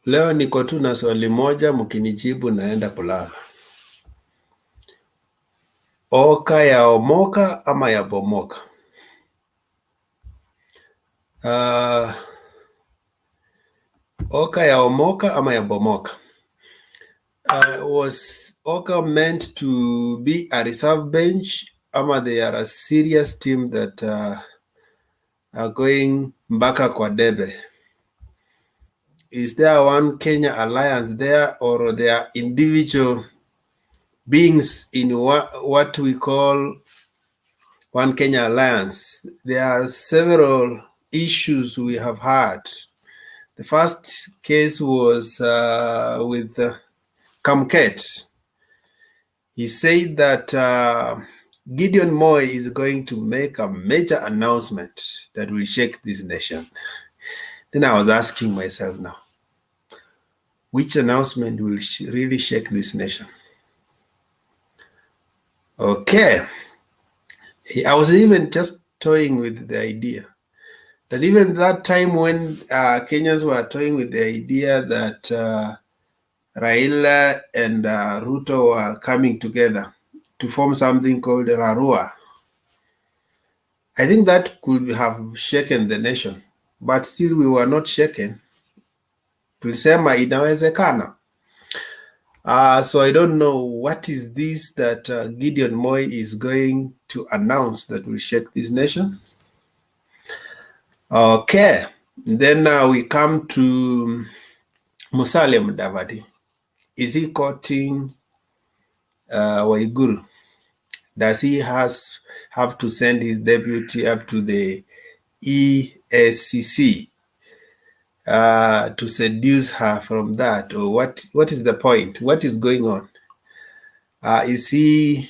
Leo niko tu na swali moja, mkinijibu naenda kulala. Oka ya Omoka ama ya Bomoka? Oka ya Omoka ama ya Bomoka? Was Oka meant to be a reserve bench ama they are a serious team that are going mpaka kwa debe? Is there one Kenya Alliance there, or they are individual beings in what we call One Kenya Alliance? There are several issues we have had. The first case was with Kamket. He said that Gideon Moy is going to make a major announcement that will shake this nation. Then I was asking myself now, which announcement will really shake this nation? Okay. I was even just toying with the idea that even that time when Kenyans were toying with the idea that Raila and Ruto were coming together to form something called Rarua, I think that could have shaken the nation, but still we were not shaken. Tulisema inawezekana. So I don't know what is this that Gideon Moy is going to announce that will shake this nation. Okay, then we come to Musalia Mudavadi. Is he courting Waiguru? Does he have to send his deputy up to the ESCC to seduce her from that? Or what is the point? What is going on? Is he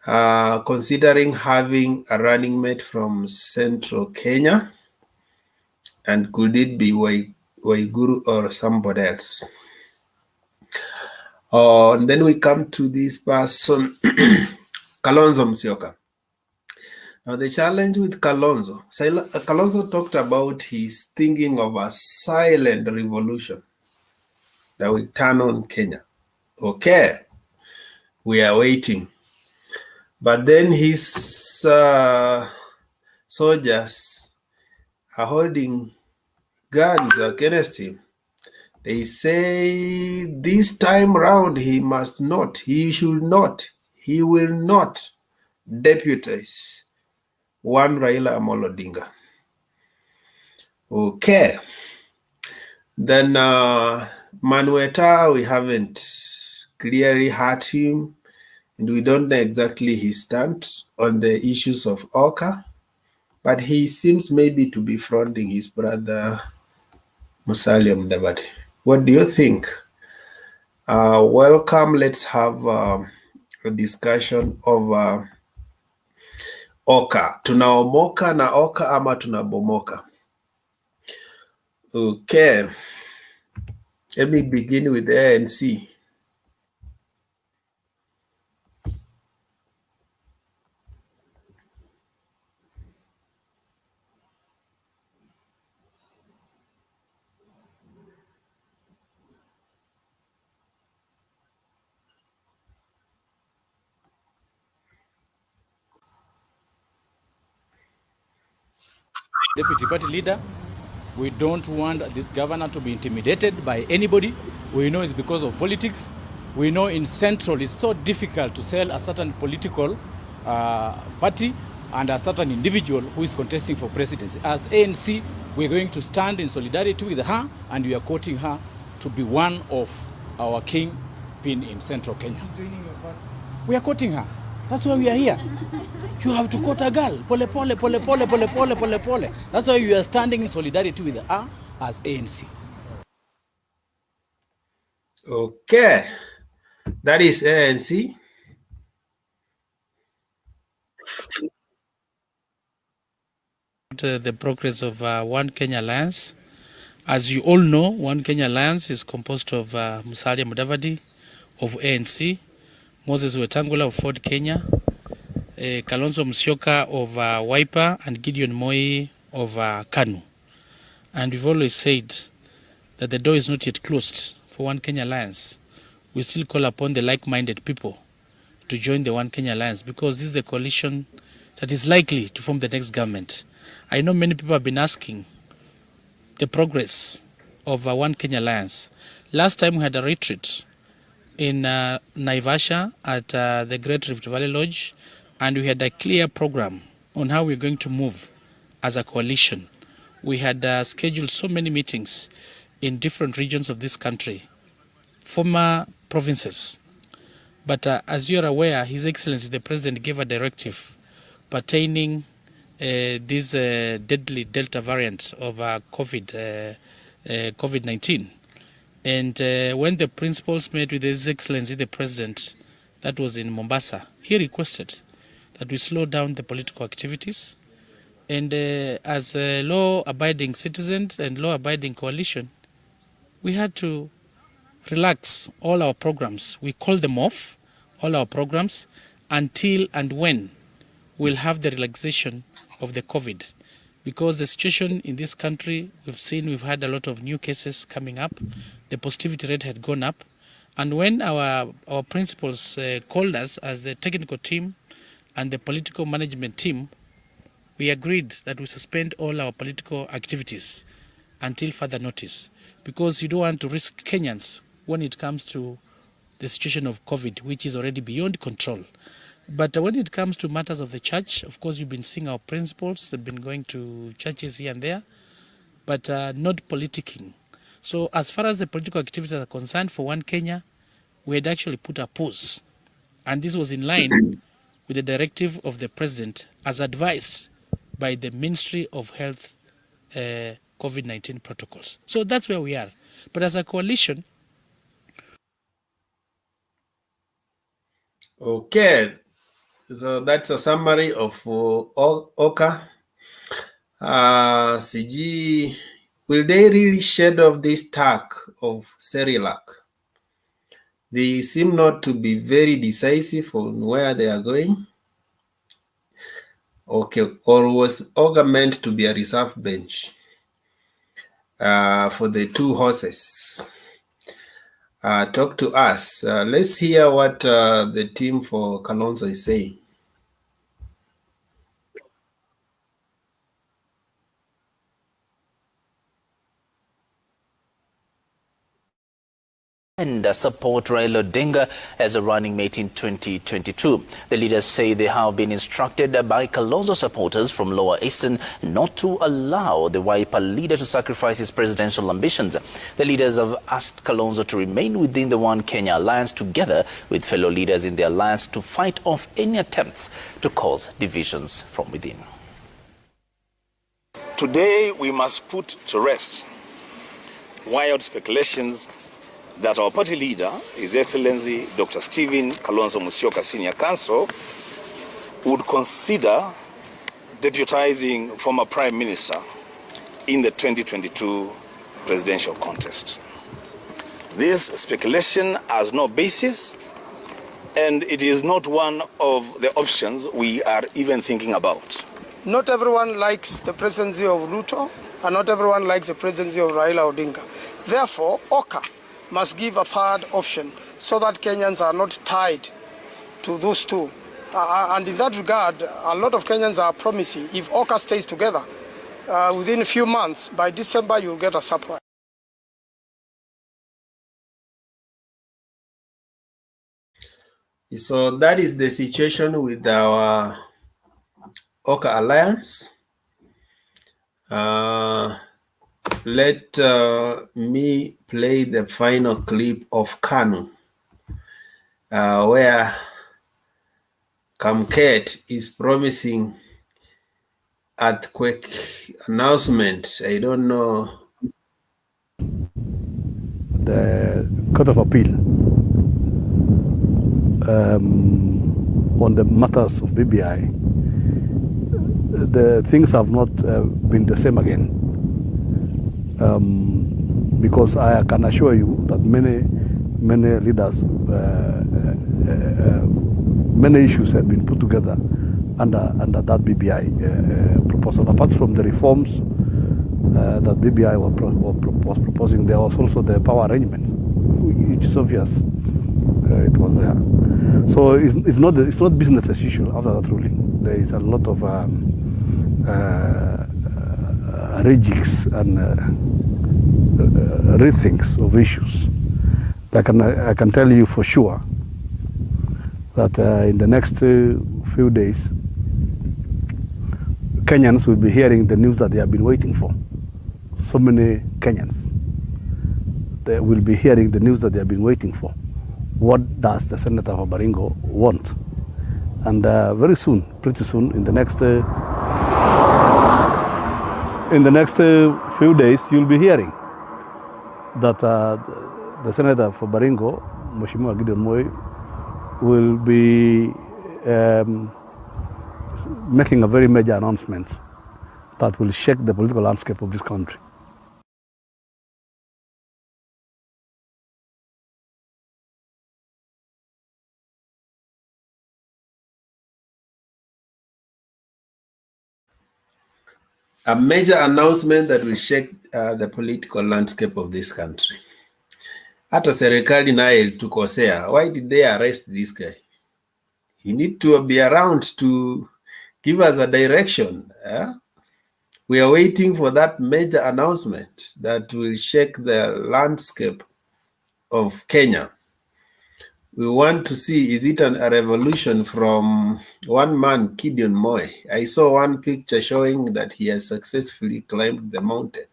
considering having a running mate from Central Kenya? And could it be Waiguru or somebody else? And then we come to this person, Kalonzo Musyoka. Now the challenge with Kalonzo talked about his thinking of a silent revolution that will turn on Kenya. Okay, we are waiting. But then his soldiers are holding guns against him. They say this time round he will not deputize one Raila Amolo Odinga. Okay. Then Manueta, we haven't clearly heard him, and we don't know exactly his stance on the issues of OKA, but he seems maybe to be fronting his brother Musalia Mudavadi. What do you think? Welcome. Let's have a discussion of OKA. Tuna Omoka na OKA ama tuna Bomoka? Okay. Let me begin with ANC. Deputy Party Leader, we don't want this governor to be intimidated by anybody. We know it's because of politics. We know in Central it's so difficult to sell a certain political party and a certain individual who is contesting for presidency. As ANC, we're going to stand in solidarity with her, and we are quoting her to be one of our kingpin in Central Kenya. Is she joining your party? We are quoting her. That's why we are here. You have to quote a girl. Pole, pole, pole, pole, pole, pole, pole, pole. That's why we are standing in solidarity with her as ANC. Okay. That is ANC. The progress of One Kenya Alliance. As you all know, One Kenya Alliance is composed of Musalia Mudavadi of ANC, Moses Wetangula of Ford Kenya, Kalonzo Musyoka of Wiper, and Gideon Moi of KANU. And we've always said that the door is not yet closed for One Kenya Alliance. We still call upon the like-minded people to join the One Kenya Alliance, because this is the coalition that is likely to form the next government. I know many people have been asking the progress of One Kenya Alliance. Last time we had a retreat in Naivasha at the Great Rift Valley Lodge, and we had a clear program on how we're going to move as a coalition. We had scheduled so many meetings in different regions of this country, former provinces. But as you're aware, His Excellency the President gave a directive pertaining this deadly Delta variant of COVID-19. And when the principals met with His Excellency the President, that was in Mombasa, he requested that we slow down the political activities. And as a law-abiding citizens and law-abiding coalition, we had to relax all our programs. We called them off, all our programs, until and when we'll have the relaxation of the COVID. Because the situation in this country, we've had a lot of new cases coming up. The positivity rate had gone up. And when our principals called us as the technical team and the political management team, we agreed that we suspend all our political activities until further notice. Because you don't want to risk Kenyans when it comes to the situation of COVID, which is already beyond control. But when it comes to matters of the church, of course, you've been seeing our principals. They've been going to churches here and there, but not politicking. So as far as the political activities are concerned for One Kenya, we had actually put a pause. And this was in line with the directive of the President as advised by the Ministry of Health COVID-19 protocols. So that's where we are. But as a coalition... Okay. So that's a summary of OKA. CG, will they really shed off this tag of Serilac? They seem not to be very decisive on where they are going. Okay, or was OKA meant to be a reserve bench for the two horses? Talk to us. Let's hear what the team for Kalonzo is saying. And support Raila Odinga as a running mate in 2022. The leaders say they have been instructed by Kalonzo supporters from Lower Eastern not to allow the Wiper leader to sacrifice his presidential ambitions. The leaders have asked Kalonzo to remain within the One Kenya Alliance together with fellow leaders in the alliance to fight off any attempts to cause divisions from within. Today we must put to rest wild speculations that our party leader, His Excellency Dr. Stephen Kalonzo Musyoka Senior Counsel, would consider deputizing former Prime Minister in the 2022 presidential contest. This speculation has no basis, and it is not one of the options we are even thinking about. Not everyone likes the presidency of Ruto, and not everyone likes the presidency of Raila Odinga. Therefore, OKA must give a third option so that Kenyans are not tied to those two. And in that regard, a lot of Kenyans are promising if OKA stays together, within a few months, by December, you'll get a surprise. So that is the situation with our OKA Alliance. Let me play the final clip of Kanu, where Kamket is promising earthquake announcement. I don't know. The Court of Appeal on the matters of BBI, the things have not been the same again. Because I can assure you that many leaders, many issues have been put together under that BBI proposal. Apart from the reforms that BBI was proposing, there was also the power arrangement, which is obvious. It was there. So it's not business as usual after that ruling. There is a lot of rejigs and rethinks of issues. I can tell you for sure that in the next few days, Kenyans will be hearing the news that they have been waiting for. So many Kenyans, they will be hearing the news that they have been waiting for. What does the Senator of Baringo want? And very soon, pretty soon, in the next few days, you'll be hearing that the Senator for Baringo, Mheshimiwa Gideon Moi, will be making a very major announcement that will shake the political landscape of this country. A major announcement that will shake the political landscape of this country. Hata serikali naye tukosea. Why did they arrest this guy? He need to be around to give us a direction. We are waiting for that major announcement that will shake the landscape of Kenya. We want to see, is it a revolution from one man, Gideon Moi? I saw one picture showing that he has successfully climbed the mountain.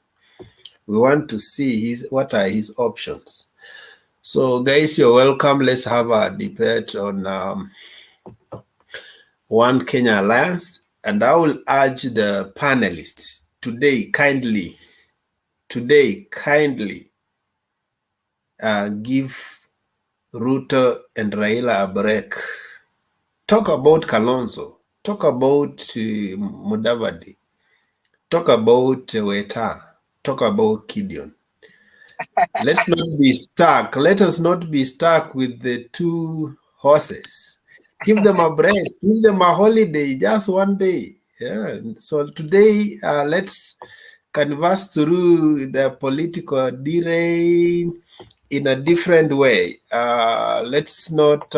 We want to see what are his options. So guys, you're welcome. Let's have a debate on One Kenya Alliance. And I will urge the panelists today, kindly give Ruto and Raila a break. Talk about Kalonzo. Talk about Mudavadi. Talk about Weta. Talk about Gideon. Let's not be stuck. Let us not be stuck with the two horses. Give them a break. Give them a holiday, just one day. Yeah. So today, let's converse through the political terrain in a different way. Let's not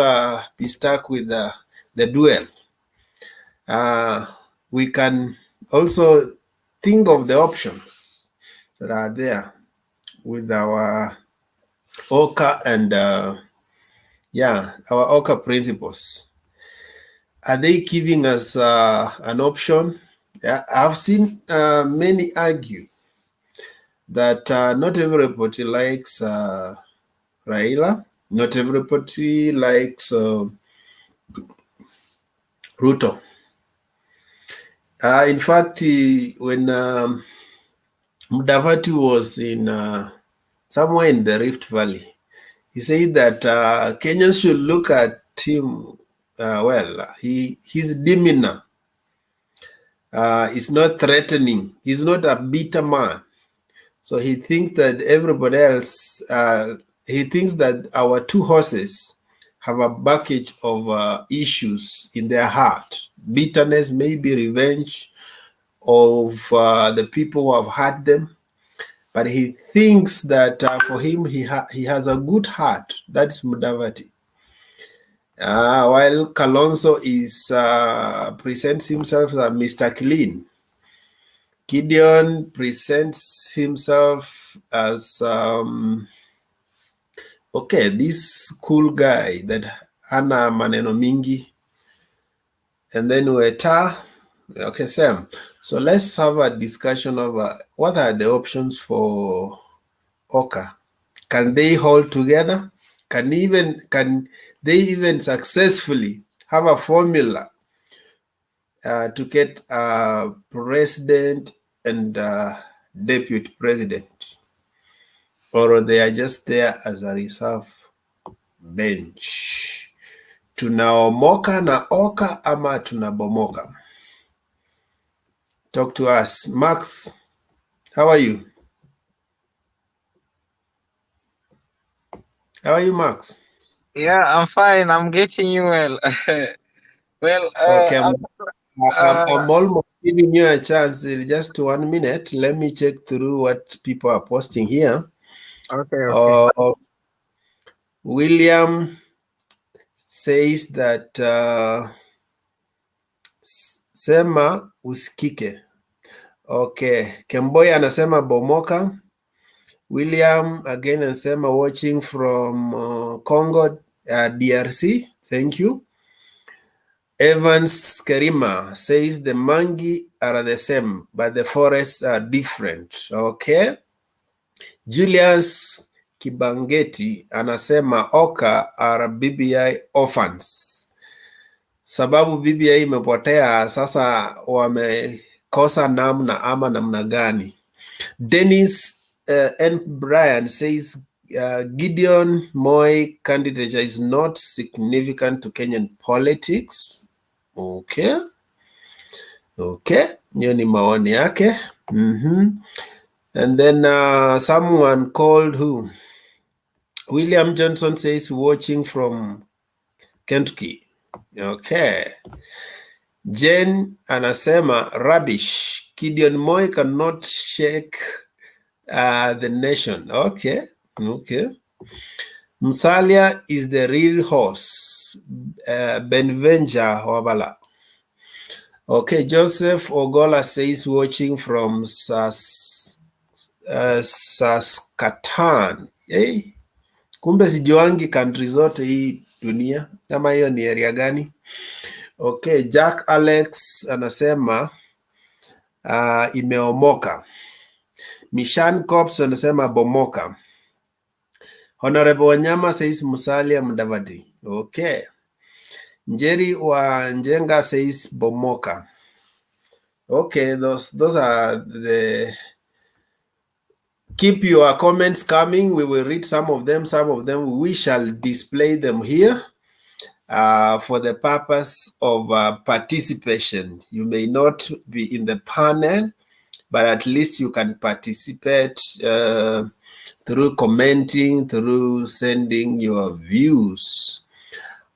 be stuck with the duel. We can also think of the options that are there with our OKA and our OKA principles. Are they giving us an option? I've seen many argue that not everybody likes Raila, not everybody likes Ruto. In fact, when Mudavadi was in somewhere in the Rift Valley, he said that Kenyans should look at him his demeanor is not threatening. He's not a bitter man. So he thinks that everybody else, he thinks that our two horses have a bucket of issues in their heart. Bitterness, maybe revenge of the people who have hurt them. But he thinks that for him, he has a good heart. That's Mudavadi. While Kalonzo presents himself as Mr. Clean. Gideon presents himself as this cool guy that hana maneno mingi. And then Weta, Sam. So let's have a discussion of what are the options for OKA. Can they hold together? Can they even successfully have a formula to get a president and deputy president? Or they are just there as a reserve bench? Tuna Omoka na OKA ama tuna Bomoka? Talk to us. Max, how are you? How are you, Max? Yeah, I'm fine. I'm getting you well. Well, Okay, I'm almost giving you a chance. Just 1 minute. Let me check through what people are posting here. Okay. William says that sema usikike. Okay. Kemboy anasema Bomoka. William again anasema watching from Congo, DRC. Thank you. Evans Kerima says the mangi are the same, but the forests are different. Okay. Julius Kibangeti anasema OKA are BBI orphans. Sababu BBI imepotea, sasa wamekosa namna ama namna gani? Dennis N. Bryan says Gideon Moi candidature is not significant to Kenyan politics. Okay. Hiyo ni maoni yake. And then someone called who? William Johnson says watching from Kentucky. Okay. Jen anasema rubbish. Gideon Moi cannot shake the nation. Okay. Musalia is the real horse. Benvenja Wabala. Okay, Joseph Ogola says watching from Saskatoon. Hey, kumbe sijuangi country zote hii dunia. Kama hiyo ni area gani? Okay, Jack Alex anasema imeomoka. Mishan Cops anasema Bomoka. Honorable Wanyama says Musalia Mudavadi. Okay. Njeri wa Njenga says Bomoka. Okay, those are the... Keep your comments coming. We will read some of them. Some of them we shall display them here for the purpose of participation. You may not be in the panel, but at least you can participate through commenting, through sending your views.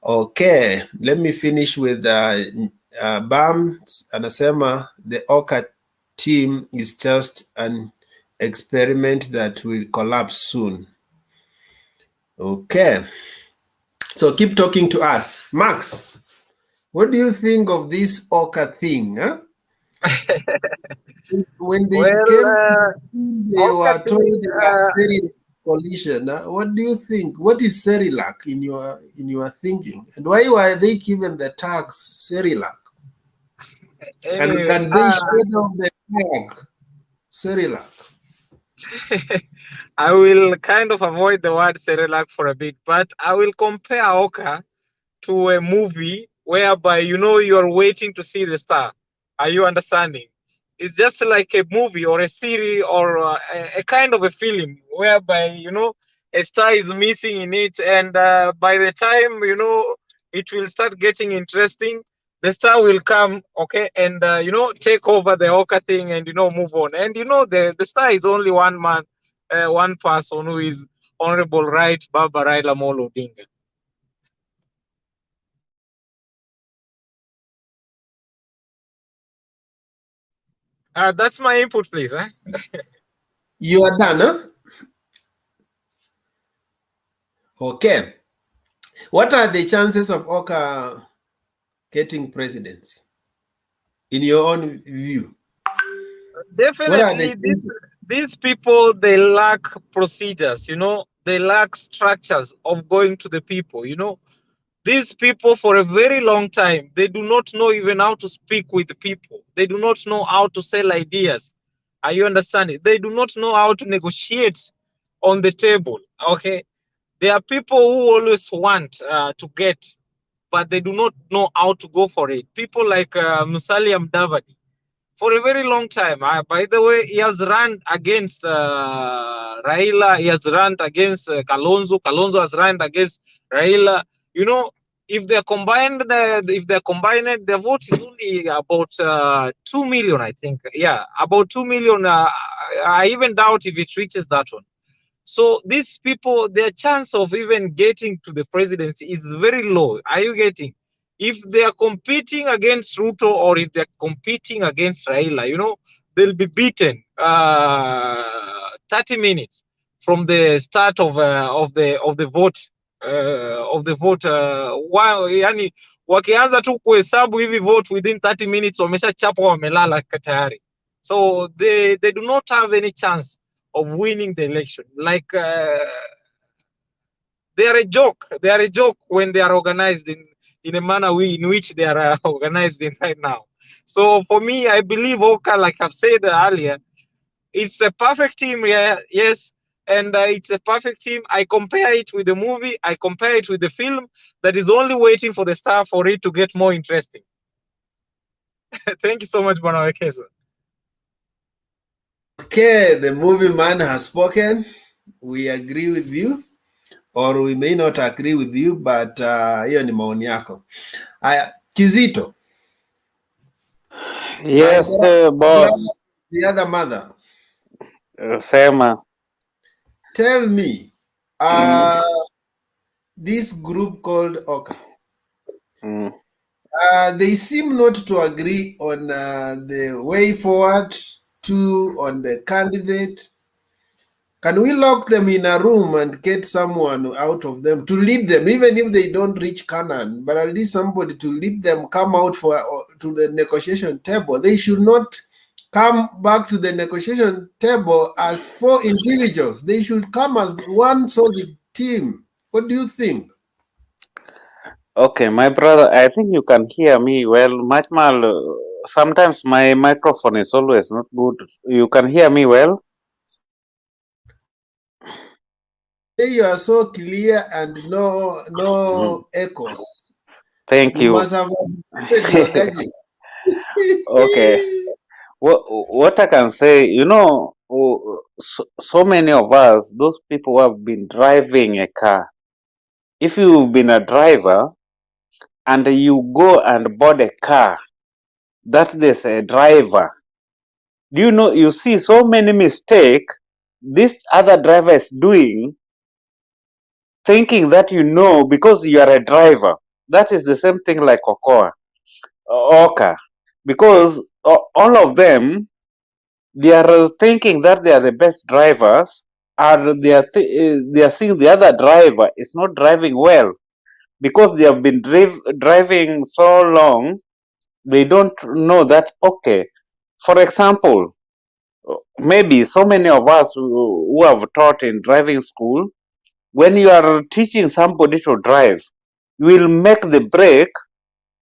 Okay, let me finish with Bam anasema the OKA team is just an experiment that will collapse soon. Okay, so keep talking to us. Max, what do you think of this OKA thing? Huh? When they they were told Serilac coalition. What do you think? What is Serilac in your thinking? And why were they given the tag Serilac? Anyway, and can they shadow the tag Serilac? I will kind of avoid the word Serilac for a bit, but I will compare OKA to a movie whereby you're waiting to see the star. Are you understanding? It's just like a movie or a series or a kind of a film whereby a star is missing in it, and by the time it will start getting interesting, the star will come, okay, and take over the OKA thing and move on. And the star is only one man, one person, who is Honorable Right Baba Raila Molo Odinga. That's my input, please. Huh? You are done, huh? Okay. What are the chances of OKA getting presidents, in your own view? Definitely, these people, they lack procedures, they lack structures of going to the people, These people, for a very long time, they do not know even how to speak with the people. They do not know how to sell ideas. Are you understanding? They do not know how to negotiate on the table, okay? There are people who always want to get, but they do not know how to go for it. People like Musalia Mudavadi, for a very long time. By the way, he has run against Raila. He has run against Kalonzo. Kalonzo has run against Raila. If they're combined, their vote is only about 2 million, I think. Yeah, about 2 million. I even doubt if it reaches that one. So these people, their chance of even getting to the presidency is very low. Are you getting? if they are competing against Ruto or if they're competing against Raila, you know, they'll be beaten 30 minutes from the start of the vote while yani wakianza tu kuhesabu hivi vote within 30 minutes wameshachapwa wamelala tayari, so they do not have any chance of winning the election. Like they are a joke. They are a joke when they are organized in a manner in which they are organized in right now. So for me, I believe OKA, like I've said earlier, it's a perfect team. Yeah, yes, and it's a perfect team. I compare it with the movie. I compare it with the film that is only waiting for the star for it to get more interesting. Thank you so much, Bwana Wekesa. Okay, the movie man has spoken. We agree with you, or we may not agree with you, but hiyo ni maoni yako. Kizito. Yes, boss. The other mother. Sema. Tell me, this group called OKA, they seem not to agree on the way forward, on the candidate. Can we lock them in a room and get someone out of them to lead them, even if they don't reach Canaan, but at least somebody to lead them, come out to the negotiation table? They should not come back to the negotiation table as 4 individuals. They should come as one solid team. What do you think? Okay, my brother, I think you can hear me well. Majmal, sometimes my microphone is always not good. You can hear me well? You are so clear and no echoes. Thank you. You must have your gadget. Okay. What I can say, you know, so many of us, those people who have been driving a car, if you've been a driver and you go and board a car that there's a driver, do you know, you see so many mistakes this other driver is doing, thinking that you know because you are a driver. That is the same thing like OKA, because all of them, they are thinking that they are the best drivers, and they are seeing the other driver is not driving well because they have been driving so long. They don't know that, okay, for example, maybe so many of us who have taught in driving school, when you are teaching somebody to drive, you will make the brake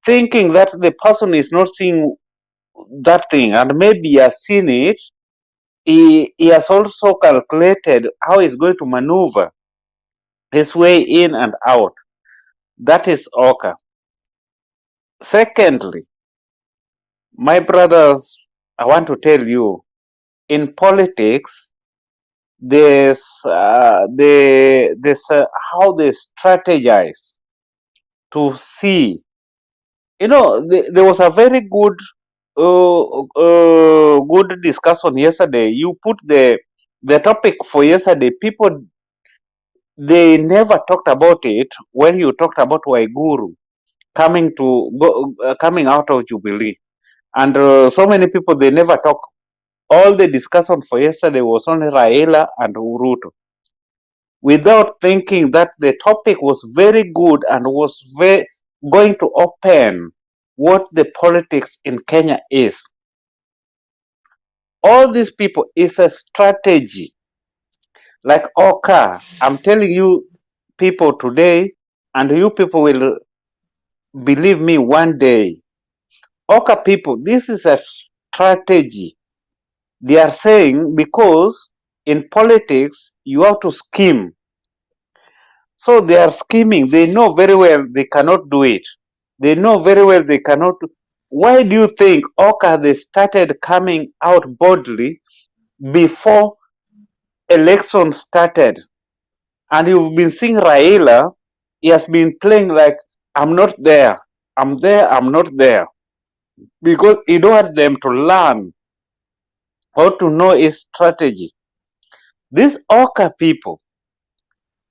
thinking that the person is not seeing that thing, and maybe he has seen it. He has also calculated how he's going to maneuver his way in and out. That is OKA. Secondly, my brothers, I want to tell you, in politics, there's how they strategize to see. You know, there was a very good good discussion yesterday. You put the topic for yesterday. People, they never talked about it when you talked about Waiguru coming out of Jubilee, and so many people, they never talk. All the discussion for yesterday was only Raila and Ruto, without thinking that the topic was very good and was going to open what the politics in Kenya is. All these people is a strategy. Like OKA, I'm telling you people today, and you people will believe me one day. OKA people, this is a strategy. They are saying because in politics you have to scheme. So they are scheming. They know very well they cannot do it. They know very well they cannot. Why do you think OKA, they started coming out boldly before election started? And you've been seeing Raila, he has been playing like, I'm not there, I'm there, I'm not there. Because he don't want them to learn how to know his strategy. These OKA people,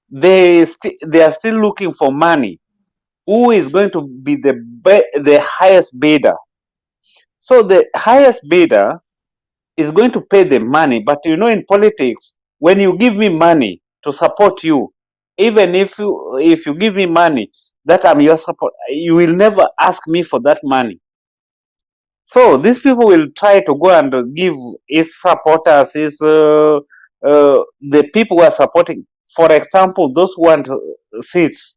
they are still looking for money. who is going to be the highest bidder. So the highest bidder is going to pay the money. But in politics, when you give me money to support you, even if you give me money that I'm your support, you will never ask me for that money. So these people will try to go and give his supporters, the people who are supporting. For example, those who want seats,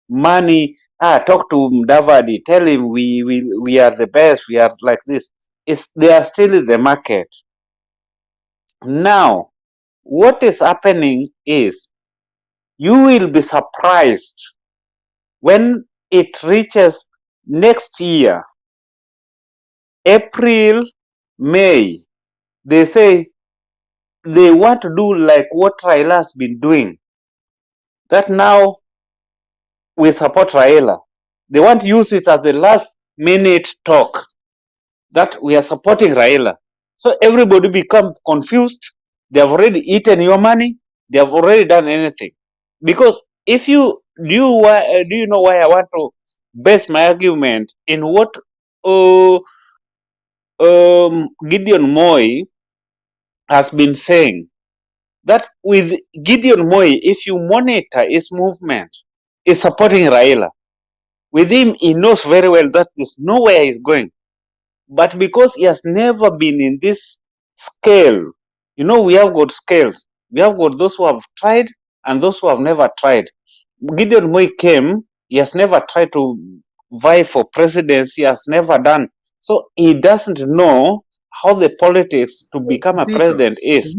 money. Talk to Mudavadi, tell him we are the best, we are like this. They are still in the market. Now, what is happening is you will be surprised when it reaches next year, April, May. They say they want to do like what Raila has been doing. That now we support Raila. They want to use it as the last minute talk that we are supporting Raila. So everybody become confused. They have already eaten your money. They have already done anything. Because if you do you know why I want to base my argument in what Gideon Moy has been saying, that with Gideon Moy, if you monitor his movement, is supporting Raila. With him, he knows very well that there's nowhere he's going. But because he has never been in this scale, we have got scales. We have got those who have tried and those who have never tried. Gideon Moy came, he has never tried to vie for presidency, he has never done. So he doesn't know how the politics to become a president is.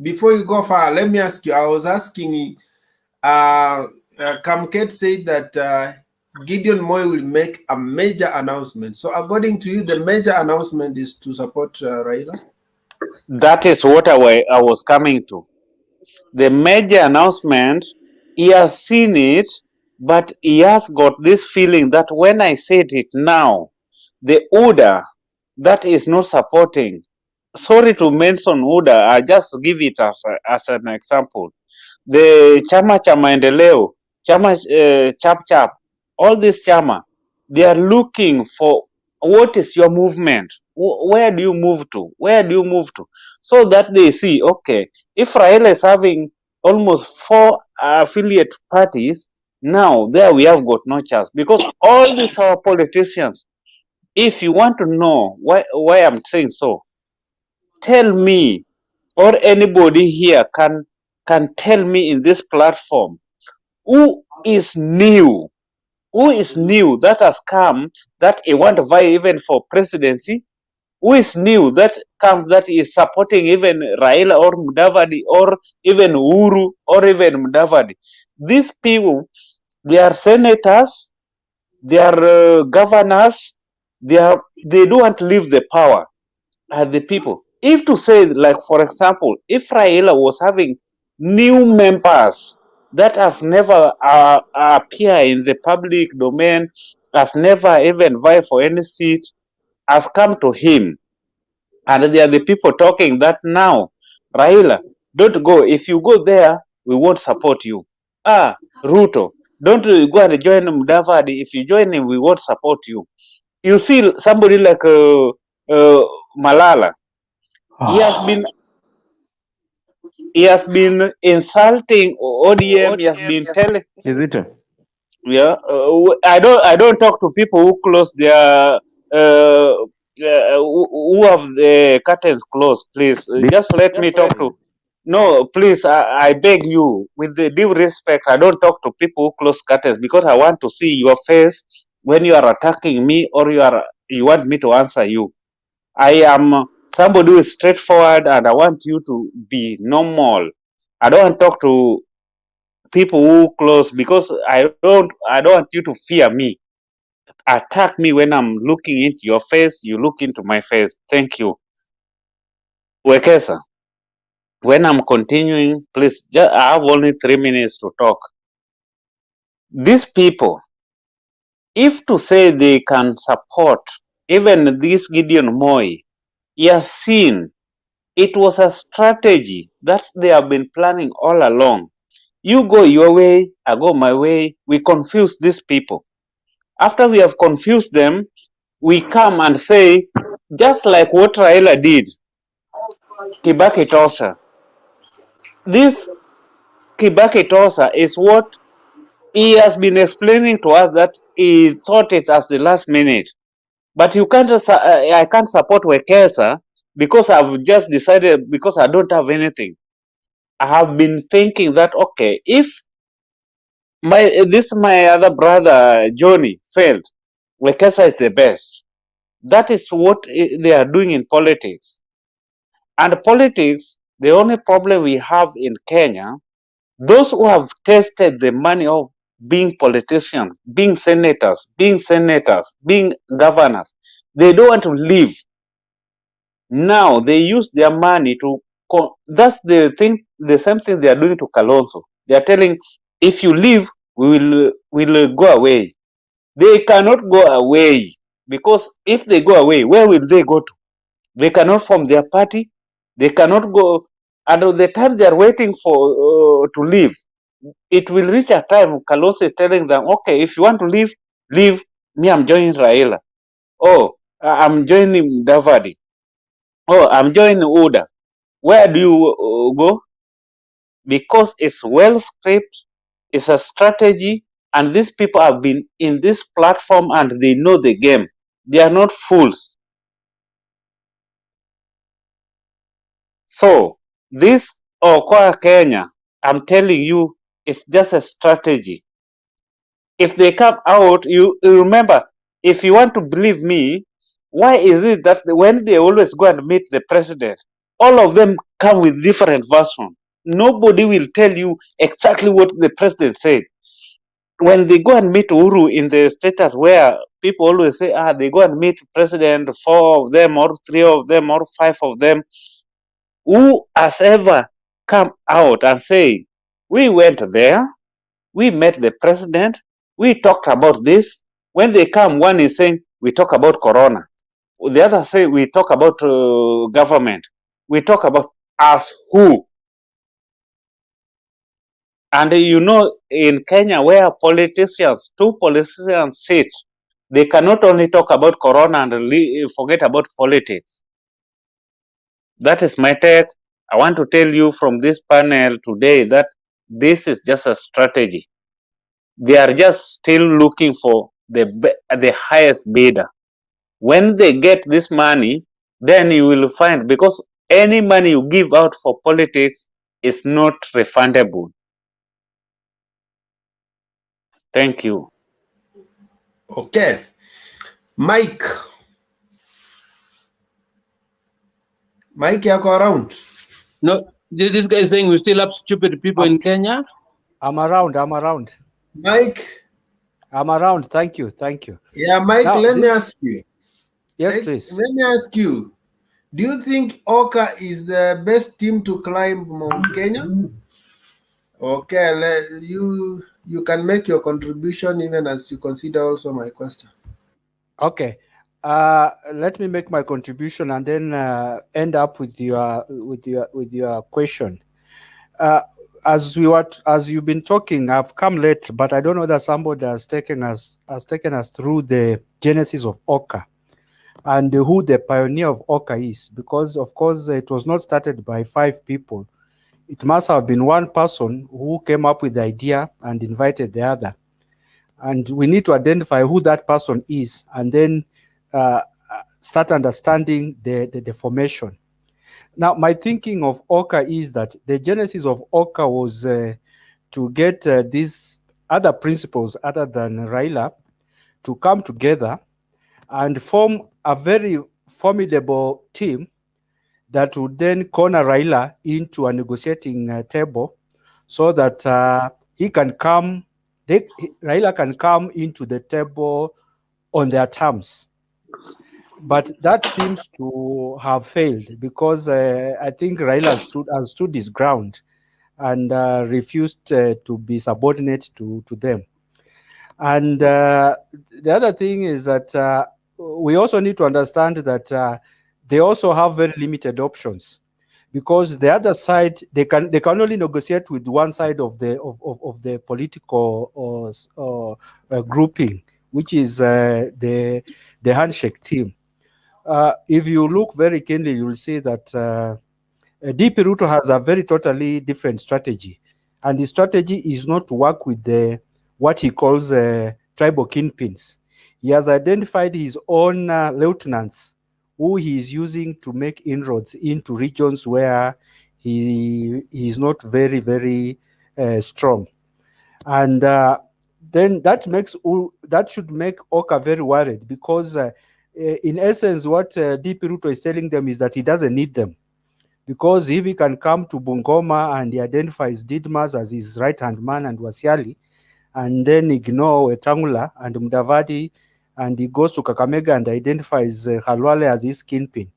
Before you go far, let me ask you, I was asking, Kamket said that Gideon Moy will make a major announcement. So according to you, the major announcement is to support Raila? That is what I was coming to. The major announcement, he has seen it, but he has got this feeling that when I said it now, the order that is not supporting, sorry to mention order, I just give it as an example. The Chama cha Maendeleo, Chama Chap Chap, all this Chama, they are looking for what is your movement? Where do you move to? Where do you move to? So that they see, okay, if Raila is having almost 4 affiliate parties, now there we have got no chance. Because all these our politicians, if you want to know why I'm saying so, tell me, or anybody here can tell me in this platform, who is new that has come that he want to vie even for presidency, who is new that comes that is supporting even Raila or Mudavadi or even Uhuru or even Mudavadi. These people, they are senators, they are governors, they don't want to leave the power at the people. If to say, like, for example, if Raila was having new members that have never appear in the public domain, has never even vied for any seat, has come to him, and they are the people talking that now, Raila, don't go. If you go there, we won't support you. Ruto, don't go and join Mudavadi. If you join him, we won't support you. You see somebody like Malala. He has been insulting ODM. He has been telling. Is it? Yeah, I don't talk to people who close their who have the curtains closed. Please, just let me talk to. No, please, I beg you, with the due respect, I don't talk to people who close curtains because I want to see your face when you are attacking me or you want me to answer you. I am somebody who is straightforward and I want you to be normal. I don't want to talk to people who close because I don't want you to fear me. Attack me when I'm looking into your face, you look into my face. Thank you. Wekesa, when I'm continuing, please, I have only 3 minutes to talk. These people, if to say they can support even this Gideon Moy, he has seen it was a strategy that they have been planning all along. You go your way, I go my way. We confuse these people. After we have confused them, we come and say, just like what Raila did, Kibaki Tosa. This Kibaki Tosa is what he has been explaining to us that he thought it as the last minute. But you can't, I can't support Wekesa because I've just decided, because I don't have anything. I have been thinking that, okay, if my other brother Johnny failed, Wekesa is the best. That is what they are doing in politics. And politics, the only problem we have in Kenya, those who have tasted the money of being politicians, being senators, being governors, they don't want to leave. Now they use their money to, that's the thing, the same thing they are doing to Kalonzo. They are telling, if you leave, we will go away. They cannot go away, because if they go away, where will they go to? They cannot form their party. They cannot go. And at the time they are waiting for to leave, it will reach a time Kalonzo is telling them, okay, if you want to leave, leave. Me, I'm joining Raila. Oh, I'm joining Mudavadi. Oh, I'm joining Uda. Where do you go? Because it's well scripted, it's a strategy, and these people have been in this platform and they know the game. They are not fools. So this OKA Kenya, I'm telling you, it's just a strategy. If they come out, you remember, if you want to believe me, why is it that when they always go and meet the president, all of them come with different versions? Nobody will tell you exactly what the president said. When they go and meet Uhuru in the status where people always say, they go and meet president, 4 of them or 3 of them or 5 of them, who has ever come out and say, we went there, we met the president, we talked about this. When they come, one is saying, we talk about corona. The other say, we talk about government. We talk about us who. And you know, in Kenya, where two politicians sit, they cannot only talk about corona and forget about politics. That is my take. I want to tell you from this panel today that this is just a strategy. They are just still looking for the highest bidder. When they get this money, then you will find, because any money you give out for politics is not refundable. Thank you. Okay. Mike. Mike, yako around? No, this guy is saying we still have stupid people in Kenya. I'm around. Mike? I'm around. Thank you. Yeah, Mike, now, let me ask you. Yes, please. Let me ask you. Do you think OKA is the best team to climb Mount Kenya? Okay, you can make your contribution even as you consider also my question. Okay. Let me make my contribution and then end up with your question. As you've been talking, I've come late, but I don't know that somebody has taken us through the genesis of OKA and who the pioneer of OKA is, because of course it was not started by 5 people. It must have been one person who came up with the idea and invited the other. And we need to identify who that person is and then start understanding the formation. Now, my thinking of OKA is that the genesis of OKA was to get these other principles other than Raila to come together and form a very formidable team that would then corner Raila into a negotiating table so that Raila can come into the table on their terms. But that seems to have failed because I think Raila has stood his ground and refused to be subordinate to them. And the other thing is that we also need to understand that they also have very limited options, because the other side, they can only negotiate with one side of the political grouping, which is the handshake team. If you look very keenly, you will see that DP Ruto has a very totally different strategy. And the strategy is not to work with what he calls tribal kingpins. He has identified his own lieutenants who he is using to make inroads into regions where he is not very, very strong. And then that should make OKA very worried, because in essence, what DP Ruto is telling them is that he doesn't need them. Because if he can come to Bungoma and he identifies Didmas as his right-hand man and Wasiali, and then ignore Wetangula and Mudavadi, and he goes to Kakamega and identifies Halwale as his kingpin,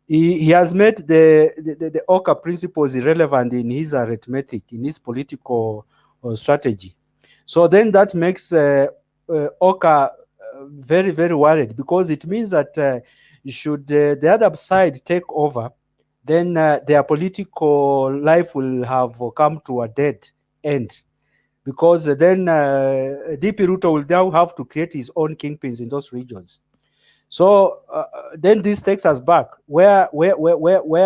he has made the OKA principles irrelevant in his arithmetic, in his political strategy. So then that makes OKA very, very worried, because it means that should the other side take over, then their political life will have come to a dead end, because then DP Ruto will now have to create his own kingpins in those regions. So then this takes us back. Where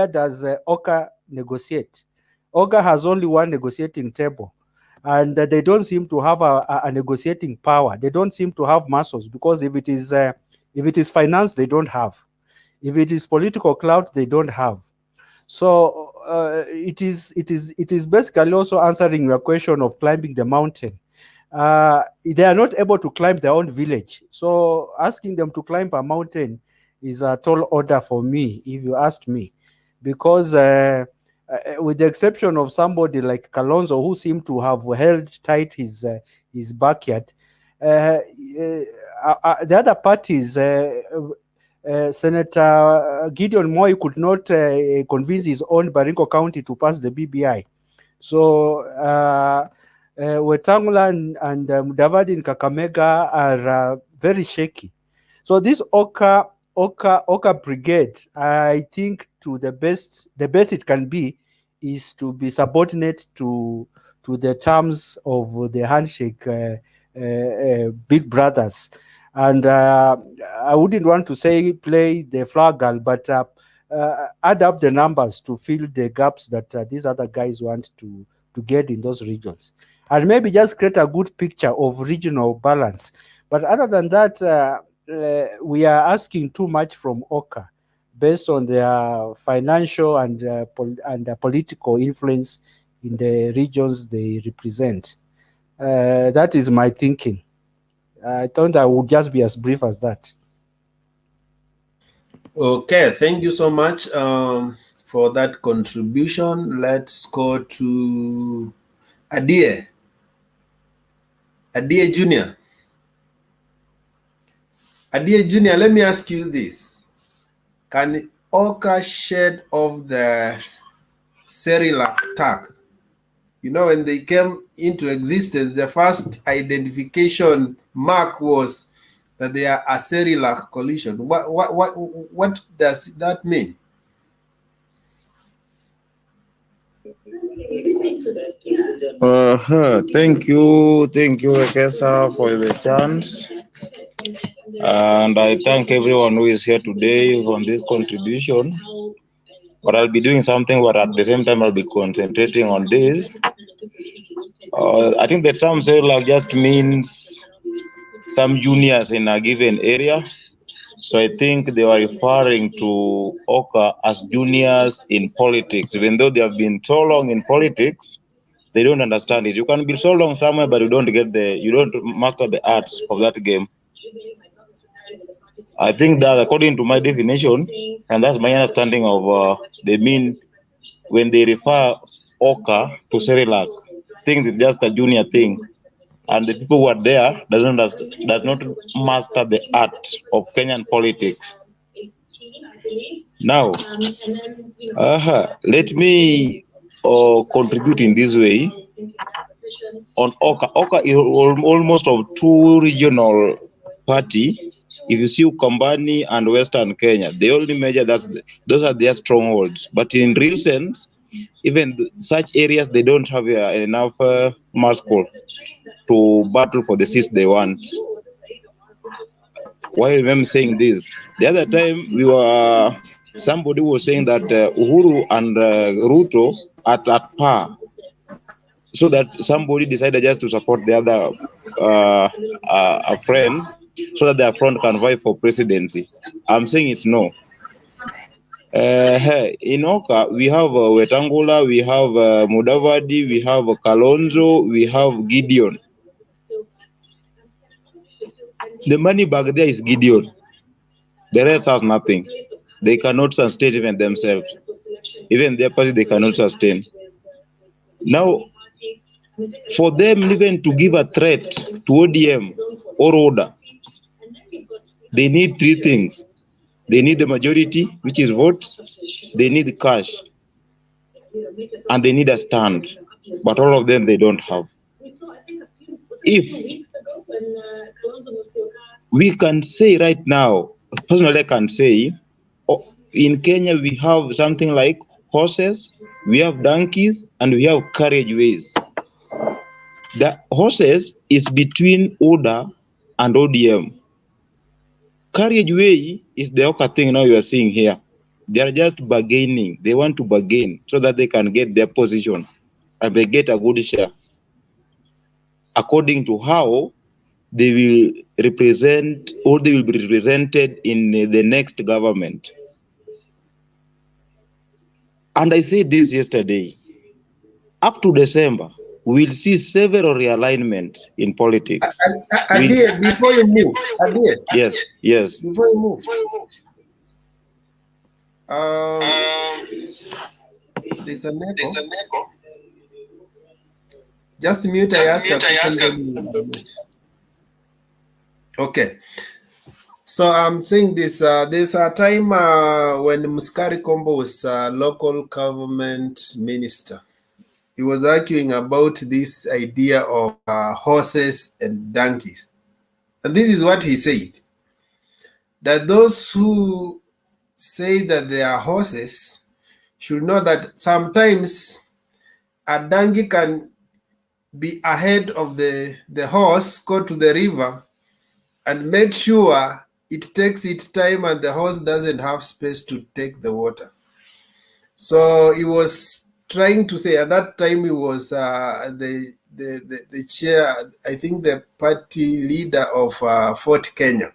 does OKA negotiate? OKA has only one negotiating table, and they don't seem to have a negotiating power. They don't seem to have muscles, because if it is finance, they don't have. If it is political clout, they don't have. So it is basically also answering your question of climbing the mountain. They are not able to climb their own village. So asking them to climb a mountain is a tall order for me, if you ask me, because with the exception of somebody like Kalonzo, who seemed to have held tight his backyard, the other parties, Senator Gideon Moi could not convince his own Baringo County to pass the BBI. So Wetangula and Mudavadi in Kakamega are very shaky. So this OKA brigade, I think, to the best it can be is to be subordinate to the terms of the handshake big brothers. And I wouldn't want to say play the flag girl, but add up the numbers to fill the gaps that these other guys want to get in those regions. And maybe just create a good picture of regional balance. But other than that, we are asking too much from OKA based on their financial and political influence in the regions they represent. That is my thinking. I thought I would just be as brief as that. Okay, thank you so much for that contribution. Let's go to Adie. Adie Jr. Adie Jr., let me ask you this. Can OKA shed off the Cerelac tag? You know, when they came into existence, the first identification mark was that they are a Cerelac coalition. What does that mean? Thank you, Ekesa, for the chance. And I thank everyone who is here today on this contribution. But I'll be doing something, but at the same time, I'll be concentrating on this. I think the term Cerelac just means some juniors in a given area. So I think they were referring to OKA as juniors in politics. Even though they have been so long in politics, they don't understand it. You can be so long somewhere, but you don't master the arts of that game. I think that according to my definition, and that's my understanding of they mean when they refer OKA to Cerelac, think it's just a junior thing. And the people who are there does not master the art of Kenyan politics. Now, let me contribute in this way. On OKA, OKA is almost of two regional party. If you see Ukambani and Western Kenya, the only measure those are their strongholds. But in real sense, even such areas, they don't have enough muscle to battle for the seats they want. Why am I saying this? The other time somebody was saying that Uhuru and Ruto at par, so that somebody decided just to support the other a friend, so that their friend can vie for presidency. I'm saying it's no. In OKA, we have Wetangula, we have Mudavadi, we have Kalonzo, we have Gideon. The money back there is Gideon. The rest has nothing. They cannot sustain even themselves. Even their party, they cannot sustain. Now, for them even to give a threat to ODM or order, they need three things. They need the majority, which is votes. They need cash. And they need a stand. But all of them, they don't have. If we can say right now, personally I can say, in Kenya we have something like horses, we have donkeys, and we have carriageways. The horses is between ODA and ODM. Carriageway is the OKA thing now you are seeing here. They are just bargaining. They want to bargain so that they can get their position and they get a good share according to how they will represent or they will be represented in the next government. And I said this yesterday, up to December, we'll see several realignment in politics. Adir, before you move, Adir. Yes. Before you move. There's an echo. Just mute, I ask a question. Okay. So I'm saying this, there's a time when Muskari Kombo was local government minister. He was arguing about this idea of horses and donkeys. And this is what he said, that those who say that they are horses should know that sometimes a donkey can be ahead of the horse, go to the river, and make sure it takes its time and the horse doesn't have space to take the water. So he was trying to say, at that time he was the chair, I think the party leader of Fort Kenya.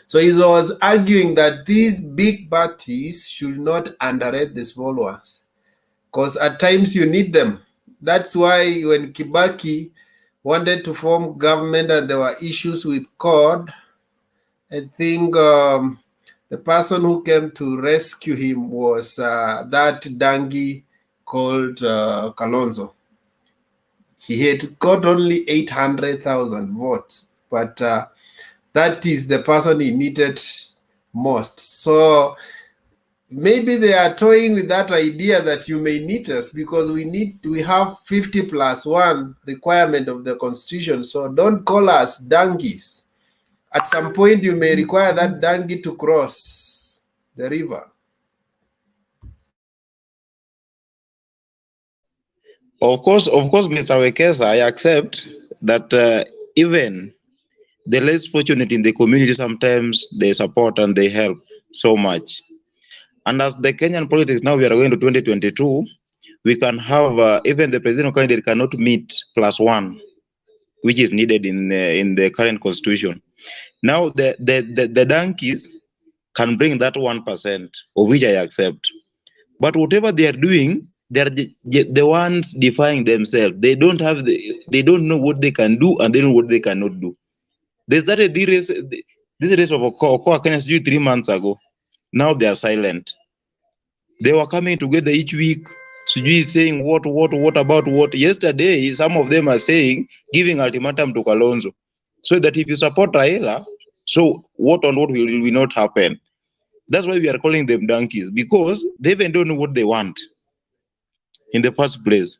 So he was arguing that these big parties should not underrate the small ones, because at times you need them. That's why when Kibaki wanted to form government and there were issues with CORD, I think the person who came to rescue him was that dangi called Kalonzo. He had got only 800,000 votes, but that is the person he needed most. So maybe they are toying with that idea that you may need us because we have 50+1 requirement of the constitution. So don't call us donkeys. At some point, you may require that donkey to cross the river. Of course, Mr. Wekesa, I accept that even the less fortunate in the community, sometimes they support and they help so much. And as the Kenyan politics now, we are going to 2022, we can have even the presidential candidate cannot meet +1, which is needed in the current constitution. Now the donkeys can bring that 1%, of which I accept. But whatever they are doing, they are the ones defying themselves. They don't know what they can do and they know what they cannot do. They started this race of OKA Alliance 3 months ago. Now they are silent. They were coming together each week, saying what about what. Yesterday, some of them are saying, giving ultimatum to Kalonzo, so that if you support Raila, so what will not happen. That's why we are calling them donkeys, because they even don't know what they want in the first place.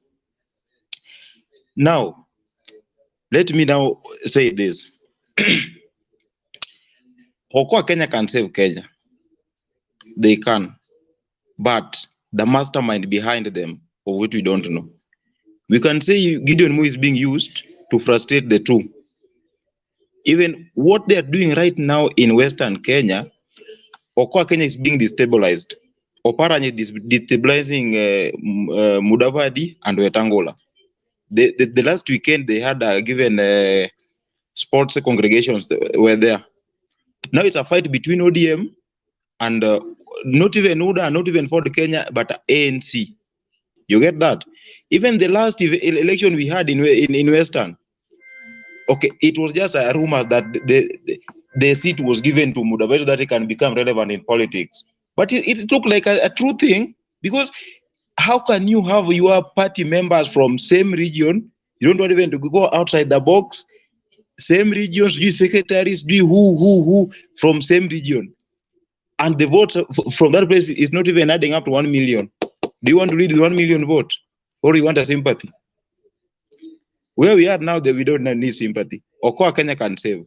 Now, let me now say this. OKA Kenya can save Kenya. They can. But the mastermind behind them, of which we don't know. We can say Gideon is being used to frustrate the two. Even what they are doing right now in Western Kenya, OKA Kenya is being destabilized. Oparanya is destabilizing Mudavadi and Wetangula. The last weekend they had given sports congregations were there. Now it's a fight between ODM and not even UDA, not even Ford Kenya, but ANC. You get that? Even the last election we had in Western, okay, it was just a rumor that the seat was given to Mudavadi that it can become relevant in politics. But it looked like a true thing, because how can you have your party members from same region? You don't want even to go outside the box. Same regions, do secretaries, do who from same region, and the vote from that place is not even adding up to 1 million. Do you want to lead with 1 million vote, or you want a sympathy? Where we are now, that we don't need sympathy. OKA Kenya can save,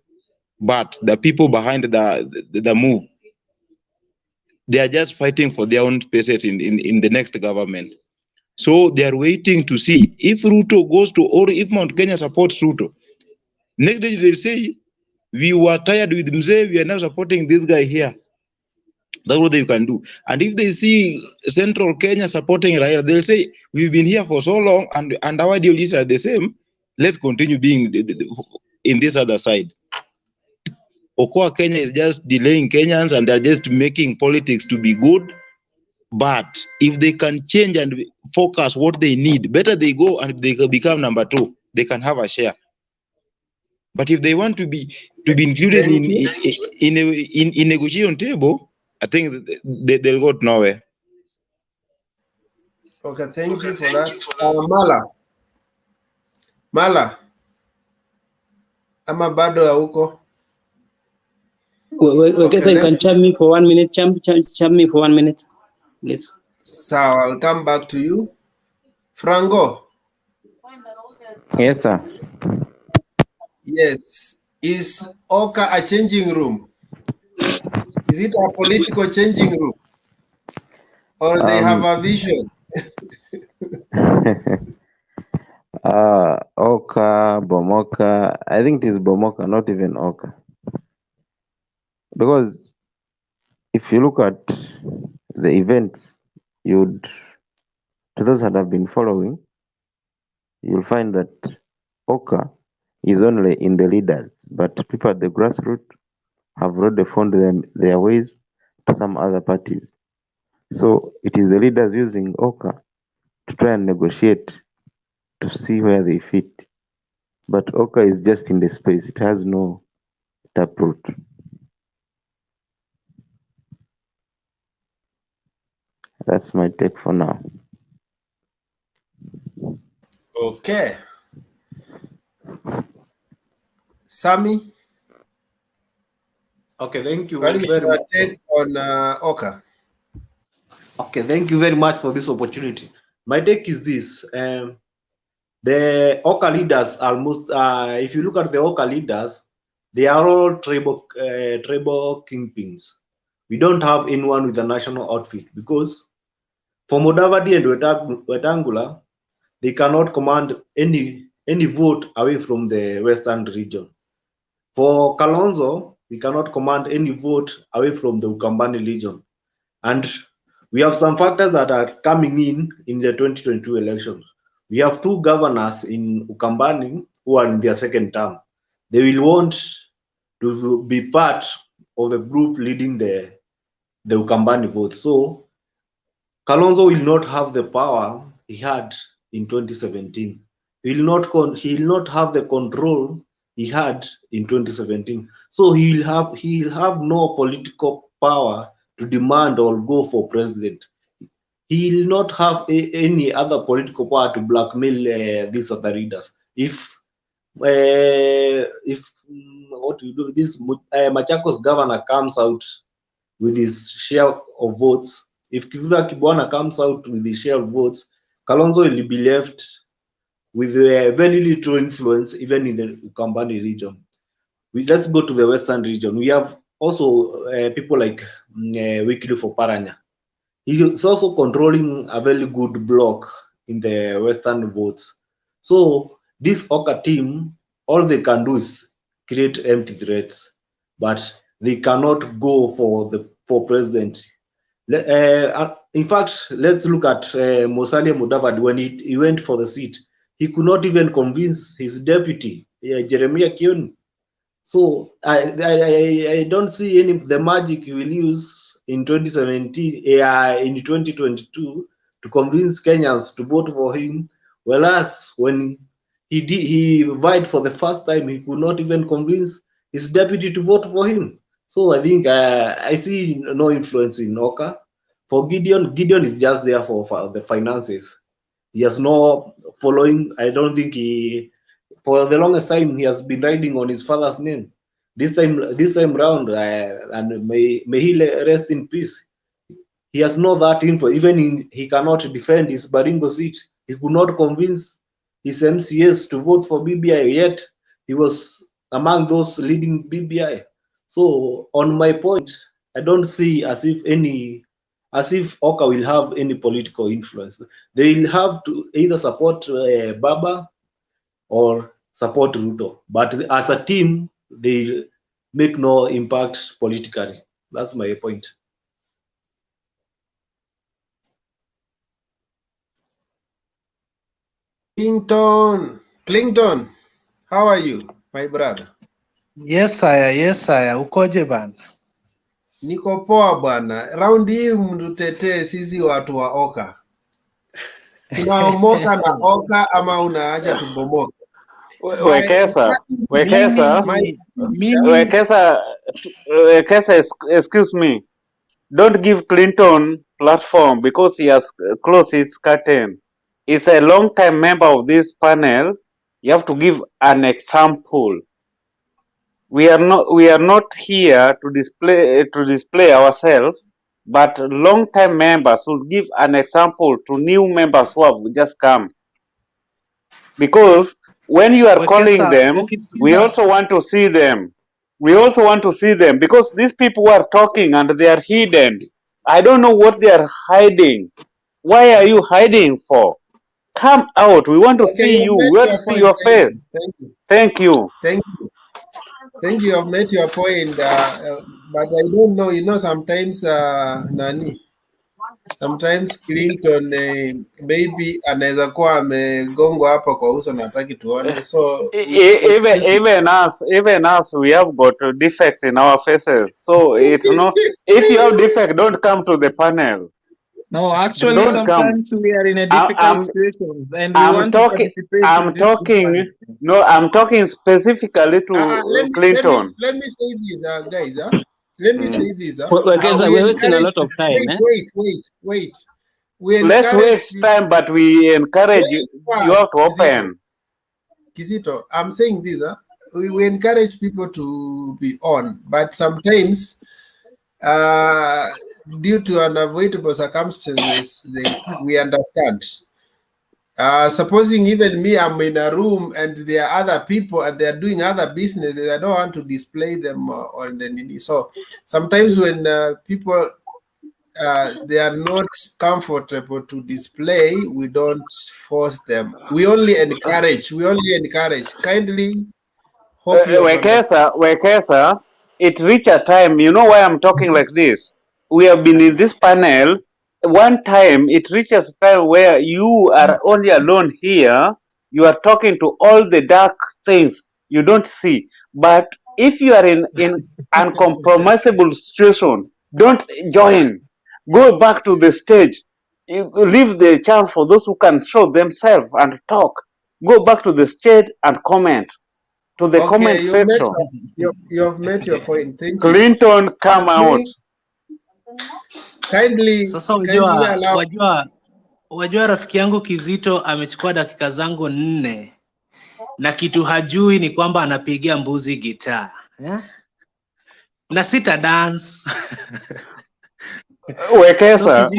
but the people behind the move, they are just fighting for their own spaces in the next government. So they are waiting to see if Ruto goes to, or if Mount Kenya supports Ruto. Next day they say, we were tired with Mzee, we are now supporting this guy here. That's what they can do. And if they see Central Kenya supporting Raila, they'll say, we've been here for so long and our ideologies are the same. Let's continue being in this other side. OKA Kenya is just delaying Kenyans, and they're just making politics to be good. But if they can change and focus what they need, better they go and they become number 2. They can have a share. But if they want to be included in negotiation table, I think they'll go nowhere. Okay, thank you for that. Mala, ama bado hauko? Okay, you can chime me for 1 minute. Chime me for 1 minute, please. So I'll come back to you. Franco. Yes, sir. Yes. Is OKA a changing room? Is it a political changing room? Or they have a vision? OKA, Bomoka. I think it is Bomoka, not even OKA. Because if you look at the events, to those that have been following, you'll find that OKA is only in the leaders, but people at the grassroots have already found their ways to some other parties. So it is the leaders using OKA to try and negotiate to see where they fit. But OKA is just in the space, it has no taproot. That's my take for now. Okay. Sammy? Okay, thank you What is very your much. take on OKA? Okay, thank you very much for this opportunity. My take is this. The OKA leaders almost, if you look at the OKA leaders, they are all tribal kingpins. We don't have anyone with a national outfit, because for Mudavadi and Wetangula, they cannot command any vote away from the Western region. For Kalonzo, they cannot command any vote away from the Ukambani region. And we have some factors that are coming in the 2022 elections. We have 2 governors in Ukambani who are in their second term. They will want to be part of the group leading the Ukambani vote. So Kalonzo will not have the power he had in 2017. He will not have the control he had in 2017. So he will have no political power to demand or go for president. He will not have any other political power to blackmail these other leaders. If what you do, this Machakos governor comes out with his share of votes, if Kivuza Kibwana comes out with his share of votes, Kalonzo will be left with very little influence even in the Ukambani region. Let's go to the Western region. We have also people like Wycliffe Oparanya. He is also controlling a very good block in the Western votes. So this OKA team, all they can do is create empty threats, but they cannot go for president. In fact, let's look at Musalia Mudavadi. When he went for the seat, he could not even convince his deputy, Jeremiah Kioni. So I don't see any the magic he will use in 2017, in 2022 to convince Kenyans to vote for him. Whereas when he vied for the first time, he could not even convince his deputy to vote for him. So I think I see no influence in OKA. For Gideon is just there for the finances. He has no following. I don't think for the longest time he has been riding on his father's name. This time round, and may he rest in peace. He has no that info. Even he cannot defend his Baringo seat. He could not convince his MCAs to vote for BBI, yet he was among those leading BBI. So on my point, I don't see as if OKA will have any political influence. They will have to either support Baba or support Ruto. But as a team, they make no impact politically. That's my point. Clinton, how are you, my brother? Yes, sir. Ukoje bana? Niko poa bwana. Raundi hii mtutetee sisi watu wa OKA. Tunaomoka na OKA ama unaacha tubomoke? Wekesa, excuse me. Don't give Clinton platform because he has closed his curtain. He's a long-time member of this panel. You have to give an example. We are not here to display ourselves, but long-time members should give an example to new members who have just come. Because when you are calling them, we also want to see them. We also want to see them because these people who are talking and they are hidden. I don't know what they are hiding. Why are you hiding for? Come out. We want to see you. We want to see your face. Thank you. Thank you. Thank you. I've met your point. But I don't know. You know, sometimes sometimes Clinton maybe anaweza kuwa amegongwa hapa kwa uso na hataki tuone. So even us, we have got defects in our faces. So it's not. If you have defect, don't come to the panel. No, actually, sometimes we are in a difficult situation, and we want to participate. I'm talking specifically to Clinton. Let me say this, guys. Let me say this. We're wasting a lot of time. Wait. Let's waste time, but we encourage you have to open. Kizito, I'm saying this. We encourage people to be on, but sometimes, due to unavoidable circumstances, we understand. Supposing even me, I'm in a room and there are other people and they're doing other businesses, I don't want to display them on the nini. So sometimes when people they are not comfortable to display, we don't force them. We only encourage. Kindly hope Wekesa, it reach a time, you know why I'm talking like this? We have been in this panel. One time it reaches a time where you are only alone here. You are talking to all the dark things you don't see. But if you are in uncompromisable situation, don't join. Go back to the stage. You leave the chance for those who can show themselves and talk. Go back to the stage and comment. To the comment section. You have met your point. Thank you. Clinton, come out. Kindly, sasa wajua rafiki yangu Kizito amechukua dakika zangu 4 na kitu hajui ni kwamba anapigia mbuzi gitaa na sita dance. Wekesa.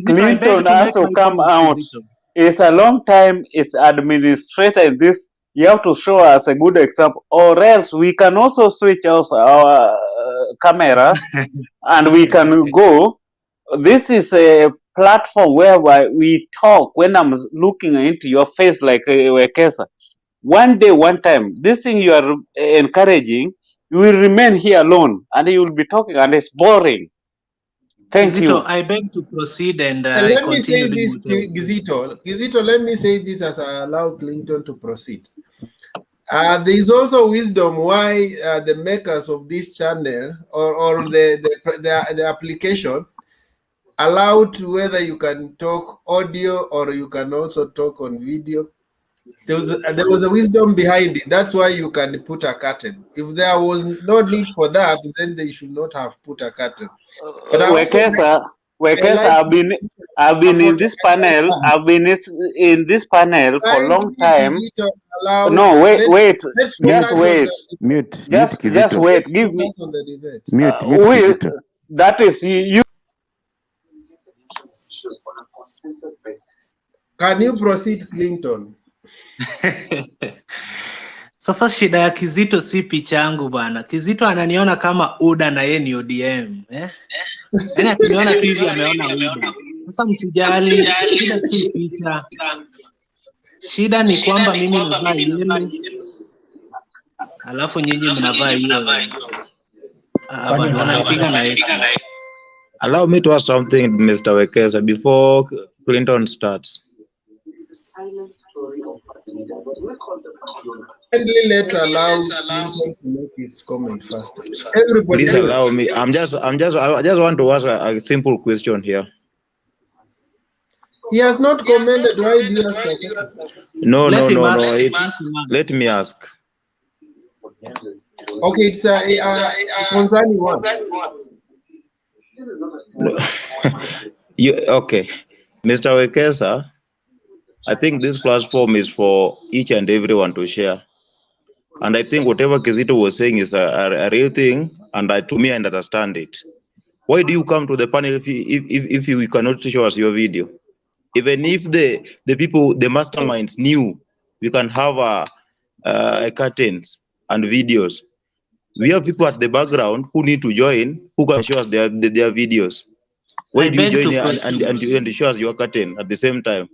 Clinton has to come out. It's a long time. It's administrator in this. You have to show us a good example, or else we can also switch off our cameras and we can go. This is a platform whereby we talk. When I'm looking into your face like Wekesa, one day, one time, this thing you are encouraging, you will remain here alone and you will be talking and it's boring. Thank you. I beg to proceed and let me say continue. this, Gizito, let me say this as I allow Clinton to proceed. There is also wisdom why the makers of this channel or the application allowed whether you can talk audio or you can also talk on video. There was a wisdom behind it. That's why you can put a curtain. If there was no need for that, then they should not have put a curtain. But Wekesa, I've been in this panel. I've been in this panel for a long time. No, wait. Just wait. Mute. Just wait. Give me. Mute. That is you. Can you proceed, Clinton? Sasa shida ya Kizito si picha yangu bana. Kizito ananiona kama UDA na yeye ni ODM, Yaani akiniona tu hivi ameona UDA. Sasa msijali, shida si picha. Shida ni kwamba mimi navaa yellow. Alafu nyinyi mnavaa hiyo. Anapiga na yeye. Allow me to ask something, Mr. Wekesa, before Clinton starts. Let's allow Clinton to make his comment first. Everybody, please allow me. I just want to ask a simple question here. He has not commented. Why do you ask? No. Let me ask. Okay, it's a concerning one. Okay, Mr. Wekesa, I think this platform is for each and everyone to share, and I think whatever Kizito was saying is a real thing, and to me I understand it. Why do you come to the panel if you cannot show us your video? Even if the people, the masterminds knew we can have a curtains and videos, we have people at the background who need to join, who can show us their videos. Why do you join here and show us your curtain at the same time?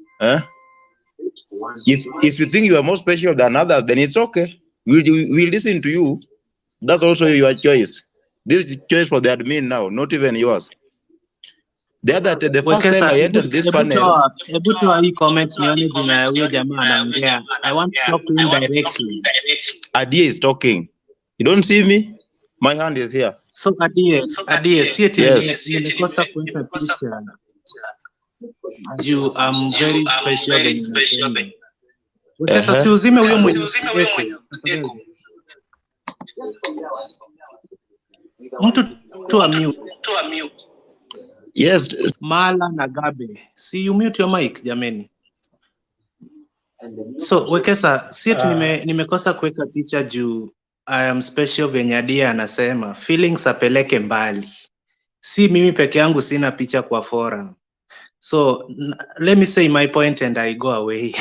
If you think you are more special than others, then it's okay. We'll listen to you. That's also your choice. This is choice for the admin now, not even yours. The first time I entered this panel. I want to talk to him directly. Adia is talking. You don't see me? My hand is here. So Adia, see it. Yes. You am very special. Yes. Mala Nagabe. See, you mute your mic, jameni. So, Wekesa, see it nimekosa kuweka picha juu I am special venye Adia anasema. Feelings apeleke mbali. Si mimi peke yangu sina picha kwa forum. So, let me say my point and I go away.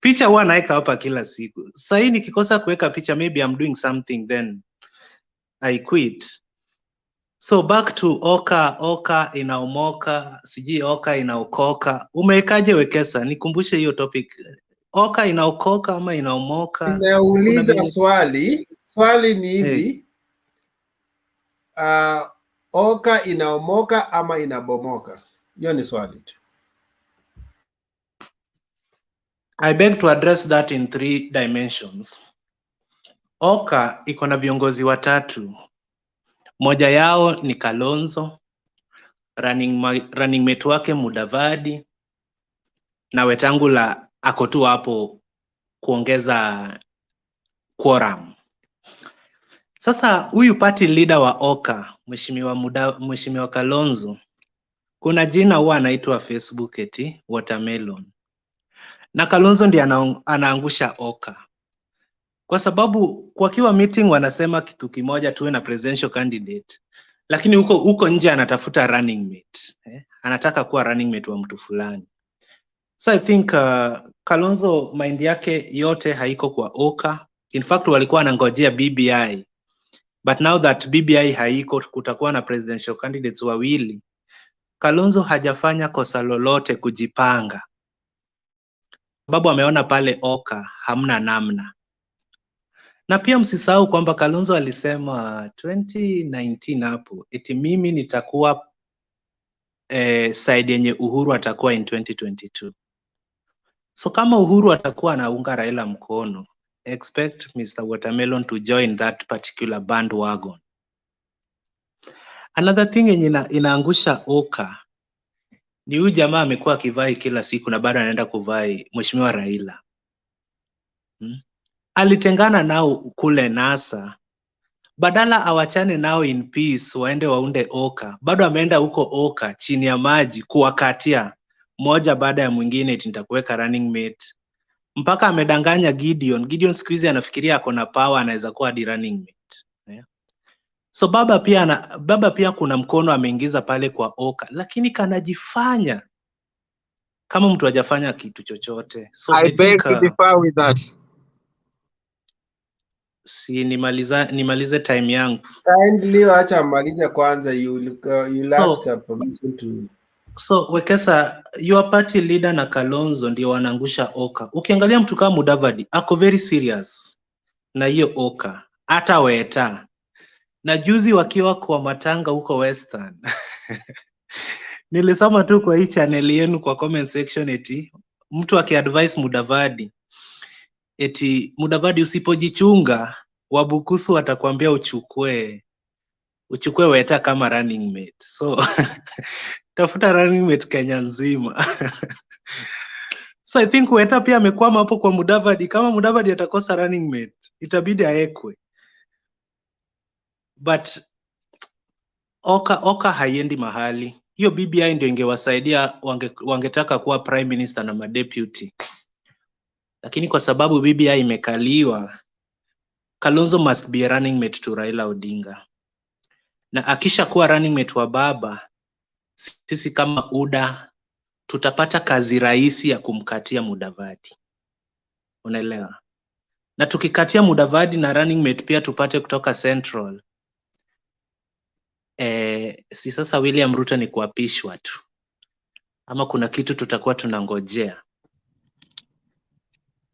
Picha huwa naeka hapa kila siku. Sasa nikikosa kuweka picha, maybe I'm doing something, then I quit. So back to OKA ina Omoka, siji OKA ina Okoka. Umewekaje Wekesa? Nikumbushe hiyo topic. OKA ina Okoka ama ina Omoka? Nimeuliza swali ni hivi. OKA ina Omoka ama ina Bomoka? Hiyo ni swali tu. I beg to address that in 3 dimensions. OKA iko na viongozi watatu. Moja yao ni Kalonzo, running mate wake Mudavadi, na Wetangula ako tu hapo kuongeza quorum. Sasa huyu party leader wa OKA, Mheshimiwa Kalonzo, kuna jina huwa anaitwa Facebook eti Watermelon. Na Kalonzo ndiye anaangusha OKA. Kwa sababu kwa kiwa meeting wanasema kitu kimoja tuwe na presidential candidate, lakini huko nje anatafuta running mate. Anataka kuwa running mate wa mtu fulani. So I think Kalonzo mind yake yote haiko kwa OKA. In fact walikuwa wanangojea BBI. But now that BBI haiko, kutakuwa na presidential candidates wawili. Kalonzo hajafanya kosa lolote kujipanga. sababu ameona pale OKA hamna namna. Na pia msisahau kwamba Kalonzo alisema 2019 hapo eti mimi nitakuwa side yenye Uhuru atakuwa in 2022. So kama Uhuru atakuwa anaunga Raila mkono, expect Mr. Watermelon to join that particular bandwagon. Another thing yenye inaangusha OKA ni huyu jamaa amekuwa akivai kila siku na bado anaenda kuvai Mheshimiwa Raila. Alitengana nao kule NASA, badala awachane nao in peace waende waunde OKA, bado ameenda huko OKA chini ya maji kuwakatia moja baada ya mwingine eti nitakuweka running mate. Mpaka amedanganya Gideon. Gideon siku hizi anafikiria ako na power, anaweza kuwa hadi running mate. Yeah. So baba pia kuna mkono ameingiza pale kwa OKA, lakini kanajifanya kama mtu hajafanya kitu chochote. So I beg think to differ with that. Si nimalize time yangu. Kindly acha malize kwanza, you'll ask permission to. So Wekesa, your party leader na Kalonzo ndio wanaangusha OKA. Ukiangalia mtu kama Mudavadi ako very serious na hiyo OKA, hata Weta. Na juzi wakiwa kwa matanga huko Western nilisoma tu kwa hii channel yenu kwa comment section eti mtu akiadvise Mudavadi eti Mudavadi usipojichunga Wabukusu watakwambia uchukue Weta kama running mate. So tafuta running mate Kenya nzima. So I think Weta pia amekwama hapo kwa Mudavadi. Kama Mudavadi atakosa running mate, itabidi aekwe. But OKA haiendi mahali. Hiyo BBI ndio ingewasaidia, wangetaka kuwa prime minister na madeputy. Lakini kwa sababu BBI imekaliwa, Kalonzo must be a running mate to Raila Odinga. Na akisha kuwa running mate wa baba, sisi kama UDA tutapata kazi rahisi ya kumkatia Mudavadi. Unaelewa? Na tukikatia Mudavadi na running mate pia tupate kutoka Central. Si sasa William Ruto ni kuapishwa tu. Ama kuna kitu tutakuwa tunangojea.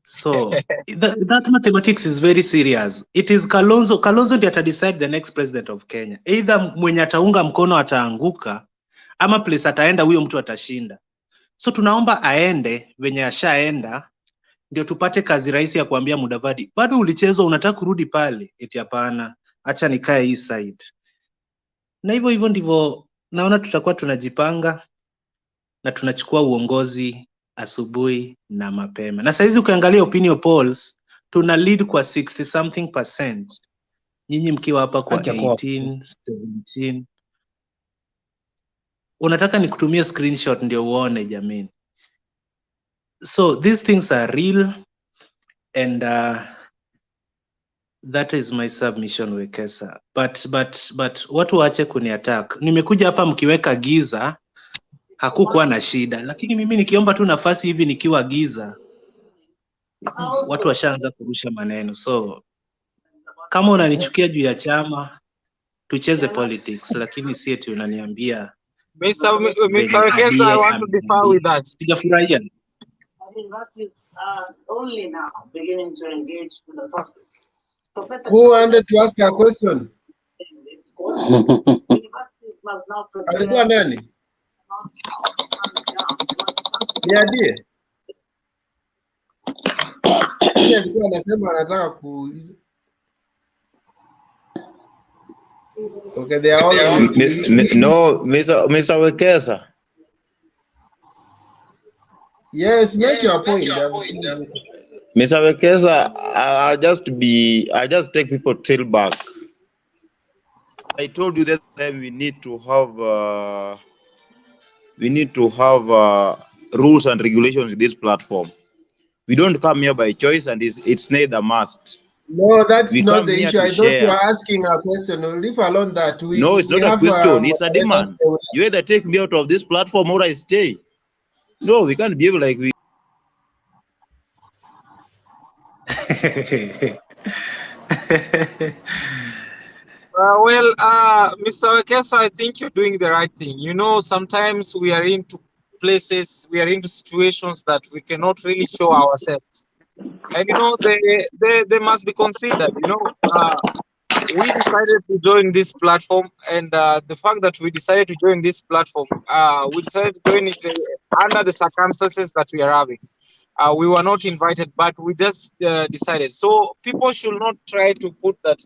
So that mathematics is very serious. It is Kalonzo ndiye atadecide the next president of Kenya. Either mwenye ataunga mkono ataanguka, ama place ataenda huyo mtu atashinda. So tunaomba aende venye ashaenda, ndio tupate kazi rahisi ya kuambia Mudavadi, bado ulichezwa, unataka kurudi pale? Eti hapana, acha nikae hii side. Na hivyo ndivyo naona tutakuwa tunajipanga na tunachukua uongozi asubuhi na mapema. Na saizi ukiangalia opinion polls, tuna lead kwa 60 something %. Nyinyi mkiwa hapa kwa 18, 17. Unataka nikutumie screenshot ndio uone jameni. So these things are real, and that is my submission, Wekesa. But watu waache kuniattack. Nimekuja hapa mkiweka giza, hakukuwa na shida, lakini mimi nikiomba tu nafasi hivi nikiwa giza, watu washaanza kurusha maneno. So kama unanichukia juu ya chama, tucheze politics, lakini si eti unaniambia Mr. Wekesa, I want to differ with that. Sijafurahia. Only now beginning to engage in the process. Who wanted to ask a question? Alikuwa nani? Niambie. Alikuwa anasema anataka kuuliza. Okay, they are all no, Mr. Wekesa. Yes, make your point. Mr. Wekesa, I'll just take people till back. I told you that time we need to have rules and regulations in this platform. We don't come here by choice, and it's neither must. No, that's not the issue. I thought you were asking a question. Leave alone that. No, it's not a question. It's a demand. You either take me out of this platform or I stay. No, we can't behave like we. Mr. Wekesa, I think you're doing the right thing. You know, sometimes we are into places, we are into situations that we cannot really show ourselves. And you know, they must be considered. You know, we decided to join this platform, and the fact that we decided to join this platform, we decided to join it under the circumstances that we are having. We were not invited, but we just decided. So people should not try to put that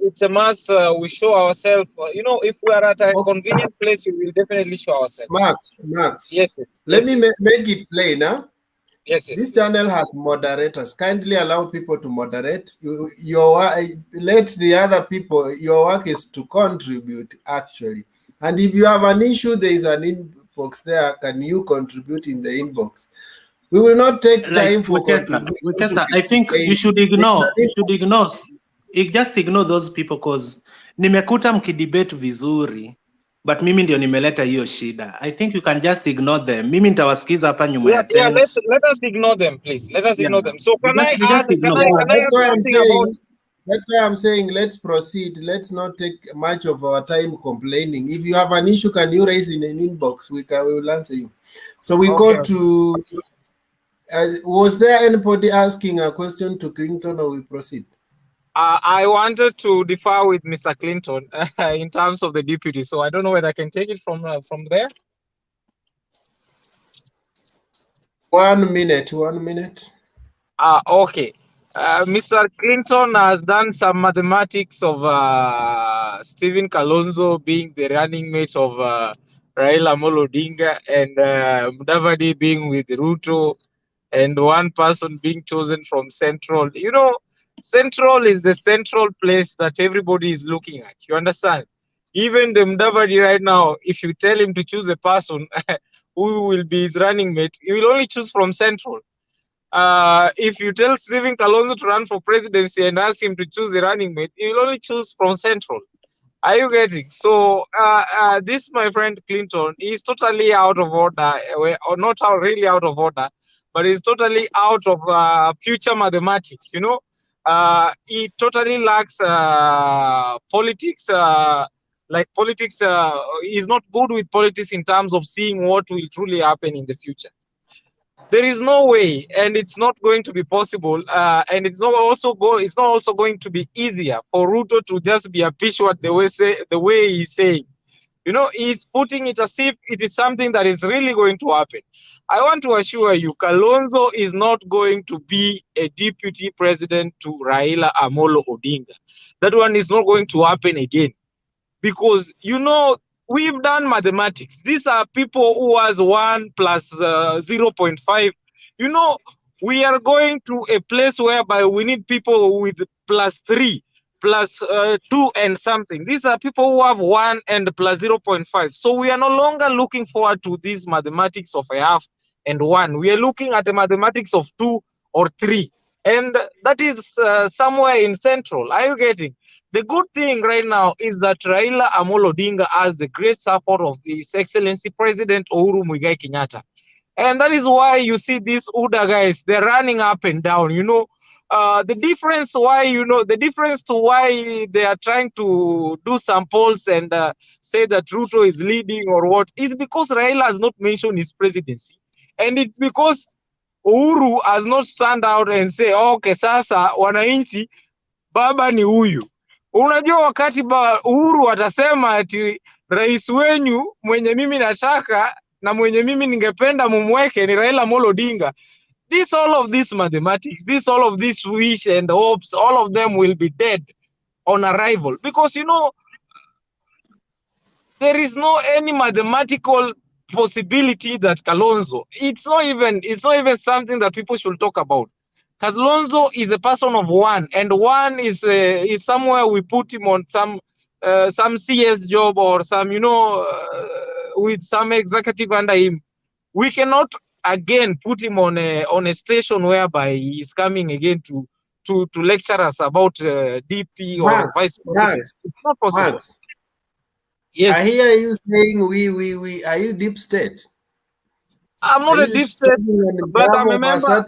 it's a must. We show ourselves. You know, if we are at a convenient place, we will definitely show ourselves. Max, Yes. Let me make it plain, huh? Yes. This channel has moderators. Kindly allow people to moderate. Let the other people. Your work is to contribute, actually. And if you have an issue, there is an inbox there. Can you contribute in the inbox? We will not take time for Wekesa, I think you should ignore. Just ignore those people because nimekuta mkidebate vizuri, but mimi ndio nimeleta hiyo shida. I think you can just ignore them. Mimi nitawasikiza hapa nyuma ya tent. Let us ignore them, please. Let us ignore them. So can I add something about? That's why I'm saying let's proceed. Let's not take much of our time complaining. If you have an issue, can you raise in an inbox? We will answer you. So we go to. Was there anybody asking a question to Clinton, or we proceed? I wanted to differ with Mr. Clinton in terms of the deputy, so I don't know whether I can take it from there. 1 minute. Okay. Mr. Clinton has done some mathematics of Stephen Kalonzo being the running mate of Raila Amolo Odinga, and Mudavadi being with Ruto, and one person being chosen from Central. You know, Central is the central place that everybody is looking at. You understand? Even the Mudavadi right now, if you tell him to choose a person who will be his running mate, he will only choose from Central. If you tell Stephen Kalonzo to run for presidency and ask him to choose a running mate, he will only choose from Central. Are you getting? So this, my friend Clinton, is totally out of order, or not really out of order, but he's totally out of future mathematics. You know, he totally lacks politics. Politics, he's not good with politics in terms of seeing what will truly happen in the future. There is no way, and it's not going to be possible, and it's not also going to be easier for Ruto to just be a Pishwat the way he's saying. You know, he's putting it as if it is something that is really going to happen. I want to assure you, Kalonzo is not going to be a deputy president to Raila Amolo Odinga. That one is not going to happen again, because you know, we've done mathematics. These are people who has 1 plus 0.5. You know, we are going to a place whereby we need people with plus 3, plus 2 and something. These are people who have 1 and plus 0.5. So we are no longer looking forward to these mathematics of a half and 1. We are looking at the mathematics of 2 or 3. And that is somewhere in Central. Are you getting? The good thing right now is that Raila Amolo Odinga has the great support of His Excellency President Uhuru Muigai Kenyatta. And that is why you see these UDA guys, they're running up and down. You know, the difference to why they are trying to do some polls and say that Ruto is leading or what is because Raila has not mentioned his presidency. And it's because Uhuru has not stand out and say, okay, sasa wananchi baba ni huyu. Unajua wakati Uhuru atasema ati rais wenyu mwenye mimi nataka na mwenye mimi ningependa mumweke ni Raila Amolo Odinga. All of this mathematics, all of this wish and hopes, all of them will be dead on arrival, because you know there is no any mathematical possibility that Kalonzo. It's not even something that people should talk about. Kalonzo is a person of 1, and 1 is somewhere we put him on some CS job or some, you know, with some executive under him. We cannot again put him on a station whereby he is coming again to lecture us about DP or vice president. It's not possible. Yes. I hear you saying we. Are you deep state? I'm not a deep state, but I'm a member.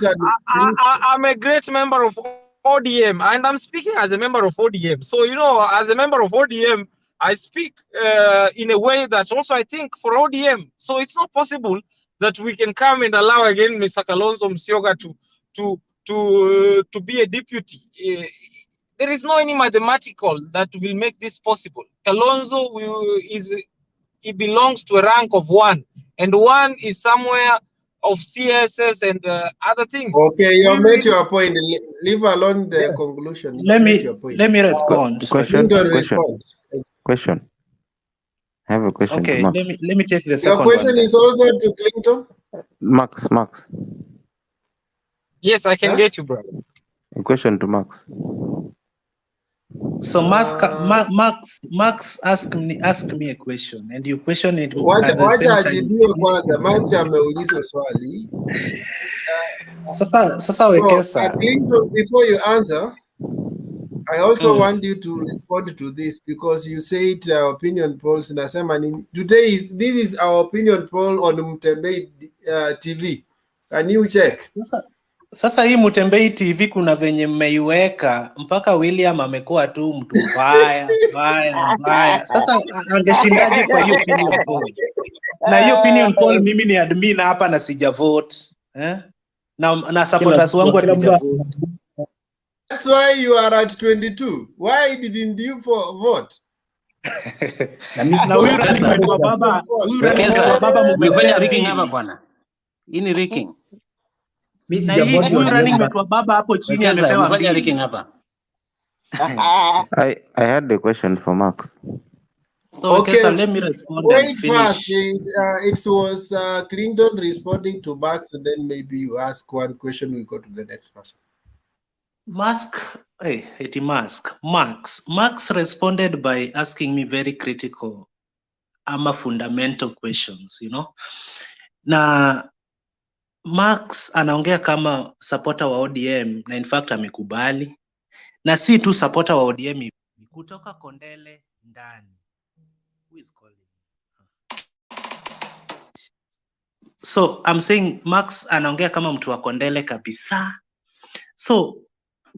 I'm a great member of ODM, and I'm speaking as a member of ODM. So, you know, as a member of ODM, I speak in a way that also I think for ODM. So it's not possible that we can come and allow again Mr. Kalonzo Musyoka to be a deputy. There is no any mathematical that will make this possible. Kalonzo he belongs to a rank of 1, and 1 is somewhere of CSS and other things. Okay, you made your point. Leave alone the conclusion. Let me respond. Question. I have a question. Okay, to let me take the second one. Your question is also to Clinton? Max. Yes, I can get you, bro. A question to Max. So Max ask me a question, and you question it at the same time. Max ameuliza swali. Sasa Wekesa. Clinton, before you answer, I also want you to respond to this because you said opinion polls. Today this is our opinion poll on Mutembei TV. Can you check? Sasa hii Mutembei TV kuna venye mmeiweka mpaka William amekuwa tu mtu mbaya. Sasa angeshindaje kwa hiyo opinion poll? Na hiyo opinion poll mimi ni admin hapa na sija vote. Na supporters wangu hatuja vote. That's why you are at 22. Why didn't you vote? Na huyu running wa baba mmefanya rigging hapa bwana. Hii ni rigging. Huyu running mate wa baba hapo chini amepewa mmefanya rigging hapa. I had a question for Max. So okay, so let me respond and finish. It was Clinton responding to Max, and then maybe you ask one question, we go to the next person. Max responded by asking me very critical fundamental questions, you know. Na Max anaongea kama supporter wa ODM na in fact amekubali. Na si tu supporter wa ODM kutoka Kondele ndani. Who is calling? So I'm saying Max anaongea kama mtu wa Kondele kabisa. So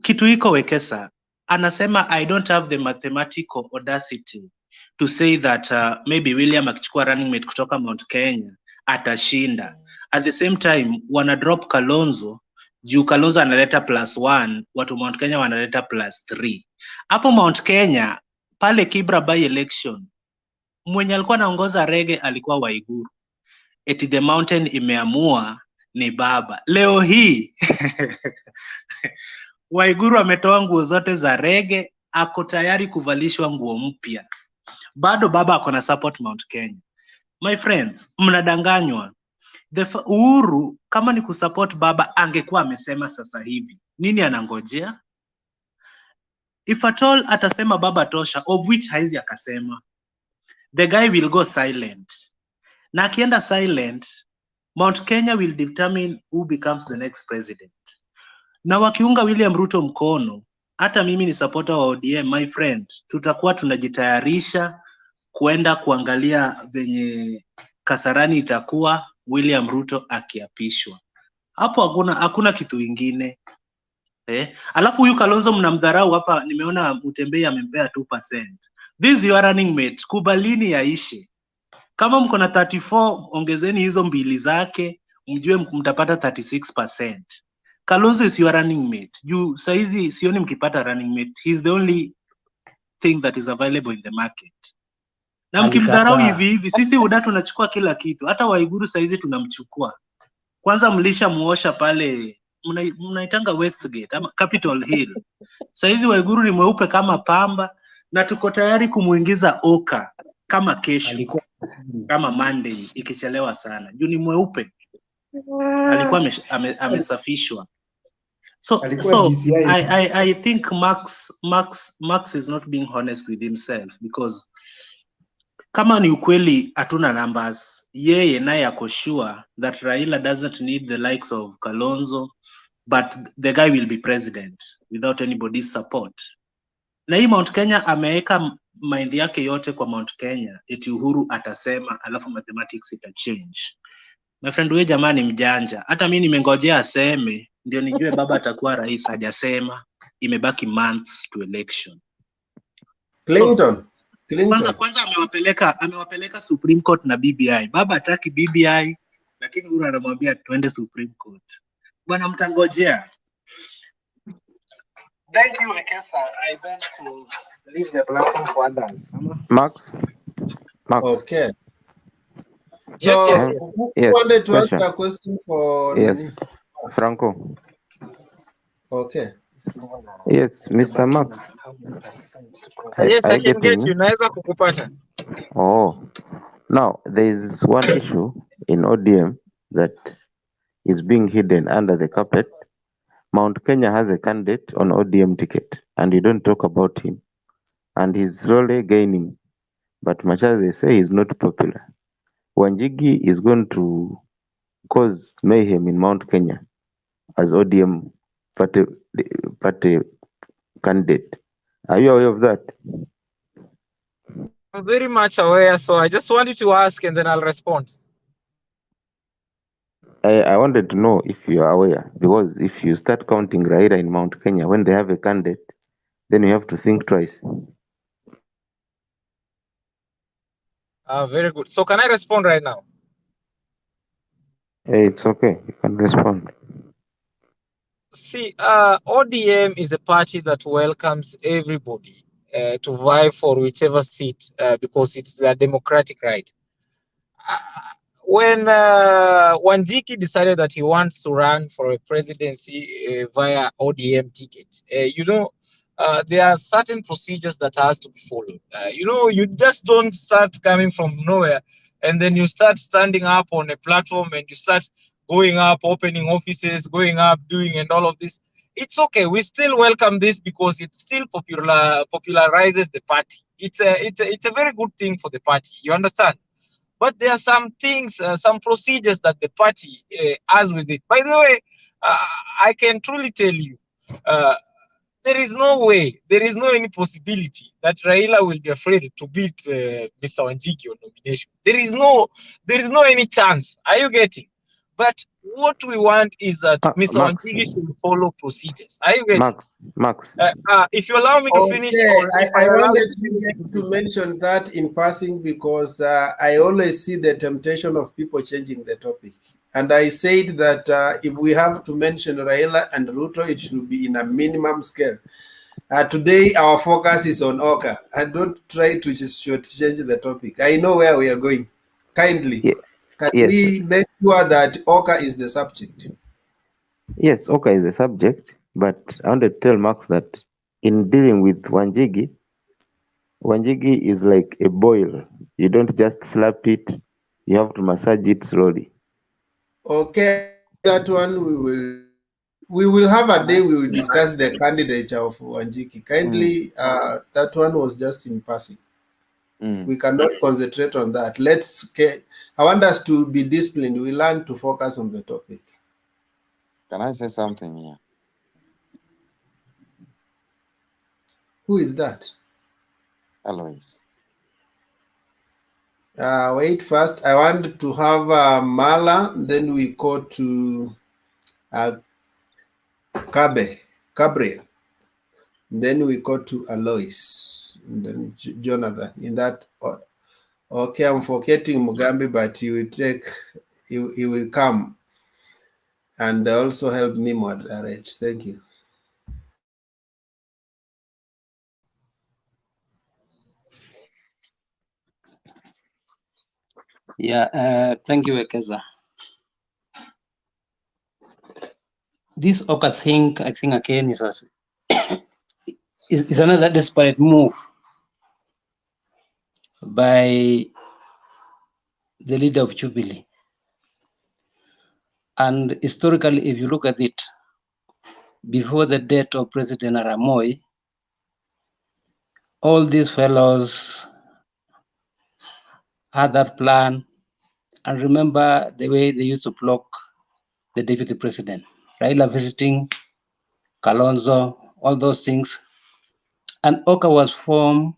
kitu iko Wekesa anasema I don't have the mathematical audacity to say that maybe William akichukua running mate kutoka Mount Kenya atashinda. At the same time wana drop Kalonzo juu Kalonzo analeta +1, watu Mount Kenya wanaleta +3. Hapo Mount Kenya pale Kibra by election mwenye alikuwa anaongoza rege alikuwa Waiguru. Eti the mountain imeamua ni baba. Leo hii Waiguru ametoa nguo zote za rege, ako tayari kuvalishwa nguo mpya. Bado baba ako na support Mount Kenya. My friends, mnadanganywa. Uhuru kama ni kusupport baba angekuwa amesema sasa hivi. Nini anangojea? If at all atasema baba tosha, of which haizi akasema, the guy will go silent. Na akienda silent, Mount Kenya will determine who becomes the next president. Na wakiunga William Ruto mkono, hata mimi ni supporter wa ODM, my friend, tutakuwa tunajitayarisha kuenda kuangalia venye Kasarani itakuwa William Ruto akiapishwa. Hapo hakuna kitu ingine. Alafu huyu Kalonzo mnamdharau hapa, nimeona Mutembei amempea 2%. This your running mate, kubalini yaishe. Kama mko na 34, ongezeni hizo mbili zake, mjue mtapata 36%. Kalonzo is your running mate. Juu saizi sioni mkipata running mate. He's the only thing that is available in the market. Na mkimdharau hivi, sisi UDA tunachukua kila kitu. Hata Waiguru saizi tunamchukua. Kwanza mlisha muosha pale, mnaitanga Westgate ama Capitol Hill. Saizi Waiguru ni mweupe kama pamba na tuko tayari kumuingiza OKA kama kesho. Kama Monday ikichelewa sana. Juu ni mweupe. Alikuwa amesafishwa. So I think Max is not being honest with himself, because kama ni ukweli hatuna numbers, yeye naye ako sure that Raila doesn't need the likes of Kalonzo, but the guy will be president without anybody's support. Na hii Mount Kenya ameweka mind yake yote kwa Mount Kenya, eti Uhuru atasema alafu mathematics ita change. My friend, wewe jamani mjanja. Hata mimi nimengojea aseme ndio nijue baba atakuwa rais, hajasema. Imebaki months to election. Clinton. Kwanza amewapeleka Supreme Court na BBI. Baba hataki BBI, lakini Uhuru anamwambia tuende Supreme Court. Bwana mtangojea. Thank you, Ekesa. I beg to leave the platform for others. Max. Okay. So, Yes. who Yes. wanted to Question. ask a question for Yes. Nani? Franco. Okay. Yes, Mr. Max. Yes, Are I you can getting get me? you. Naweza kukupata. Oh. Now, there is one issue in ODM that is being hidden under the carpet. Mount Kenya has a candidate on ODM ticket, and you don't talk about him. And he's slowly gaining. But much as they say, he's not popular. Wanjigi is going to cause mayhem in Mount Kenya as ODM party candidate. Are you aware of that? I'm very much aware, so I just wanted to ask and then I'll respond. I wanted to know if you are aware, because if you start counting Raila in Mount Kenya when they have a candidate, then you have to think twice. Very good. So can I respond right now? Hey, it's okay. You can respond. See, ODM is a party that welcomes everybody to vie for whichever seat because it's their democratic right. When Wanjiki decided that he wants to run for a presidency via ODM ticket, there are certain procedures that has to be followed. You just don't start coming from nowhere and then you start standing up on a platform and you start going up, opening offices, going up, doing and all of this. It's okay. We still welcome this because it still popularizes the party. It's a very good thing for the party. You understand? But there are some things, some procedures that the party has with it. By the way, I can truly tell you, there is no way, there is no any possibility that Raila will be afraid to beat Mr. Wanjigi on nomination. There is no any chance. Are you getting? But what we want is that Mr. Wanjigi should follow procedures. Are you getting? Max. If you allow me to finish, or if I allow wanted you to mention that in passing because I always see the temptation of people changing the topic. And I said that if we have to mention Raila and Ruto, it should be in a minimum scale. Today, our focus is on OKA. And don't try to just change the topic. I know where we are going. Kindly, can we make sure that OKA is the subject? Yes, OKA is the subject, but I wanted to tell Max that in dealing with Wanjigi is like a boil. You don't just slap it, you have to massage it slowly. Okay, that one we will have a day we will discuss the candidate of Wanjigi. Kindly, that one was just in passing. We cannot concentrate on that. I want us to be disciplined. We learn to focus on the topic. Can I say something here? Who is that? Alois. Wait first. I want to have Mala, then we go to Gabriel. Then we go to Alois, and then Jonathan, in that order. Okay, I'm forgetting Mugambi, but he will come and also help me moderate. Thank you. Yeah, thank you, Ekeza. This OKA thing, I think again is another desperate move by the leader of Jubilee. And historically, if you look at it, before the death of President Aramoy, all these fellows had that plan. And remember the way they used to block the deputy president, Raila visiting, Kalonzo, all those things. And OKA was formed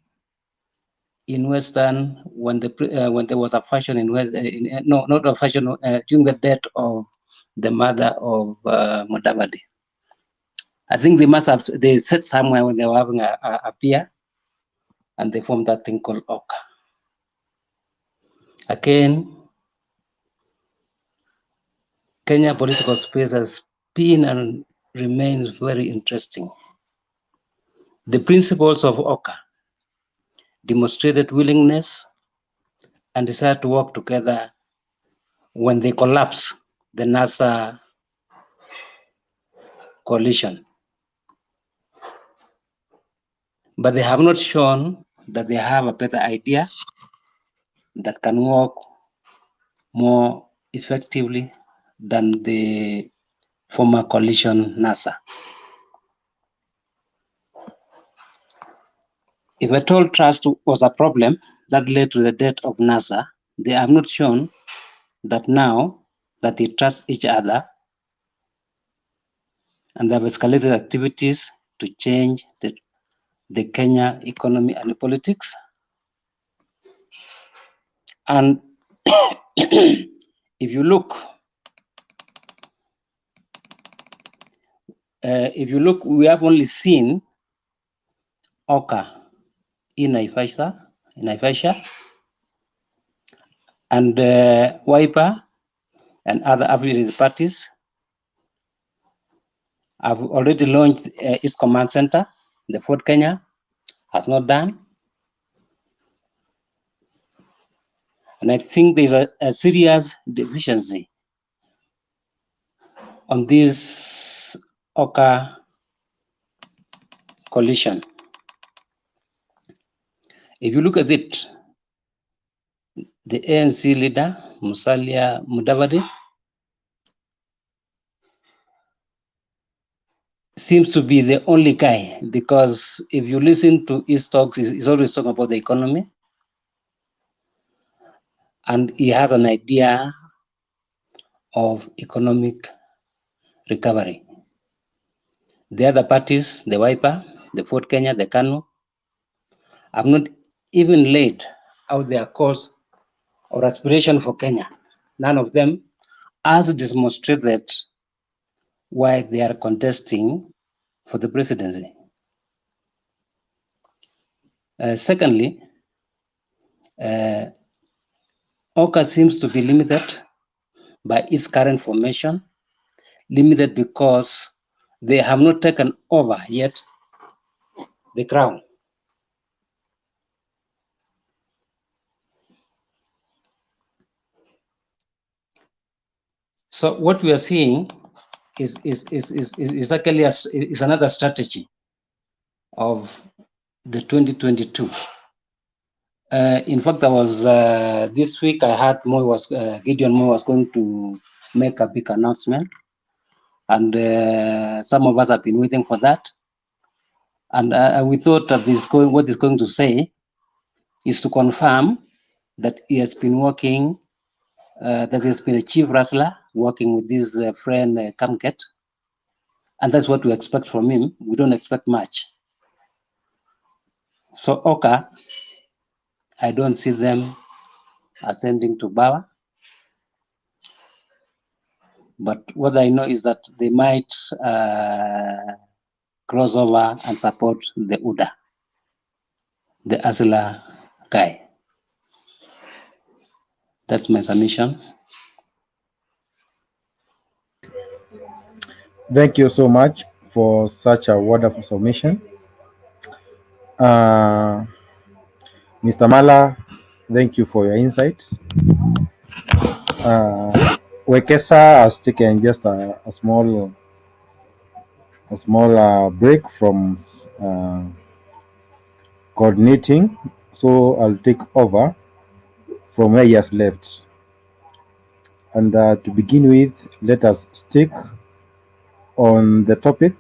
in Western when there was a fashion in West, no, not a fashion, during the death of the mother of Mudavadi. I think they said somewhere when they were having a beer, and they formed that thing called OKA. Again, Kenya political space has been and remains very interesting. The principles of OKA demonstrated willingness and desire to work together when they collapse the NASA coalition. But they have not shown that they have a better idea that can work more effectively than the former coalition NASA. If at all trust was a problem that led to the death of NASA, they have not shown that now that they trust each other and they have escalated activities to change the Kenya economy and politics. And if you look, we have only seen OKA in Naivasha, and Wiper and other affiliated parties have already launched its command center. The Fort Kenya has not done. And I think there's a serious deficiency on this OKA coalition. If you look at it, the ANC leader, Musalia Mudavadi, seems to be the only guy, because if you listen to his talks, he's always talking about the economy. And he has an idea of economic recovery. The other parties, the Wiper, the Fort Kenya, the KANU, have not even laid out their cause or aspiration for Kenya. None of them has demonstrated why they are contesting for the presidency. Secondly, OKA seems to be limited by its current formation, limited because they have not taken over yet the crown. So what we are seeing is actually is another strategy of the 2022. In fact, I was this week I heard Gideon was going to make a big announcement, and some of us have been waiting for that. And we thought that what he's going to say is to confirm that he has been working, that he has been a chief wrestler working with his friend Kamket, and that's what we expect from him. We don't expect much. So OKA, I don't see them ascending to power. But what I know is that they might cross over and support the UDA, the Asila guy. That's my submission. Thank you so much for such a wonderful submission. Mr. Mala, thank you for your insights. Wekesa has taken just a small break from coordinating, so I'll take over from where he has left. And to begin with, let us stick on the topic.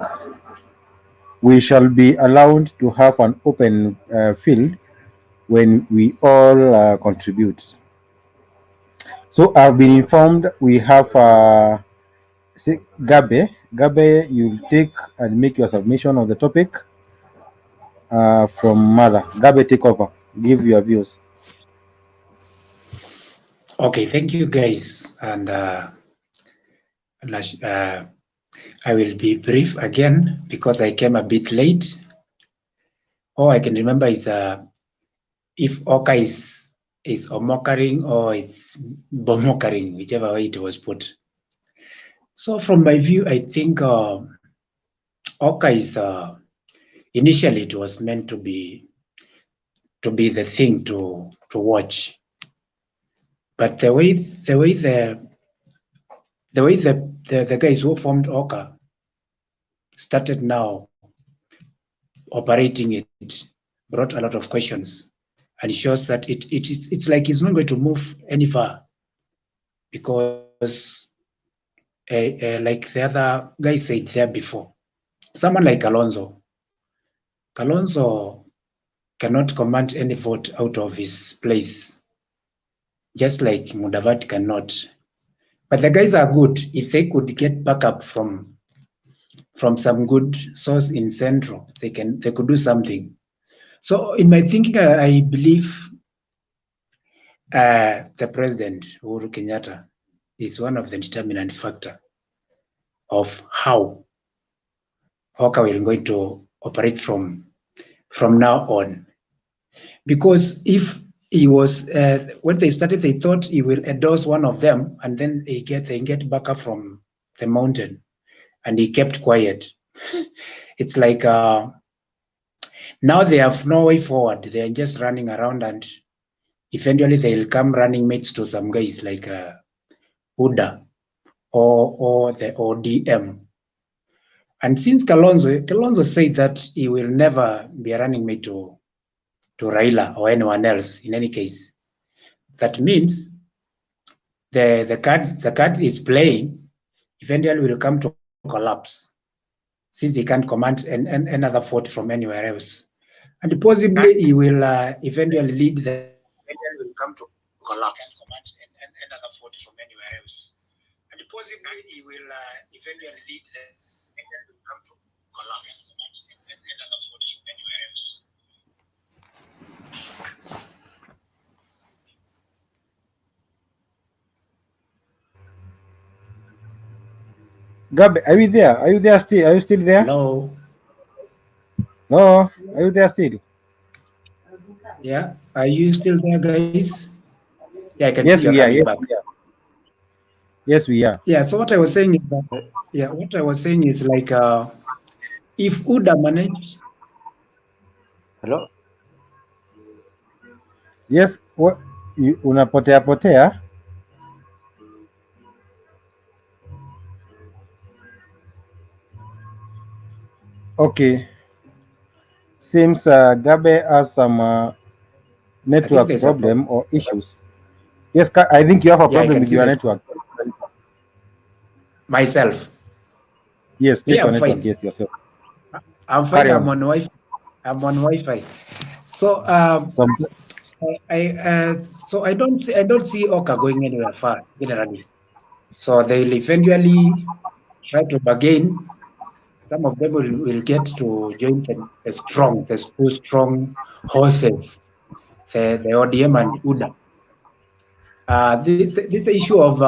We shall be allowed to have an open field when we all contribute. So I've been informed we have Gabe. Gabe, you'll take and make your submission on the topic from Mara. Gabe, take over. Give your views. Okay, thank you guys. And I will be brief again because I came a bit late. All I can remember is if OKA is Omokaring or it's Bomokaring, whichever way it was put. So from my view, I think OKA is initially it was meant to be the thing to watch, but the way the guys who formed OKA started now operating it brought a lot of questions, and shows that it's like it's not going to move any far, because like the other guy said there before, someone like Kalonzo cannot command any vote out of his place, just like Mudavadi cannot. But the guys are good. If they could get backup from some good source in Central, they could do something. So in my thinking, I believe the president, Uhuru Kenyatta, is one of the determinant factor of how OKA will going to operate from now on. Because if he was, when they started, they thought he will endorse one of them, and then they get backup from the mountain, and he kept quiet. It's like now they have no way forward. They are just running around, and eventually they'll come running mates to some guys like UDA or the ODM. And since Kalonzo said that he will never be a running mate to Raila or anyone else in any case, that means the card is playing eventually will come to collapse, since he can't command another vote from anywhere else. And possibly he will eventually lead the will come to collapse. Another vote from anywhere else. And possibly he will eventually lead the will come to collapse. Another vote from anywhere else. Gabe, are you there? Are you there still? Are you still there? Hello. No, are you there still? Yeah, are you still there, guys? Yeah, I can Yes, see you're we are. coming Yes, back. we are. Yes, we are. Yeah, so what I was saying is that, what I was saying is like, if UDA managed. Hello? Yes, what, unapotea potea? Okay. Seems Gabe has some network problem or issues. Yes, I think you have a problem with your network. Myself. Yes, check Yeah, your I'm network. fine. Yes, yourself. I'm fine. Carry I'm on. on Wi-Fi. I'm on Wi-Fi. So so I don't see OKA going anywhere far generally. So they'll eventually try to bargain. Some of them will get to join the two strong horses, the ODM and UDA. This issue of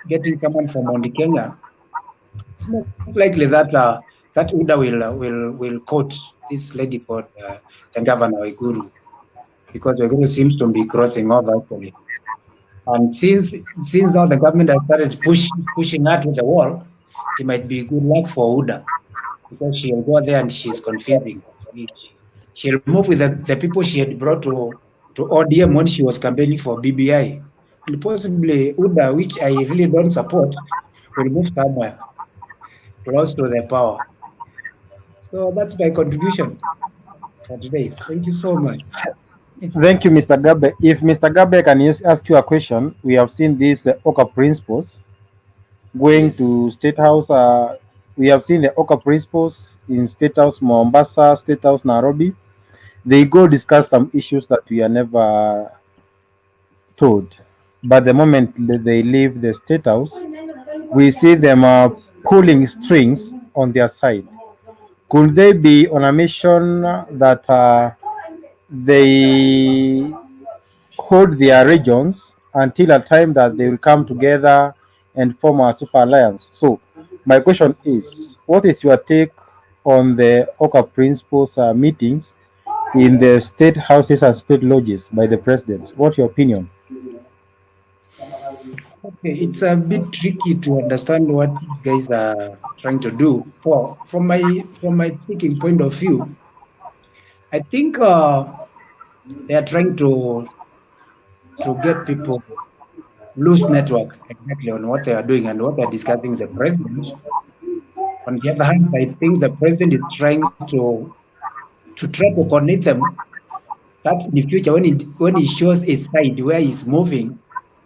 getting someone from Mount Kenya, it's most likely that that UDA will coach this lady called the governor Waiguru, because Waiguru seems to be crossing over actually. And since now the government has started pushing her to the wall, it might be good luck for UDA, because she'll go there and she's confusing. She'll move with the people she had brought to ODM when she was campaigning for BBI. And possibly UDA, which I really don't support, will move somewhere close to the power. So that's my contribution for today. Thank you so much. Thank you, Mr. Gabe. If Mr. Gabe can ask you a question, we have seen these OKA principles going to State House. We have seen the OKA principles in State House Mombasa, State House Nairobi. They go discuss some issues that we are never told. But the moment they leave the State House, we see them pulling strings on their side. Could they be on a mission that they hold their regions until a time that they will come together and form a super alliance? So, my question is, what is your take on the OKA principles meetings in the state houses and state lodges by the president. What's your opinion? Okay, it's a bit tricky to understand what these guys are trying to do. From my speaking point of view, I think they are trying to get people loose network exactly on what they are doing and what they are discussing with the president. On the other hand, I think the president is trying to try to connect them that in the future when he shows his side where he's moving,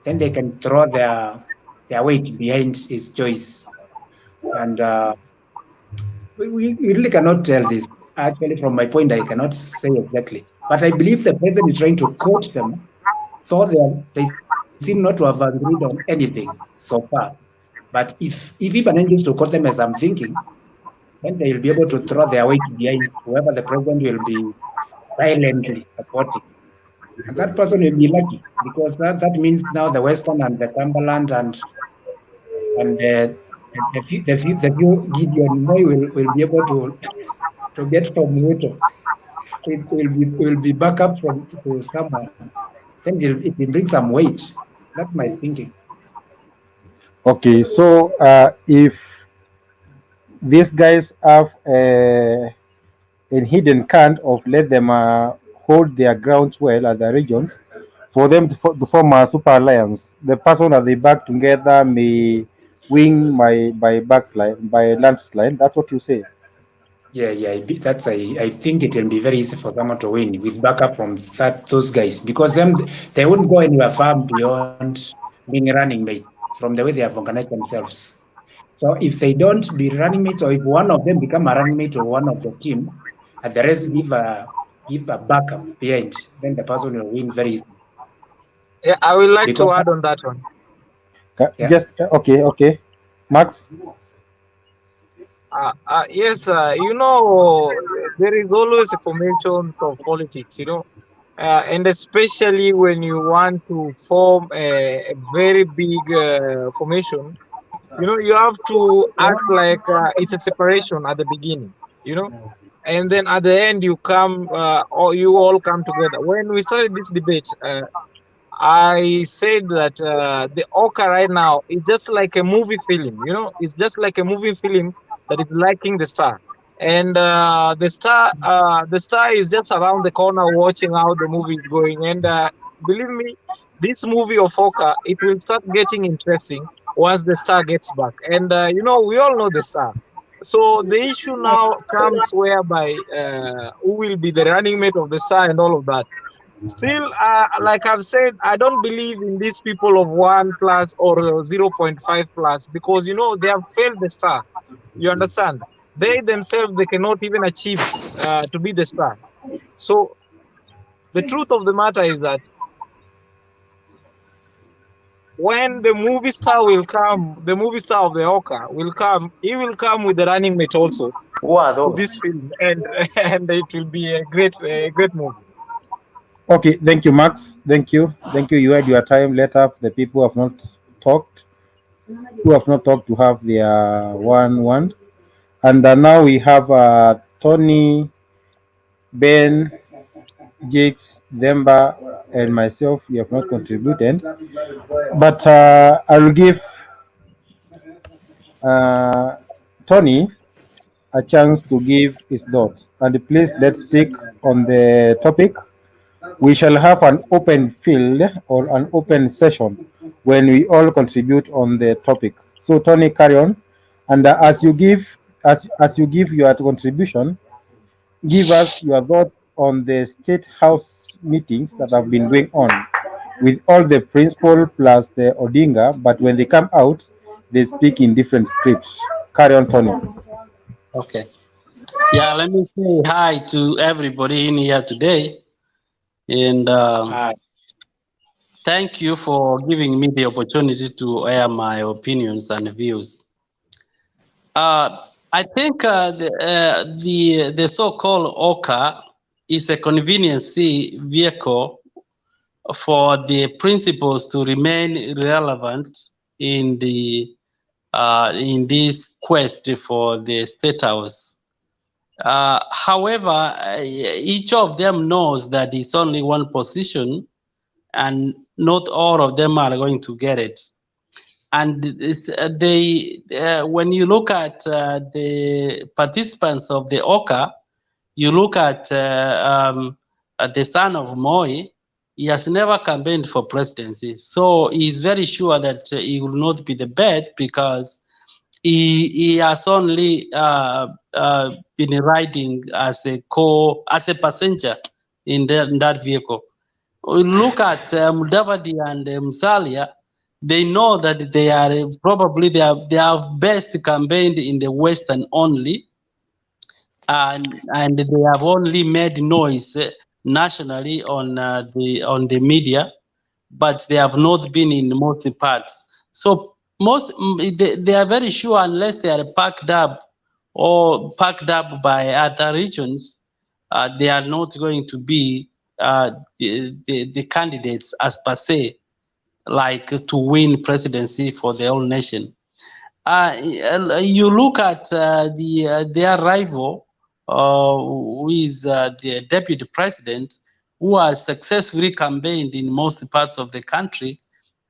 then they can throw their weight behind his choice. And we really cannot tell this. Actually, from my point, I cannot say exactly. But I believe the president is trying to coach them, so they seem not to have agreed on anything so far. But if he manages to coach them as I'm thinking, then they will be able to throw their weight behind whoever the president will be silently supporting. And that person will be lucky because that means now the Western and the Cumberland and the few Gideon Moy will be able to get from Ruto. Will be back up from to someone. Then it will bring some weight. That's my thinking. Okay, so if these guys have a hidden kind of let them hold their grounds well at the regions, for them to form a super alliance, the person that they back together may win by backslide, by landslide. That's what you say. Yeah. I think it will be very easy for them to win with backup from those guys because they won't go anywhere far beyond being running mate from the way they have organized themselves. So if they don't be running mates, or if one of them become a running mate or one of the team, and the rest give a backup behind, then the person will win very easily. Yeah, I would like Because to add on that one. Just okay, Max. Yes, there is always a formations of politics, and especially when you want to form a very big formation, you have to act like it's a separation at the beginning, and then at the end you come, or you all come together. When we started this debate, I said that the OKA right now is just like a movie film, it's just like a movie film that is liking the star. And the star is just around the corner watching how the movie is going. And believe me, this movie of OKA, it will start getting interesting once the star gets back. And, we all know the star. So the issue now comes whereby who will be the running mate of the star and all of that. Still, like I've said, I don't believe in these people of 1 plus or 0.5 plus because they have failed the star. You understand? They themselves they cannot even achieve to be the star. So the truth of the matter is that when the movie star will come, the movie star of the OKA will come. He will come with the running mate also to this film, and and it will be a great movie. Okay, thank you, Max. Thank you. You had your time. Let up the people who have not talked, to have their one. And now we have Tony, Ben, Jakes, Demba, and myself. We have not contributed, but I will give Tony a chance to give his thoughts. And please let's stick on the topic. We shall have an open field or an open session when we all contribute on the topic. So Tony, carry on, and as you give your contribution, give us your thoughts on the state house meetings that have been going on with all the principal plus the Odinga, but when they come out, they speak in different scripts. Carry on, Tony. Okay. Yeah, let me say hi to everybody in here today. And thank you for giving me the opportunity to air my opinions and views. I think the so-called OKA is a convenience vehicle for the principles to remain relevant in the in this quest for the state house However, each of them knows that it's only one position, and not all of them are going to get it. And when you look at the participants of the OKA, you look at the son of Moi, he has never campaigned for presidency. So he's very sure that he will not be the bet, because he has only been riding as a passenger in that vehicle. We look at Mudavadi and Musalia. They know that they are probably they have best campaigned in the Western only, and they have only made noise nationally on the media, but they have not been in most parts. So they are very sure, unless they are packed up by other regions, they are not going to be the candidates as per se, like to win presidency for the whole nation. You look at their rival, who is the deputy president, who has successfully campaigned in most parts of the country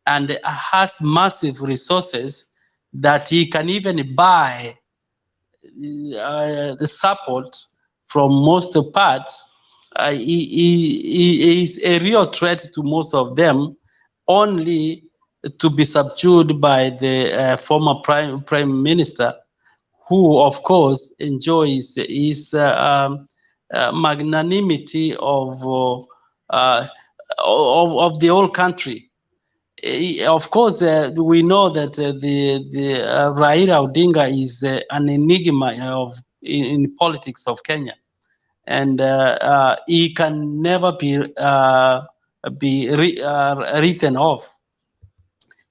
and has massive resources that he can even buy the support from most parts. He is a real threat to most of them, only to be subdued by the former prime minister, who of course enjoys his magnanimity of the whole country. Of course, we know that the Raila Odinga is an enigma in politics of Kenya, and he can never be written off.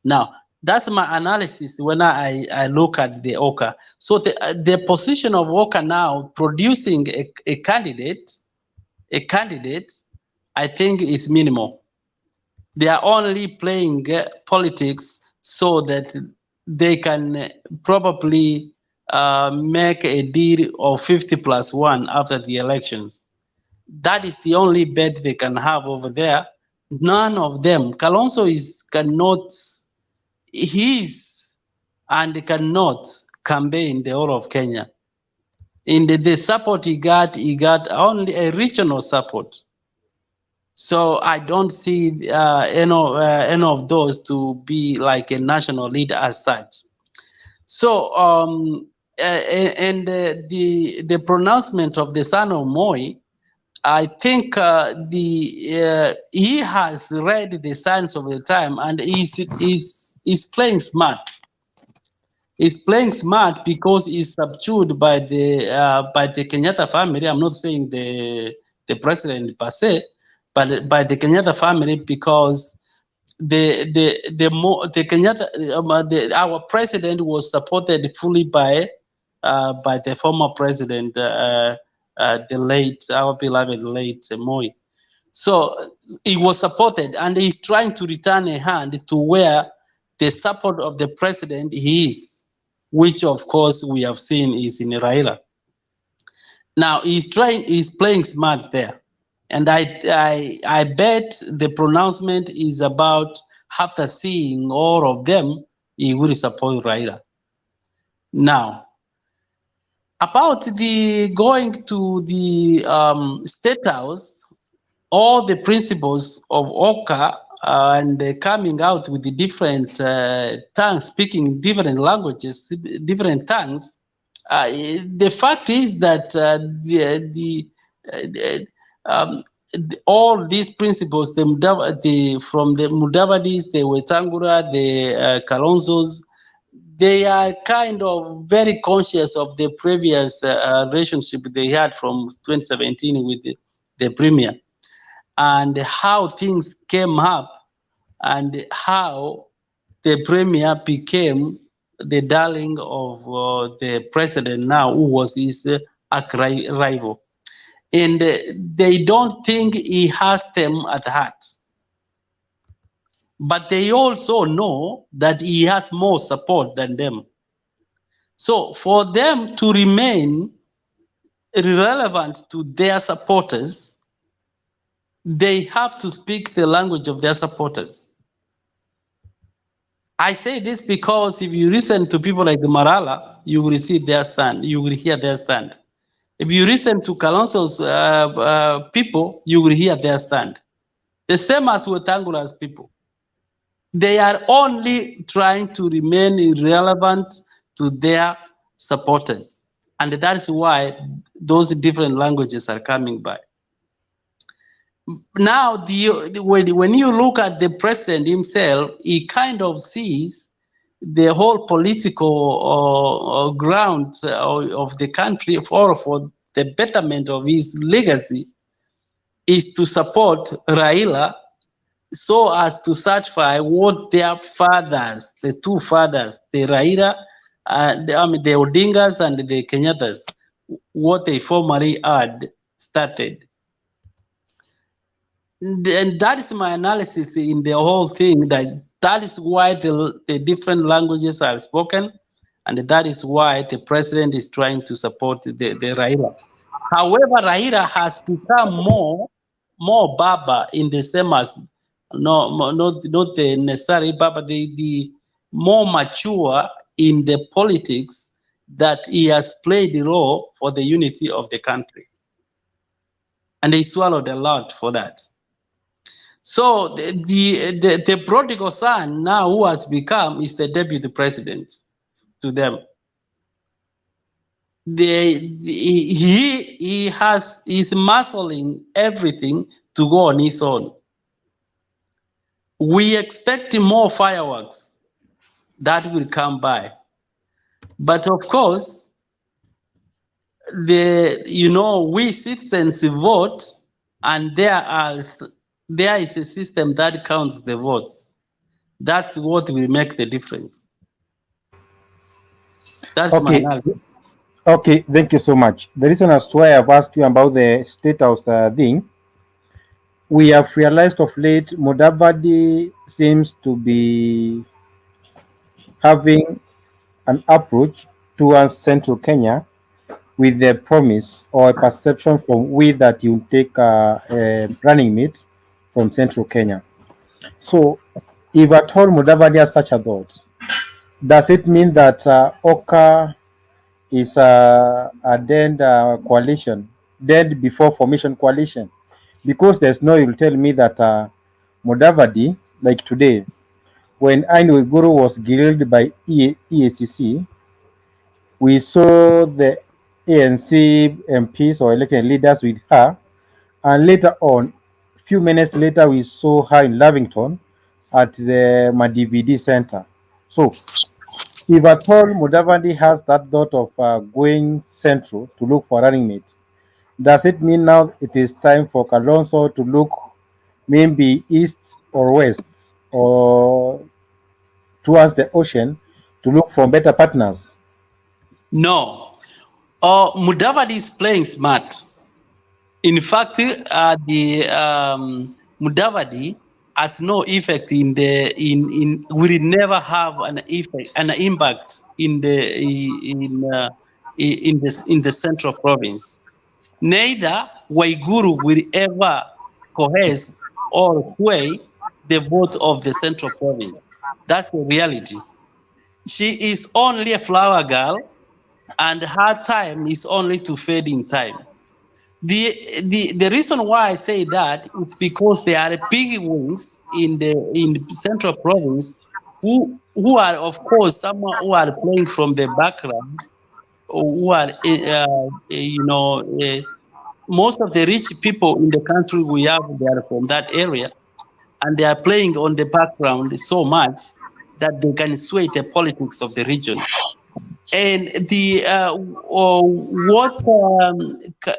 Now, that's my analysis when I look at the OKA. So the position of OKA now producing a candidate, I think is minimal. They are only playing politics so that they can probably make a deal of 50+1 after the elections. That is the only bet they can have over there. None of them. Kalonzo cannot campaign the whole of Kenya. In the support he got only a regional support. So I don't see any of those to be like a national leader as such. So the pronouncement of the son of Moi, I think he has read the signs of the time, and he's playing smart. He's playing smart because he's subdued by the Kenyatta family. I'm not saying the president per se, but by the Kenyatta family, because our president was supported fully by the former president, our beloved late Moi. So he was supported, and he's trying to return a hand to where the support of the president is, which of course we have seen is in Raila. Now he's playing smart there. And I bet the pronouncement is about, after seeing all of them, he will support Raila. Now, about the going to the State House, all the principles of OKA and coming out with the different tongues, speaking different languages, different tongues, the fact is that all these principles, from the Mudavadis, the Wetangula, the Kalonzos, they are kind of very conscious of the previous relationship they had from 2017 with the premier, and how things came up, and how the premier became the darling of the president now, who was his rival. And they don't think he has them at heart. But they also know that he has more support than them. So for them to remain relevant to their supporters, they have to speak the language of their supporters. I say this because if you listen to people like Marala, you will see their stand, you will hear their stand. If you listen to Kalonzo's people, you will hear their stand. The same as Wetangula's people. They are only trying to remain relevant to their supporters. And that is why those different languages are coming by. Now, when you look at the president himself, he kind of sees the whole political ground of the country for the betterment of his legacy is to support Raila so as to satisfy what their fathers, the two fathers, the Raila, the Odingas and the Kenyatas, what they formerly had started. And that is my analysis in the whole thing, that is why the different languages are spoken, and that is why the president is trying to support the Raila. However, Raila has become more Baba in the same as, not the necessary Baba, the more mature in the politics, that he has played the role for the unity of the country. And he swallowed a lot for that. So the prodigal son now who has become is the deputy president to them. He is muscling everything to go on his own. We expect more fireworks that will come by, but of course, we citizens vote, and there is a system that counts the votes. That's what will make the difference. That's my analysis. Okay, thank you so much. The reason as to why I've asked you about the state house thing, we have realized of late Mudavadi seems to be having an approach towards central Kenya with the promise or a perception from we that you take a running mate from central Kenya. So if at all Mudavadi has such a thought, does it mean that OKA is a dead coalition, dead before formation coalition? Because there's no, you'll tell me that Mudavadi, like today, when Ain Guru was grilled by EACC, we saw the ANC MPs or elected leaders with her, and later on, a few minutes later, we saw her in Lavington at the Mudavadi Center. So, if at all Mudavadi has that thought of going central to look for running mates, does it mean now it is time for Kalonzo to look maybe east or west or towards the ocean to look for better partners? No. Mudavadi is playing smart. In fact, Mudavadi has no effect will never have an effect, an impact in the central province. Neither Waiguru will ever coerce or sway the vote of the central province. That's the reality. She is only a flower girl, and her time is only to fade in time. The reason why I say that is because there are big wings in the central province who are, of course, some who are playing from the background, who are most of the rich people in the country we have, they are from that area, and they are playing on the background so much that they can sway the politics of the region. And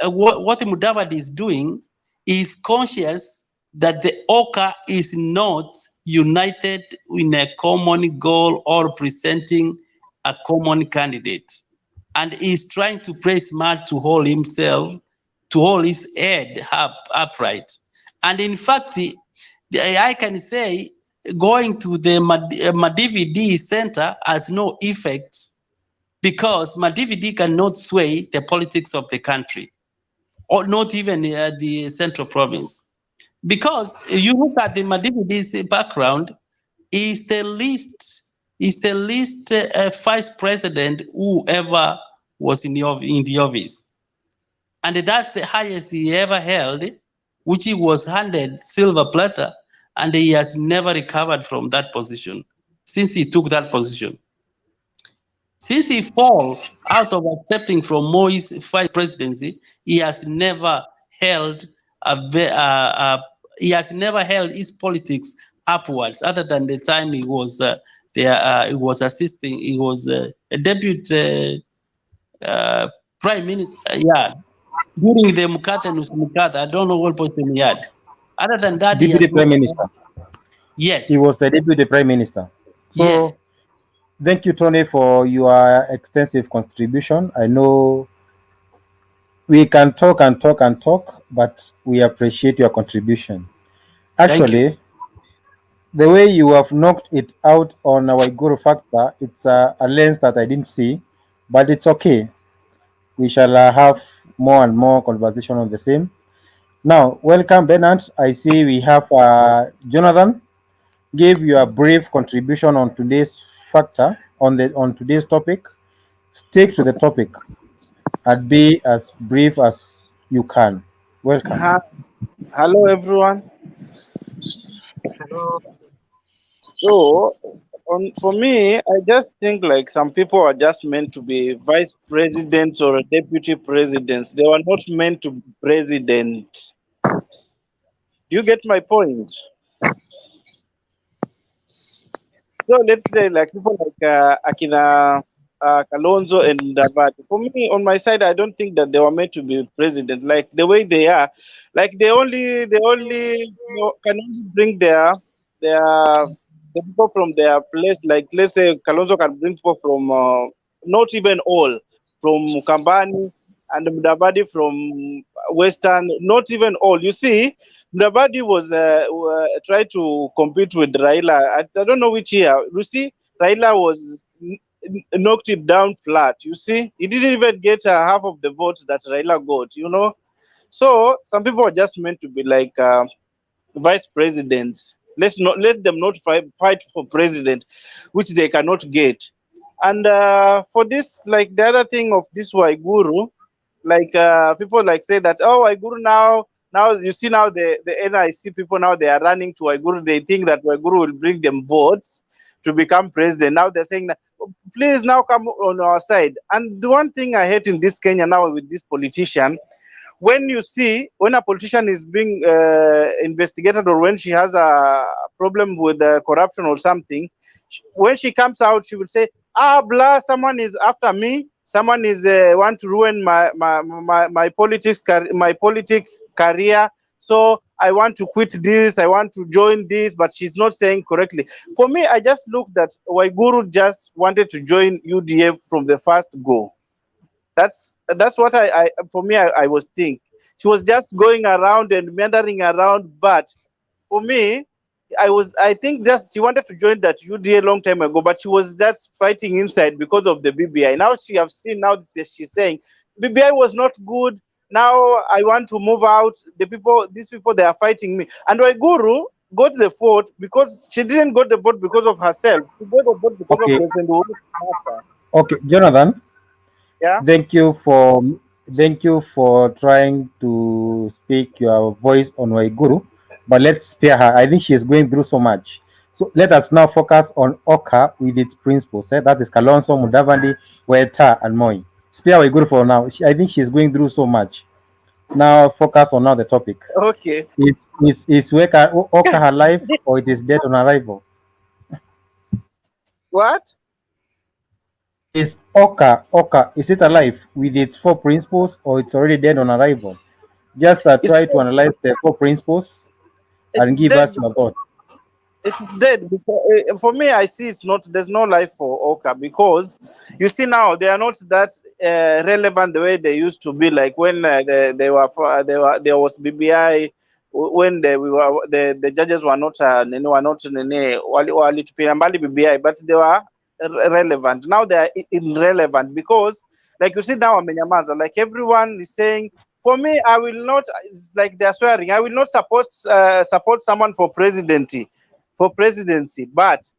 what Mudavadi is doing is conscious that the OKA is not united in a common goal or presenting a common candidate, and is trying to play smart to hold himself, to hold his head upright. And in fact, I can say going to the Mudavadi Center has no effect because Mudavadi cannot sway the politics of the country, or not even the central province. Because you look at the Mudavadi's background, is the least vice president who ever was in the office, and that's the highest he ever held, which he was handed silver platter, and he has never recovered from that position since he took that position. Since he fall out of accepting from Moi's vice presidency, he has never held his politics upwards, other than the time he was he was a deputy prime minister. During the Mukata, I don't know what position he had. Other than that, Deputy Prime Minister. Yes. He was the Deputy Prime Minister. So, yes. Thank you, Tony, for your extensive contribution. I know we can talk and talk and talk, but we appreciate your contribution. Actually, the way you have knocked it out on our Guru factor, it's a lens that I didn't see, but it's okay. We shall have more and more conversation on the same. Now, welcome, Bernard. I see we have Jonathan. Give your brief contribution on today's factor, on today's topic. Stick to the topic and be as brief as you can. Welcome. Hello, everyone. Hello. So, for me, I just think like some people are just meant to be vice presidents or deputy presidents. They were not meant to be president. Do you get my point? So let's say like people like Akina Kalonzo and Mudavadi. For me, on my side, I don't think that they were meant to be president. Like the way they are, like they only can only bring the people from their place. Like let's say Kalonzo can bring people from not even all from Mukambani and Mudavadi from Western. Not even all. You see, Mudavadi was tried to compete with Raila. I don't know which year. You see, Raila was knocked it down flat. You see, he didn't even get half of the votes that Raila got. You know, so some people are just meant to be like vice presidents. Let them not fight for president, which they cannot get. And for this, like the other thing of this Waiguru, like people like say that Waiguru now you see now the NIC people now they are running to Waiguru. They think that Waiguru will bring them votes to become president. Now they're saying that please now come on our side. And the one thing I hate in this Kenya now with this politician, when a politician is being investigated or when she has a problem with corruption or something, when she comes out, she will say, blah, someone is after me. Someone is want to ruin my politics career. So I want to quit this. I want to join this, but she's not saying correctly. For me, I just looked that Waiguru just wanted to join UDF from the first go. That's what I was thinking. She was just going around and meandering around, but for me, I think just she wanted to join that UDA long time ago, but she was just fighting inside because of the BBI. Now she have seen now she's saying BBI was not good. Now I want to move out. These people they are fighting me. And Waiguru got the vote because she didn't got the vote because of herself. She got the vote because of President Uhuru. Okay, Jonathan. Yeah. Thank you for trying to speak your voice on Waiguru, but let's spare her. I think she is going through so much. So let us now focus on OKA with its principles. That is Kalonzo, Mudavadi, Weta, and Moi. Spare Waiguru for now. I think she is going through so much. Now focus on the topic. Okay. Is OKA alive or it is dead on arrival? What? Is OKA, is it alive with its 4 principles or it's already dead on arrival? Just try to analyze the 4 principles and give us your thoughts. It's dead because for me, I see there's no life for OKA because you see now they are not that relevant the way they used to be. Like when there was BBI, when the judges were not BBI, but relevant. Now they are irrelevant because, like you see now, Amenyamaza, like everyone is saying, for me, I will not. It's like they are swearing. I will not support someone for presidency, but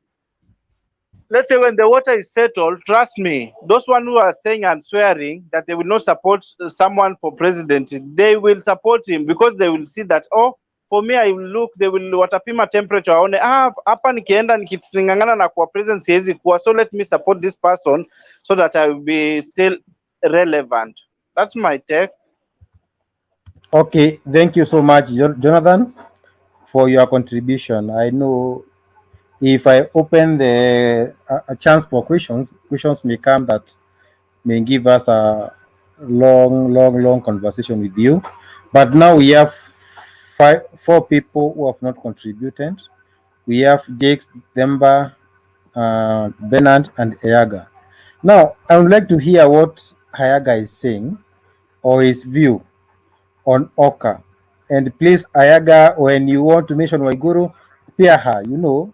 let's say when the water is settled, trust me, those one who are saying and swearing that they will not support someone for president, they will support him because they will see that, oh, for me I will look, they will watapima temperature waone, hapa nikienda nikisingangana na kwa president siwezi kuwa, so let me support this person so that I will be still relevant. That's my take. Okay, thank you so much, Jonathan, for your contribution. I know if I open a chance for questions may come that may give us a long conversation with you. But now we have four people who have not contributed. We have Jakes, Demba, Bernard, and Ayaga. Now, I would like to hear what Ayaga is saying or his view on OKA. And please, Ayaga, when you want to mention Waiguru, spare her. You know,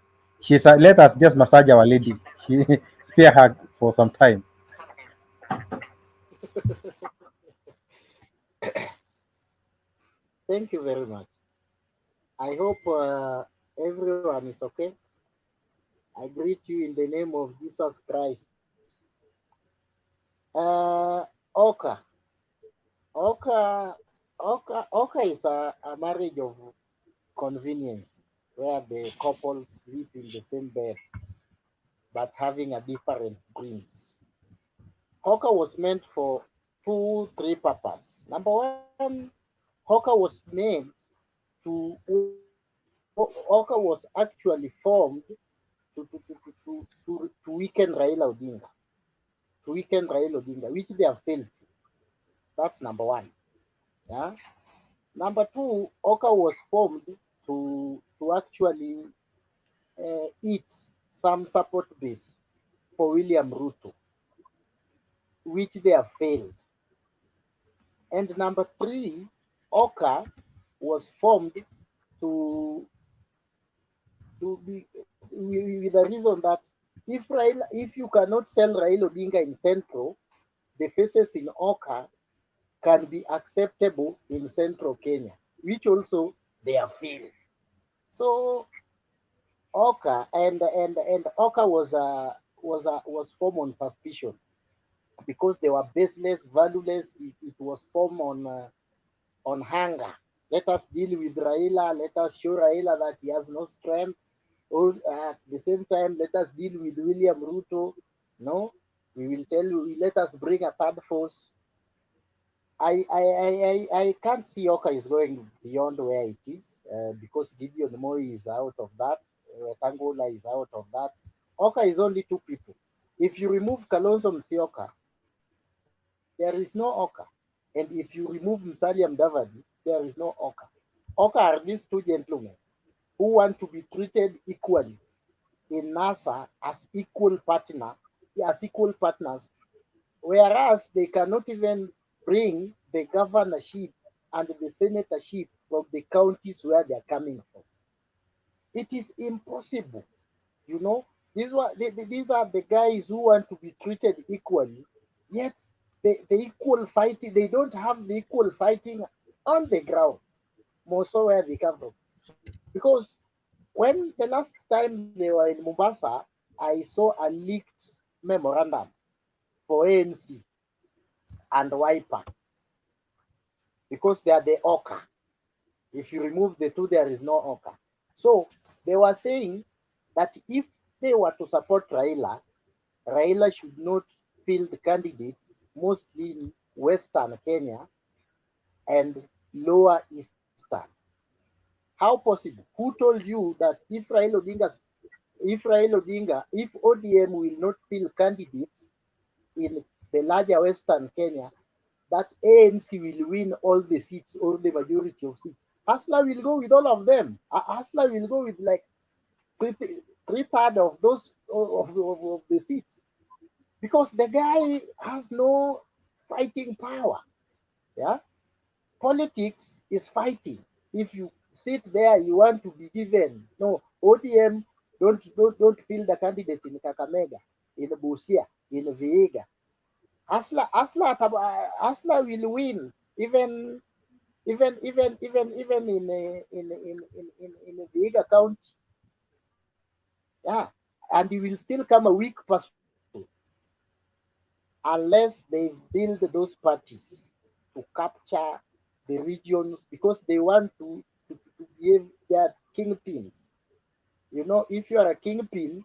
let us just massage our lady. She spare her for some time. Thank you very much. I hope everyone is okay. I greet you in the name of Jesus Christ. OKA. OKA is a marriage of convenience where the couple sleep in the same bed but having a different dreams. OKA was meant for 3 purposes. Number one, OKA was made to OKA was actually formed to weaken Raila Odinga. To weaken Raila Odinga, which they have failed to. That's number one. Yeah. Number two, OKA was formed to actually eat some support base for William Ruto, which they have failed. And number three, OKA was formed to be with the reason that if you cannot sell Raila Odinga in Central, the faces in OKA can be acceptable in Central Kenya, which also they have failed. So OKA and OKA was formed on suspicion because they were baseless, valueless. It was formed on hunger. Let us deal with Raila. Let us show Raila that he has no strength. Or at the same time, let us deal with William Ruto. No, we will tell you. Let us bring a third force. I can't see OKA is going beyond where it is because Gideon Moi is out of that. Tangola is out of that. OKA is only 2 people. If you remove Kalonzo Musyoka, there is no OKA. And if you remove Musalia Mudavadi, there is no OKA. OKA are these 2 gentlemen who want to be treated equally in NASA as equal partners, whereas they cannot even bring the governorship and the senatorship from the counties where they are coming from. It is impossible, you know. These are the guys who want to be treated equally, yet the equal fighting, they don't have the equal fighting on the ground, more so where they come from. Because when the last time they were in Mombasa, I saw a leaked memorandum for ANC and Wiper because they are the OKA. If you remove the 2, there is no OKA. So they were saying that if they were to support Raila, Raila should not field candidates mostly in Western Kenya and Lower Eastern. How possible? Who told you that if ODM will not field candidates in the larger Western Kenya, that ANC will win all the seats or the majority of seats? Hasla will go with all of them. Hasla will go with like 3/3 of those of the seats because the guy has no fighting power. Yeah, politics is fighting. If you sit there, you want to be given no ODM. Don't field the candidate in Kakamega. in Busia, in Vihiga. Asla will win, even in Vihiga County. Yeah, and he will still come a weak person unless they build those parties to capture the regions, because they want to behave their kingpins. You know, if you are a kingpin,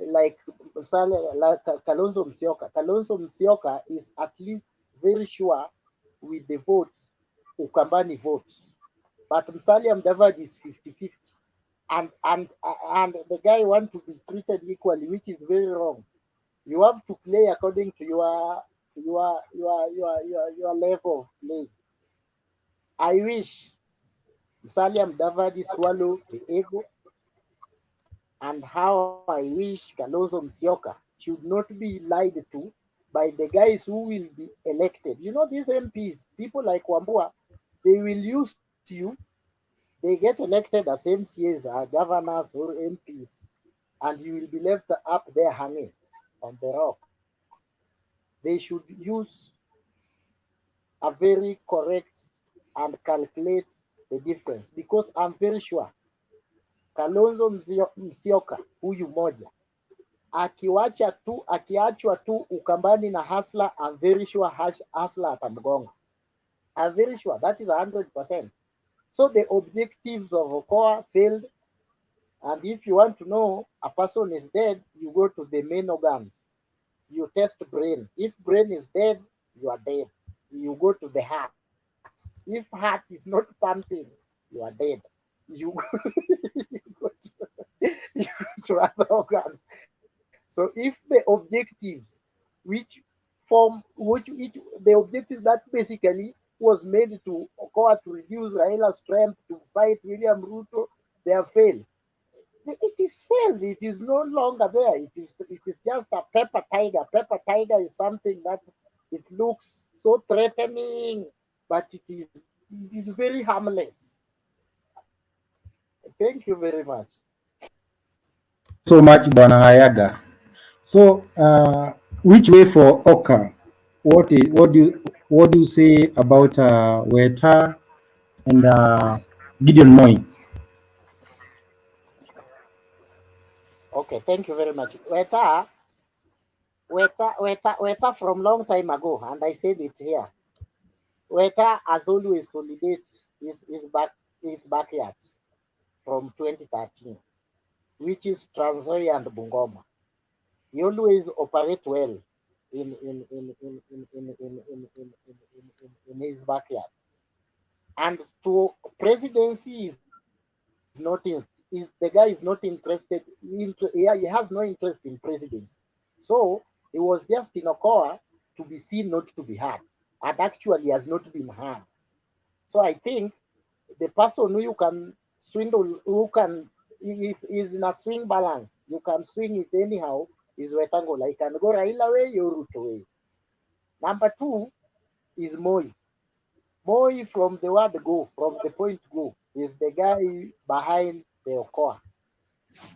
like Kalonzo Musyoka is at least very sure with the votes, Ukambani votes. But Musalia Mudavadi is 50-50. And the guy want to be treated equally, which is very wrong. You have to play according to your level of play. I wish Musalia Mudavadi swallow the ego, and how I wish Kalonzo Musyoka should not be lied to by the guys who will be elected. You know, these MPs, people like Wambua, they will use you. They get elected as MCAs, governors, or MPs, and you will be left up there hanging on the rock. They should use a very correct and calculate the difference, because I'm very sure Kalonzo Musyoka huyu moja akiachwa tu Ukambani na Hasla, I'm very sure Hasla atamgonga. I'm very sure that is 100%. So the objectives of OKA failed, and if you want to know a person is dead, you go to the main organs. You test brain. If brain is dead, you are dead. You go to the heart. If heart is not pumping, you are dead. You go, you go to other organs. So if the objectives, which the objectives that basically was made to occur to reduce Raila's strength to fight William Ruto, they have failed. It is failed. It is no longer there. It is just a pepper tiger. Pepper tiger is something that it looks so threatening, but it is very harmless. Thank you very much. So much, Bwana Hayaga. So, which way for OKA? What do you say about Weta and Gideon Moi? Okay, thank you very much. Weta from long time ago, and I said it here. Weta has always solidated his backyard from 2013, which is Trans Nzoia and Bungoma. He always operate well in his backyard. And to presidency is not the guy is not interested he has no interest in presidency. So he was just in Okoa to be seen, not to be heard. And actually has not been heard. So I think the person who you can swindle, who can is in a swing balance. You can swing it anyhow. Is Wetangula. You can go Raila way, you Ruto way. Number two is Moi. Moi from the word go, from the point go, is the guy behind the Okoa.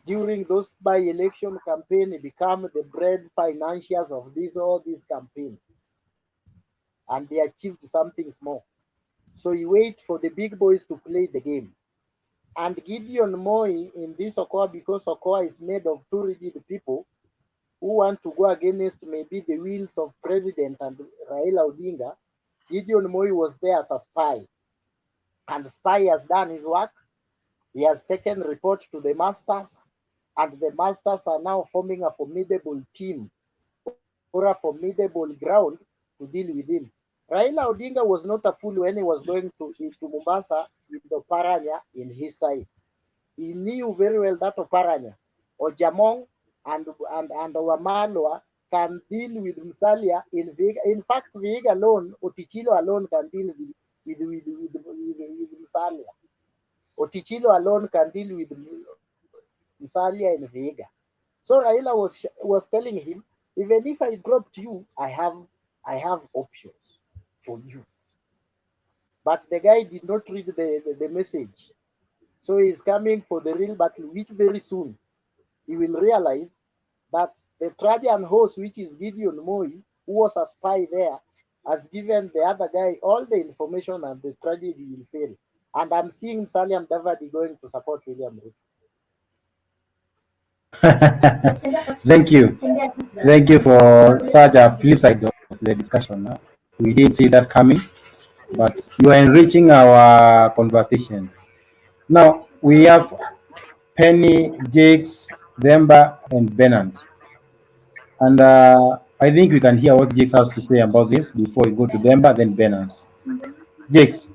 During those by-election campaign, he became the bread financiers of all these campaign. And they achieved something small. So you wait for the big boys to play the game. And Gideon Moi in this Okoa, because Okoa is made of two rigid people who want to go against maybe the wills of President and Raila Odinga, Gideon Moi was there as a spy. And the spy has done his work. He has taken report to the masters, and the masters are now forming a formidable team or a formidable ground to deal with him. Raila Odinga was not a fool when he was going to Mombasa with Oparanya in his side. He knew very well that Oparanya, Ojamong, and Wamalwa can deal with Musalia in Vihiga. In fact, Vihiga alone, Otichilo alone can deal with Musalia. Otichilo alone can deal with Musalia in Vihiga. So Raila was telling him, even if I dropped you, I have options for you. But the guy did not read the message. So he's coming for the real battle, which very soon he will realize that The Trojan horse, which is Gideon Moi, who was a spy there, has given the other guy all the information and the tragedy will fail. And I'm seeing Salim Davadi going to support William Ruto. Thank you. Thank you for such a flip side of the discussion. We didn't see that coming, but you are enriching our conversation. Now we have Penny, Jakes, Demba, and Bernard. And I think we can hear what Jakes has to say about this before we go to Demba, then Bernard. Jakes.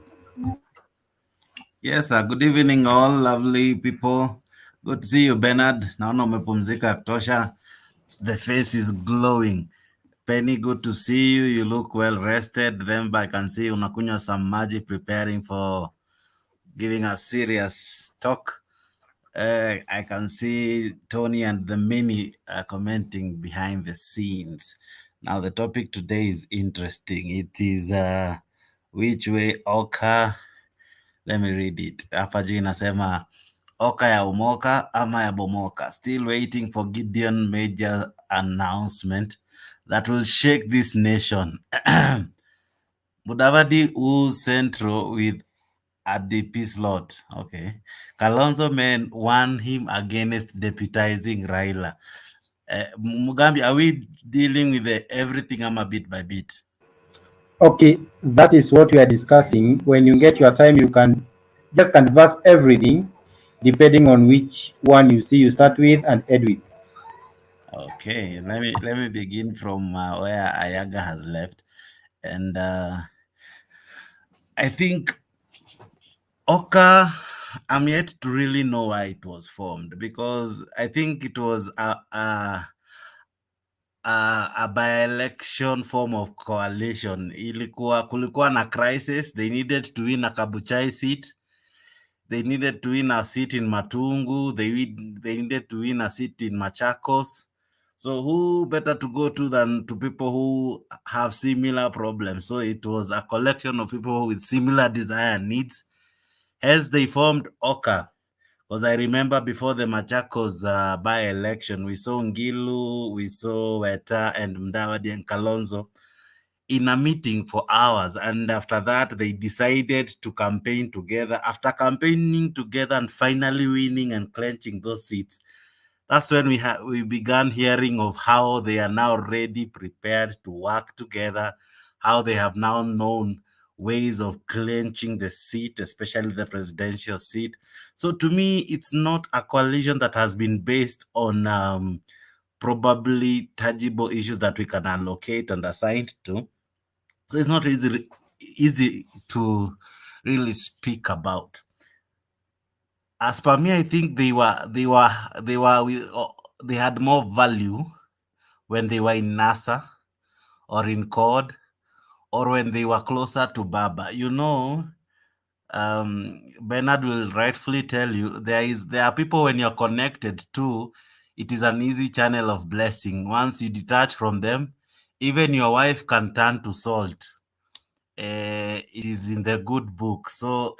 Yes, good evening all lovely people. Good to see you Bernard. Naona umepumzika kutosha. The face is glowing. Penny, good to see you. You look well rested. Then I can see unakunywa some magic preparing for giving a serious talk. I can see Tony and the Mimi commenting behind the scenes. Now the topic today is interesting. It is which way OKA. Let me read it. Hapa juu inasema OKA ya Omoka ama ya Bomoka. Still waiting for Gideon major announcement that will shake this nation. Mudavadi who's central with at the peace lot. Okay. Kalonzo men won him against deputizing Raila. Mugambi, are we dealing with everything a bit by bit? Okay, that is what we are discussing. When you get your time, you can just canvas everything depending on which one you see you start with and end with. Okay, let me begin from where Ayaga has left, and I think OKA, I'm yet to really know why it was formed, because I think it was a by-election form of coalition. Kulikuwa na crisis. They needed to win a Kabuchai seat. They needed to win a seat in Matungu. They needed to win a seat in Machakos. So who better to go to than to people who have similar problems? So it was a collection of people with similar desire and needs. Hence they formed OKA. Because I remember before the Machakos by-election, we saw Ngilu, we saw Weta and Mudavadi and Kalonzo in a meeting for hours. And after that, they decided to campaign together. After campaigning together and finally winning and clenching those seats, that's when we began hearing of how they are now ready, prepared to work together, how they have now known ways of clenching the seat, especially the presidential seat. So to me, it's not a coalition that has been based on probably tangible issues that we can allocate and assign to. So it's not easy to really speak about. As per me, I think they had more value when they were in NASA or in COD or when they were closer to Baba. You know, Bernard will rightfully tell you there are people when you're connected to, it is an easy channel of blessing. Once you detach from them, even your wife can turn to salt. It is in the good book. So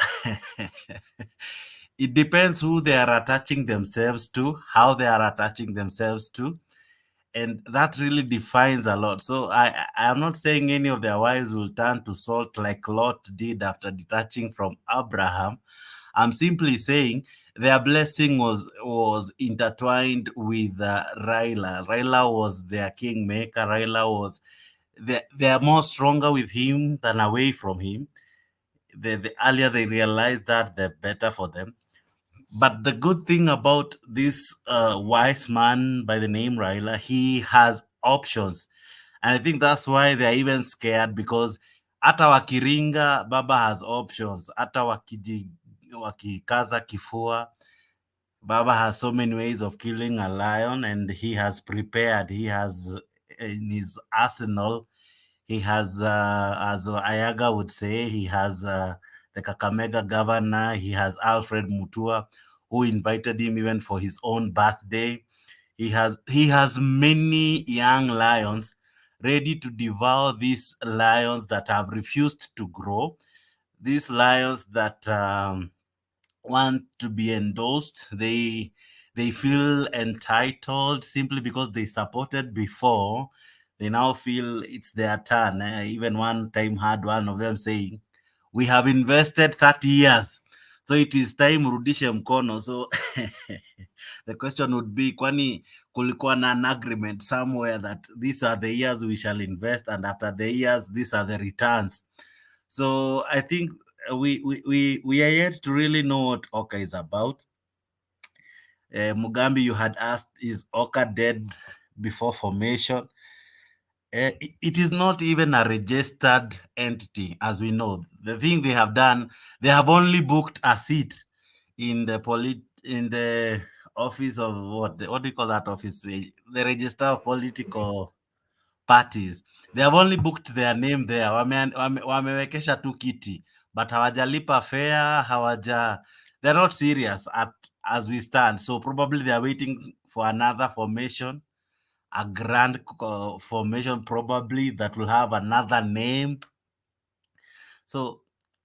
it depends who they are attaching themselves to, how they are attaching themselves to, and that really defines a lot. So I am not saying any of their wives will turn to salt like Lot did after detaching from Abraham. I'm simply saying their blessing was intertwined with Raila. Raila was their kingmaker. Raila was they are more stronger with him than away from him. The earlier they realize that, the better for them. But the good thing about this wise man by the name Raila, he has options. And I think that's why they're even scared, because hata wakiringa, Baba has options. Hata wakikaza kifua, Baba has so many ways of killing a lion, and he has prepared. He has in his arsenal, he has, as Ayaga would say, he has the Kakamega governor, he has Alfred Mutua, who invited him even for his own birthday. He has many young lions ready to devour these lions that have refused to grow, these lions that want to be endorsed. They they feel entitled simply because they supported before. They now feel it's their turn. Even one time had one of them saying, we have invested 30 years, so it is time rudishe mkono. So the question would be, kwani kulikuwa na an agreement somewhere that these are the years we shall invest, and after the years these are the returns? So I think we are yet to really know what OKA is about. Mugambi, you had asked, is OKA dead before formation? It is not even a registered entity, as we know. The thing they have done, they have only booked a seat in the office of what do you call that office? The register of political parties. They have only booked their name there. Wamewekesha tu kiti, but hawajalipa fare, they're not serious as we stand. So probably they are waiting for another formation, a grand formation probably that will have another name. So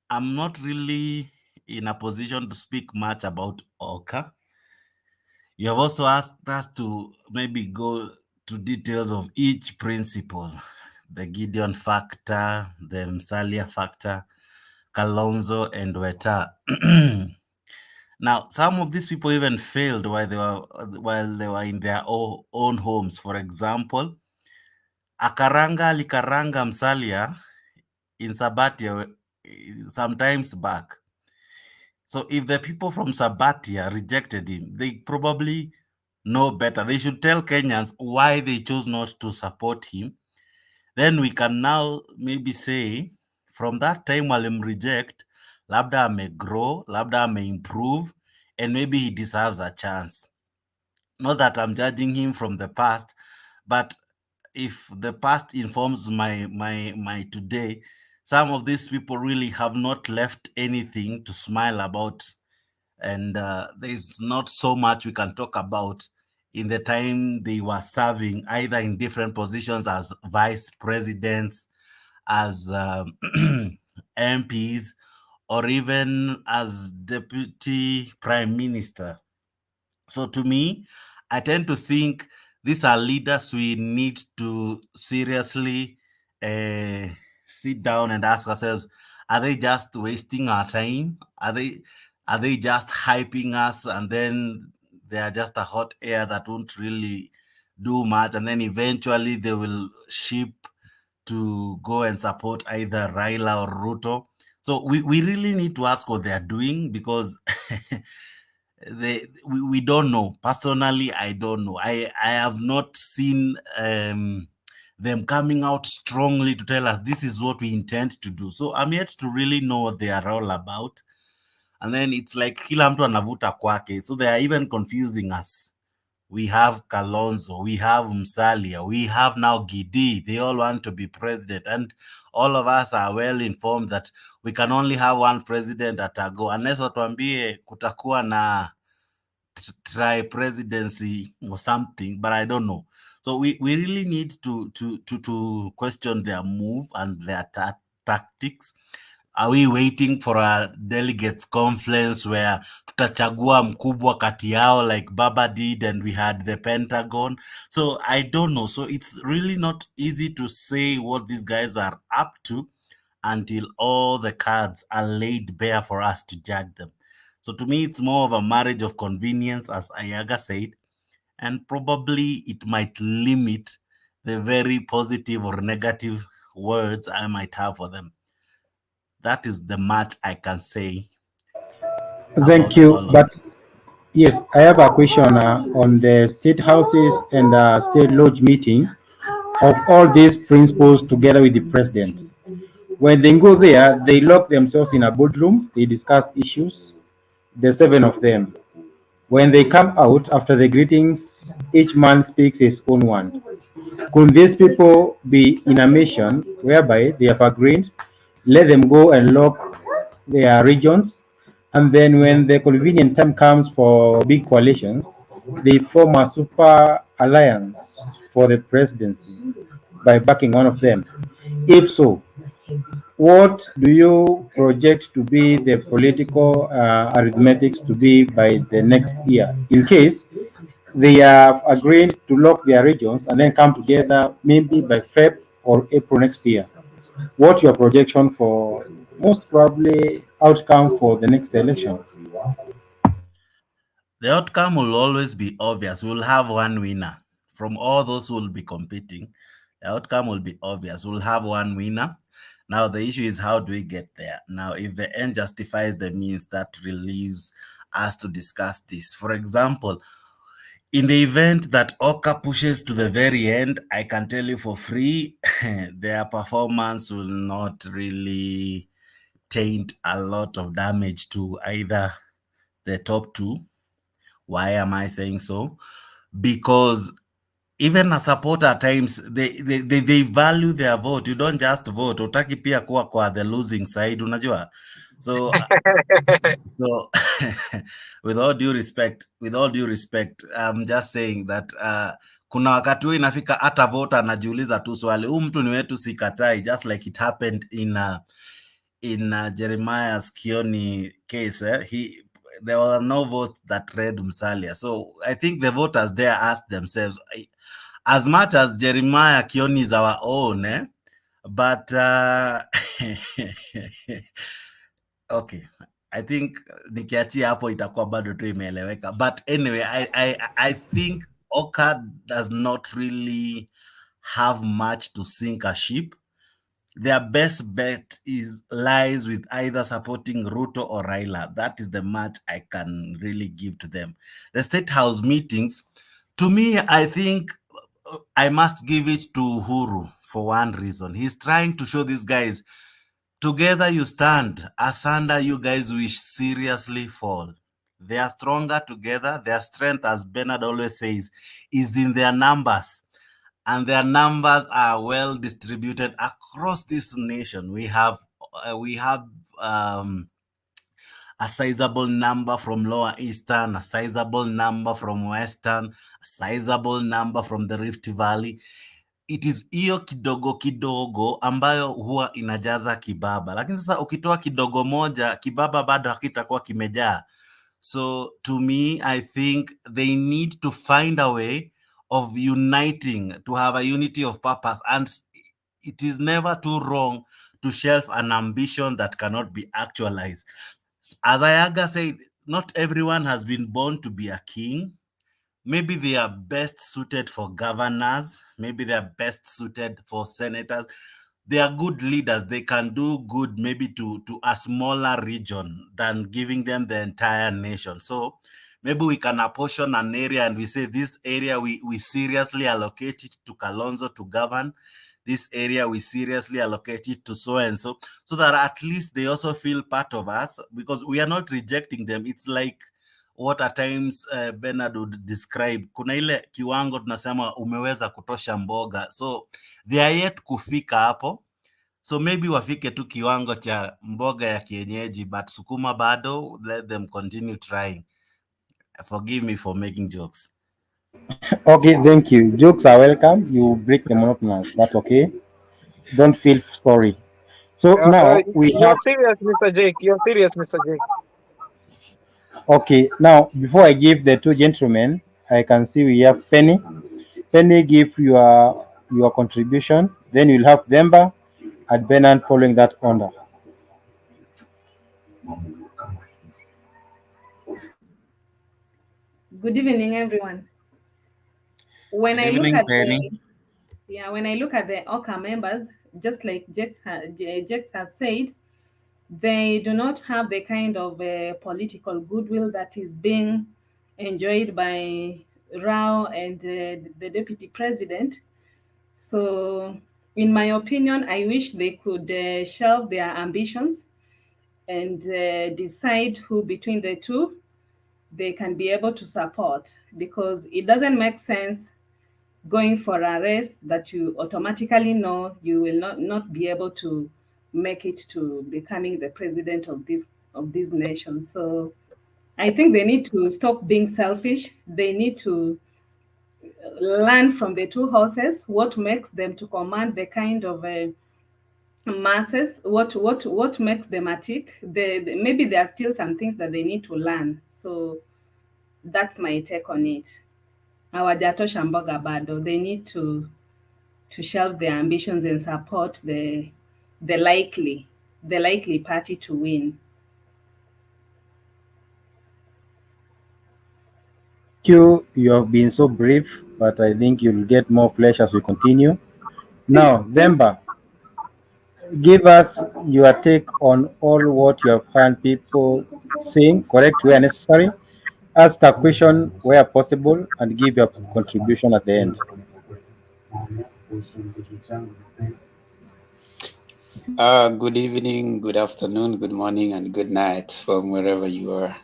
I'm not really in a position to speak much about OKA. You have also asked us to maybe go to details of each principle: the Gideon factor, the Musalia factor, Kalonzo, and Weta. Now, some of these people even failed while they were in their own homes. For example, Likaranga Musalia in Sabatia sometimes back. So if the people from Sabatia rejected him, they probably know better. They should tell Kenyans why they chose not to support him. Then we can now maybe say, from that time Walim reject, labda may grow, labda may improve, and maybe he deserves a chance. Not that I'm judging him from the past, but if the past informs my today, some of these people really have not left anything to smile about, and there's not so much we can talk about in the time they were serving, either in different positions as vice presidents, as MPs, or even as deputy prime minister. So to me, I tend to think these are leaders we need to seriously sit down and ask ourselves, are they just wasting our time? Are they just hyping us, and then they are just a hot air that won't really do much, and then eventually they will ship to go and support either Raila or Ruto? So we really need to ask what they are doing, because we don't know. Personally, I don't know. I have not seen them coming out strongly to tell us this is what we intend to do. So I'm yet to really know what they are all about. And then it's like kila mtu anavuta kwake. So they are even confusing us. We have Kalonzo, we have Musalia, we have now Gideon. They all want to be president, and all of us are well informed that we can only have one president at a go, unless watuambie kutakuwa na try presidency or something, but I don't know. So we really need to question their move and their tactics. Are we waiting for a delegates conference where tutachagua mkubwa kati yao like Baba did and we had the Pentagon? So I don't know. So it's really not easy to say what these guys are up to until all the cards are laid bare for us to judge them. So to me, it's more of a marriage of convenience, as Ayaga said, and probably it might limit the very positive or negative words I might have for them. That is the much I can say. Thank you. But yes, I have a question on the state houses and state lodge meeting of all these principals together with the president. When they go there, they lock themselves in a boardroom, they discuss issues, the 7 of them. When they come out after the greetings, each man speaks his own one. Could these people be in a mission whereby they have agreed, let them go and lock their regions, and then when the convenient time comes for big coalitions, they form a super alliance for the presidency by backing one of them? If so, what do you project to be the political arithmetics to be by the next year, in case they have agreed to lock their regions and then come together maybe by Feb or April next year? What's your projection for most probably outcome for the next election? The outcome will always be obvious. We'll have one winner from all those who will be competing. The outcome will be obvious. We'll have one winner. Now, the issue is how do we get there? Now, if the end justifies the means, that relieves us to discuss this. For example, in the event that OKA pushes to the very end, I can tell you for free, their performance will not really taint a lot of damage to either the top two. Why am I saying so? Because even a supporter at times, they value their vote. You don't just vote. Utaki pia kuwa kwa the losing side, unajua? So with all due respect, I'm just saying that kuna wakati huo inafika hata voter anajiuliza tu swali, huyu mtu ni wetu, sikatai, just like it happened in Jeremiah's Kioni case. There were no votes that read Musalia. So I think the voters there asked themselves, as much as Jeremiah Kioni is our own, but okay, I think nikiachia hapo itakuwa bado tu imeeleweka. But anyway, I think OKA does not really have much to sink a ship. Their best bet lies with either supporting Ruto or Raila. That is the match I can really give to them. The State House meetings, to me, I think I must give it to Uhuru for one reason. He's trying to show these guys, together you stand, asunder you guys will seriously fall. They are stronger together. Their strength, as Bernard always says, is in their numbers. And their numbers are well distributed across this nation. We have a sizable number from Lower Eastern, a sizable number from Western, a sizable number from the Rift Valley. It is hiyo kidogo kidogo ambayo huwa inajaza kibaba, lakini sasa ukitoa kidogo moja, kibaba bado hakitakuwa kimejaa. So to me, I think they need to find a way of uniting, to have a unity of purpose. And it is never too wrong to shelf an ambition that cannot be actualized. As Ayaga said, not everyone has been born to be a king. Maybe they are best suited for governors. Maybe they are best suited for senators. They are good leaders. They can do good maybe to a smaller region than giving them the entire nation. So maybe we can apportion an area and we say this area we seriously allocate it to Kalonzo to govern. This area we seriously allocate it to so and so, so that at least they also feel part of us, because we are not rejecting them. It's like what at times Bernard would describe, kuna ile kiwango tunasema umeweza kutosha mboga, so they are yet kufika hapo. So maybe wafike tu kiwango cha mboga ya kienyeji, but sukuma bado, let them continue trying. Forgive me for making jokes. Okay, thank you. Jokes are welcome. You break the monotonous. That's okay. Don't feel sorry. So now we You're have. serious, Mr. Jake. You're serious, Mr. Jake. Okay, now before I give the two gentlemen, I can see we have Penny. Penny, give your contribution. Then you'll have Demba and Benan following that order. Good evening, everyone. When I look at the OKA members, just like Jex has said, they do not have the kind of political goodwill that is being enjoyed by Rao and the deputy president. So, in my opinion, I wish they could shelve their ambitions and decide who between the two they can be able to support, because it doesn't make sense going for a race that you automatically know you will not be able to make it to becoming the president of this nation. So I think they need to stop being selfish. They need to learn from the two horses what makes them to command the kind of masses, what makes them a tick. Maybe there are still some things that they need to learn. So that's my take on it. Hawajatosha mboga bado. They need to shelve their ambitions and support the likely party to win. You have been so brief, but I think you'll get more flesh as we continue. Now, Demba, give us your take on all what you have heard people saying, correct where necessary, ask a question where possible, and give your contribution at the end. Good evening, good afternoon, good morning, and good night from wherever you are.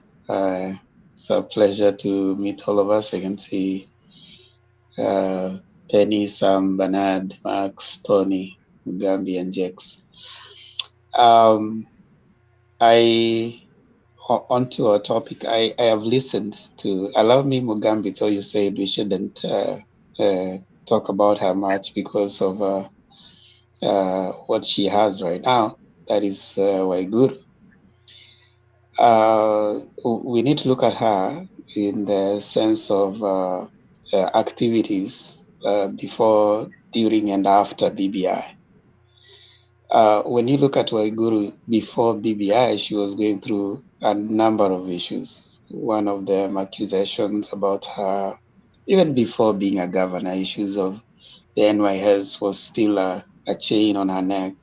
It's a pleasure to meet all of us. I can see Penny, Sam, Bernard, Max, Tony, Mugambi, and Jex. Onto our topic, I have listened to, allow me, Mugambi, though you said we shouldn't talk about her much because of what she has right now. That is Waiguru. We need to look at her in the sense of activities before, during, and after BBI. When you look at Waiguru before BBI, she was going through a number of issues. One of them, accusations about her, even before being a governor, issues of the NYS was still a chain on her neck.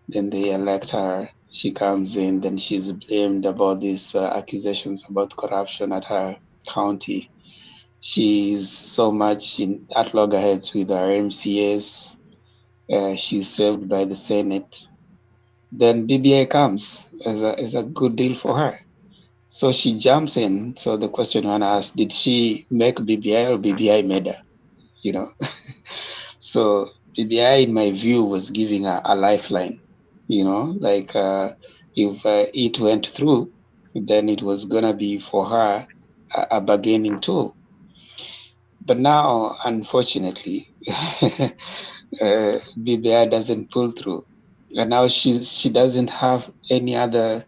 Then they elect her. She comes in, then she's blamed about these accusations about corruption at her county. She's so much at loggerheads with her MCAs. She's served by the Senate. Then BBI comes as a good deal for her. So she jumps in. So the question one asks, did she make BBI or BBI made her? You know? So BBI, in my view, was giving her a lifeline. You know, like if it went through, then it was gonna be for her a bargaining tool. But now, unfortunately, BBI doesn't pull through, and now she doesn't have any other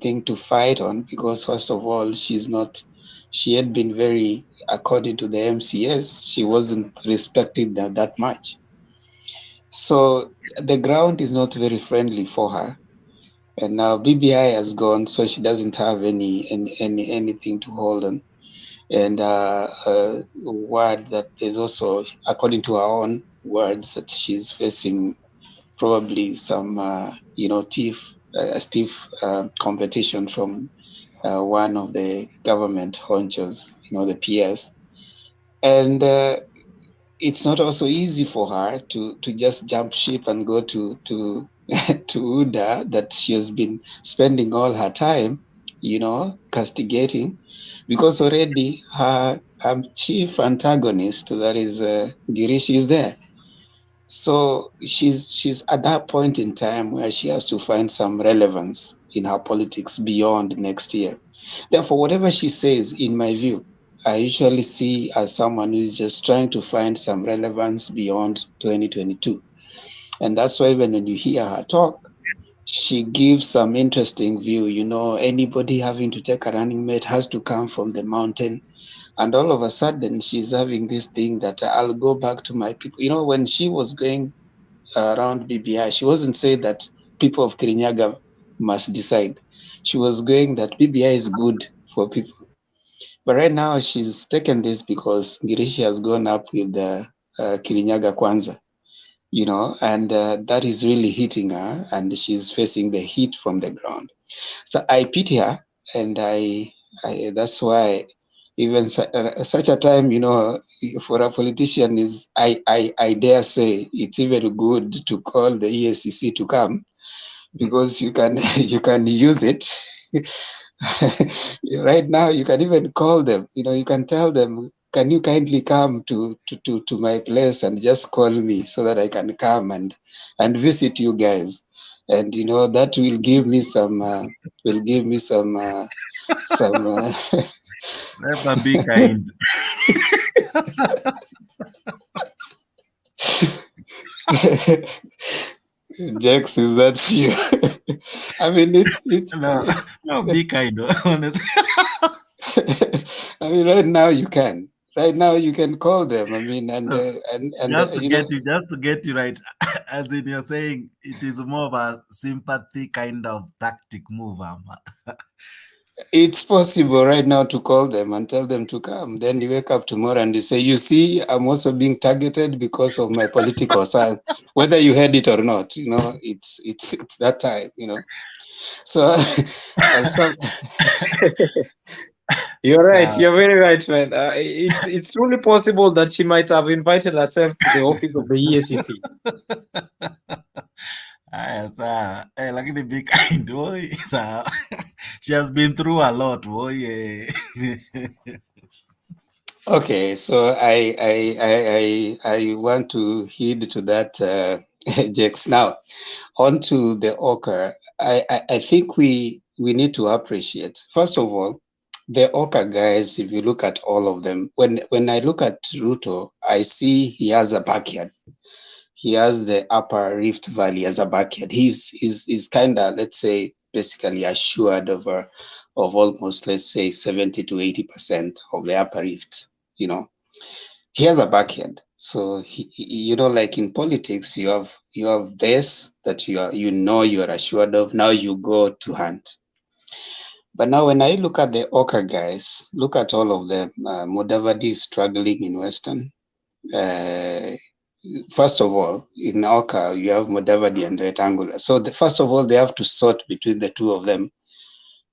thing to fight on, because first of all, she had been very, according to the MCS, she wasn't respected that much. So the ground is not very friendly for her. And now BBI has gone, so she doesn't have anything to hold on. And word that there's also, according to her own words, that she's facing probably some, stiff competition from one of the government honchos, the PS. And it's not also easy for her to just jump ship and go to to UDA that she has been spending all her time, castigating, because already her chief antagonist, that is Girish, is there. So she's at that point in time where she has to find some relevance in her politics beyond next year. Therefore, whatever she says, in my view, I usually see as someone who is just trying to find some relevance beyond 2022. And that's why when you hear her talk, she gives some interesting view. Anybody having to take a running mate has to come from the mountain. And all of a sudden, she's having this thing that I'll go back to my people. When she was going around BBI, she wasn't saying that people of Kirinyaga must decide. She was going that BBI is good for people. But right now, she's taken this because Girishi has gone up with the Kirinyaga Kwanza, and that is really hitting her, and she's facing the heat from the ground. So I pity her, and I that's why even such a time, for a politician is, I dare say it's even good to call the EACC to come, because you can use it. Right now, you can even call them. You can tell them, can you kindly come to my place and just call me so that I can come and visit you guys, and that will give me some Never be kind. Jax, is that you? I mean, no, be kind, honestly. I mean, right now you can. Right now you can call them. I mean, and just to you know, get you right, as in you're saying, it is more of a sympathy kind of tactic move. it's possible right now to call them and tell them to come. Then you wake up tomorrow and you say, you see, I'm also being targeted because of my political science, whether you heard it or not. You know, it's that time. You know, so as some. You're right. You're very right, man. It's truly possible that she might have invited herself to the office of the EACC. Lakini be kind, boy. She has been through a lot, boy. Okay, so I want to heed to that, Jex. Now, on to the OKA. I think we need to appreciate, first of all, the OKA guys. If you look at all of them, when I look at Ruto, I see he has a backyard. He has the Upper Rift Valley as a backyard. He's kind of, let's say, basically assured of almost, let's say, 70 to 80% of the Upper Rift. You know, he has a backyard. So you know, like in politics, you have this that you are assured of. Now you go to hunt. But now when I look at the OKA guys, look at all of them. Mudavadi is struggling in Western. First of all, in OKA, you have Mudavadi and Rectangular. So first of all, they have to sort between the two of them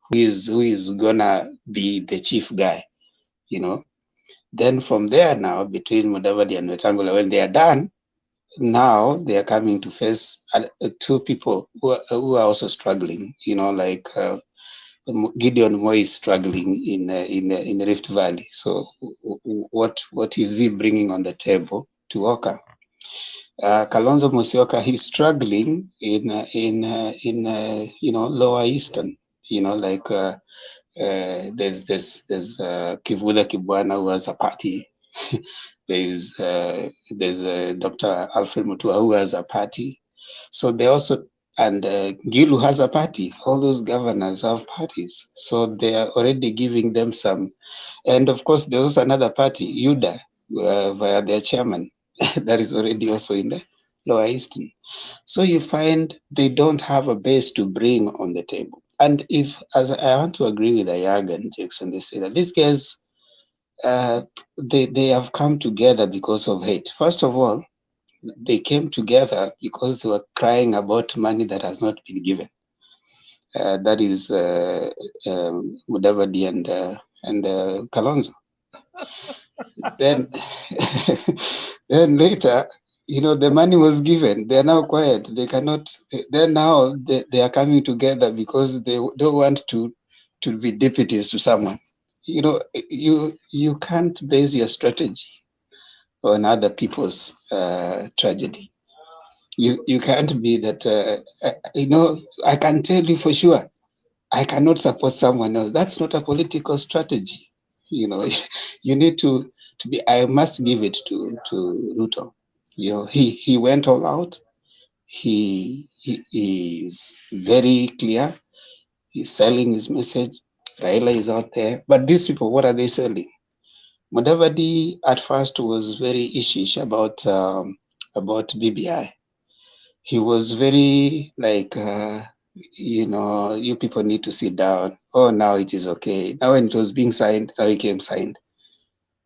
who is gonna be the chief guy, you know. Then from there now, between Mudavadi and Rectangular, when they are done, now they are coming to face two people who are also struggling, you know, like Gideon Moy is struggling in Rift Valley. So what is he bringing on the table to OKA? Kalonzo Musyoka, he's struggling in you know, Lower Eastern, you know, like there's Kivuda Kibwana who has a party. there's Dr. Alfred Mutua who has a party. So they also, and Gilu has a party. All those governors have parties. So they are already giving them some. And of course, there's also another party, UDA, via their chairman, that is already also in the Lower Eastern. So you find they don't have a base to bring on the table. And if, as I want to agree with Ayaga and Jackson, they say that these guys, they have come together because of hate. First of all, they came together because they were crying about money that has not been given. That is Mudavadi and Kalonzo. Then, then later, you know, the money was given. They are now quiet. They cannot. Then now they are coming together because they don't want to be deputies to someone. You know, you can't base your strategy on other people's tragedy. You can't be that. You know, I can tell you for sure, I cannot support someone else. That's not a political strategy. You know, you need to be. I must give it to Ruto. You know, he went all out. He is very clear. He's selling his message. Raila is out there, but these people, what are they selling? Mudavadi at first was very ishish about BBI. He was very like, you know, you people need to sit down. Oh, now it is okay. Now when it was being signed, now it came signed.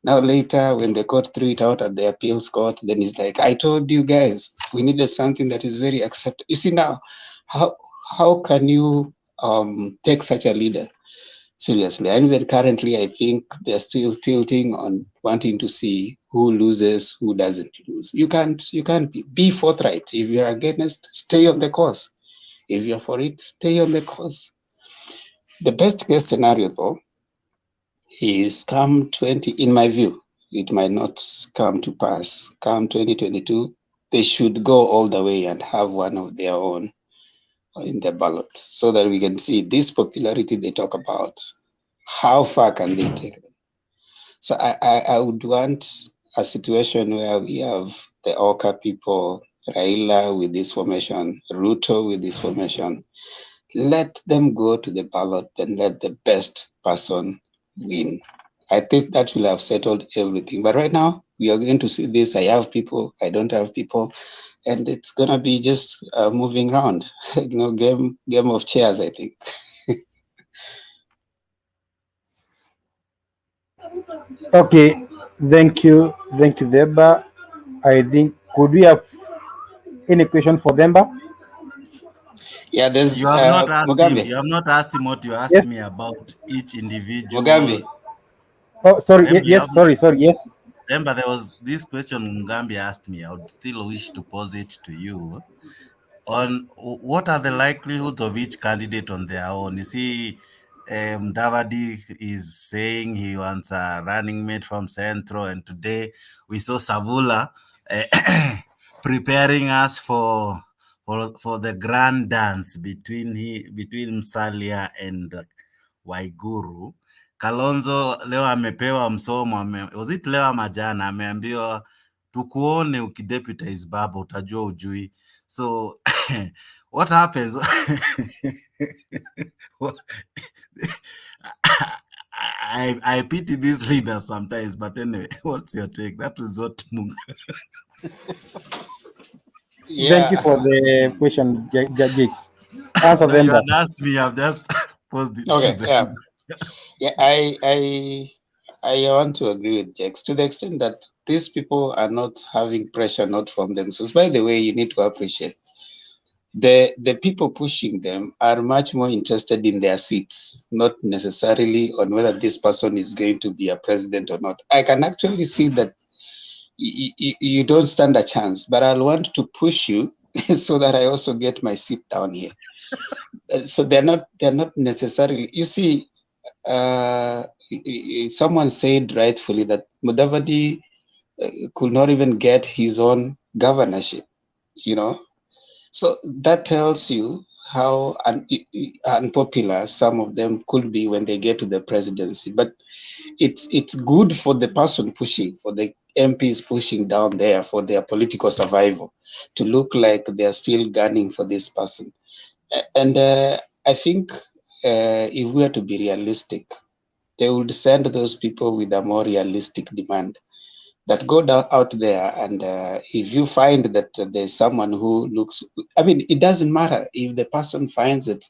Now later, when the court threw it out at the appeals court, then it's like, I told you guys, we needed something that is very acceptable. You see now, how can you take such a leader seriously? And even currently, I think they're still tilting on wanting to see who loses, who doesn't lose. You can't be forthright. If you're against, stay on the course. If you're for it, stay on the course. The best case scenario, though, is come 20, in my view, it might not come to pass. Come 2022, they should go all the way and have one of their own in the ballot so that we can see this popularity they talk about. How far can they take them? So I would want a situation where we have the OKA people Raila with this formation, Ruto with this formation. Let them go to the ballot and let the best person win. I think that will have settled everything. But right now, we are going to see this. I have people, I don't have people, and it's gonna be just moving around, game of chairs, I think. Okay, thank you, Deba. I think could we have any question for Demba? Yeah, there's You have not asked him. Mugambi. You have not asked him what you asked Yes, me about each individual. Mugambi. Oh, sorry. Maybe Yes, sorry. Yes. Remember, there was this question Mugambi asked me. I would still wish to pose it to you on what are the likelihoods of each candidate on their own. You see, Mudavadi is saying he wants a running mate from Centro, and today we saw Savula preparing us for the grand dance between Musalia and Waiguru. Kalonzo leo amepewa msomo, was it leo ama jana, ameambiwa tukuone ukideputize baba utajua ujui. So what happens? I pity these leaders sometimes, but anyway, what's your take? That was what Thank you for the question, Jakes. Answer no, them. you had asked me, I've just posed it Okay, to them. Yeah, I want to agree with Jax to the extent that these people are not having pressure not from themselves. By the way, you need to appreciate the people pushing them are much more interested in their seats, not necessarily on whether this person is going to be a president or not. I can actually see that you don't stand a chance, but I'll want to push you so that I also get my seat down here. So they're not necessarily. You see, someone said rightfully that Mudavadi could not even get his own governorship, So that tells you how unpopular some of them could be when they get to the presidency. But it's good for the person pushing, for the MPs pushing down there for their political survival, to look like they're still gunning for this person. And I think if we are to be realistic, they would send those people with a more realistic demand that go down out there. And if you find that there's someone who looks, it doesn't matter if the person finds that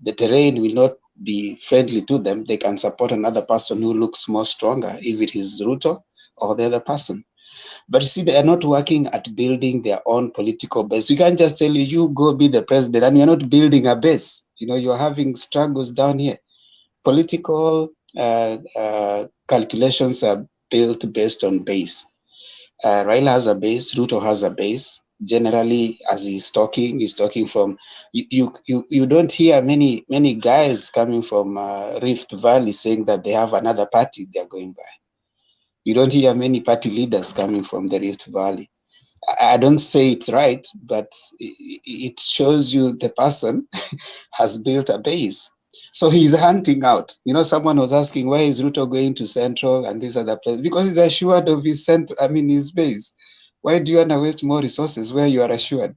the terrain will not be friendly to them, they can support another person who looks more stronger, if it is Ruto or the other person. But you see, they are not working at building their own political base. You can't just tell you go be the president and you're not building a base. You're having struggles down here. Political calculations are built based on base. Raila has a base, Ruto has a base. Generally, as he's talking from you don't hear many guys coming from Rift Valley saying that they have another party they're going by. You don't hear many party leaders coming from the Rift Valley. I don't say it's right, but it shows you the person has built a base. So he's hunting out. Someone was asking, why is Ruto going to Central and these other places? Because he's assured of his base. Why do you want to waste more resources where you are assured?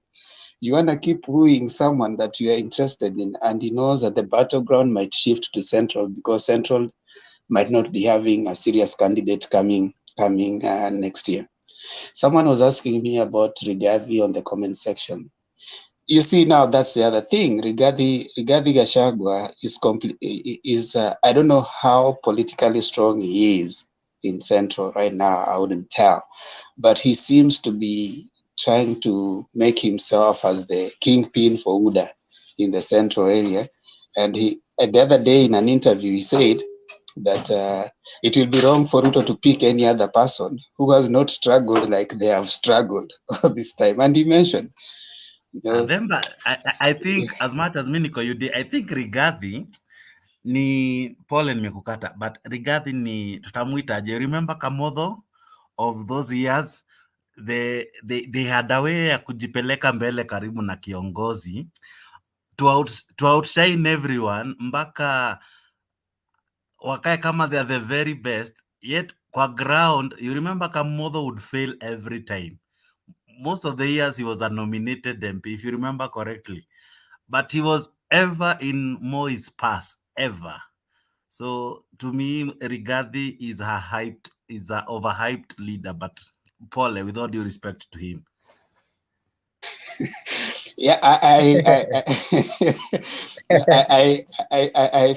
You want to keep wooing someone that you are interested in, and he knows that the battleground might shift to Central because Central might not be having a serious candidate coming next year. Someone was asking me about Rigathi on the comment section. You see, now that's the other thing. Rigathi Gachagua is I don't know how politically strong he is in Central right now. I wouldn't tell, but he seems to be trying to make himself as the kingpin for UDA in the Central area. And the other day in an interview, he said that it will be wrong for Ruto to pick any other person who has not struggled like they have struggled all this time. And he mentioned, Then I think as much as mimi niko UD, I think Rigathi ni pole nimekukata, but Rigathi ni tutamuitaje? Remember Kamodho of those years, they had a way ya kujipeleka mbele karibu na kiongozi to outshine everyone mpaka wakae kama they are the very best, yet kwa ground you remember Kamodho would fail every time. most of the years he was a nominated MP, if you remember correctly. But he was ever in Moi's pass, ever. So to me, Rigathi is a overhyped leader, but Paul, with all due respect to him. Yeah, I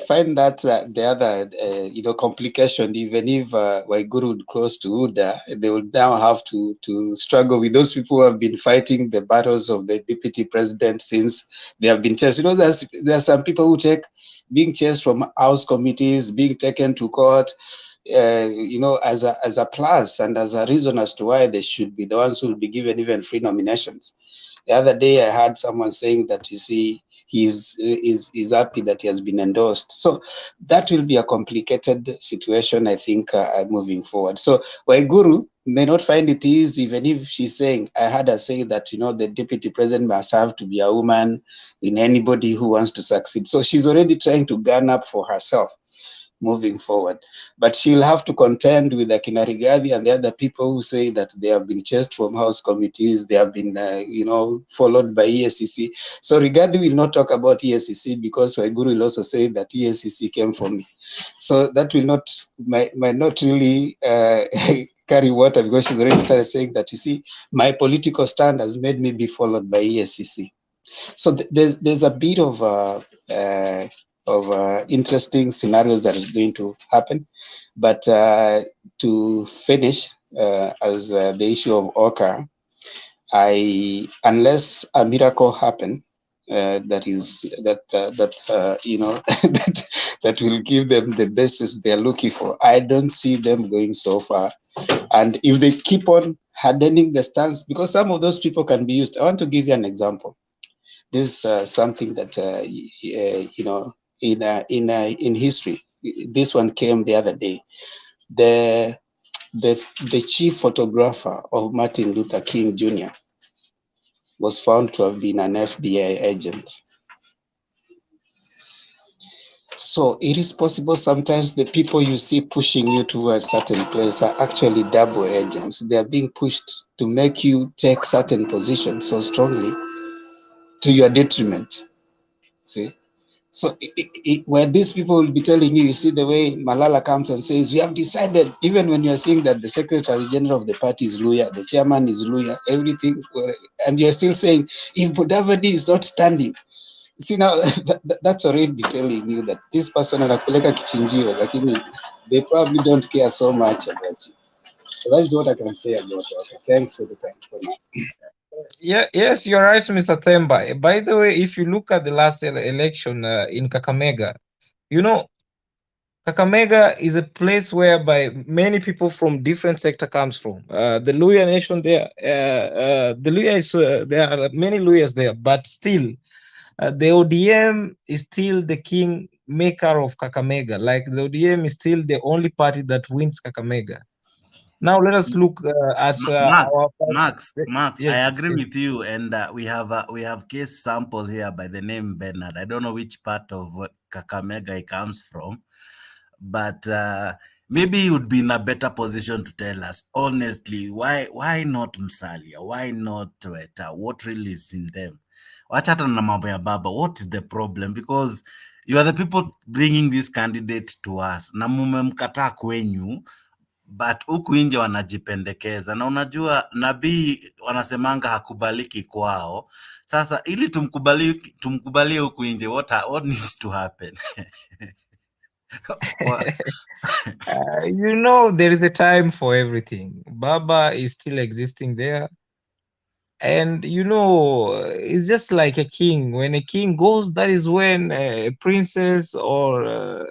find that the other complication, even if Waiguru would cross to UDA, they would now have to struggle with those people who have been fighting the battles of the deputy president since they have been chased. There are some people who being chased from house committees, being taken to court, as a plus and as a reason as to why they should be the ones who will be given even free nominations. The other day, I heard someone saying that, he's happy that he has been endorsed. So that will be a complicated situation, I think, moving forward. So Waiguru may not find it easy, even if she's saying, I heard her say that, the deputy president must have to be a woman in anybody who wants to succeed. So she's already trying to gun up for herself moving forward. But she'll have to contend with Akina Rigathi and the other people who say that they have been chased from house committees, they have been, followed by EACC. So Rigathi will not talk about EACC because Waiguru will also say that EACC came for me. So that might not really carry water, because she's already started saying that, my political stand has made me be followed by EACC. So there's a bit of interesting scenarios that is going to happen. But to finish, as the issue of OKA, unless a miracle happen, that will give them the basis they're looking for, I don't see them going so far. And if they keep on hardening the stance, because some of those people can be used. I want to give you an example. This is something that in history. This one came the other day. The chief photographer of Martin Luther King Jr. was found to have been an FBI agent. So it is possible sometimes the people you see pushing you to a certain place are actually double agents. They are being pushed to make you take certain positions so strongly to your detriment. See? So where these people will be telling you, see the way Malala comes and says, we have decided, even when you're seeing that the Secretary General of the party is Luhya, the chairman is Luhya, everything, and you're still saying, if Mudavadi is not standing, see now, that's already telling you that this person anapeleka kichinjio, lakini they probably don't care so much about you. So that is what I can say about it. Thanks for the time for now. Yeah, yes, you're right, Mr. Themba. By the way, if you look at the last election in Kakamega, Kakamega is a place whereby many people from different sector comes from. The Luhya nation there, the Luhya is there are many Luhyas there, but still, the ODM is still the king maker of Kakamega. Like the ODM is still the only party that wins Kakamega. Now let us look at Max. Yes, I agree with you, and we have case sample here by the name Bernard. I don't know which part of Kakamega he comes from, but maybe he would be in a better position to tell us honestly why not Musalia, why not Weta, what really is in them. Wachata na mambo ya baba, what is the problem? Because you are the people bringing this candidate to us, na mumemkataa kwenyu, but huku nje wanajipendekeza, na unajua nabii wanasemanga hakubaliki kwao. Sasa ili tumkubalie huku nje, what needs to happen? There is a time for everything. Baba is still existing there. And it's just like a king. When a king goes, that is when a princess or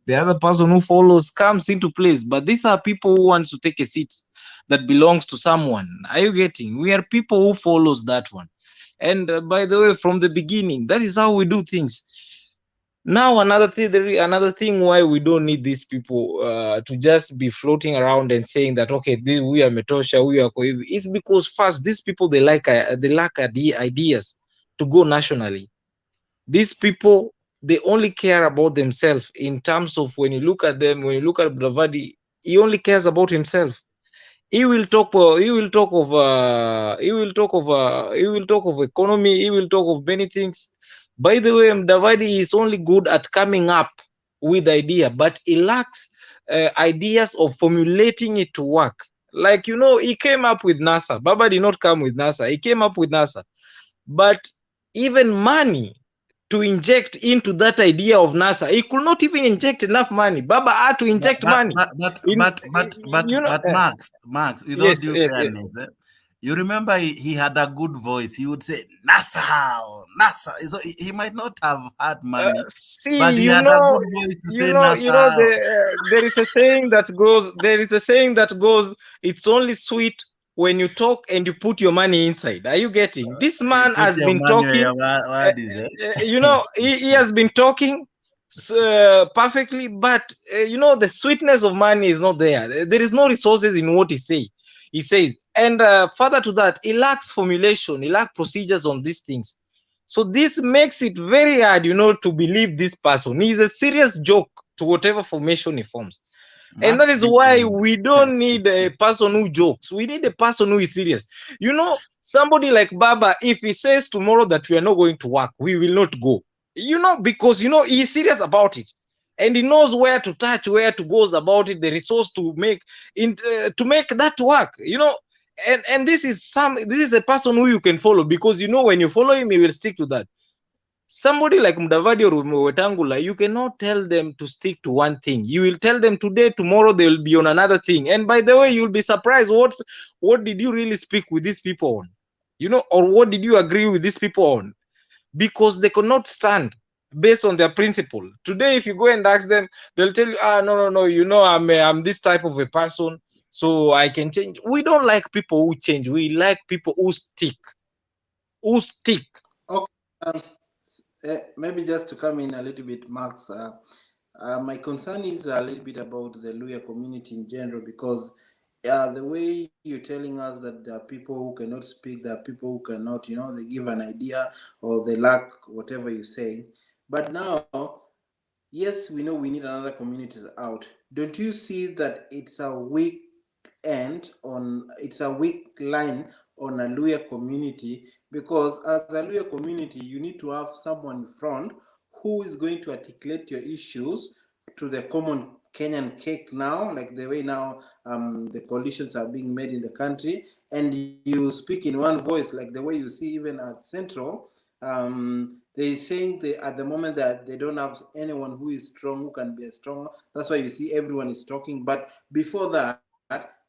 the other person who follows comes into place. But these are people who want to take a seat that belongs to someone. Are you getting? We are people who follows that one. And by the way, from the beginning, that is how we do things. Now another thing why we don't need these people to just be floating around and saying that okay, we are Metosha, we are Koivi, is because first these people they lack ideas to go nationally. These people they only care about themselves in terms of when you look at them, when you look at Mudavadi, he only cares about himself. He will talk. He will talk of. He will talk of. He will talk of economy. He will talk of many things. By the way, Mudavadi is only good at coming up with idea, but he lacks ideas of formulating it to work. Like, you know, he came up with NASA. Baba did not come with NASA. He came up with NASA, but even money to inject into that idea of NASA, he could not even inject enough money. Baba had to inject money. You know, Max, with all yes, due yes, yes. fairness, you remember he had a good voice. He would say NASA, NASA. So he might not have had money, but See, he you had a know, good voice to say NASA. there is a saying that goes. There is a saying that goes. It's only sweet when you talk and you put your money inside. Are you getting? This man Put has your been money where talking. your word is. You know, he has been talking perfectly, but you know, the sweetness of money is not there. There is no resources in what he say. He says, and further to that, he lacks formulation. He lacks procedures on these things. So this makes it very hard, you know, to believe this person. He's a serious joke to whatever formation he forms. And that is why we don't need a person who jokes. We need a person who is serious. You know, somebody like Baba, if he says tomorrow that we are not going to work, we will not go. You know, because, you know, he is serious about it. And he knows where to touch, where to go about it, the resource to make that work. You know, and this is a person who you can follow, because, you know, when you follow him, he will stick to that. Somebody like Mudavadi or Wetangula, you cannot tell them to stick to one thing. You will tell them today, tomorrow they will be on another thing. And by the way, you'll be surprised what did you really speak with these people on? You know, or what did you agree with these people on? Because they could not stand based on their principle. Today, if you go and ask them, they'll tell you, no, you know, I'm this type of a person, so I can change. We don't like people who change. We like people who stick. Who stick. Okay. Maybe just to come in a little bit, Max. My concern is a little bit about the Luhya community in general, because the way you're telling us that there are people who cannot speak, there are people who cannot, you know, they give an idea or they lack whatever you're saying. But now, yes, we know we need another communities out. Don't you see that it's a weak it's a weak line on a Luhya community? Because as a Luhya community, you need to have someone in front who is going to articulate your issues to the common Kenyan cake now, like the way now the coalitions are being made in the country, and you speak in one voice, like the way you see even at Central. They're saying at the moment that they don't have anyone who is strong, who can be a strong. That's why you see everyone is talking. But before that,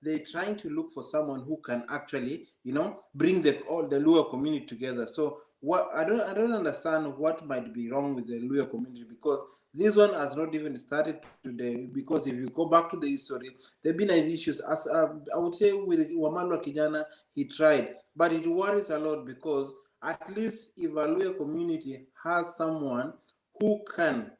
they're trying to look for someone who can actually, you know, bring all the Luo community together. So what I don't understand what might be wrong with the Luo community, because this one has not even started today. Because if you go back to the history, there have been issues. As I would say with Wamalwa Kijana, he tried, but it worries a lot, because at least if a Luo community has someone who can,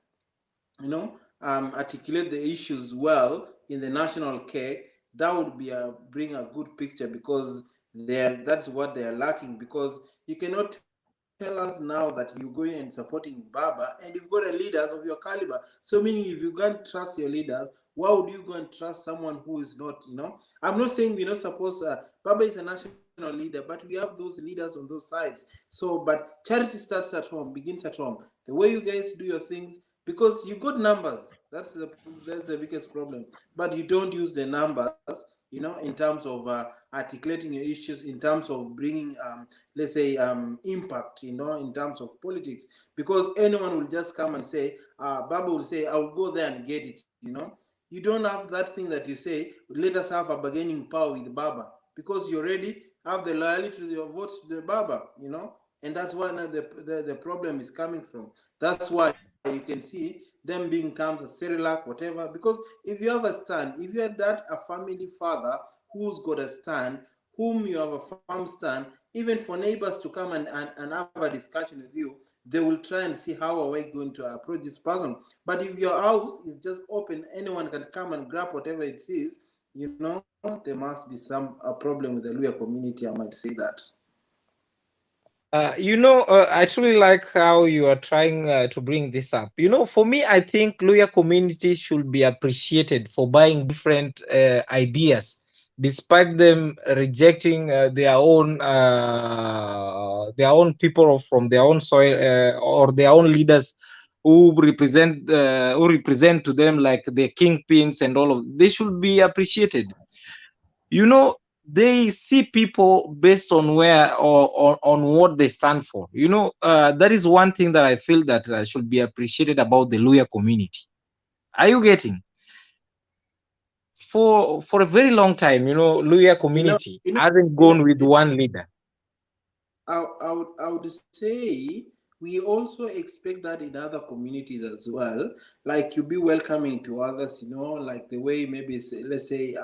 you know, articulate the issues well in the national cake, that would be bring a good picture, because that's what they are lacking. Because you cannot tell us now that you're going and supporting Baba and you've got a leaders of your caliber. So meaning, if you can't trust your leaders, why would you go and trust someone who is not, you know? I'm not saying we're not supposed Baba is a national leader, but we have those leaders on those sides. So but charity starts at home, begins at home. The way you guys do your things, because you got numbers, that's the biggest problem, but you don't use the numbers, you know, in terms of articulating your issues, in terms of bringing let's say impact, you know, in terms of politics. Because anyone will just come and say, Baba will say, I will go there and get it, you know. You don't have that thing that you say, let us have a bargaining power with Baba, because you already have the loyalty to your votes to the Baba, you know. And that's where the problem is coming from. That's why you can see them being terms of Cerelac, whatever. Because if you have a stand, if you had that a family father who's got a stand, whom you have a farm stand, even for neighbors to come and have a discussion with you, they will try and see how are we going to approach this person. But if your house is just open, anyone can come and grab whatever it is, you know, there must be some problem with the Luhya community, I might say that. You know, I truly like how you are trying to bring this up. You know, for me, I think Luhya community should be appreciated for buying different ideas despite them rejecting their own people from their own soil or their own leaders who represent to them like the kingpins and all of. They should be appreciated. You know, they see people based on where or on what they stand for. You know, that is one thing that I feel that should be appreciated about the Luhya community. Are you getting? For a very long time, you know, Luhya community hasn't gone with one leader. I would say we also expect that in other communities as well. Like you be welcoming to others, you know, like the way maybe let's say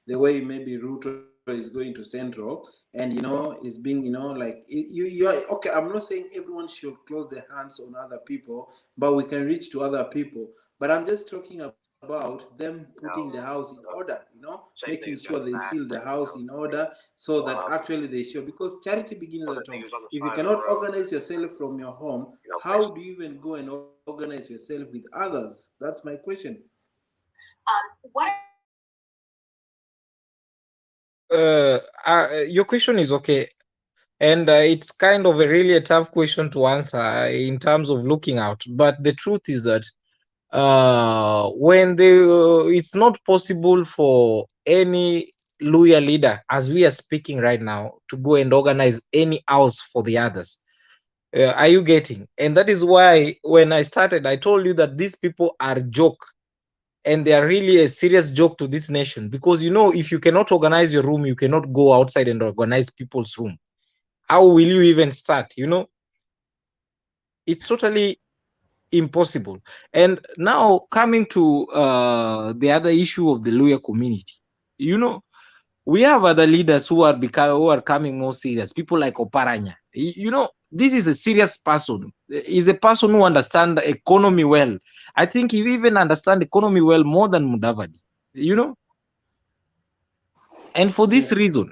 the way maybe Ruto is going to Central, and you know is being, you know, like you are okay. I'm not saying everyone should close their hands on other people, but we can reach to other people. But I'm just talking about them putting the house in order, you know, making sure they seal the house in order so that actually they show, because charity begins at home. If you cannot organize yourself from your home, how do you even go and organize yourself with others? That's my question. Your question is okay, and it's kind of really a tough question to answer in terms of looking out. But the truth is that when it's not possible for any Luhya leader, as we are speaking right now, to go and organize any house for the others. Are you getting? And that is why when I started, I told you that these people are joke, and they are really a serious joke to this nation. Because you know, if you cannot organize your room, you cannot go outside and organize people's room. How will you even start? You know, it's totally impossible. And now coming to the other issue of the Luhya community, you know, we have other leaders who are coming more serious. People like Oparanya. You know, this is a serious person. He's a person who understands the economy well. I think he even understands economy well more than Mudavadi. You know, and for this reason,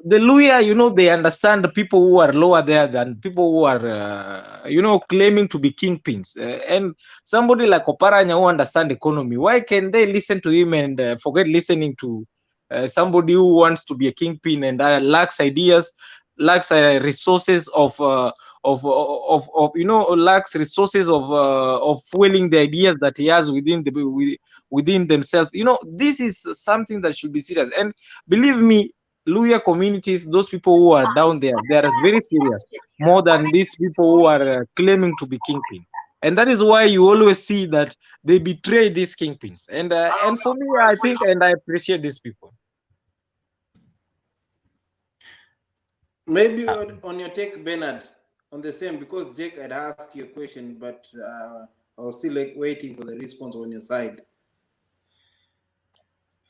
the Luhya, you know, they understand the people who are lower there than people who are, you know, claiming to be kingpins. And somebody like Oparanya who understand economy, why can they listen to him and forget listening to somebody who wants to be a kingpin and lacks ideas, lacks resources of you know, lacks resources of fueling the ideas that he has within themselves. You know, this is something that should be serious. And believe me, Luhya communities, those people who are down there, they are very serious, more than these people who are claiming to be kingpin. And that is why you always see that they betray these kingpins. And for me, I think, and I appreciate these people. Maybe on your take, Bernard, on the same, because Jake had asked you a question, but I was still like waiting for the response on your side.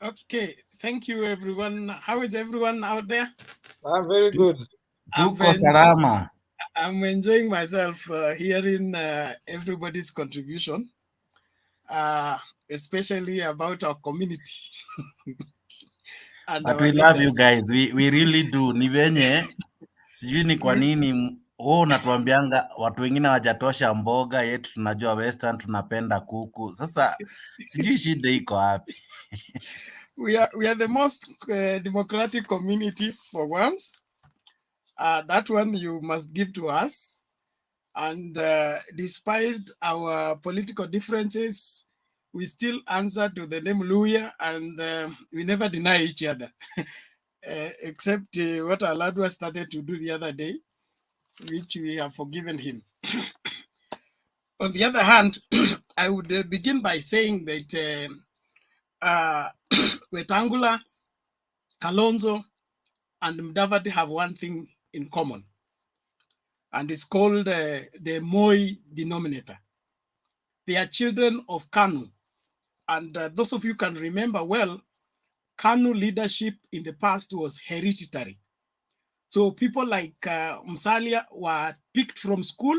Okay, thank you, everyone. How is everyone out there? I'm very good. I'm enjoying myself hearing everybody's contribution, especially about our community. But we love you guys. We really do. Ni venye sijui ni kwa nini unatuambianga watu wengine hawajatosha mboga, yetu tunajua Western tunapenda kuku. Sasa sijui shida iko wapi. We are the most democratic community for once. That one you must give to us. And despite our political differences, we still answer to the name Luhya, and we never deny each other, except what Aladwa started to do the other day, which we have forgiven him. On the other hand, I would begin by saying that Wetangula, Kalonzo, and Mudavadi have one thing in common, and it's called the Moi denominator. They are children of KANU. And those of you can remember well, KANU leadership in the past was hereditary. So people like Musalia were picked from school,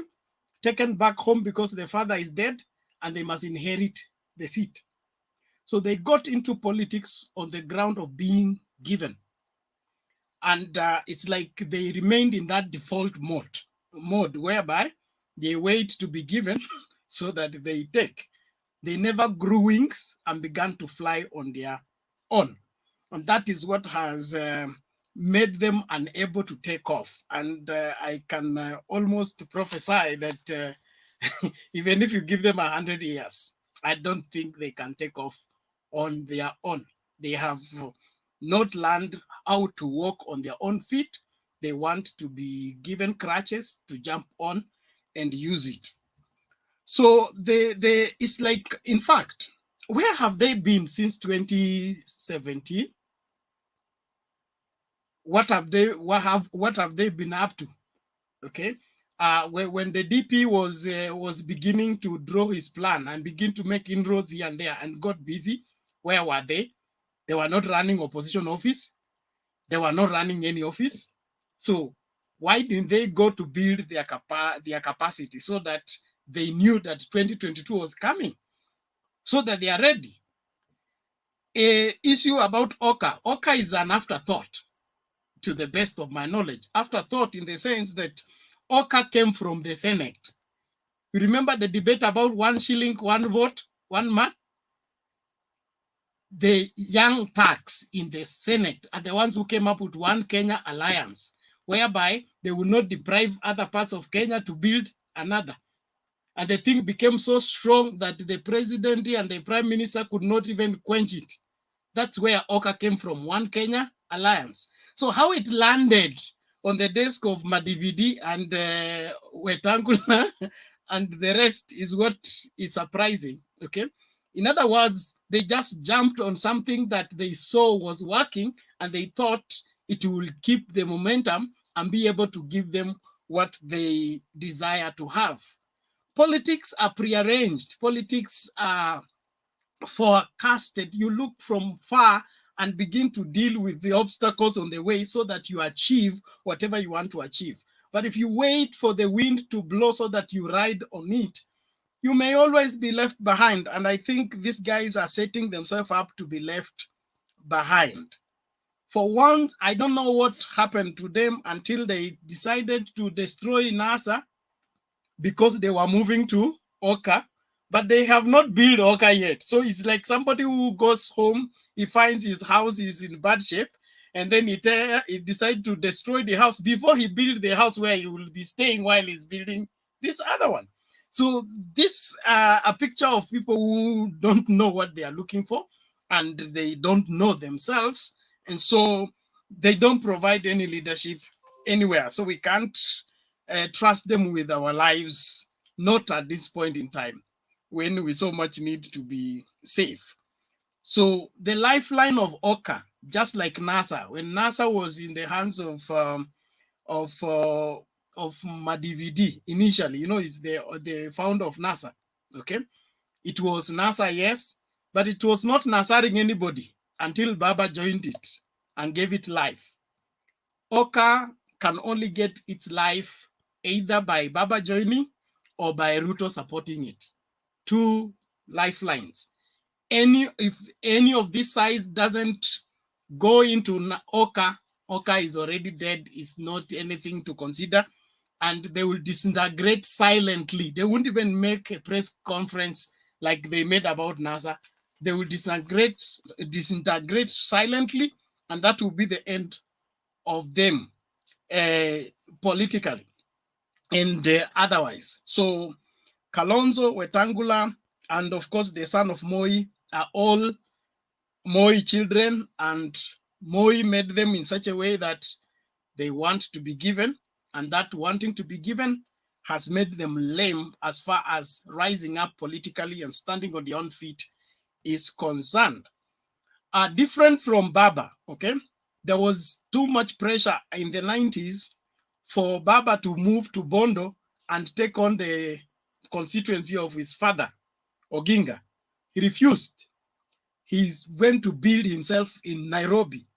taken back home because their father is dead, and they must inherit the seat. So they got into politics on the ground of being given. And it's like they remained in that default mode whereby they wait to be given so that they take. They never grew wings and began to fly on their own. And that is what has made them unable to take off. And I can almost prophesy that even if you give them 100 years, I don't think they can take off on their own. They have not learned how to walk on their own feet. They want to be given crutches to jump on and use it. So it's like, in fact, where have they been since 2017? What have they been up to? Okay, when the DP was beginning to draw his plan and begin to make inroads here and there and got busy, where were they? They were not running opposition office. They were not running any office. So why didn't they go to build their capacity so that they knew that 2022 was coming, so that they are ready? A issue about OKA. OKA is an afterthought, to the best of my knowledge. Afterthought in the sense that OKA came from the Senate. You remember the debate about 1 shilling, 1 vote, 1 man? The young Turks in the Senate are the ones who came up with One Kenya Alliance, whereby they will not deprive other parts of Kenya to build another. And the thing became so strong that the president and the prime minister could not even quench it. That's where OKA came from, One Kenya Alliance. So how it landed on the desk of Mudavadi and Wetangula and the rest is what is surprising, okay? In other words, they just jumped on something that they saw was working and they thought it will keep the momentum and be able to give them what they desire to have. Politics are prearranged. Politics are forecasted. You look from far and begin to deal with the obstacles on the way so that you achieve whatever you want to achieve. But if you wait for the wind to blow so that you ride on it, you may always be left behind. And I think these guys are setting themselves up to be left behind. For once, I don't know what happened to them until they decided to destroy NASA because they were moving to OKA, but they have not built OKA yet. So it's like somebody who goes home, he finds his house is in bad shape, and then he decides to destroy the house before he builds the house where he will be staying while he's building this other one. So this a picture of people who don't know what they are looking for, and they don't know themselves, and so they don't provide any leadership anywhere. So we can't trust them with our lives, not at this point in time when we so much need to be safe. So the lifeline of OKA, just like NASA, when NASA was in the hands of Mudavadi initially, you know, is the founder of NASA. Okay, it was NASA, yes, but it was not NASAring anybody until Baba joined it and gave it life. OKA can only get its life either by Baba joining or by Ruto supporting it. Two lifelines. If any of this size doesn't go into OKA, OKA is already dead. It's not anything to consider. And they will disintegrate silently. They won't even make a press conference like they made about NASA. They will disintegrate silently, and that will be the end of them politically and otherwise. So Kalonzo, Wetangula, and of course the son of Moi are all Moi children, and Moi made them in such a way that they want to be given, and that wanting to be given has made them lame as far as rising up politically and standing on their own feet is concerned. Different from Baba, okay? There was too much pressure in the 90s for Baba to move to Bondo and take on the constituency of his father, Oginga. He refused. He went to build himself in Nairobi.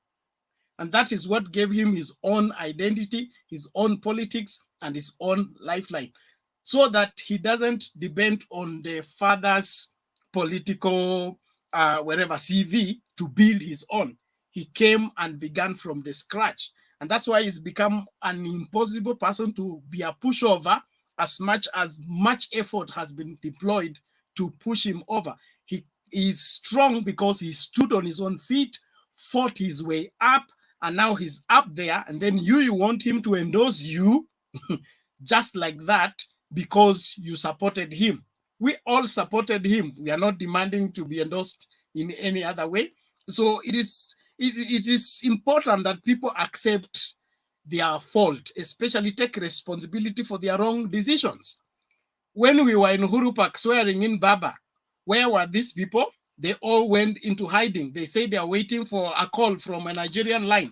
And that is what gave him his own identity, his own politics, and his own lifeline, so that he doesn't depend on the father's political wherever CV to build his own. He came and began from the scratch. And that's why he's become an impossible person to be a pushover, as much effort has been deployed to push him over. He He's strong because he stood on his own feet, fought his way up, and now he's up there. And then you want him to endorse you just like that because you supported him. We all supported him. We are not demanding to be endorsed in any other way. So it is important that people accept their fault, especially take responsibility for their wrong decisions. When we were in Uhuru Park swearing in Baba, where were these people? They all went into hiding. They say they are waiting for a call from a Nigerian line.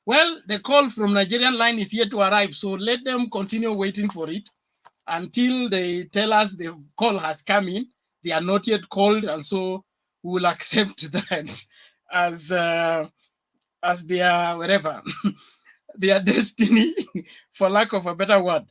Well, the call from Nigerian line is yet to arrive, so let them continue waiting for it until they tell us the call has come in. They are not yet called, and so we will accept that as their whatever, their destiny, for lack of a better word.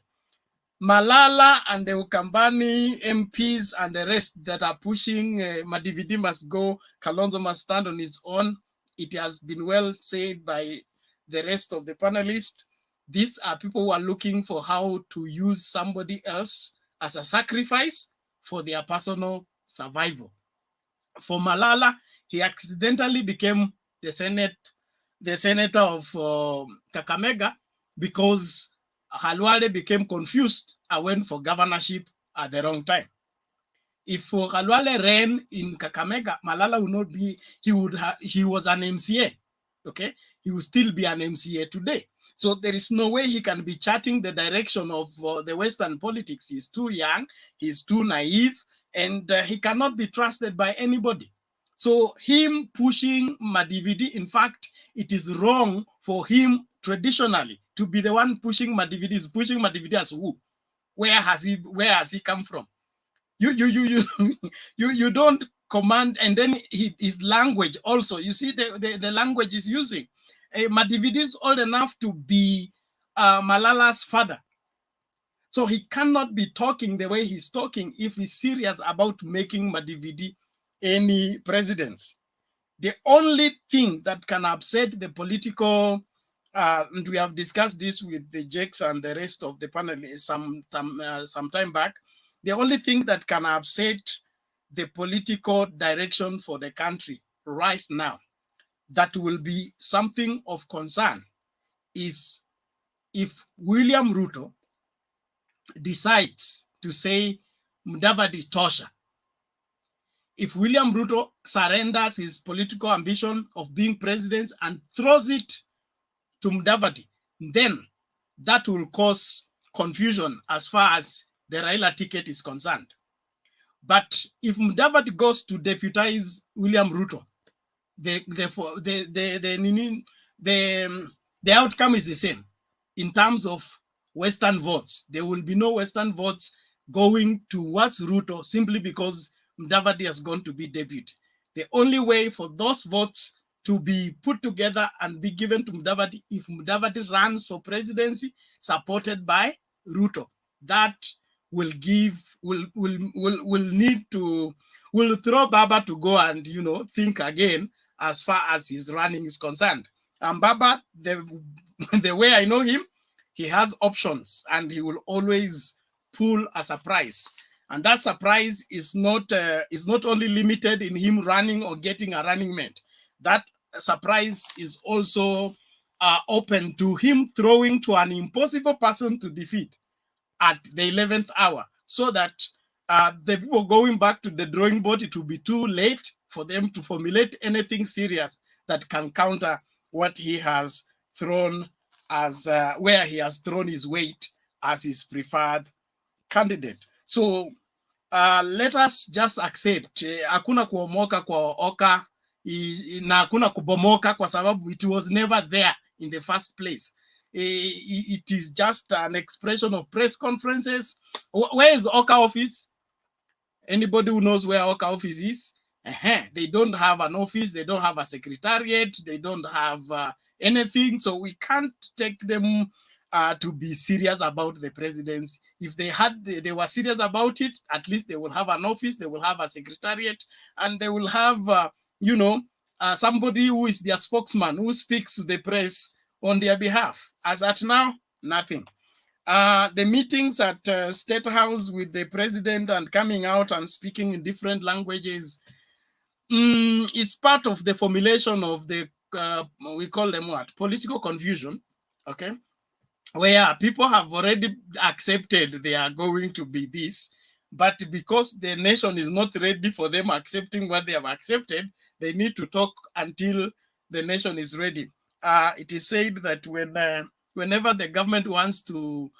Malala and the Ukambani MPs and the rest that are pushing Mudavadi must go, Kalonzo must stand on his own. It has been well said by the rest of the panelists. These are people who are looking for how to use somebody else as a sacrifice for their personal survival. For Malala, he accidentally became the senator of Kakamega because Halwale became confused and went for governorship at the wrong time. If Halwale ran in Kakamega, Malala would not be, he was an MCA, okay? He would still be an MCA today. So there is no way he can be charting the direction of the Western politics. He's too young, he's too naive, and he cannot be trusted by anybody. So him pushing Mudavadi, in fact, it is wrong for him traditionally to be the one pushing Mudavadi. Is pushing Mudavadi as who? Where has he come from? You don't command, and then his language also. You see the language he's using. Mudavadi is old enough to be Malala's father. So he cannot be talking the way he's talking if he's serious about making Mudavadi any presidents. The only thing that can upset the political, and we have discussed this with the Jakes and the rest of the panel some time back, the only thing that can upset the political direction for the country right now, that will be something of concern, is if William Ruto decides to say Mudavadi tosha. If William Ruto surrenders his political ambition of being president and throws it to Mudavadi, then that will cause confusion as far as the Raila ticket is concerned. But if Mudavadi goes to deputize William Ruto, the outcome is the same in terms of Western votes. There will be no Western votes going towards Ruto simply because Mudavadi has gone to be deputy. The only way for those votes to be put together and be given to Mudavadi if Mudavadi runs for presidency supported by Ruto. That will throw Baba to go and think again as far as his running is concerned. And Baba, the way I know him, he has options and he will always pull a surprise. And that surprise is not only limited in him running or getting a running mate. That surprise is also open to him throwing to an impossible person to defeat at the 11th hour, so that the people going back to the drawing board, it will be too late for them to formulate anything serious that can counter what he has thrown as where he has thrown his weight as his preferred candidate. So let us just accept hakuna kuomoka kwa OKA na hakuna kubomoka kwa sababu it was never there in the first place. It is just an expression of press conferences. Where is OKA office? Anybody who knows where OKA office is? They don't have an office. They don't have a secretariat. They don't have anything. So we can't take them to be serious about the presidency. If they were serious about it, at least they will have an office, they will have a secretariat, and they will have, somebody who is their spokesman, who speaks to the press on their behalf. As at now, nothing. The meetings at State House with the president and coming out and speaking in different languages is part of the formulation of the, we call them what? Political confusion, okay? Where people have already accepted they are going to be this, but because the nation is not ready for them accepting what they have accepted, they need to talk until the nation is ready. It is said that whenever the government wants to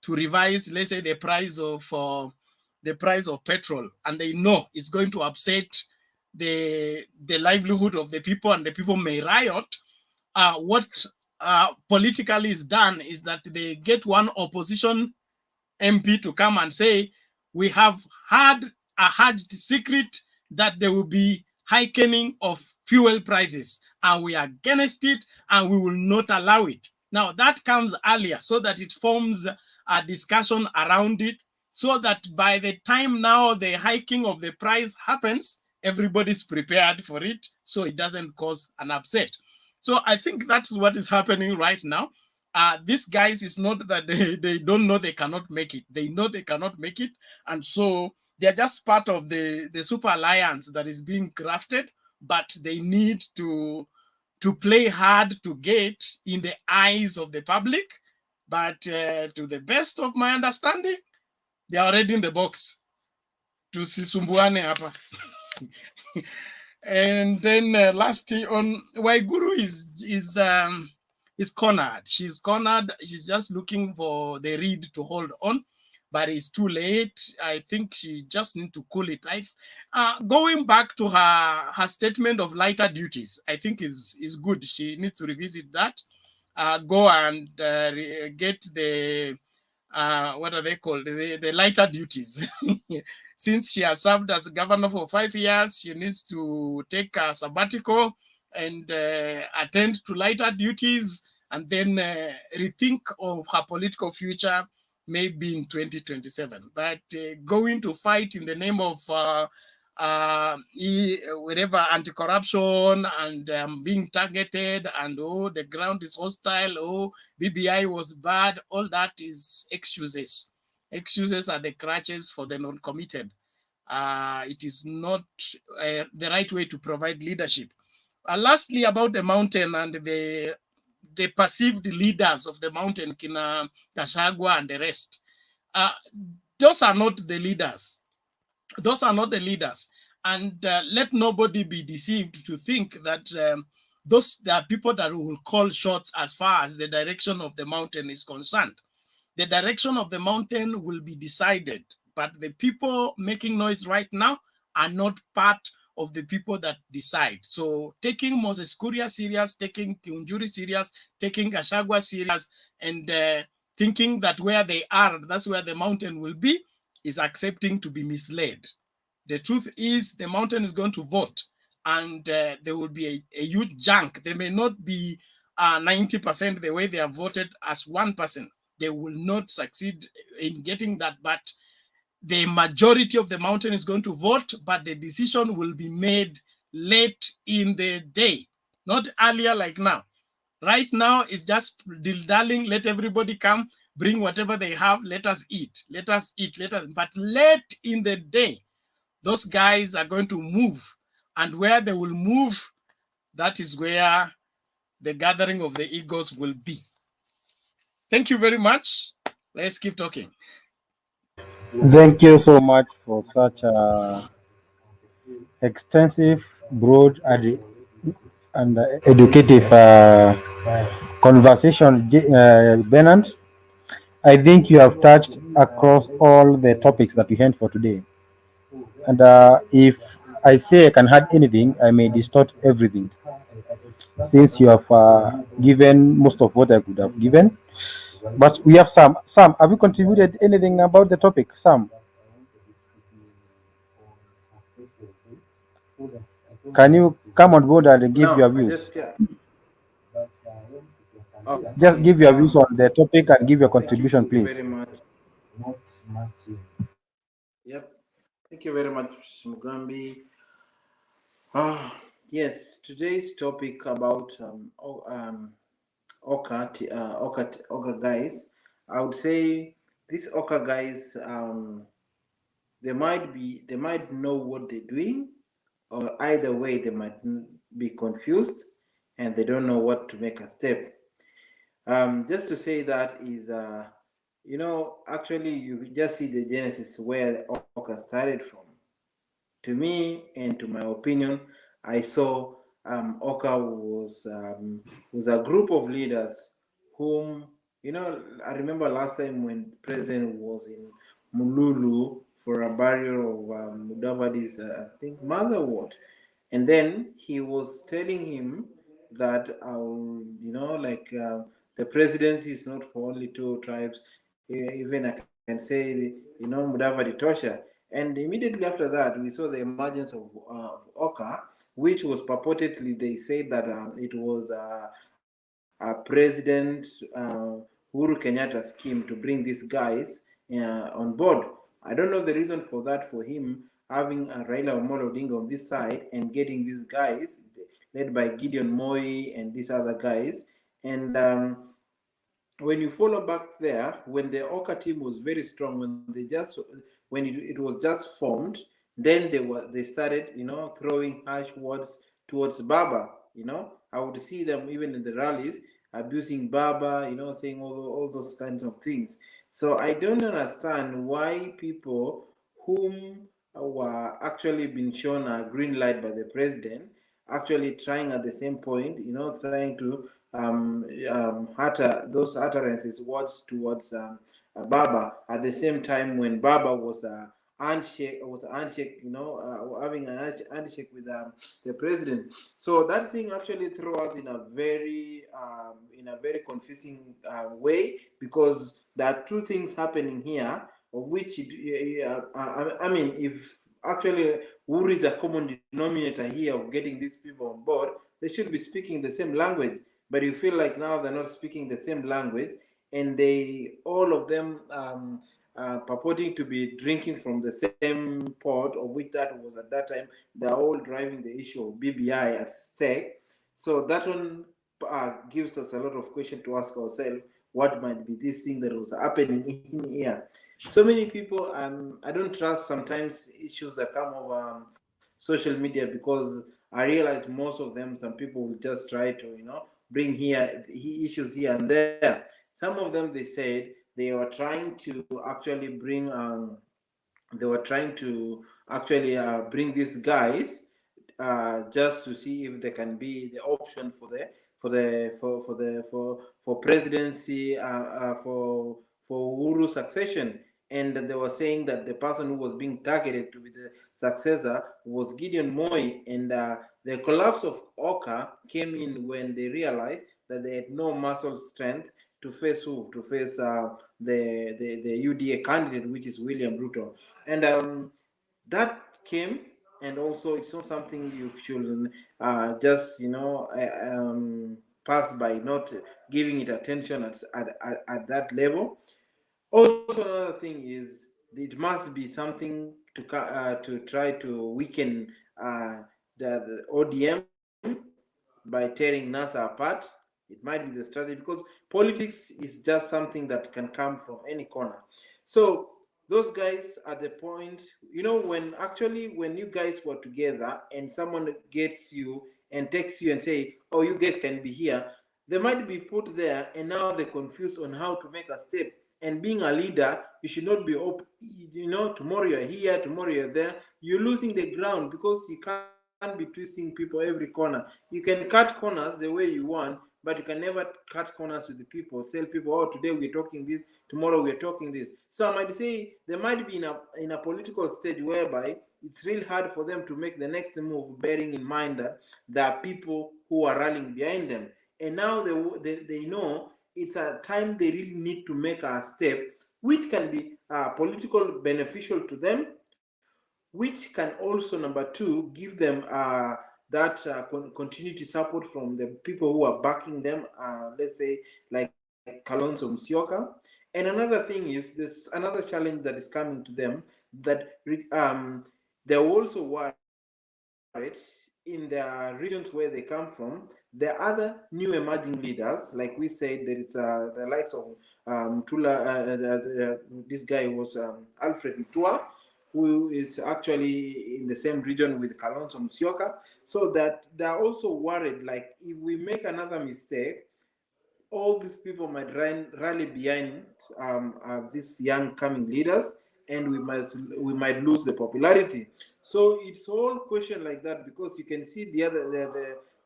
revise, let's say, the price of petrol, and they know it's going to upset the livelihood of the people, and the people may riot, what politically is done is that they get one opposition MP to come and say, we have had a hard secret that there will be hiking of fuel prices, and we are against it, and we will not allow it. Now that comes earlier so that it forms a discussion around it, so that by the time now the hiking of the price happens, everybody's prepared for it, so it doesn't cause an upset. So I think that's what is happening right now. These guys, is not that they don't know they cannot make it. They know they cannot make it. And so they're just part of the super alliance that is being crafted, but they need to play hard to get in the eyes of the public. But to the best of my understanding, they are already in the box. Tusisumbuane hapa. And then lastly, on Waiguru is cornered. She's cornered. She's just looking for the reed to hold on, but it's too late. I think she just needs to cool it. Going back to her statement of lighter duties, I think is good. She needs to revisit that. Go and get the what are they called? The lighter duties. Since she has served as governor for 5 years, she needs to take a sabbatical and attend to lighter duties, and then rethink of her political future, maybe in 2027. But going to fight in the name of whatever, anti-corruption, and being targeted, and the ground is hostile, BBI was bad, all that is excuses. Excuses are the crutches for the non-committed. It is not the right way to provide leadership. Lastly, about the mountain and the perceived leaders of the mountain, Kina Gachagua and the rest. Those are not the leaders. Those are not the leaders. And let nobody be deceived to think that there are people that will call shots as far as the direction of the mountain is concerned. The direction of the mountain will be decided, but the people making noise right now are not part of the people that decide. So taking Moses Kuria serious, taking Kiunjuri serious, taking Gachagua serious, and thinking that where they are, that's where the mountain will be, is accepting to be misled. The truth is the mountain is going to vote, and there will be a huge junk. They may not be 90% the way they have voted as 1%. They will not succeed in getting that, but the majority of the mountain is going to vote, but the decision will be made late in the day, not earlier like now. Right now, it's just dildaling, let everybody come, bring whatever they have, let us eat, but late in the day, those guys are going to move, and where they will move, that is where the gathering of the egos will be. Thank you very much. Let's keep talking. Thank you so much for such a extensive, broad, and educative conversation, Bernard. I think you have touched across all the topics that we had for today. And if I say I can add anything, I may distort everything, since you have given most of what I could have given. But we have Sam. Sam, have you contributed anything about the topic, Sam? Can you come on board and give your views? Just give your views on the topic and give your contribution, please. Very much. Yep. Thank you very much, Mugambi. Yes, today's topic about OKA guys. I would say these OKA guys, they might know what they're doing, or either way they might be confused and they don't know what to make a step. Just to say that is, actually you just see the genesis where OKA started from. To me and to my opinion, I saw OKA was a group of leaders whom, I remember last time when President was in Mululu for a burial of Mudavadi's, I think, mother what. And then he was telling him that, the presidency is not for only two tribes. Even I can say, Mudavadi Tosha. And immediately after that, we saw the emergence of OKA, which was purportedly, they said that it was a President Uhuru Kenyatta scheme to bring these guys on board. I don't know the reason for that, for him having Raila Odinga on this side and getting these guys led by Gideon Moi and these other guys. And when you follow back there, when the OKA team was very strong, when it was just formed, then they started, throwing harsh words towards Baba. I would see them even in the rallies abusing Baba, saying all those kinds of things. So I don't understand why people whom were actually being shown a green light by the president actually trying at the same point, trying to utter those utterances, words towards Baba at the same time when Baba was handshake, having a handshake with the president. So that thing actually threw us in a very confusing way, because there are two things happening here, of which if actually Uri is a common denominator here of getting these people on board, they should be speaking the same language. But you feel like now they're not speaking the same language, and all of them purporting to be drinking from the same pot, of which that was at that time, they're all driving the issue of BBI at stake. So that one gives us a lot of questions to ask ourselves, what might be this thing that was happening in here. So many people, I don't trust sometimes issues that come over social media, because I realize most of them, some people will just try to, bring issues here and there. Some of them, they said they were trying to actually bring, these guys just to see if they can be the option for presidency, for Uhuru succession. And they were saying that the person who was being targeted to be the successor was Gideon Moi. And the collapse of OKA came in when they realized that they had no muscle strength to face who? To face the UDA candidate, which is William Ruto. And that came, and also it's not something you should just pass by, not giving it attention at that level. Also, another thing is it must be something to try to weaken the ODM by tearing NASA apart. It might be the strategy, because politics is just something that can come from any corner. So those guys at the point, when you guys were together and someone gets you and texts you and say, oh, you guys can be here, they might be put there, and now they're confused on how to make a step. And being a leader, you should not be tomorrow you're here, tomorrow you're there. You're losing the ground, because you can't be twisting people every corner. You can cut corners the way you want, but you can never cut corners with the people. Tell people, oh, today we're talking this, tomorrow we're talking this. So I might say they might be in a political stage whereby it's really hard for them to make the next move, bearing in mind that there are people who are rallying behind them. And now they know it's a time they really need to make a step, which can be political beneficial to them, which can also, number two, give them that continuity support from the people who are backing them, let's say like Kalonzo Musyoka. And another thing is, there's another challenge that is coming to them, that they're also worried in the regions where they come from. The other new emerging leaders, like we said, there is the likes of Tula, this guy was Alfred Mutua, who is actually in the same region with Kalonzo Musyoka, so that they're also worried, like if we make another mistake, all these people might rally behind these young coming leaders, and we might lose the popularity. So it's all question like that, because you can see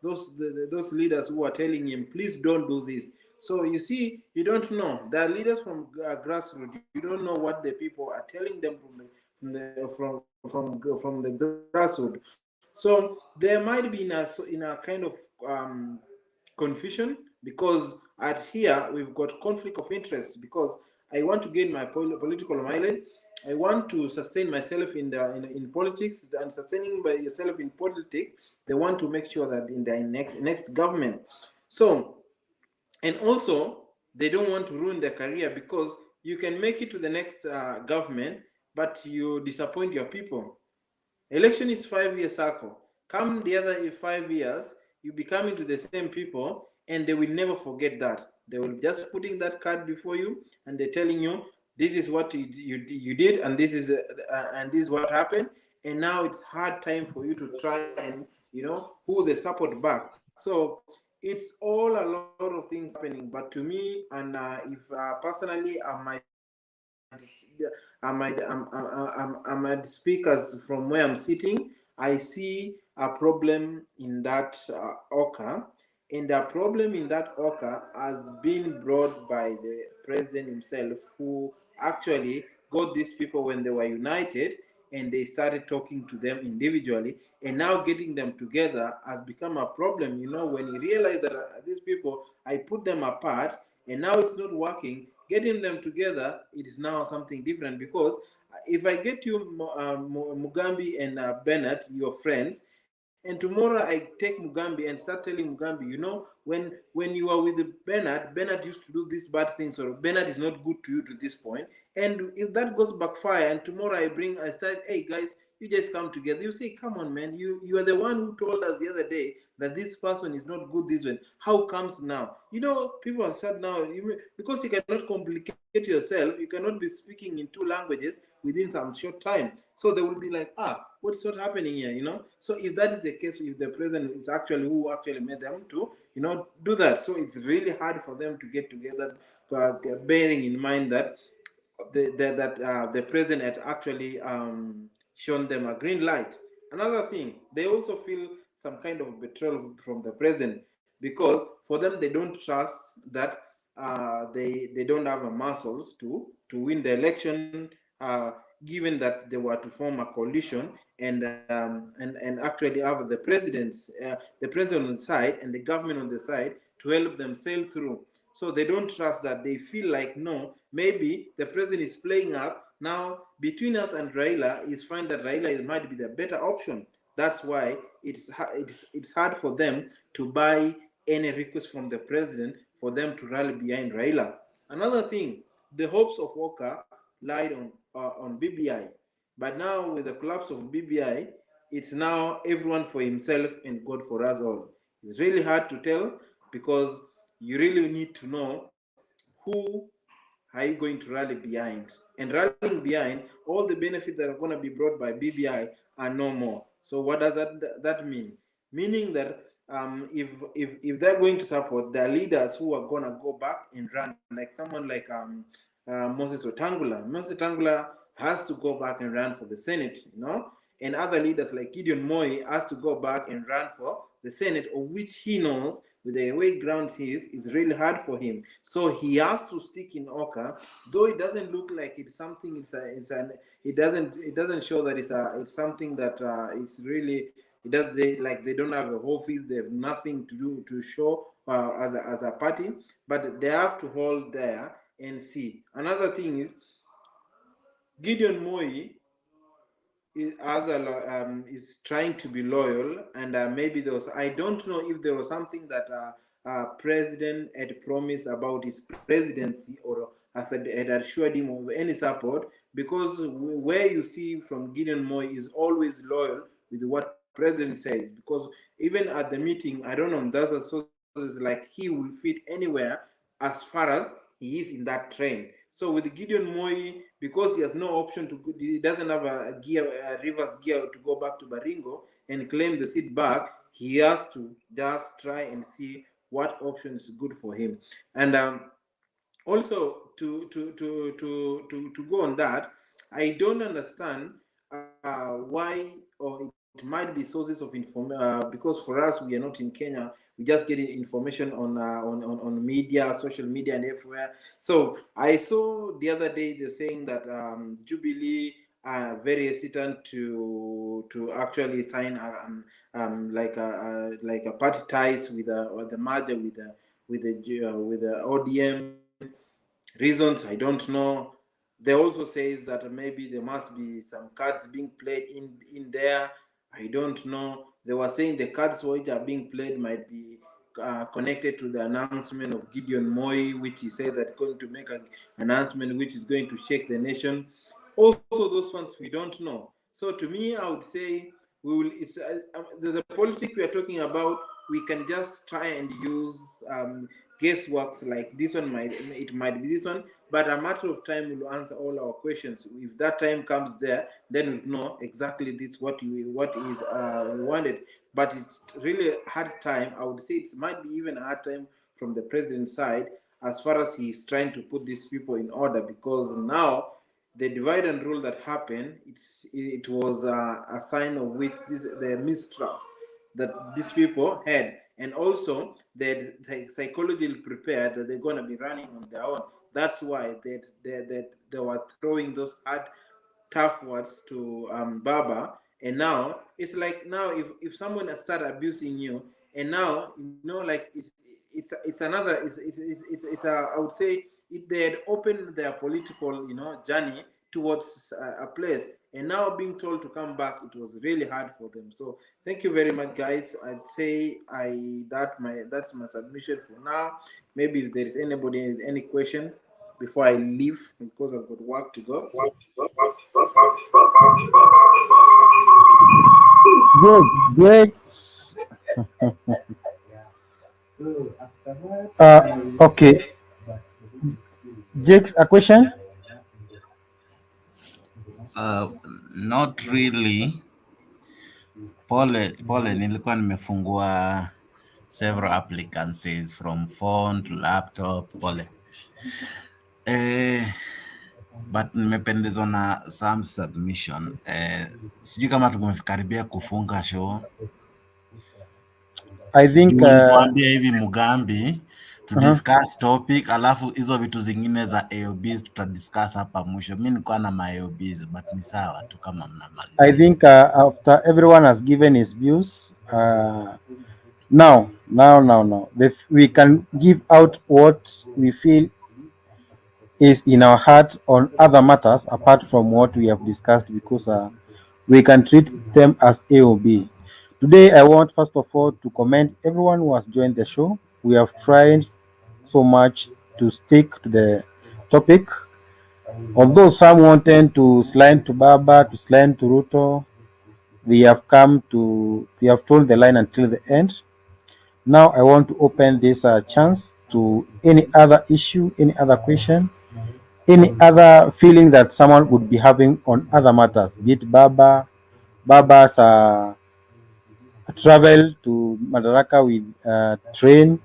those leaders who are telling him, please don't do this. So you see, you don't know. There are leaders from grassroots. You don't know what the people are telling them from the grassroots. So there might be in a kind of confusion, because at here we've got conflict of interest, because I want to gain my political mileage. I want to sustain myself in politics, and sustaining by yourself in politics, they want to make sure that in the next government. So, and also they don't want to ruin their career, because you can make it to the next government, but you disappoint your people. Election is 5-year cycle. Come the other 5 years, you be coming to the same people, and they will never forget that. They will just putting that card before you, and they're telling you, this is what you did, and this is what happened. And now it's hard time for you to try and pull the support back. So it's all a lot of things happening. But to me, and if personally, I might speak as from where I'm sitting. I see a problem in that OKA, and the problem in that OKA has been brought by the president himself, who actually got these people when they were united, and they started talking to them individually, and now getting them together has become a problem. When you realize that these people, I put them apart, and now it's not working, getting them together, it is now something different. Because if I get you Mugambi and Bernard, your friends, and tomorrow I take Mugambi and start telling Mugambi, when you are with Bernard used to do these bad things, or Bernard is not good to you to this point, and if that goes backfire, and tomorrow I start, hey guys, you just come together. You say, come on, man, you are the one who told us the other day that this person is not good this way. How comes now? People are sad now, because you cannot complicate yourself. You cannot be speaking in 2 languages within some short time. So they will be like, what's not happening here? So if that is the case, if the president is actually who actually made them to do that, so it's really hard for them to get together, bearing in mind that the president had actually shown them a green light. Another thing, they also feel some kind of betrayal from the president, because for them, they don't trust that they don't have the muscles to win the election, given that they were to form a coalition, and actually have the president on the side and the government on the side to help them sail through. So they don't trust that. They feel like, no, maybe the president is playing up. Now, between us and Raila, is find that Raila might be the better option. That's why it's hard for them to buy any request from the president for them to rally behind Raila. Another thing, the hopes of OKA lied on BBI. But now, with the collapse of BBI, it's now everyone for himself and God for us all. It's really hard to tell, because you really need to know who are you going to rally behind. And rallying behind, all the benefits that are going to be brought by BBI are no more. So what does that mean? Meaning that if they're going to support their leaders who are going to go back and run, like someone like Moses Wetangula has to go back and run for the Senate, and other leaders like Gideon Moi has to go back and run for the Senate, of which he knows with the way ground he is really hard for him. So he has to stick in OKA, though it doesn't look like it's something. It doesn't show that it's something that it's really. They don't have a office. They have nothing to do to show as a party, but they have to hold there and see. Another thing is Gideon Moi is trying to be loyal, and maybe I don't know if there was something that president had promised about his presidency, or had assured him of any support, because where you see from Gideon Moi is always loyal with what president says, because even at the meeting, I don't know, that's a source like he will fit anywhere as far as he is in that train. So with Gideon Moi, because he has no option to, he doesn't have a reverse gear to go back to Baringo and claim the seat back, he has to just try and see what option is good for him. And also to go on that, I don't understand why, or it might be sources of information, because for us, we are not in Kenya, we just get information on media, social media, and everywhere. So I saw the other day they're saying that Jubilee are very hesitant to actually sign like a party ties with the merger with the ODM. Reasons I don't know. They also says that maybe there must be some cards being played in there. I don't know. They were saying the cards which are being played might be connected to the announcement of Gideon Moi, which he said that going to make an announcement which is going to shake the nation. Also, those ones we don't know. So to me, I would say we will. The politics we are talking about. We can just try and use guessworks like this one might be this one, but a matter of time will answer all our questions. If that time comes there, then we know exactly this what we wanted. But it's really a hard time. I would say it might be even a hard time from the president's side as far as he's trying to put these people in order, because now the divide and rule that happened, it was a sign of which the mistrust that these people had, and also they're psychologically prepared that they're going to be running on their own. That's why they were throwing those hard, tough words to Baba. And now it's like, now if someone start abusing you, and now like it's another it's a, I would say, if they had opened their political journey towards a place, and now being told to come back, it was really hard for them. So thank you very much, guys. I'd say that's my submission for now. Maybe if there is anybody any question before I leave, because I've got work to go. Great. Okay. Jakes, a question? Not really. Pole, nilikuwa nimefungua several applicancies from phone to laptop. Pole. But nimependezwa na some submission. Sijui kama tumekaribia kufunga show. I think tuambie hivi Mugambi to discuss topic, alafu hizo vitu zingine za AOBs tutadiscuss hapa mwisho. Mimi nilikuwa na my AOBs, but ni sawa tu kama mnamaliza. I think after everyone has given his views, now we can give out what we feel is in our heart on other matters apart from what we have discussed, because we can treat them as AOB. Today, I want first of all to commend everyone who has joined the show. We have tried so much to stick to the topic. Although some wanted to slide to Baba, to slide to Ruto, they have told the line until the end. Now I want to open this chance to any other issue, any other question, any other feeling that someone would be having on other matters, be it Baba's travel to Madaraka with train,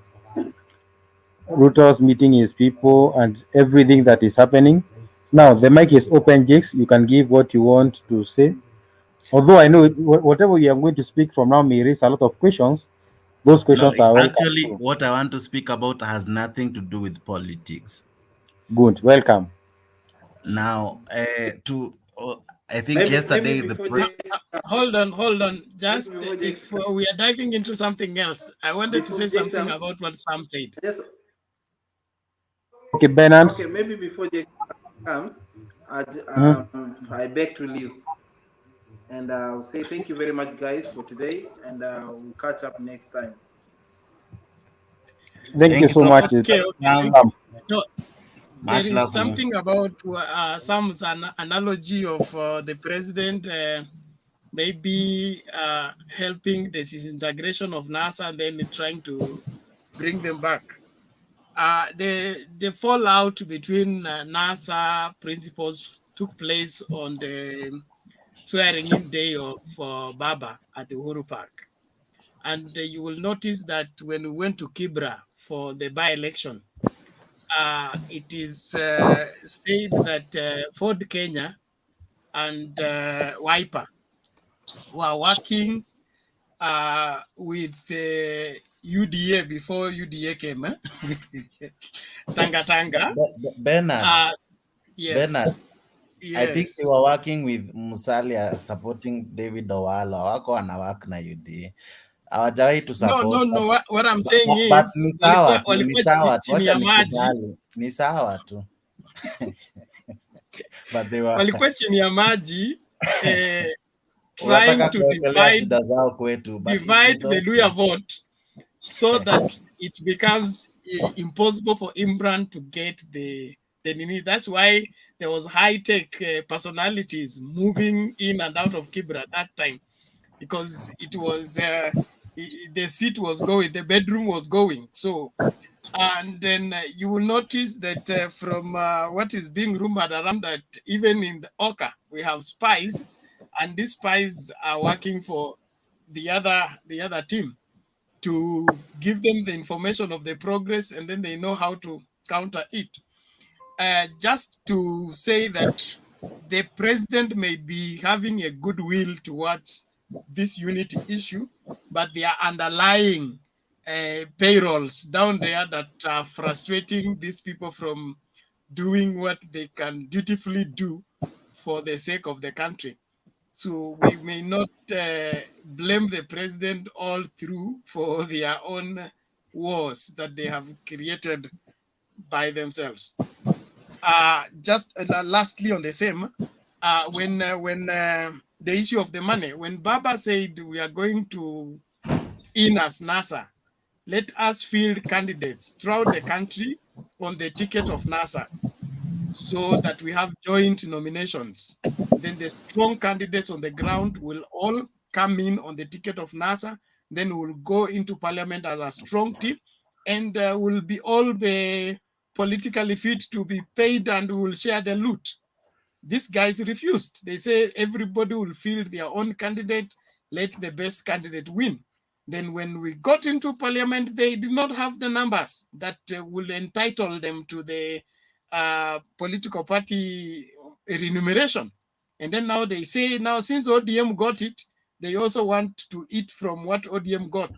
Ruto's meeting his people, and everything that is happening. Now the mic is open, Jakes. You can give what you want to say. Although I know whatever you are going to speak from now may raise a lot of questions. Those questions are welcome. Actually, what I want to speak about has nothing to do with politics. Good, welcome. Now, I think yesterday hold on. Just if we are diving into something else, I wanted to say something about what Sam said. Okay, Bernard. Okay, maybe before Jake comes, I beg to leave. And I'll say thank you very much, guys, for today, and we'll catch up next time. Thank you so much. Okay. No, there is something about Sam's analogy of the president maybe helping the disintegration of NASA and then trying to bring them back. The fallout between NASA principals took place on the swearing-in day of Baba at the Uhuru Park. And you will notice that when we went to Kibra for the by-election, it is said that Ford Kenya and Wiper were working with UDA before UDA came. Tanga Tanga. Bernard. Yes. Bernard. I think they Yes. were working with Musalia supporting David Owalo. Wako wanawak na UDA. Hawajawahi to No, support. no, no. What I'm saying But is ni sawa tu, ni walikuwa sawa tu. chini Wacha ya maji. nikubali. Ni sawa tu. But they were Walikuwa chini ya maji trying unataka to kuwekelea shida zao kwetu, but it divide is the okay. Luhya vote so that it becomes impossible for Imran to get the Nini. That's why there was high-tech personalities moving in and out of Kibra that time, because it was the seat was going, the bedroom was going. So, and then you will notice that from what is being rumored around, that even in the OKA we have spies, and these spies are working for the other team to give them the information of the progress, and then they know how to counter it. Just to say that the president may be having a goodwill towards this unity issue, but there are underlying payrolls down there that are frustrating these people from doing what they can dutifully do for the sake of the country. So we may not blame the president all through for their own wars that they have created by themselves. Just lastly on the same, when the issue of the money, when Baba said we are going to in as NASA, let us field candidates throughout the country on the ticket of NASA, so that we have joint nominations. Then the strong candidates on the ground will all come in on the ticket of NASA. Then we'll go into parliament as a strong team, and will be all the politically fit to be paid, and will share the loot. These guys refused. They say everybody will field their own candidate, let the best candidate win. Then when we got into parliament, they did not have the numbers that will entitle them to the political party remuneration. And then now they say, now since ODM got it, they also want to eat from what ODM got.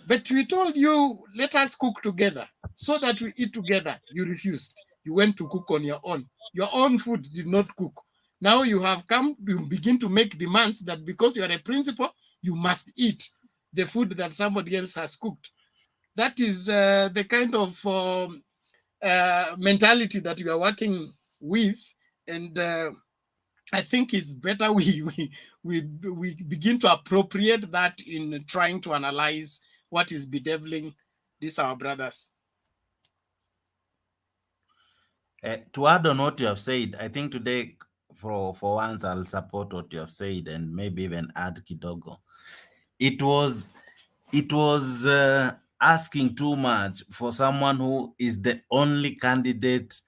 But we told you, let us cook together so that we eat together. You refused. You went to cook on your own. Your own food did not cook. Now you have come to begin to make demands that because you are a principal, you must eat the food that somebody else has cooked. That is the kind of mentality that you are working with. And I think it's better we begin to appropriate that in trying to analyze what is bedeviling these our brothers. To add on what you have said, I think today, for once, I'll support what you have said and maybe even add kidogo. It was asking too much for someone who is the only candidate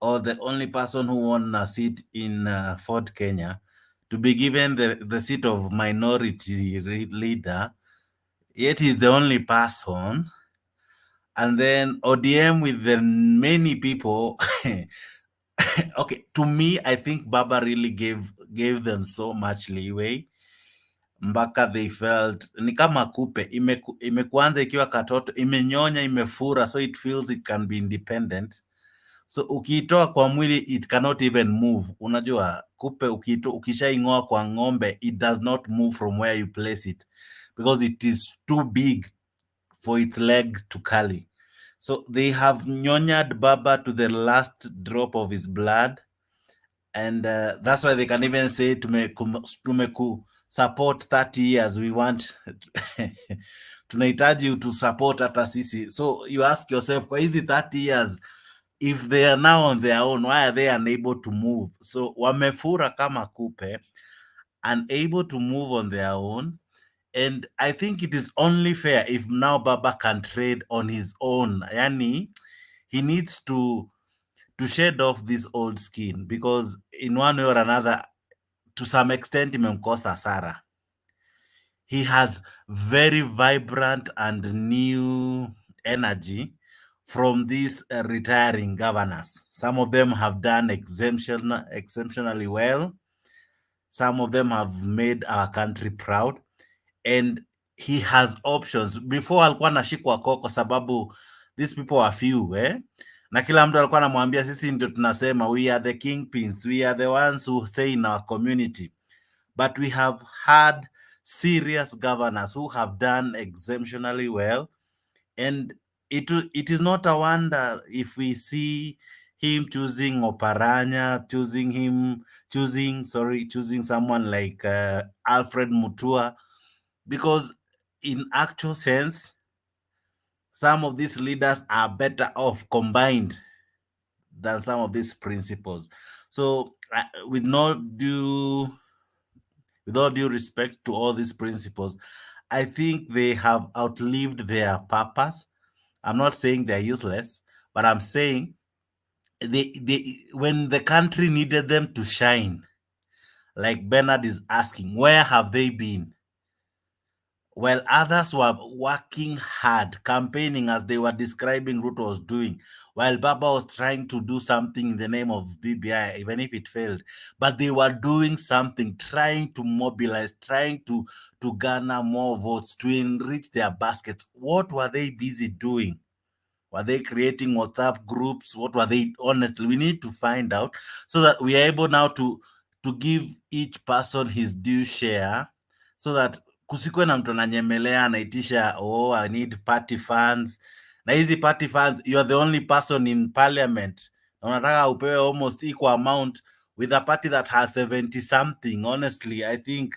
or the only person who won a seat in Fort Kenya to be given the seat of minority leader, yet he's the only person. And then ODM with the many people. Okay, to me, I think Baba really gave them so much leeway mpaka they felt ni kama kupe imekuanza ikiwa katoto, imenyonya, imefura, so it feels it can be independent. So ukiitoa kwa mwili it cannot even move. Unajua kupe ukishaing'oa kwa ng'ombe, it does not move from where you place it because it is too big for its leg to carry. So they have nyonyad Baba to the last drop of his blood, and that's why they can even say tumeku support 30 years, we want tunahitaji to support hata sisi. So you ask yourself, kwa hizi 30 years, if they are now on their own, why are they unable to move? So wamefura kama kupe, unable to move on their own. And I think it is only fair if now Baba can trade on his own. Yani, he needs to shed off this old skin, because in one way or another, to some extent, imemkosa Sarah. He has very vibrant and new energy from these retiring governors. Some of them have done exceptionally well. Some of them have made our country proud, and he has options. Before alikuwa anashikwa koko sababu these people are few, na kila mtu alikuwa anamwambia sisi ndio tunasema we are the kingpins, we are the ones who say in our community. But we have had serious governors who have done exceptionally well, and it is not a wonder if we see him choosing Oparanya, choosing someone like Alfred Mutua, because in actual sense, some of these leaders are better off combined than some of these principles. So with all due respect to all these principles, I think they have outlived their purpose. I'm not saying they're useless, but I'm saying when the country needed them to shine, like Bernard is asking, where have they been? While others were working hard, campaigning as they were describing Ruto was doing, while Baba was trying to do something in the name of BBI, even if it failed. But they were doing something, trying to mobilize, trying to garner more votes, to enrich their baskets. What were they busy doing? Were they creating WhatsApp groups? What were they? Honestly, we need to find out so that we are able now to give each person his due share, so that kusikwe na mtu ananyemelea anaitisha, oh, I need party funds. Na hizi party funds, you are the only person in parliament. Na unataka upewe almost equal amount with a party that has 70 something. Honestly, I think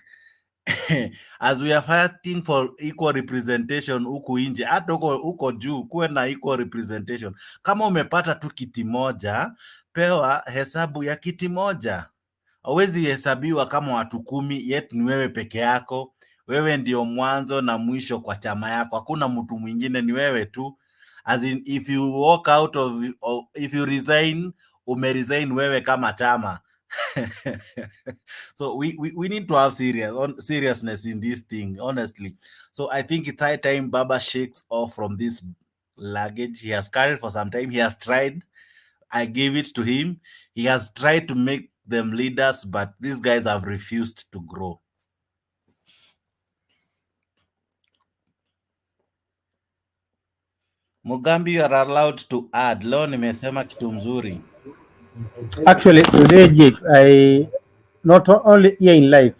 as we are fighting for equal representation huku nje, hata huko juu kuwe na equal representation. Kama umepata tu kiti moja, pewa hesabu ya kiti moja. Hauwezi hesabiwa kama watu 10, yet ni wewe peke yako. Wewe ndio mwanzo na mwisho kwa chama yako. Hakuna mtu mwingine, ni wewe tu. As in, if you walk out if you resign, umeresign wewe kama chama. So we need to have seriousness in this thing, honestly. So I think it's high time Baba shakes off from this luggage he has carried for some time. He has tried. I gave it to him. He has tried to make them leaders, but these guys have refused to grow. Mugambi, you are allowed to add. Leo nimesema kitu mzuri. Actually, today Jakes, I not only here in life,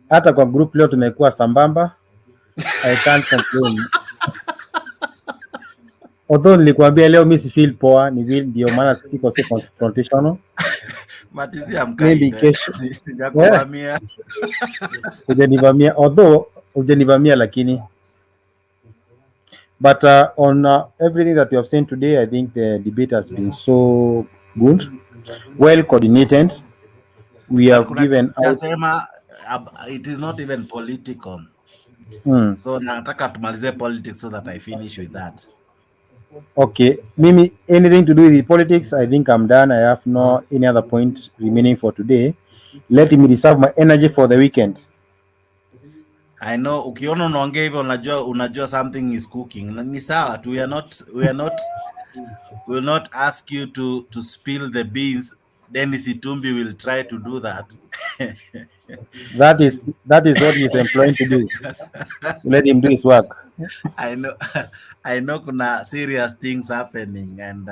hata kwa group leo tumekuwa sambamba. I can't complain. Although nilikwambia leo mimi si feel poa, ni vile ndio maana siko so confrontational. Matisi amkaide. Sijakuvamia. Hujanivamia, although hujanivamia lakini. But on everything that you have seen today, I think the debate has been so good, well coordinated. We have given out. It is not even political. So nataka tumalize politics so that I finish with that. Okay, Mimi, anything to do with the politics, I think I'm done. I have no any other point remaining for today. Let me reserve my energy for the weekend. I know ukiona unaongea hivyo unajua something is cooking. Ni sawa tu, we will not ask you to spill the beans. Dennis Itumbi will try to do that. That is what he's employed to do. Let him do his work. I know kuna serious things happening, and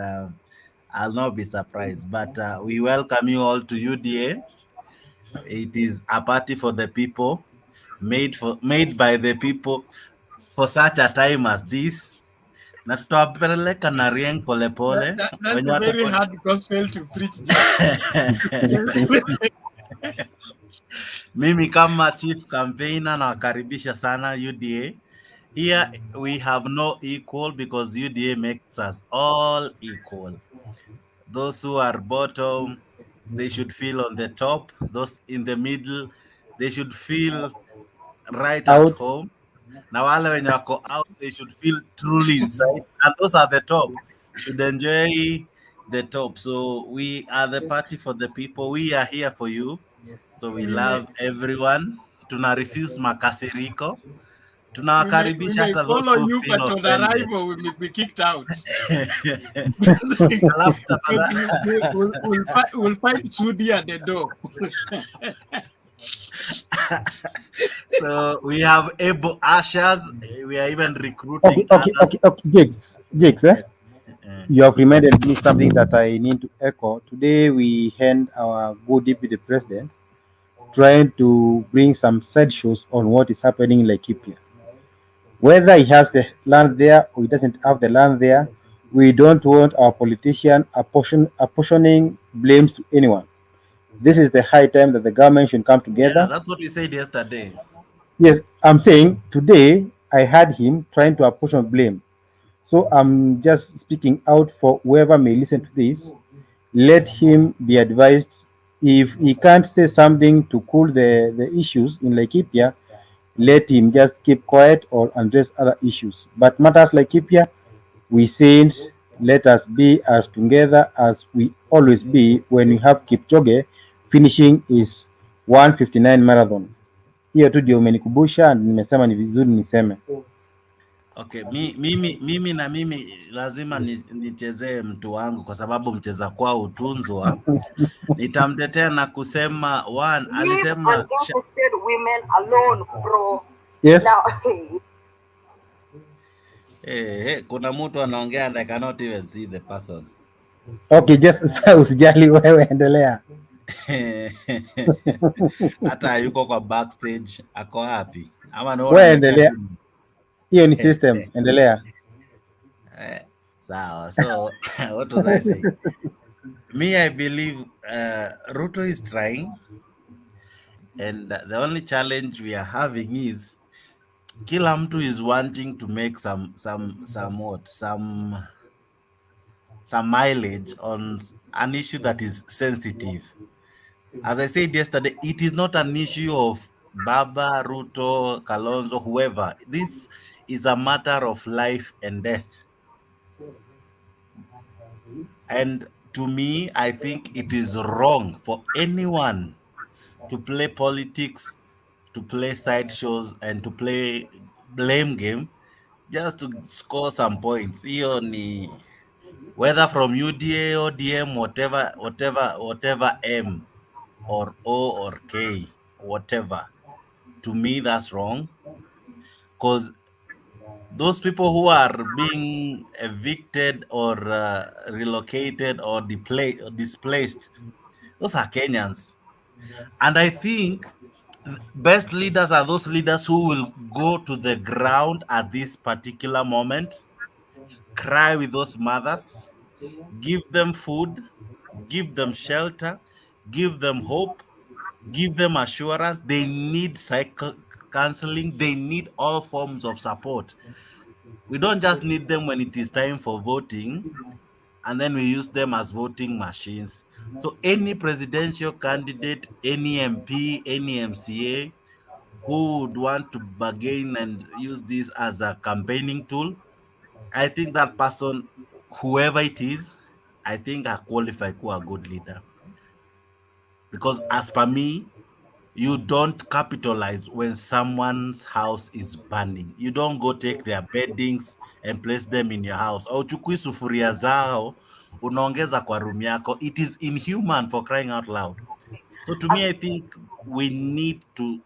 I'll not be surprised. But we welcome you all to UDA. It is a party for the people, made by the people for such a time as this. Na tutawapeleka na rieng pole pole. That's a very hard gospel to preach. Mimi kama chief campaigner nawakaribisha sana UDA. Here we have no equal, because UDA makes us all equal. Those who are bottom, they should feel on the top. Those in the middle, they should feel right at home. Na wale wenye wako out, they should feel truly inside. And those are the top. should enjoy the top. So we are the party for the people. We are here for you. So we love everyone. Tuna refuse makasiriko. We may Tunawakaribisha hata those call on who you, feel but on offended. arrival, we may be kicked out. Alafu Because tafadhali. we'll find Sudi at the door. So we have able ushers. We are even recruiting others. Jakes, Yes. you have reminded me something that I need to echo. Today we hand our good deputy president trying to bring some side shows on what is happening in Laikipia. Whether he has the land there or he doesn't have the land there, we don't want our politician apportioning blames to anyone. This is the high time that the government should come Yeah, together. that's what we said yesterday. Yes, I'm saying today I had him trying to apportion blame. So I'm just speaking out for whoever may listen to this. Let him be advised. If he can't say something to cool the issues in Laikipia, let him just keep quiet or address other issues. But matters like Laikipia, we said let us be as together as we always be when we have Kipchoge finishing his 159 marathon. Hiyo tu ndio umenikumbusha, nimesema ni vizuri niseme. Okay, mimi lazima nichezee mtu wangu kwa sababu mcheza kwao hutunzwa. Nitamtetea na kusema alisema uninterested women alone, bro. Yes. Now, kuna mtu anaongea and I cannot even see the person. Okay, just usijali wewe, endelea. Hata yuko kwa backstage, ako wapi? Ama naona Wewe endelea. Hiyo ni system, endelea. Sawa. So what was I saying? Me, I believe Ruto is trying, and the only challenge we are having is kila mtu is wanting to make some mileage on an issue that is sensitive. As I said yesterday, it is not an issue of Baba, Ruto, Kalonzo, whoever. This is a matter of life and death. And to me, I think it is wrong for anyone to play politics, to play side shows, and to play blame game just to score some points. Hiyo ni whether from UDA or DM, whatever M or O or K, whatever. To me, that's wrong. Because those people who are being evicted or relocated or displaced, those are Kenyans. And I think best leaders are those leaders who will go to the ground at this particular moment, cry with those mothers, give them food, give them shelter, give them hope, give them assurance. They need counseling, they need all forms of support. We don't just need them when it is time for voting and then we use them as voting machines. So any presidential candidate, any MP, any MCA who would want to bargain and use this as a campaigning tool, I think that person, whoever it is, I think I qualify to a good leader. Because as per me, you don't capitalize when someone's house is burning. You don't go take their beddings and place them in your house. Auchukui sufuria zao, unaongeza kwa room yako. It is inhuman, for crying out loud. So to me, I think we need to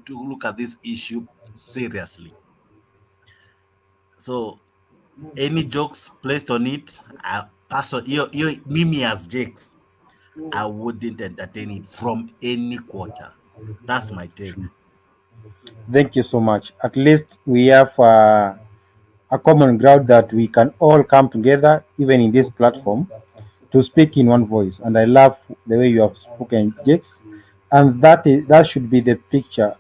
look at this issue seriously. So any jokes placed on it, mimi as Jakes, I wouldn't entertain it from any quarter. That's my take. Thank you so much. At least we have a common ground that we can all come together, even in this platform, to speak in one voice. And I love the way you have spoken, Jakes. And that should be the picture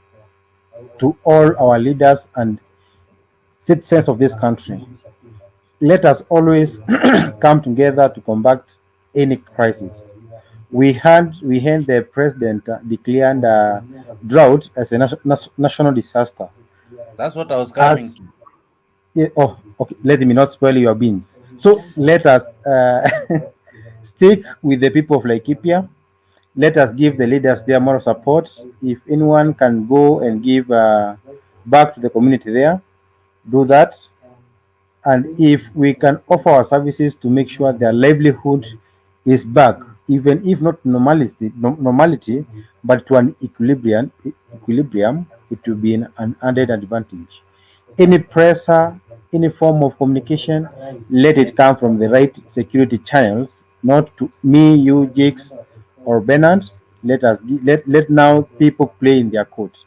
to all our leaders and citizens of this country. Let us always come together to combat any crisis. We had the president declared drought as a national disaster. That's what I was coming to. Yeah, oh, okay. Let me not spoil your beans. So let us stick with the people of Laikipia. Let us give the leaders their moral support. If anyone can go and give back to the community there, do that. And if we can offer our services to make sure their livelihood is back, even if not normality, but to an equilibrium, it will be an added advantage. Any pressure, any form of communication, let it come from the right security channels, not to me, you, Jakes, or Bernard. Let now people play in their court,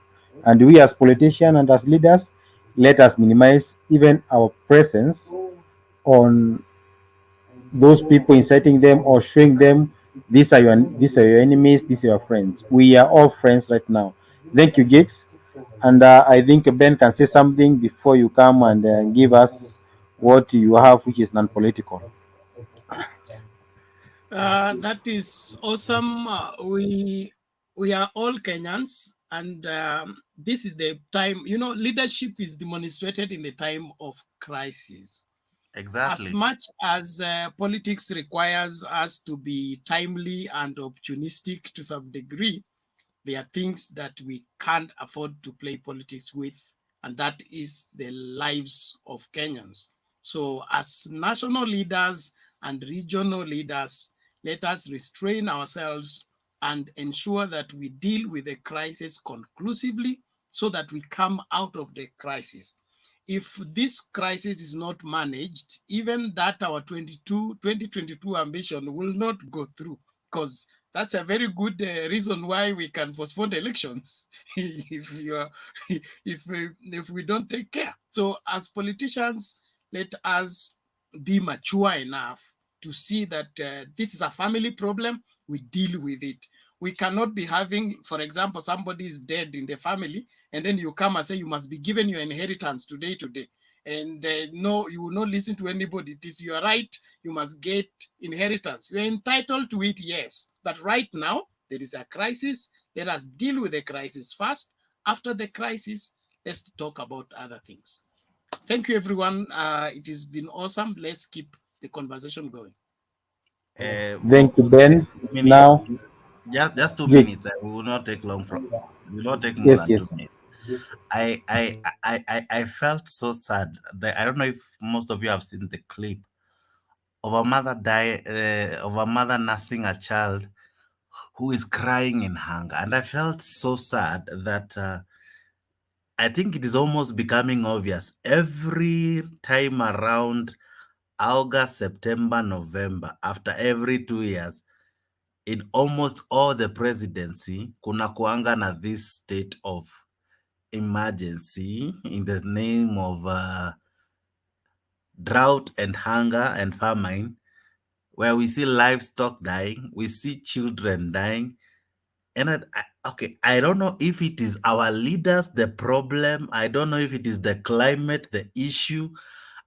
and we as politicians and as leaders, let us minimize even our presence on those people, inciting them or showing them these are your enemies, these are your friends. We are all friends right now. Thank you, Jakes. And I think Ben can say something before you come and give us what you have, which is non-political. That is awesome. We are all Kenyans, and this is the time. You know, leadership is demonstrated in the time of crisis. Exactly. As much as politics requires us to be timely and opportunistic to some degree, there are things that we can't afford to play politics with, and that is the lives of Kenyans. So, as national leaders and regional leaders, let us restrain ourselves and ensure that we deal with the crisis conclusively so that we come out of the crisis. If this crisis is not managed, even that our 2022 ambition will not go through, because that's a very good reason why we can postpone elections if we don't take care. So as politicians, let us be mature enough to see that this is a family problem. We deal with it. We cannot be having, for example, somebody is dead in the family, and then you come and say you must be given your inheritance today. And no, you will not listen to anybody. It is your right. You must get inheritance. You are entitled to it, yes. But right now, there is a crisis. Let us deal with the crisis first. After the crisis, let's talk about other things. Thank you, everyone. It has been awesome. Let's keep the conversation going. Thank you, Ben. Now, just 2 minutes. We will not take long from. We will not take more yes, than 2 yes. minutes. I felt so sad. I don't know if most of you have seen the clip of a mother nursing a child who is crying in hunger, and I felt so sad that I think it is almost becoming obvious every time around August, September, November, after every 2 years, in almost all the presidency, kuna kuanga na this state of emergency in the name of drought and hunger and famine, where we see livestock dying, we see children dying. And I don't know if it is our leaders the problem. I don't know if it is the climate the issue.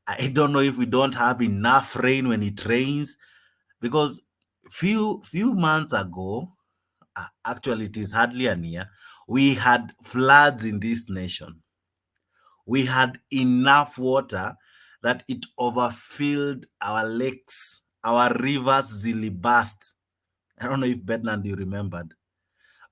I don't know if we don't have enough rain when it rains, because few months ago, actually it is hardly a year, we had floods in this nation. We had enough water that it overfilled our lakes, our rivers zilibust. I don't know if Bednand you remembered.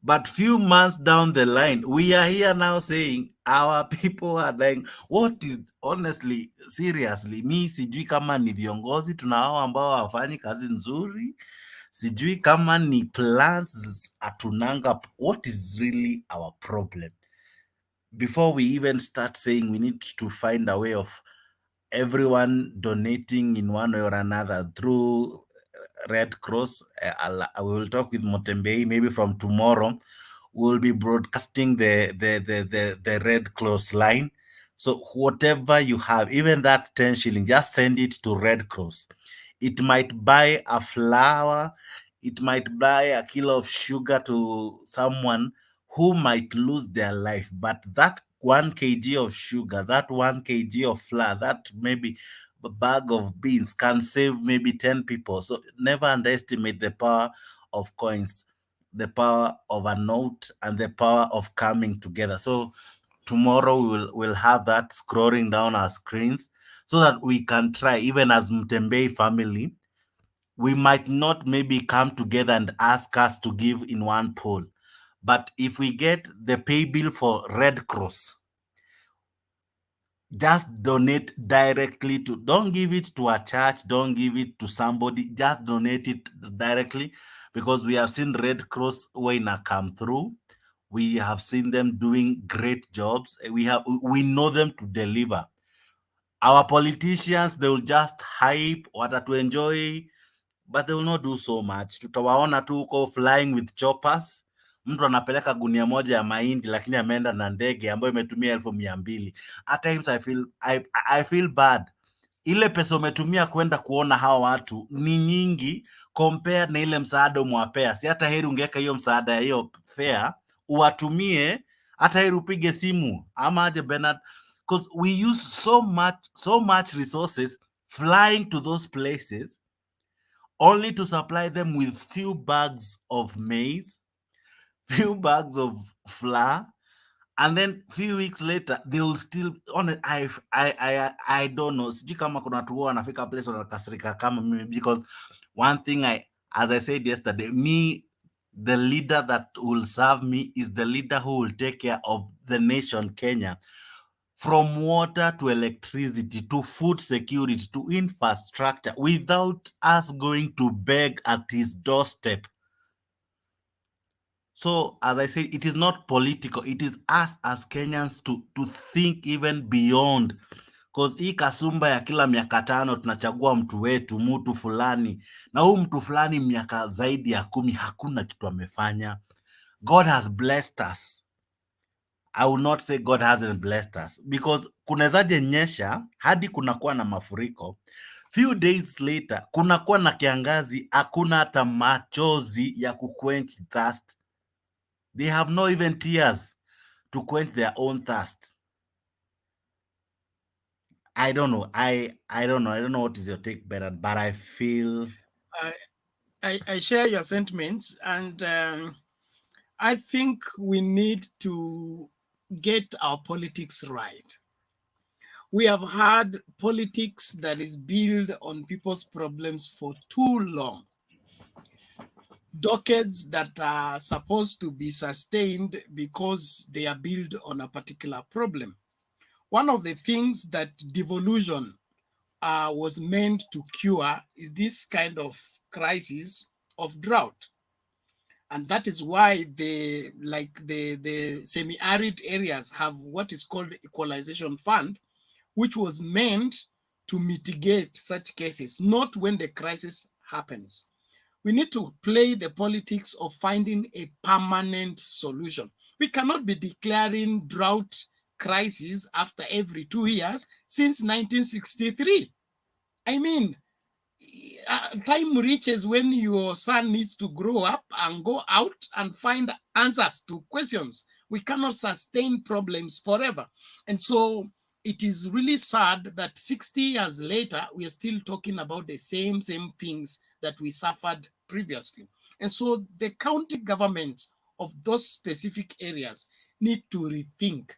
But few months down the line, we are here now saying our people are dying. What is, honestly, seriously, mi sijui kama ni viongozi tunao ambao hawafanyi kazi nzuri, sijui kama ni plans atunanga. What is really our problem? Before we even start saying we need to find a way of everyone donating in one way or another through Red Cross. I will talk with Motembei maybe from tomorrow. We'll be broadcasting the Red Cross line. So whatever you have, even that 10 shilling, just send it to Red Cross. It might buy a flour, it might buy a kilo of sugar to someone who might lose their life. But that 1 kg of sugar, that 1 kg of flour, that maybe a bag of beans can save maybe 10 people. So never underestimate the power of coins, the power of a note, and the power of coming together. So tomorrow we'll have that scrolling down our screens so that we can try, even as Mtembei family, we might not maybe come together and ask us to give in one poll. But if we get the pay bill for Red Cross, just donate directly to, don't give it to a church, don't give it to somebody, just donate it directly, because we have seen Red Cross when I come through. We have seen them doing great jobs. We know them to deliver. Our politicians, they will just hype what to enjoy, but they will not do so much. Tutawaona tu huko flying with choppers. Mtu anapeleka gunia moja ya mahindi lakini ameenda na ndege ambayo imetumia 200,000. At times I feel bad. Ile pesa umetumia kwenda kuona hawa watu ni nyingi compared na ile msaada umewapea. Si hata heri ungeweka hiyo msaada ya hiyo fare uwatumie, hata heri upige simu ama aje Bernard, because we use so much resources flying to those places only to supply them with few bags of maize, few bags of flour, and then few weeks later they will still on it. I don't know. Sijui kama kuna watu wanafika place wanakasirika kama mimi, because one thing as I said yesterday, the leader that will serve me is the leader who will take care of the nation Kenya, from water to electricity to food security to infrastructure, without us going to beg at his doorstep. So, as I said, it is not political. It is us as Kenyans to think even beyond. Because hii kasumba ya kila miaka 5 tunachagua mtu fulani, na huu mtu fulani miaka zaidi ya 10 hakuna kitu amefanya. God has blessed us. I will not say God hasn't blessed us, because kunezaje nyesha hadi kunakuwa na mafuriko, few days later kunakuwa na kiangazi, hakuna hata machozi ya kuquench thirst. They have no even tears to quench their own thirst. I don't know. I don't know. I don't know what is your take, Bernard, but I feel I share your sentiments, and I think we need to get our politics right. We have had politics that is built on people's problems for too long. Decades that are supposed to be sustained because they are built on a particular problem. One of the things that devolution was meant to cure is this kind of crisis of drought. And that is why the semi-arid areas have what is called the equalization fund, which was meant to mitigate such cases, not when the crisis happens. We need to play the politics of finding a permanent solution. We cannot be declaring drought crisis after every 2 years since 1963. I mean, time reaches when your son needs to grow up and go out and find answers to questions. We cannot sustain problems forever. And so it is really sad that 60 years later, we are still talking about the same things that we suffered previously. And so the county governments of those specific areas need to rethink.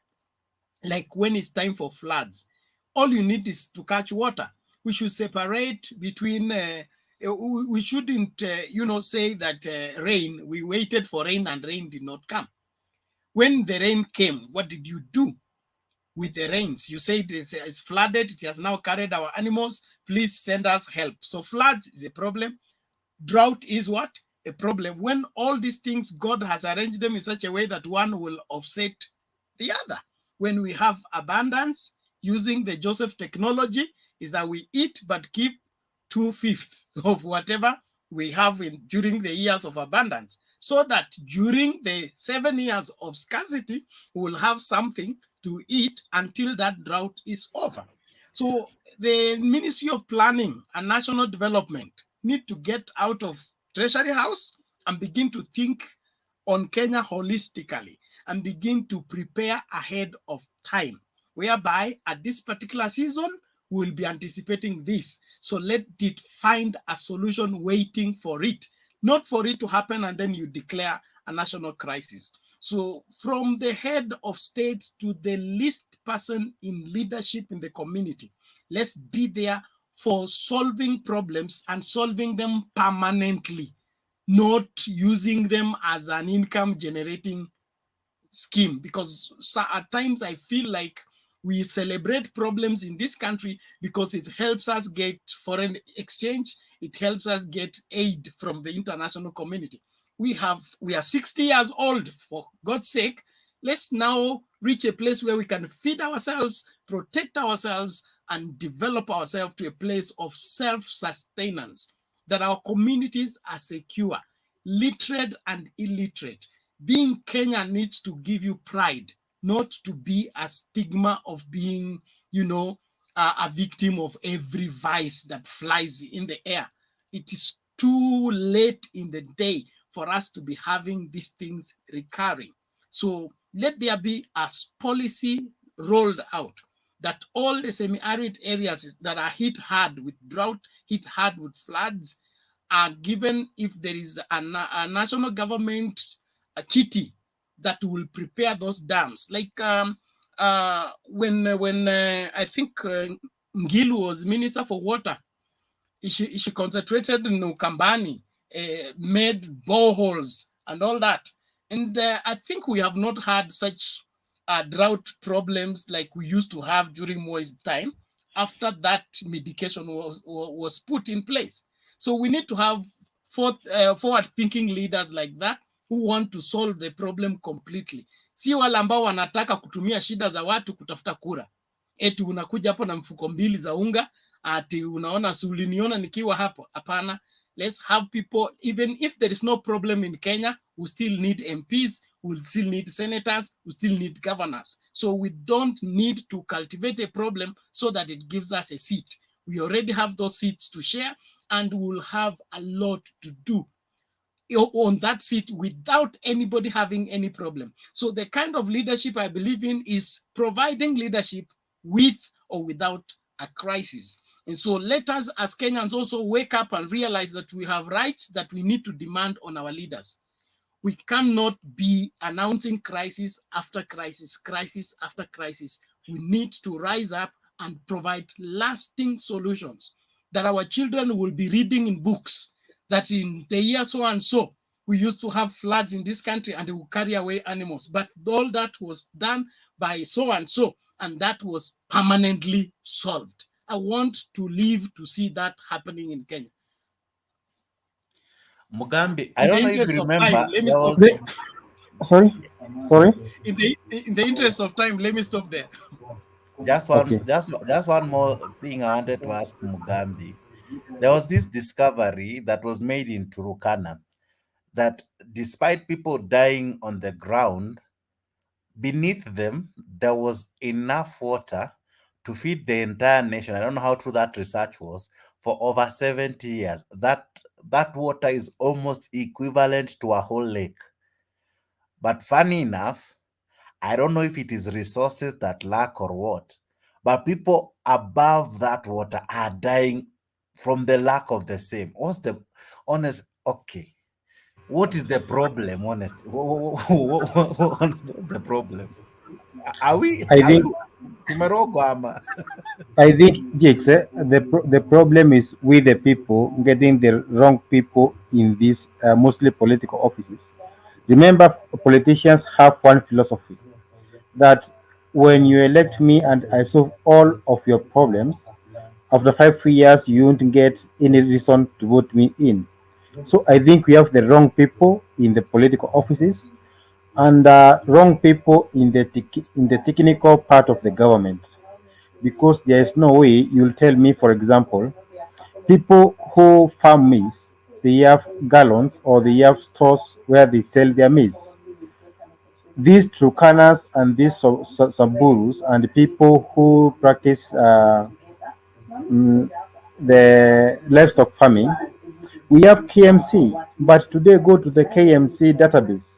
Like when it's time for floods, all you need is to catch water. We should separate between, we shouldn't, say that rain, we waited for rain and rain did not come. When the rain came, what did you do with the rains? You said it's flooded, it has now carried our animals, please send us help. So floods is a problem. Drought is what? A problem. When all these things, God has arranged them in such a way that one will offset the other. When we have abundance, using the Joseph technology, is that we eat but keep 2/5 of whatever we have during the years of abundance, so that during the 7 years of scarcity, we will have something to eat until that drought is over. So the Ministry of Planning and National Development need to get out of Treasury House and begin to think on Kenya holistically and begin to prepare ahead of time, whereby at this particular season, we'll be anticipating this. So let it find a solution waiting for it, not for it to happen and then you declare a national crisis. So from the head of state to the least person in leadership in the community, let's be there for solving problems and solving them permanently, not using them as an income generating scheme. Because at times I feel like we celebrate problems in this country because it helps us get foreign exchange, it helps us get aid from the international community. We are 60 years old, for God's sake. Let's now reach a place where we can feed ourselves, protect ourselves, and develop ourselves to a place of self-sustenance, that our communities are secure, literate and illiterate. Being Kenya needs to give you pride, not to be a stigma of being, a victim of every vice that flies in the air. It is too late in the day for us to be having these things recurring. So let there be a policy rolled out that all the semi-arid areas that are hit hard with drought, hit hard with floods, are given, if there is a national government a kitty that will prepare those dams. Like when I think Ngilu was Minister for Water, she concentrated in Ukambani, made boreholes and all that. And I think we have not had such drought problems like we used to have during Moi's time after that medication was put in place. So we need to have forward-thinking leaders like that who want to solve the problem completely. Si wale ambao wanataka kutumia shida za watu kutafuta kura. Eti unakuja hapo na mfuko mbili za unga, ati unaona si uliniona nikiwa hapo. Hapana. Let's have people, even if there is no problem in Kenya, we still need MPs, we still need senators, we still need governors. So we don't need to cultivate a problem so that it gives us a seat. We already have those seats to share, and we'll have a lot to do on that seat without anybody having any problem. So the kind of leadership I believe in is providing leadership with or without a crisis. And so let us as Kenyans also wake up and realize that we have rights that we need to demand on our leaders. We cannot be announcing crisis after crisis, crisis after crisis. We need to rise up and provide lasting solutions that our children will be reading in books, that in the year so and so, we used to have floods in this country and they will carry away animals. But all that was done by so and so, and that was permanently solved. I want to live to see that happening in Kenya. Mugambi, I don't know if you remember. Let me stop there. Sorry. In the interest of time, let me stop there. Just one more thing I wanted to ask Mugambi. There was this discovery that was made in Turukana that despite people dying on the ground, beneath them there was enough water to feed the entire nation. I don't know how true that research was, for over 70 years. That water is almost equivalent to a whole lake. But funny enough, I don't know if it is resources that lack or what, but people above that water are dying from the lack of the same. What's the honest? Okay. What is the problem, honestly? What's the problem? Are we tumerogwa ama? I think, Jakes, the problem is with the people getting the wrong people in these mostly political offices. Remember, politicians have one philosophy that when you elect me and I solve all of your problems, after 5 years you won't get any reason to vote me in. So I think we have the wrong people in the political offices and wrong people in the technical part of the government, because there is no way you'll tell me, for example, people who farm maize, they have gallons or they have stores where they sell their maize. These Trukanas and these Samburus and people who practice the livestock farming, we have KMC. But today, go to the KMC database,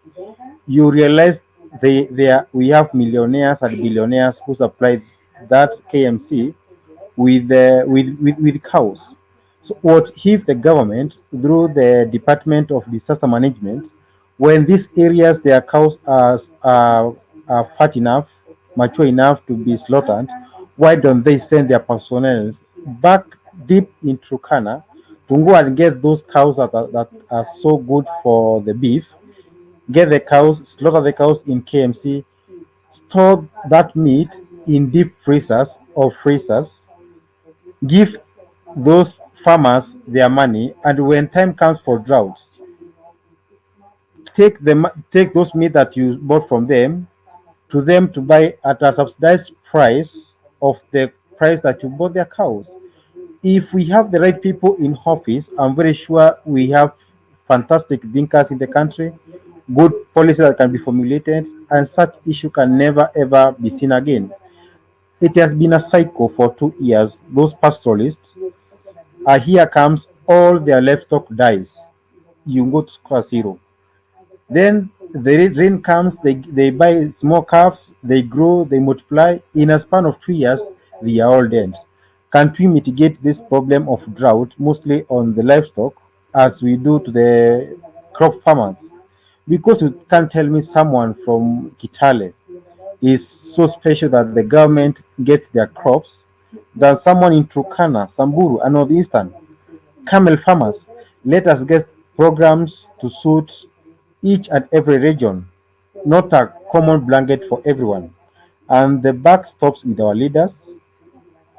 you realize we have millionaires and billionaires who supply that KMC with cows. So what if the government, through the Department of Disaster Management, When these areas, their cows are fat enough, mature enough to be slaughtered, why don't they send their personnel back deep in Turkana to go and get those cows that are so good for the beef, get the cows, slaughter the cows in KMC, store that meat in deep freezers or freezers, give those farmers their money, and when time comes for drought, take those meat that you bought from them to buy at a subsidized price of the price that you bought their cows. If we have the right people in office, I'm very sure we have fantastic thinkers in the country, good policies that can be formulated, and such issue can never ever be seen again. It has been a cycle for 2 years. Those pastoralists here comes all their livestock dies. You go to square zero. Then the rain comes, they buy small calves, they grow, they multiply. In a span of 2 years, they are all dead. Can't we mitigate this problem of drought mostly on the livestock as we do to the crop farmers? Because you can't tell me someone from Kitale is so special that the government gets their crops than someone in Turkana, Samburu, and Northeastern. Camel farmers, let us get programs to suit each and every region, not a common blanket for everyone. And the buck stops with our leaders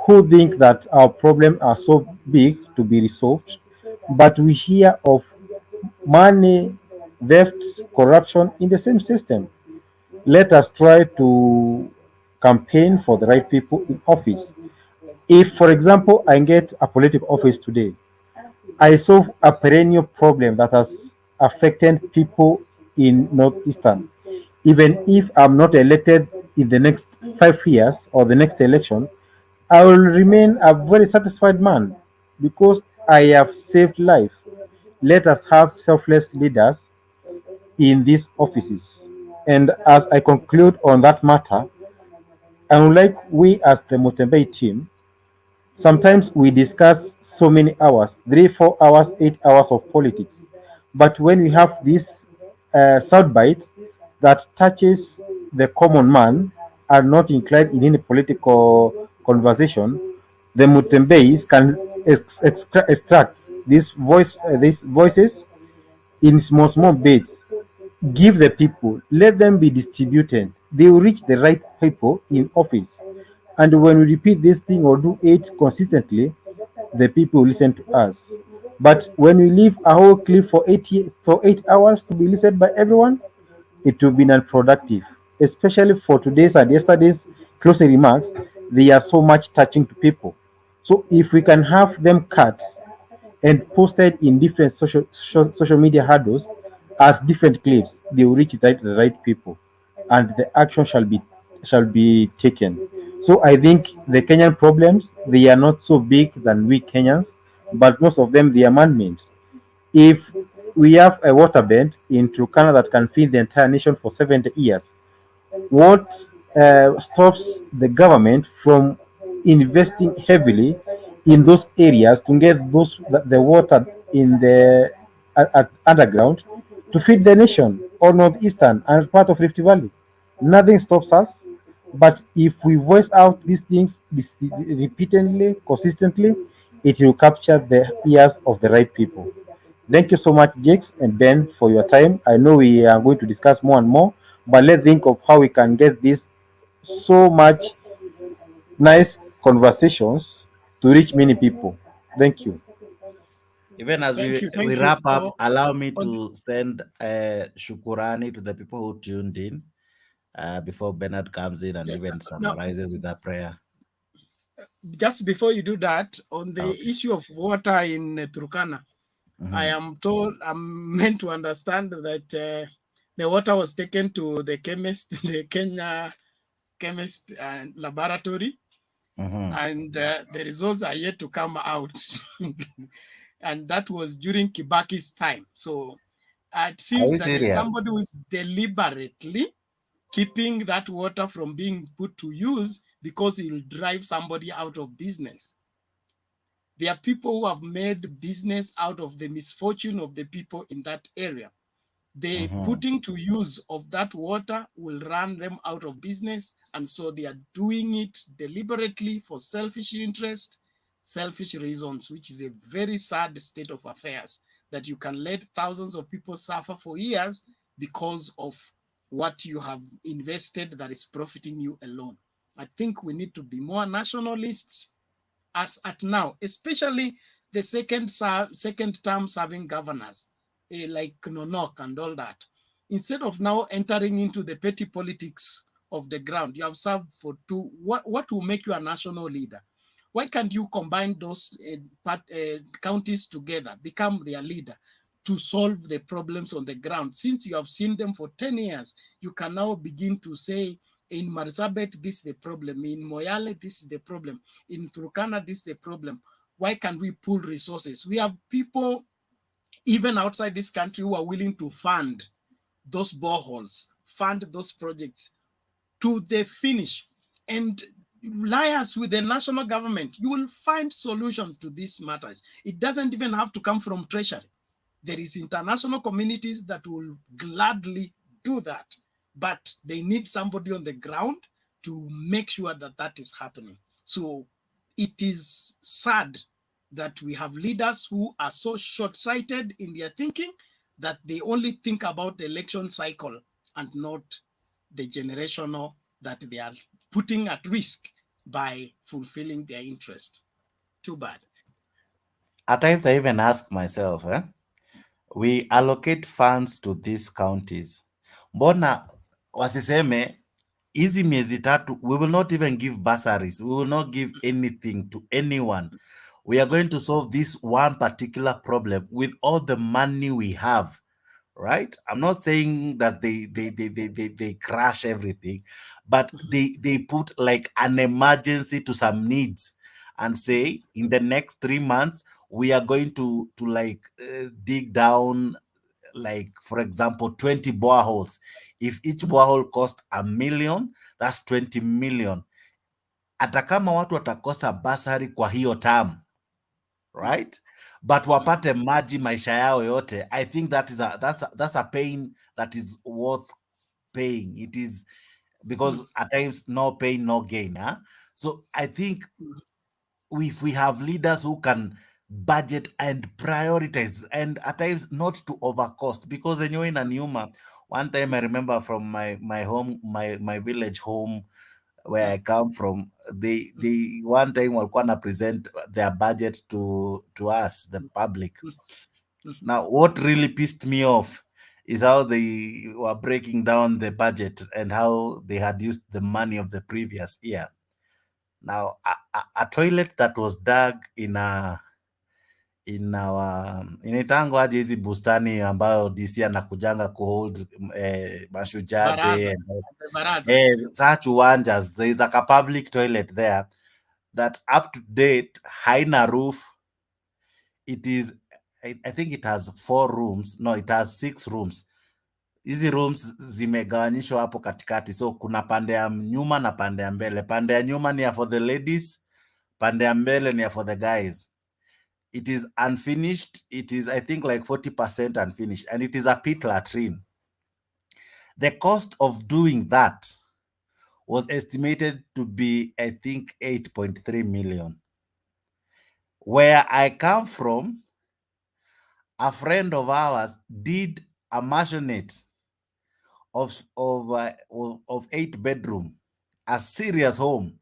who think that our problems are so big to be resolved, but we hear of money, theft, corruption in the same system. Let us try to campaign for the right people in office. If, for example, I get a political office today, I solve a perennial problem that has affected people in Northeastern. Even if I'm not elected in the next 5 years or the next election, I will remain a very satisfied man because I have saved life. Let us have selfless leaders in these offices. And as I conclude on that matter, I would like we as the Mutembei team, sometimes we discuss so many hours, 3, 4 hours, 8 hours of politics. But when we have these sound bites that touches the common man, are not inclined in any political conversation, the Mutembeis can extract these voices in small bits. Give the people, let them be distributed. They will reach the right people in office. And when we repeat this thing or do it consistently, the people will listen to us. But when we leave a whole clip for 8 hours to be listened by everyone, it will be unproductive. Especially for today's and yesterday's closing remarks, they are so much touching to people. So if we can have them cut and posted in different social media handles as different clips, they will reach the right people, and the action shall be taken. So I think the Kenyan problems, they are not so big than we Kenyans, but most of them, they are man-made. If we have a water bed in Turkana that can feed the entire nation for 70 years, what stops the government from investing heavily in those areas to get the water in the underground to feed the nation or northeastern and part of Rift Valley? Nothing stops us. But if we voice out these things repeatedly, consistently, it will capture the ears of the right people. Thank you so much, Jakes and Ben, for your time. I know we are going to discuss more and more, but let's think of how we can get this so much nice conversations to reach many people. Thank you. Even as we Thank you. wrap up, allow me to send shukurani to the people who tuned in before Bernard comes in and even Now, summarizes with a prayer. just before you do that, on the Okay. issue of water in Turkana, I am told, I'm meant to understand that the water was taken to the chemist, the Kenya chemist laboratory, and the results are yet to come out. And that was during Kibaki's time. So it Are seems you that there's serious? somebody who is deliberately keeping that water from being put to use because it will drive somebody out of business. There are people who have made business out of the misfortune of the people in that area. The putting to use of that water will run them out of business. And so they are doing it deliberately for selfish interest, selfish reasons, which is a very sad state of affairs, that you can let thousands of people suffer for years because of what you have invested that is profiting you alone. I think we need to be more nationalists as at now, especially the second term serving governors, like Nonok and all that. Instead of now entering into the petty politics of the ground, you have served for two. What will make you a national leader? Why can't you combine those counties together, become their leader to solve the problems on the ground? Since you have seen them for 10 years, you can now begin to say, in Marsabit, this is the problem. In Moyale, this is the problem. In Turkana, this is the problem. Why can't we pool resources? We have people, even outside this country, who are willing to fund those boreholes, fund those projects to the finish. And liars with the national government, you will find solution to these matters. It doesn't even have to come from Treasury. There is international communities that will gladly do that, but they need somebody on the ground to make sure that that is happening. So it is sad that we have leaders who are so short-sighted in their thinking that they only think about the election cycle and not the generational that they are putting at risk by fulfilling their interest. Too bad. At times I even ask myself, we allocate funds to these counties. Mbona wasiseme hizi miezi tatu, we will not even give bursaries, we will not give anything to anyone. We are going to solve this one particular problem with all the money we have, right? I'm not saying that they crash everything, but they put like an emergency to some needs and say in the next 3 months we are going to dig down, like for example 20 boreholes. If each borehole cost $1 million, that's 20 million. Hata kama watu watakosa basari kwa hiyo term, right? But wapate maji maisha yao yote, I think that's a pain that is worth paying. It is, because at times no pain no gain. So I think if we have leaders who can budget and prioritize, and at times not to overcost, because anyway in Numa, one time I remember from my home, my village home where I come from, they one time walikuwa na present their budget to us, the public. Now what really pissed me off is how they were breaking down the budget and how they had used the money of the previous year. Now a toilet that was dug in our inaitangwa aje hizi bustani ambayo DC anakujanga kuhold Mashujaa Day and such uwanjas, there is like a public toilet there that up to date haina roof. It is, I think it has 4 rooms, no, it has 6 rooms. Hizi rooms zimegawanyishwa hapo katikati, so kuna pande ya nyuma na pande ya mbele. Pande ya nyuma ni for the ladies, pande ya mbele ni for the guys. It is unfinished. It is, I think, like 40% unfinished, and it is a pit latrine. The cost of doing that was estimated to be, I think, 8.3 million. Where I come from, a friend of ours did a maisonette of 8 bedroom, a serious home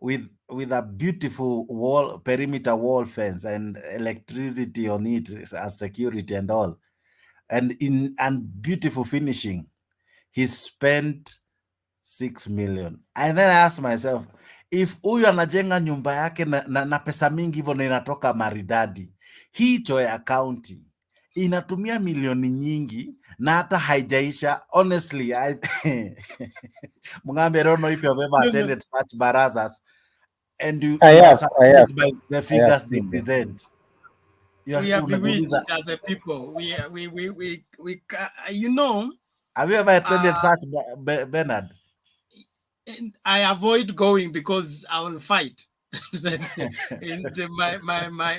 with a beautiful wall, perimeter wall fence and electricity on it as security and all, and beautiful finishing. He spent 6 million. And then I asked myself, if huyu anajenga nyumba yake na pesa mingi hivyo na inatoka maridadi, hii Choya County inatumia milioni nyingi na hata haijaisha. Honestly, Mugambi, I don't know if you have ever attended such barazas and you are surprised by the figures they present. We are bewitched as a people. We you know. Have you ever attended such, Bernard? I avoid going because I will fight. And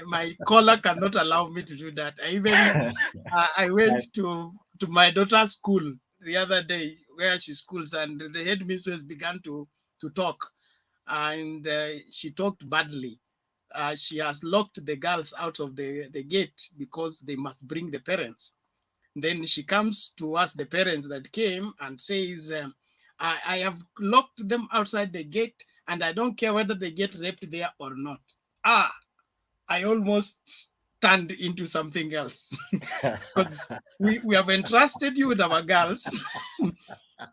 my collar cannot allow me to do that. I went to to my daughter's school the other day where she schools, and the headmistress began to talk, and she talked badly. She has locked the girls out of the gate because they must bring the parents. Then she comes to us, the parents that came, and says, I have locked them outside the gate, and I don't care whether they get raped there or not. I almost turned into something else because we have entrusted you with our girls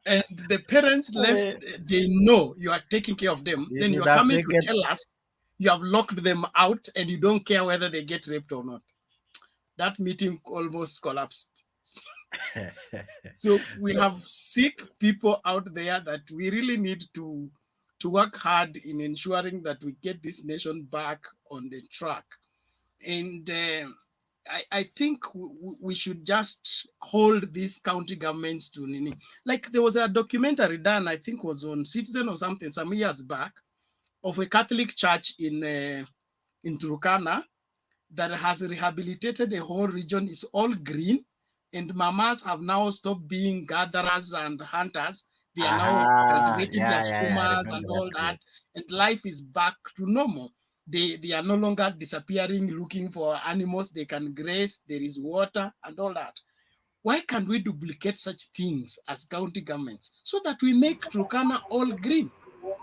and the parents left, they know you are taking care of them. Then you are coming to tell us you have locked them out and you don't care whether they get raped or not. That meeting almost collapsed. So we have sick people out there that we really need to work hard in ensuring that we get this nation back on the track. And I think we should just hold these county governments to nini. Like there was a documentary done, I think was on Citizen or something, some years back, of a Catholic church in Turkana that has rehabilitated the whole region. It's all green, and mamas have now stopped being gatherers and hunters. They are now cultivating their skumas and all that, and life is back to normal. They are no longer disappearing, looking for animals they can graze. There is water and all that. Why can't we duplicate such things as county governments so that we make Turkana all green?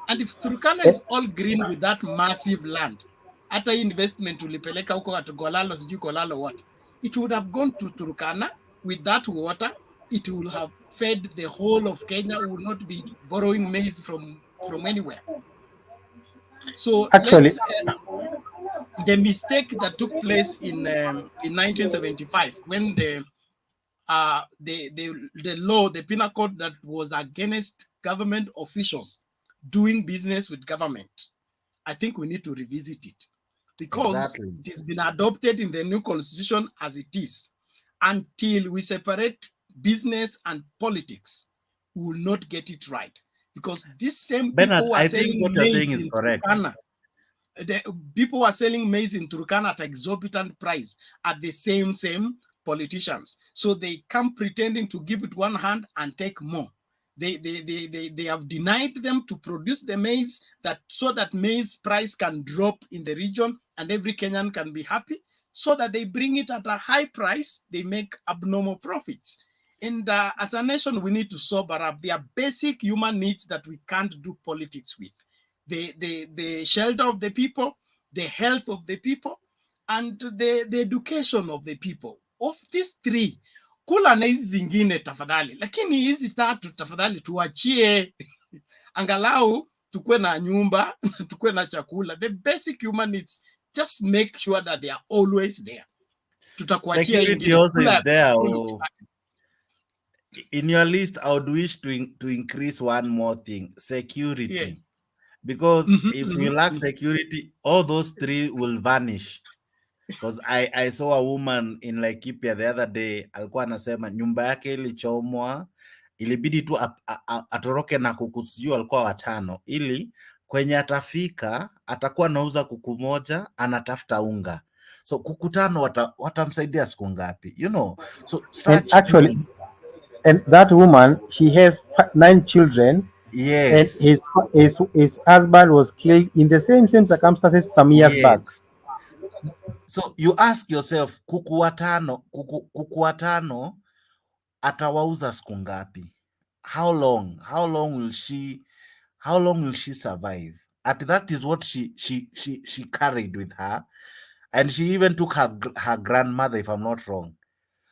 And if Turkana is all green with that massive land, hata investment ulipeleka huko at Golalo, sijui Golalo what, it would have gone to Turkana with that water. It will have fed the whole of Kenya. We will not be borrowing maize from anywhere. So actually, the mistake that took place in 1975 when the law, the penal code that was against government officials doing business with government, I think we need to revisit it because it has been adopted in the new constitution as it is. Until we separate business and politics, we will not get it right. Because these same people who are selling maize in Turkana, the people who are selling maize in Turkana at exorbitant price are the same politicians. So they come pretending to give it one hand and take more. They have denied them to produce the maize so that maize price can drop in the region and every Kenyan can be happy, so that they bring it at a high price, they make abnormal profits. And as a nation, we need to sober up. There are basic human needs that we can't do politics with. The shelter of the people, the health of the people, and the education of the people. Of these three, kula na hizi zingine tafadhali, lakini hizi tatu tafadhali tuachie angalau tukue na nyumba, tukue na chakula. The basic human needs, just make sure that they are always there. Tutakuachia security also is there. In your list, I would wish to increase one more thing: security. Yeah. Because if you lack security, all those three will vanish. Because I saw a woman in Laikipia the other day, alikuwa anasema nyumba yake ilichomwa, ilibidi tu atoroke na kuku, sijui alikuwa watano, ili kwenye atafika atakuwa nauza kuku moja, anatafuta unga. So kuku tano watamsaidia siku ngapi? You know, so such actually, and that woman, she has 9 children. Yes. And his husband was killed in the same circumstances some years back. So you ask yourself, kuku watano atawauza siku ngapi? How long will she survive? That is what she carried with her, and she even took her grandmother, if I'm not wrong.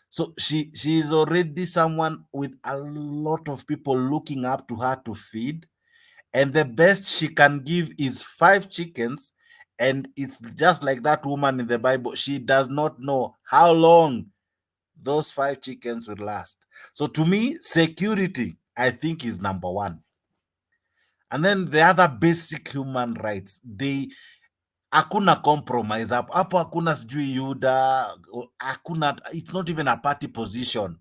So she is already someone with a lot of people looking up to her to feed. And the best she can give is 5 chickens. And it's just like that woman in the Bible. She does not know how long those 5 chickens will last. So to me, security, I think, is number one. And then the other basic human rights, hakuna compromise hapo, hakuna sijui yuda, hakuna, it's not even a party position.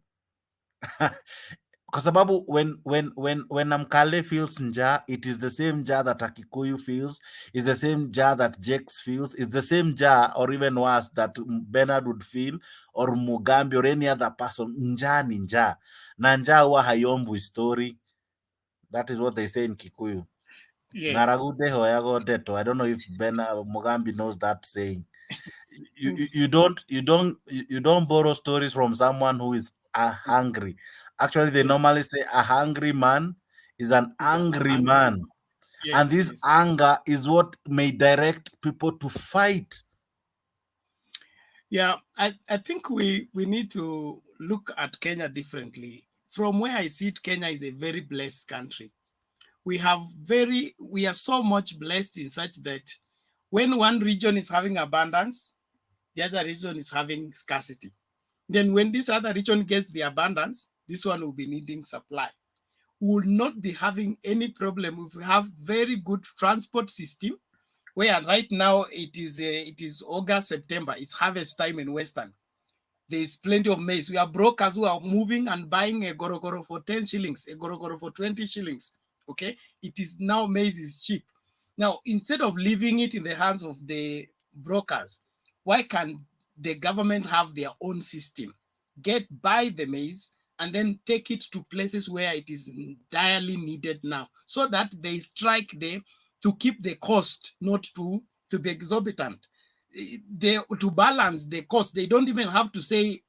kwa sababu when Mkale feels njaa, it is the same njaa that a Kikuyu feels, it's the same njaa that Jex feels, it's the same njaa or even worse that Bernard would feel or Mugambi or any other person. Njaa ni njaa, na njaa huwa haiombwi story. That is what they say in Kikuyu. Yes. Ngaragude hoyago deto. I don't know if Mugambi knows that saying. You don't borrow stories from someone who is hungry. Actually, they normally say a hungry man is an angry man. Yes, and this anger is what may direct people to fight. Yeah, I think we need to look at Kenya differently. From where I see it, Kenya is a very blessed country. We are so much blessed in such that when one region is having abundance, the other region is having scarcity. Then when this other region gets the abundance, this one will be needing supply. We will not be having any problem if we have very good transport system, where right now it is August, September, it's harvest time in Western. There is plenty of maize. We have brokers who are moving and buying a gorogoro for 10 shillings, a gorogoro for 20 shillings. Okay, it is now maize is cheap. Now, instead of leaving it in the hands of the brokers, why can't the government have their own system? Buy the maize and then take it to places where it is direly needed now, so that they strike there to keep the cost not to be exorbitant. To balance the cost, they don't even have to say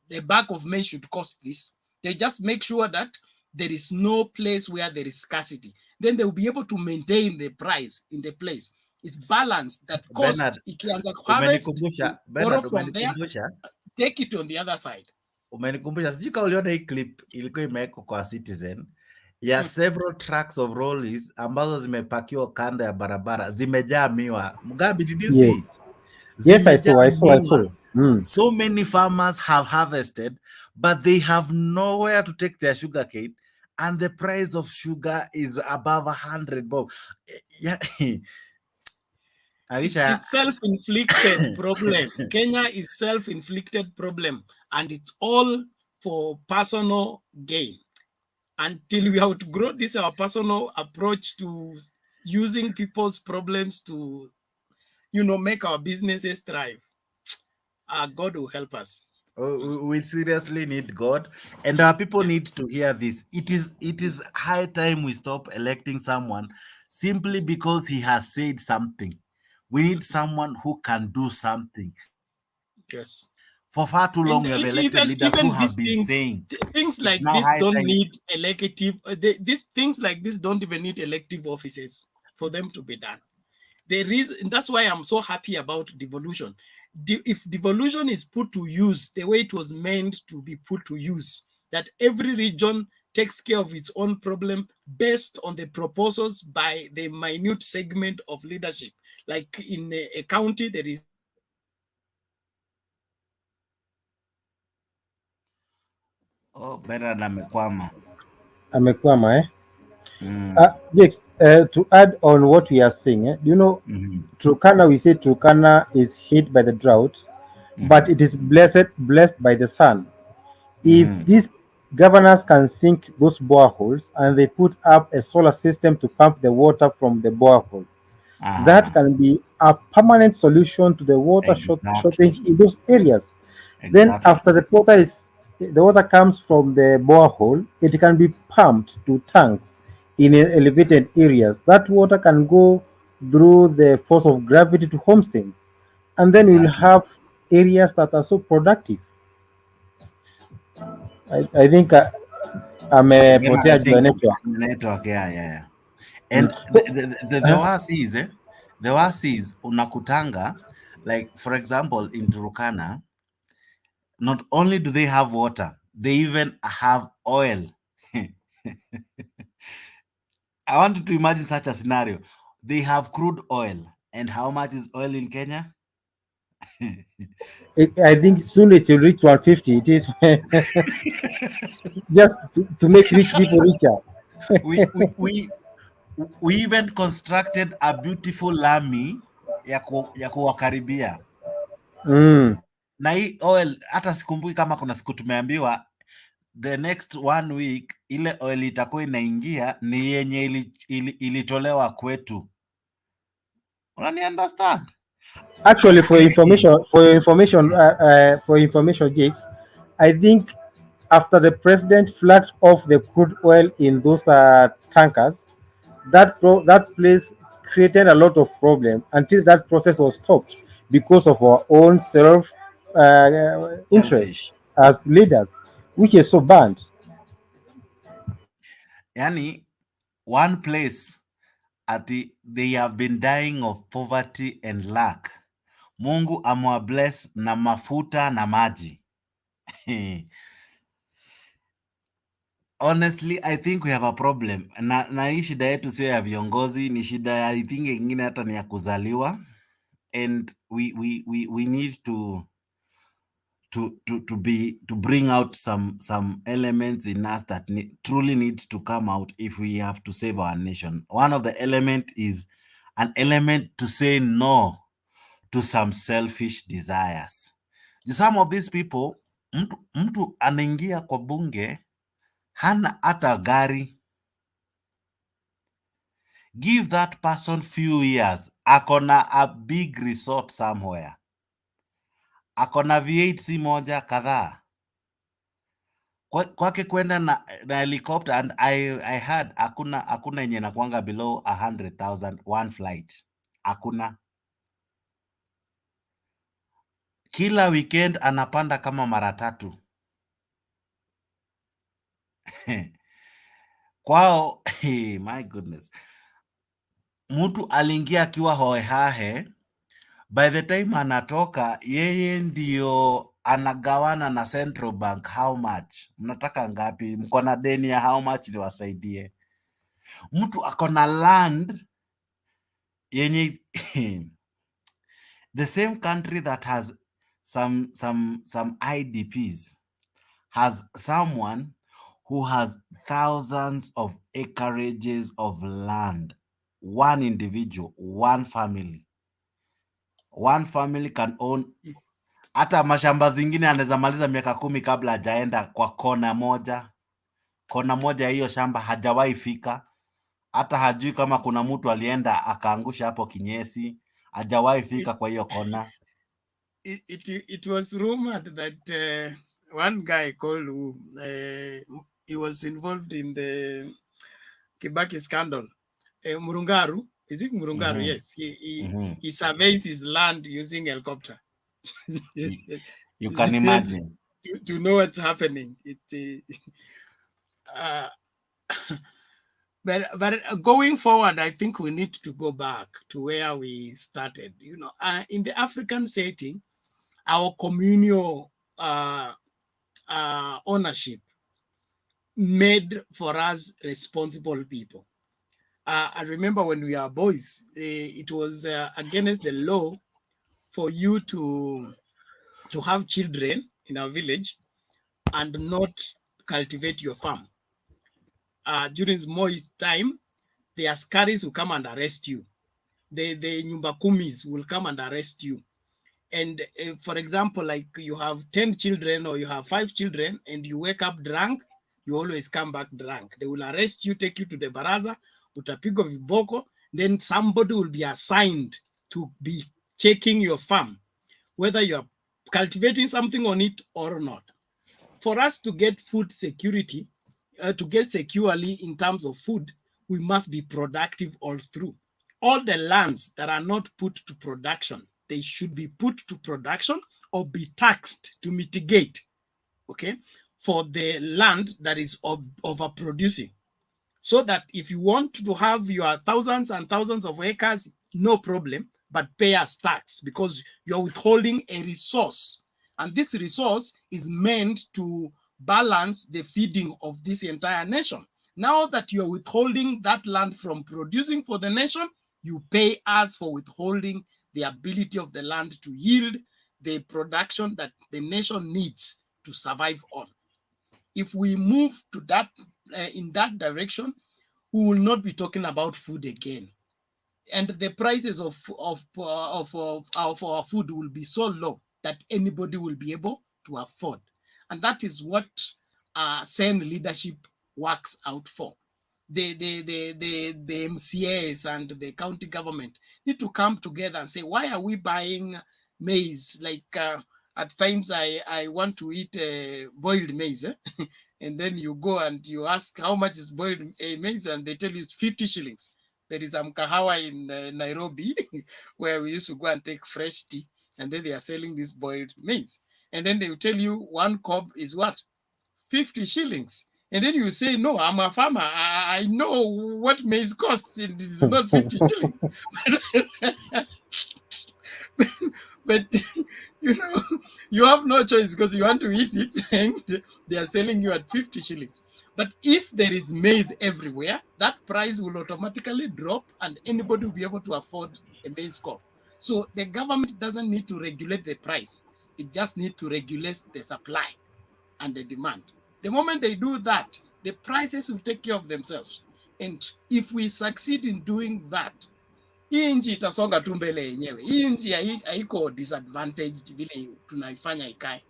the bag of maize should cost this. They just make sure that there is no place where there is scarcity. Then they will be able to maintain the price in the place. It's balanced, that cost. Bernard, Ikianza harvest, borrow from there, take it on the other side. Umenikumbusha, sijui kama uliona hii clip ilikuwa imewekwa kwa Citizen ya several trucks of rollies ambazo zimepakiwa kando ya barabara, zimejaa miwa. Mugabi, did you see? Yes, I saw. So many farmers have harvested, but they have nowhere to take their sugarcane, and the price of sugar is above 100 bob. Yeah. It's self-inflicted problem. Kenya is self-inflicted problem, and it's all for personal gain. Until we outgrow this, our personal approach to using people's problems to, make our businesses thrive. God will help us. We seriously need God, and our people need to hear this. It is high time we stop electing someone simply because he has said something. We need someone who can do something. Yes. For far too long, we have elected leaders who have been saying things like this don't need elective. These things like this don't even need elective offices for them to be done. That's why I'm so happy about devolution. If devolution is put to use the way it was meant to be put to use, that every region takes care of its own problem based on the proposals by the minute segment of leadership. Like in a county, there is. Oh, Bernard amekwama. Amekwama, eh? Yes, to add on what we are saying, Turkana, we say Turkana is hit by the drought, but it is blessed by the sun. If these governors can sink those boreholes and they put up a solar system to pump the water from the borehole, that can be a permanent solution to the water shortage in those areas. Then after the water comes from the borehole, it can be pumped to tanks in elevated areas. That water can go through the force of gravity to homesteads, and then we'll have areas that are so productive. I think amepotea juu ya network. Yeah. And the worst is unakutanga, like for example in Turkana, not only do they have water, they even have oil. I want you to imagine such a scenario. They have crude oil. And how much is oil in Kenya? I think soon it will reach 150. It is just to make rich people richer. We even constructed a beautiful lami ya kuwakaribia. Na hii oil, hata sikumbuki kama kuna siku tumeambiwa the next 1 week ile oil itakuwa inaingia ni yenye ilitolewa kwetu. Unani understand? Actually, for information, Jakes, I think after the president flagged off the crude oil in those tankers, that place created a lot of problem until that process was stopped because of our own self interest as leaders, which is so bad. Yani, one place they have been dying of poverty and lack. Mungu amwa bless na mafuta na maji. Honestly, I think we have a problem. Na hii shida yetu sio ya viongozi, ni shida ya I think ingine hata ni ya kuzaliwa. And we need to bring out some elements in us that truly need to come out if we have to save our nation. One of the element is an element to say no to some selfish desires. Some of these people, mtu anaingia kwa bunge hana hata gari. Give that person few years, akona a big resort somewhere, akona V8 moja kadhaa kwake kwenda na helicopter. And I heard hakuna yenye nakwanga below 100,000 one flight, hakuna. Kila weekend anapanda kama mara 3 kwao. My goodness, mtu aliingia akiwa hohehahe. By the time anatoka, yeye ndio anagawana na Central Bank. How much? Mnataka ngapi? Mko na deni ya how much niwasaidie? Mtu akona land yenye the same country that has some IDPs has someone who has thousands of acreages of land. One individual, one family can own. Hata mashamba zingine anaweza maliza miaka 10 kabla hajaenda kwa kona moja hiyo shamba hajawahi fika. Hata hajui kama kuna mtu alienda akaangusha hapo kinyesi, hajawahi fika kwa hiyo kona. It was rumored that one guy called he was involved in the Kibaki scandal. Murungaru, is it Murungaru? Yes, he surveys his land using helicopter. You can imagine to know what's happening. But going forward, I think we need to go back to where we started. In the African setting, our communal ownership made for us responsible people. I remember when we were boys, it was against the law for you to have children in our village and not cultivate your farm. During Moi's time, the askaris will come and arrest you. The nyumba kumis will come and arrest you. And for example, like you have 10 children or you have 5 children and you wake up drunk, you always come back drunk. They will arrest you, take you to the baraza, utapigwa viboko, then somebody will be assigned to be checking your farm, whether you are cultivating something on it or not. For us to get food security, to get securely in terms of food, we must be productive all through. All the lands that are not put to production, they should be put to production or be taxed to mitigate, okay, for the land that is overproducing. So that if you want to have your thousands and thousands of acres, no problem, but pay us tax because you're withholding a resource. And this resource is meant to balance the feeding of this entire nation. Now that you're withholding that land from producing for the nation, you pay us for withholding the ability of the land to yield the production that the nation needs to survive on. If we move to that in that direction, we will not be talking about food again. And the prices of our food will be so low that anybody will be able to afford. And that is what send leadership works out for. The MCAs and the county government need to come together and say, why are we buying maize? Like at times I want to eat boiled maize. And then you go and you ask how much is boiled maize, and they tell you it's 50 shillings. There is a mkahawa in Nairobi where we used to go and take fresh tea, and then they are selling this boiled maize. And then they will tell you one cob is what? 50 shillings. And then you say, no, I'm a farmer. I know what maize costs. It's not 50 shillings. But you know, you have no choice because you want to eat it, and they are selling you at 50 shillings. But if there is maize everywhere, that price will automatically drop, and anybody will be able to afford a maize crop. So the government doesn't need to regulate the price. It just needs to regulate the supply and the demand. The moment they do that, the prices will take care of themselves. And if we succeed in doing that, hii nchi itasonga tu mbele yenyewe. Hii nchi haiko disadvantaged vile tunaifanya ikae.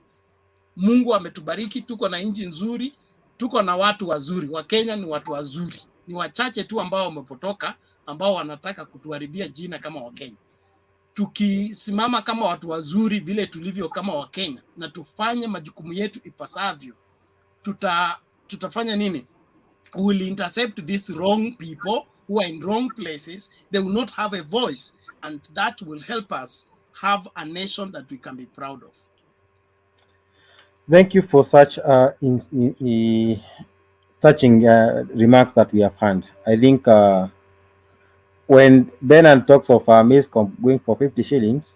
Mungu ametubariki, tuko na nchi nzuri, tuko na watu wazuri. Wakenya ni watu wazuri. Ni wachache tu ambao wamepotoka, ambao wanataka kutuharibia jina kama Wakenya. Tukisimama kama watu wazuri vile tulivyo kama Wakenya na tufanye majukumu yetu ipasavyo, tutafanya nini? We will intercept these wrong people who are in wrong places. They will not have a voice, and that will help us have a nation that we can be proud of. Thank you for such touching remarks that we have heard. I think when Bernard talks of maize going for 50 shillings,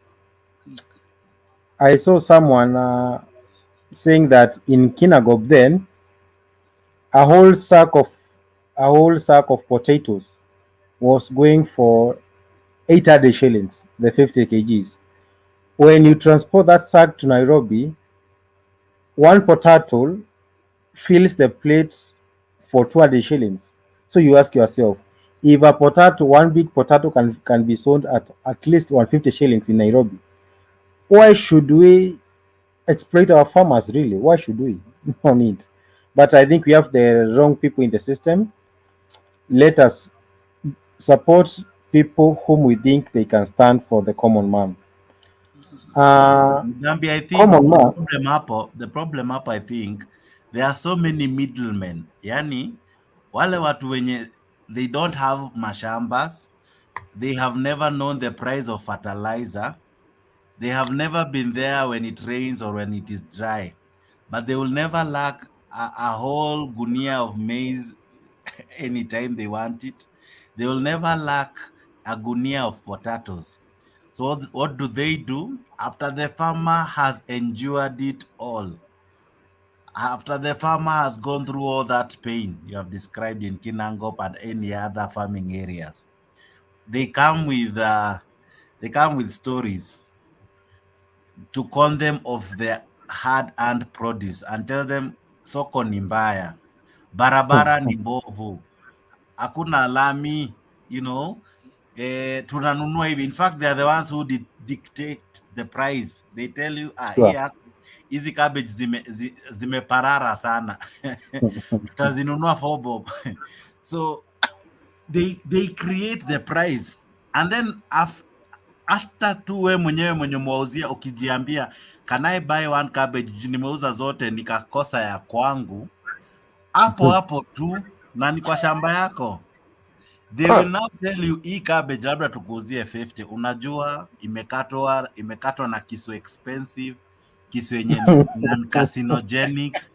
I saw someone saying that in Kinangop then, a whole sack of potatoes was going for 800 shillings, the 50 kgs. When you transport that sack to Nairobi, one potato fills the plates for 200 shillings. So you ask yourself, if a potato, one big potato can be sold at least 150 shillings in Nairobi, why should we exploit our farmers really? Why should we? No need. But I think we have the wrong people in the system. Let us support people whom we think they can stand for the common man. Gambi, I think the problem up, I think there are so many middlemen. Yani, wale watu wenye, they don't have mashambas, they have never known the price of fertilizer, they have never been there when it rains or when it is dry, but they will never lack a whole gunia of maize anytime they want it. They will never lack a gunia of potatoes. So what do? After the farmer has endured it all, after the farmer has gone through all that pain you have described in Kinangop and any other farming areas, they come with stories to con them of their hard-earned produce and tell them soko ni mbaya, barabara ni mbovu, hakuna lami, tunanunua hivi. In fact, they are the ones who dictate the price. They tell you, hizi cabbage zimeparara sana tutazinunua 4 bob. So they create the price, and then after tu we mwenyewe mwenye mwauzia ukijiambia, can I buy one cabbage, nimeuza zote nikakosa ya kwangu, hapo tu na ni kwa shamba yako, they will now tell you hii cabbage labda tukuuzie 50. Unajua imekatwa na kisu expensive, kisu yenye ni carcinogenic.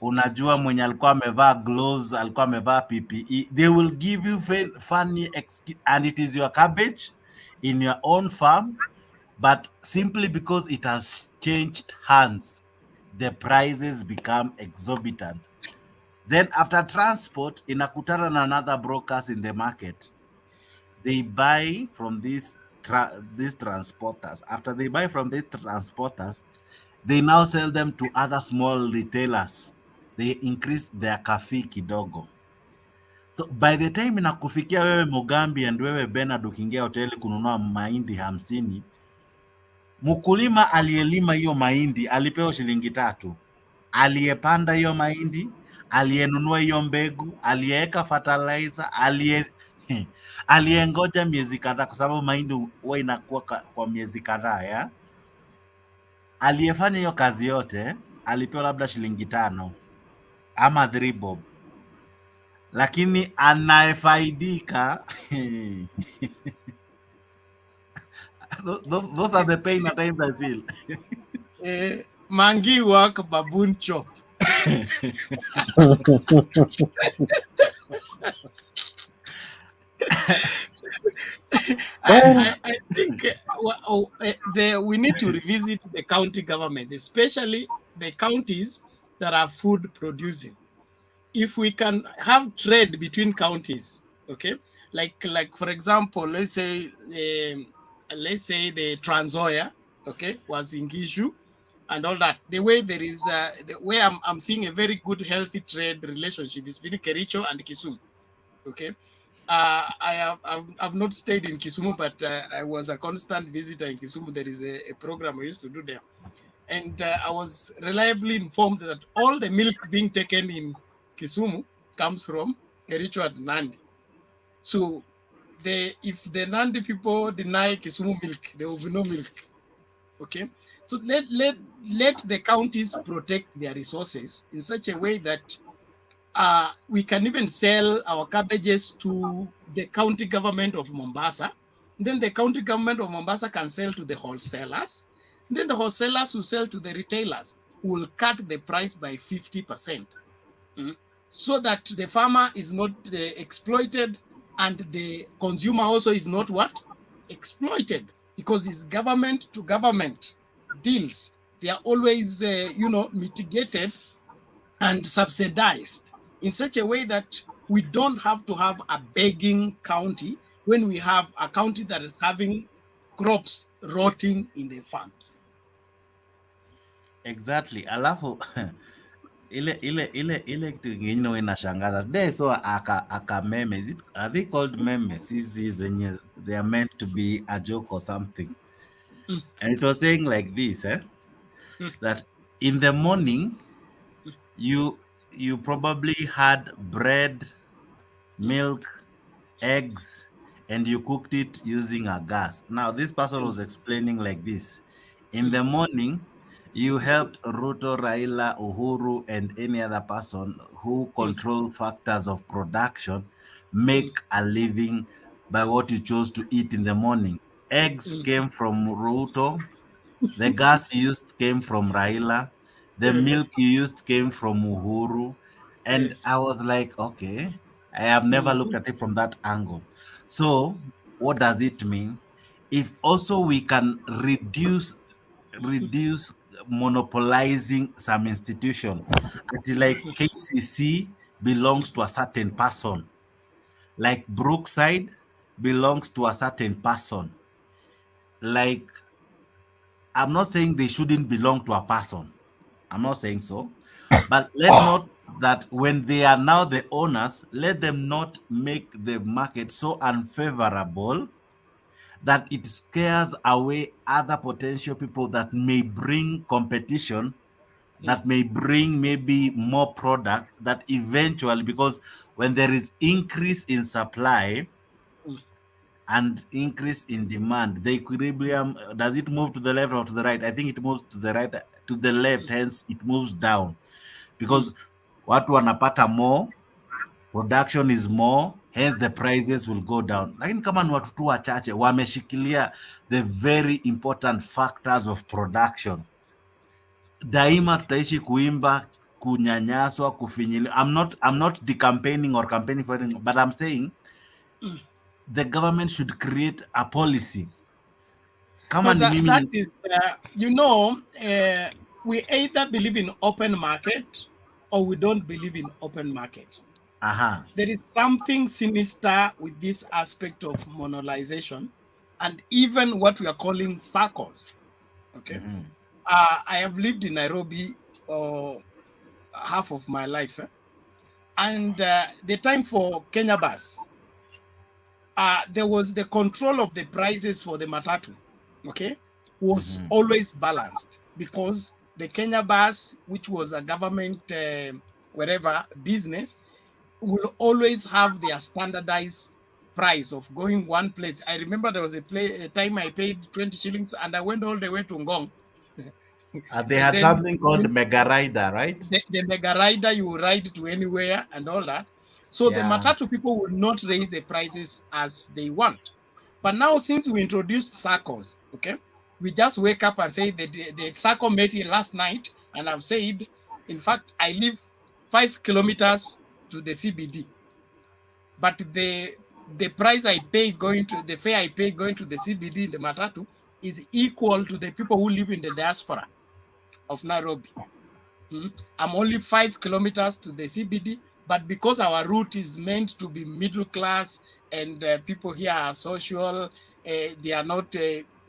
Unajua mwenye alikuwa amevaa gloves, alikuwa amevaa PPE. They will give you funny excuse, and it is your cabbage in your own farm, but simply because it has changed hands, the prices become exorbitant. Then after transport, inakutana na another brokers in the market. They buy from these transporters. After they buy from these transporters, they now sell them to other small retailers. They increase their kafi kidogo. So by the time inakufikia wewe Mugambi and wewe Bernard ukiingia hoteli kununua mahindi 50, mkulima aliyelima hiyo mahindi alipewa shilingi 3. aliyepanda hiyo mahindi, aliyenunua hiyo mbegu, aliyeweka fertilizer, aliyengoja miezi kadhaa, kwa sababu mahindi huwa inakuwa kwa miezi kadhaa ya. Aliyefanya hiyo kazi yote alipewa labda shilingi 5 ama 3 bob, lakini anayefaidika those are the pain at times I feel. Mangi work, baboon chop. I think we need to revisit the county government, especially the counties that are food producing. If we can have trade between counties, okay, like for example, let's say the Trans Nzoia, okay, was in Gishu and all that. The way there is, the way I'm seeing a very good, healthy trade relationship is between Kericho and Kisumu, okay. I've not stayed in Kisumu, but I was a constant visitor in Kisumu. There is a program I used to do there. And I was reliably informed that all the milk being taken in Kisumu comes from Kericho and Nandi. So if the Nandi people deny Kisumu milk, there will be no milk. Okay. So let the counties protect their resources in such a way that we can even sell our cabbages to the county government of Mombasa. Then the county government of Mombasa can sell to the wholesalers. Then the wholesalers will sell to the retailers, who will cut the price by 50%. So that the farmer is not exploited and the consumer also is not what? Exploited, because it's government to government deals. They are always, mitigated and subsidized in such a way that we don't have to have a begging county when we have a county that is having crops rotting in the farm. Exactly. Alafu ile kitu kingine wewe inashangaza. Today so aka meme. Are they called memes? Zenye they are meant to be a joke or something. And it was saying like this, that in the morning you probably had bread, milk, eggs, and you cooked it using a gas. Now this person was explaining like this: in the morning you helped Ruto, Raila, Uhuru, and any other person who control factors of production make a living by what you chose to eat in the morning. Eggs came from Ruto, the gas you used came from Raila, the milk you used came from Uhuru. And I was like, okay, I have never looked at it from that angle. So what does it mean? If also we can reduce monopolizing some institution, until like KCC belongs to a certain person, like Brookside belongs to a certain person, like I'm not saying they shouldn't belong to a person. I'm not saying so. But let not that when they are now the owners, let them not make the market so unfavorable that it scares away other potential people that may bring competition, that may bring maybe more product, that eventually, because when there is increase in supply and increase in demand, the equilibrium, does it move to the left or to the right? I think it moves to the right, to the left, hence it moves down, because watu wanapata more, production is more, hence the prices will go down. Lakini kama ni watu tu wachache wameshikilia the very important factors of production, daima tutaishi kuimba, kunyanyaswa, kufinyiliwa. I'm not decampaigning or campaigning for anything, but I'm saying the government should create a policy. Kama no, that is, we either believe in open market or we don't believe in open market. There is something sinister with this aspect of monopolization and even what we are calling circles. Okay. I have lived in Nairobi half of my life. And the time for Kenya Bus, there was the control of the prices for the matatu, okay, was always balanced because the Kenya bus, which was a government wherever business, will always have their standardized price of going one place. I remember there was a time I paid 20 shillings and I went all the way to Ngong. They had something called Mega Rider, right? The Mega Rider, you ride to anywhere and all that. So the Matatu people will not raise the prices as they want. But now, since we introduced circles, okay, we just wake up and say the circle met it last night, and I've said, in fact, I live 5 kilometers to the CBD, but the price I pay going to the fare I pay going to the CBD in the Matatu is equal to the people who live in the diaspora of Nairobi. I'm only 5 kilometers to the CBD, but because our route is meant to be middle class and people here are social, they are not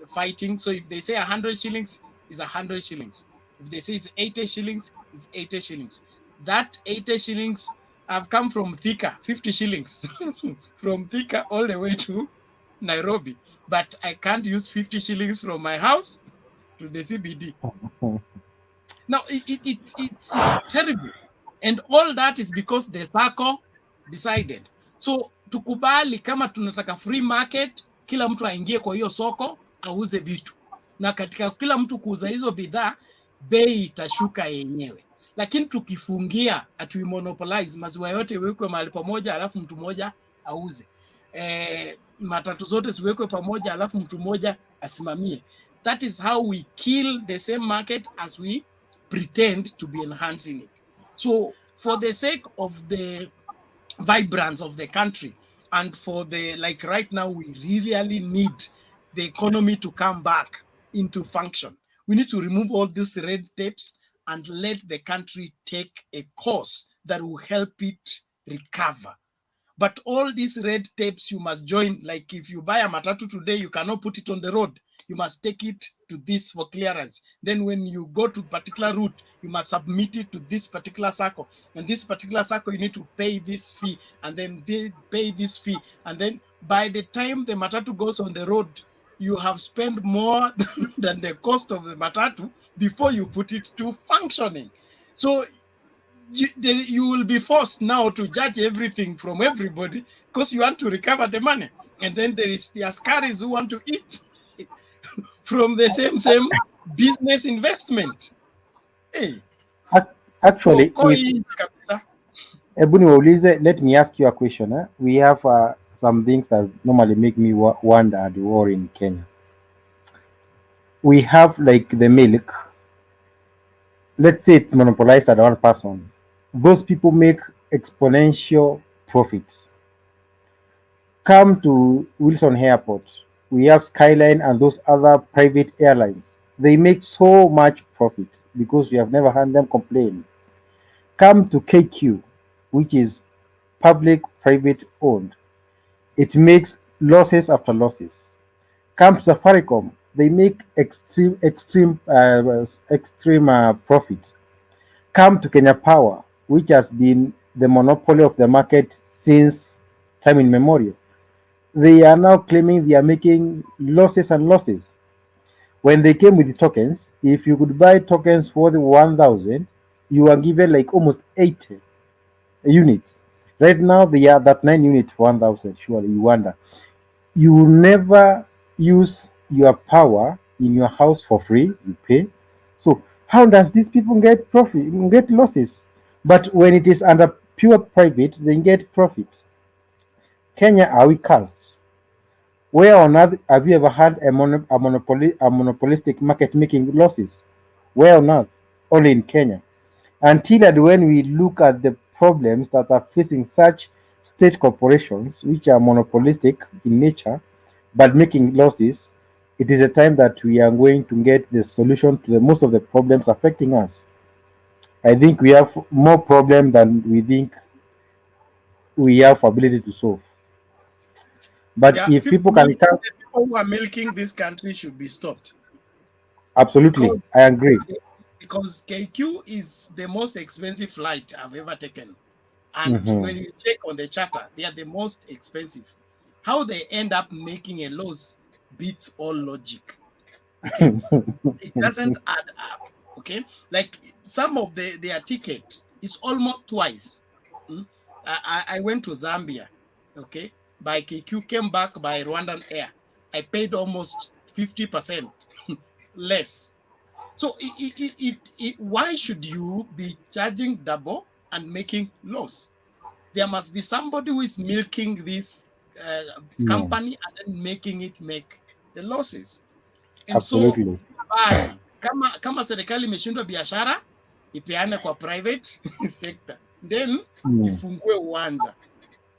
fighting. So if they say 100 shillings, is 100 shillings. If they say it's 80 shillings, it's 80 shillings. That 80 shillings have come from Thika, 50 shillings, from Thika all the way to Nairobi. But I can't use 50 shillings from my house to the CBD. Now, it's terrible. And all that is because the SACCO decided. So, tukubali kama tunataka free market, kila mtu aingie kwa hiyo soko, auze vitu. Na katika kila mtu kuuza hizo bidhaa, bei itashuka yenyewe. Lakini tukifungia, atu monopolize, maziwa yote iwekwe mahali pamoja, alafu mtu mmoja auze. Matatu zote ziwekwe pamoja, alafu mtu mmoja asimamie. That is how we kill the same market as we pretend to be enhancing it. So for the sake of the vibrance of the country and for the, like right now, we really need the economy to come back into function. We need to remove all these red tapes and let the country take a course that will help it recover. But all these red tapes you must join. Like if you buy a matatu today, you cannot put it on the road. You must take it to this for clearance. Then when you go to particular route, you must submit it to this particular circle. And this particular circle, you need to pay this fee and then they pay this fee. And then by the time the matatu goes on the road, you have spent more than the cost of the matatu before you put it to functioning. So you will be forced now to judge everything from everybody because you want to recover the money. And then there is the askaris who want to eat from the same business investment. Hey. Actually, Ebuni Waulize, let me ask you a question. We have some things that normally make me wonder at the war in Kenya. We have like the milk. Let's say it's monopolized at one person. Those people make exponential profit. Come to Wilson Airport. We have Skyline and those other private airlines. They make so much profit because we have never heard them complain. Come to KQ, which is public-private owned. It makes losses after losses. Come to Safaricom, they make extreme profit. Come to Kenya Power, which has been the monopoly of the market since time immemorial. They are now claiming they are making losses and losses. When they came with the tokens, if you could buy tokens for the 1,000, you are given like almost 80 units. Right now, they are that 9 units for 1,000. Surely you wonder. You will never use your power in your house for free. You pay. So how does these people get profit, get losses? But when it is under pure private, they get profit. Kenya, are we cursed? Where on earth have you ever had a monopolistic market making losses? Where on earth? Only in Kenya. Until and when we look at the problems that are facing such state corporations, which are monopolistic in nature, but making losses, it is a time that we are going to get the solution to most of the problems affecting us. I think we have more problems than we think we have ability to solve. But if people can come, the people who are milking this country should be stopped. Absolutely, I agree. Because KQ is the most expensive flight I've ever taken. And when you check on the charter, they are the most expensive. How they end up making a loss beats all logic. Okay? It doesn't add up. Okay, like some of their ticket is almost twice. I went to Zambia, okay, by KQ, came back by Rwandan Air. I paid almost 50% less. So why should you be charging double and making loss? There must be somebody who is milking this company and then making it make the losses. And so Absolutely. bali kama serikali imeshindwa biashara ipeane kwa private sector, then ifungue uwanja,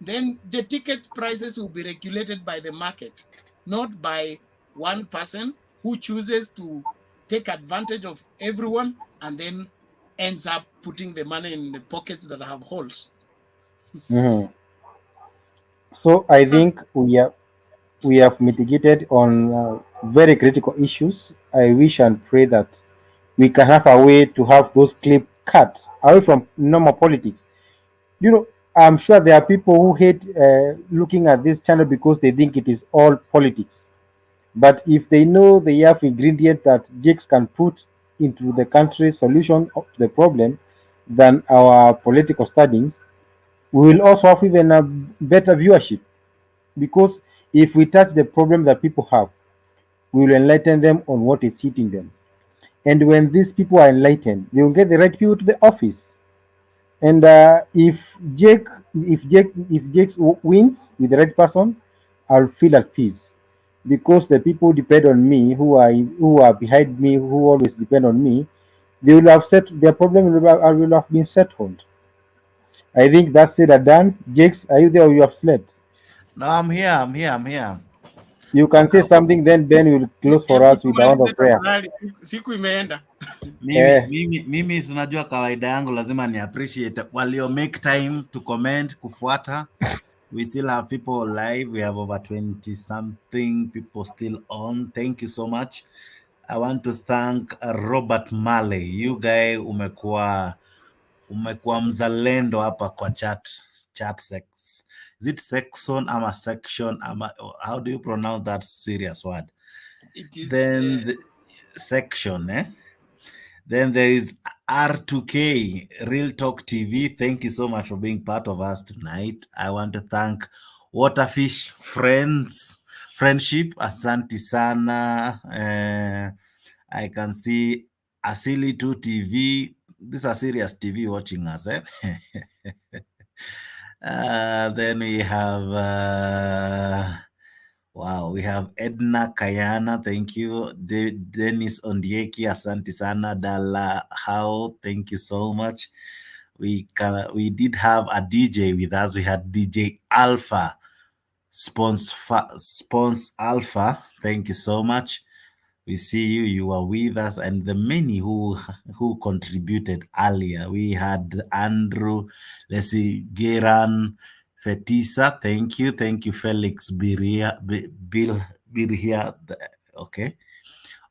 then the ticket prices will be regulated by the market, not by one person who chooses to take advantage of everyone and then ends up putting the money in the pockets that have holes. So I think we have mitigated on very critical issues. I wish and pray that we can have a way to have those clip cut away from normal politics. You know, I'm sure there are people who hate looking at this channel because they think it is all politics. But if they know they have ingredient that Jakes can put into the country's solution of the problem than our political studies, we will also have even a better viewership. Because if we touch the problem that people have, we will enlighten them on what is hitting them. And when these people are enlightened, they will get the right people to the office. And if Jake wins with the right person, I'll feel at peace because the people depend on me, who are behind me, who always depend on me. They will have set their problem will have been settled. I think that's it and done. Jakes, are you there or you have slept? No, I'm here. I'm here. I'm here. You can say something, then Ben will close for us with a word of prayer. Siku imeenda. Mimi unajua kawaida yangu lazima ni appreciate walio make time to comment, kufuata. We still have people live. We have over 20 something people still on. Thank you so much. I want to thank Robert Marley. You guy umekuwa mzalendo hapa kwa chat sex. Is it section ama section ama how do you pronounce that serious word? It is then section, eh? Then there is R2K, Real Talk TV. Thank you so much for being part of us tonight. I want to thank Waterfish Friendship, Asante Sana. I can see Asili 2 TV. These are serious TV watching us, eh? Then we have wow, we have Edna Kayana, thank you. Dennis Ondieki, asante sana. Dala How, thank you so much. We did have a DJ with us. We had DJ Alpha, Spons Alpha. Thank you so much. We see you. You are with us, and the many who contributed earlier. We had Andrew, let's see, Geran, Fetisa. Thank you, Felix Biria, Bill Birhia. Okay.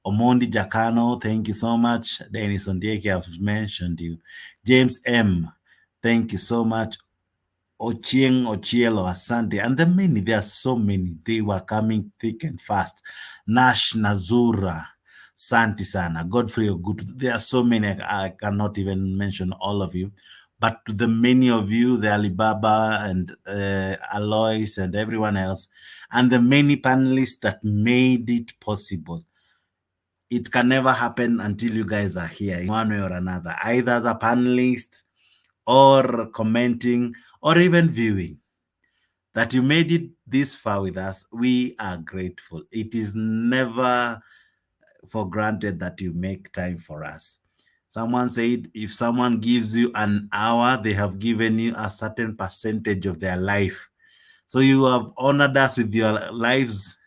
Omondi Jacano, thank you so much. Dennis Ondieki, I've mentioned you. James M, thank you so much. Ochieng Ochielo, Asante, and the many, there are so many. They were coming thick and fast. Nash Nazura, Santi Sana, Godfrey Ogutu. There are so many, I cannot even mention all of you. But to the many of you, the Alibaba and Alois and everyone else, and the many panelists that made it possible. It can never happen until you guys are here in one way or another, either as a panelist or commenting or even viewing. That you made it this far with us, we are grateful. It is never for granted that you make time for us. Someone said if someone gives you an hour, they have given you a certain percentage of their life. So you have honored us with your lives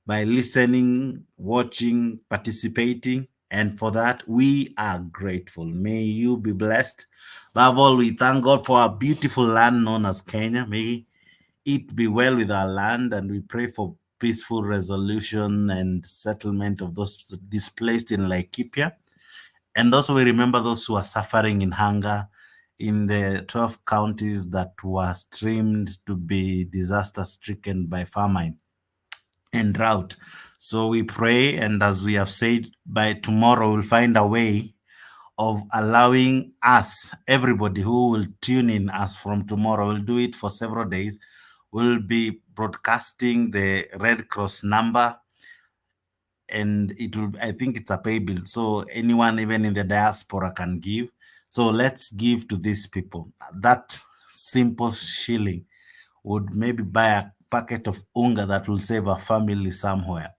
by listening, watching, participating. And for that, we are grateful. May you be blessed. Above all, we thank God for our beautiful land known as Kenya. May it be well with our land, and we pray for peaceful resolution and settlement of those displaced in Laikipia. And also we remember those who are suffering in hunger in the 12 counties that were streamed to be disaster stricken by famine. and drought. So we pray, and as we have said, by tomorrow we'll find a way of allowing us, everybody who will tune in us from tomorrow, we'll do it for several days. We'll be broadcasting the Red Cross number, and it will, I think it's a pay bill. So anyone, even in the diaspora, can give. So let's give to these people. That simple shilling would maybe buy a packet of unga that will save a family somewhere.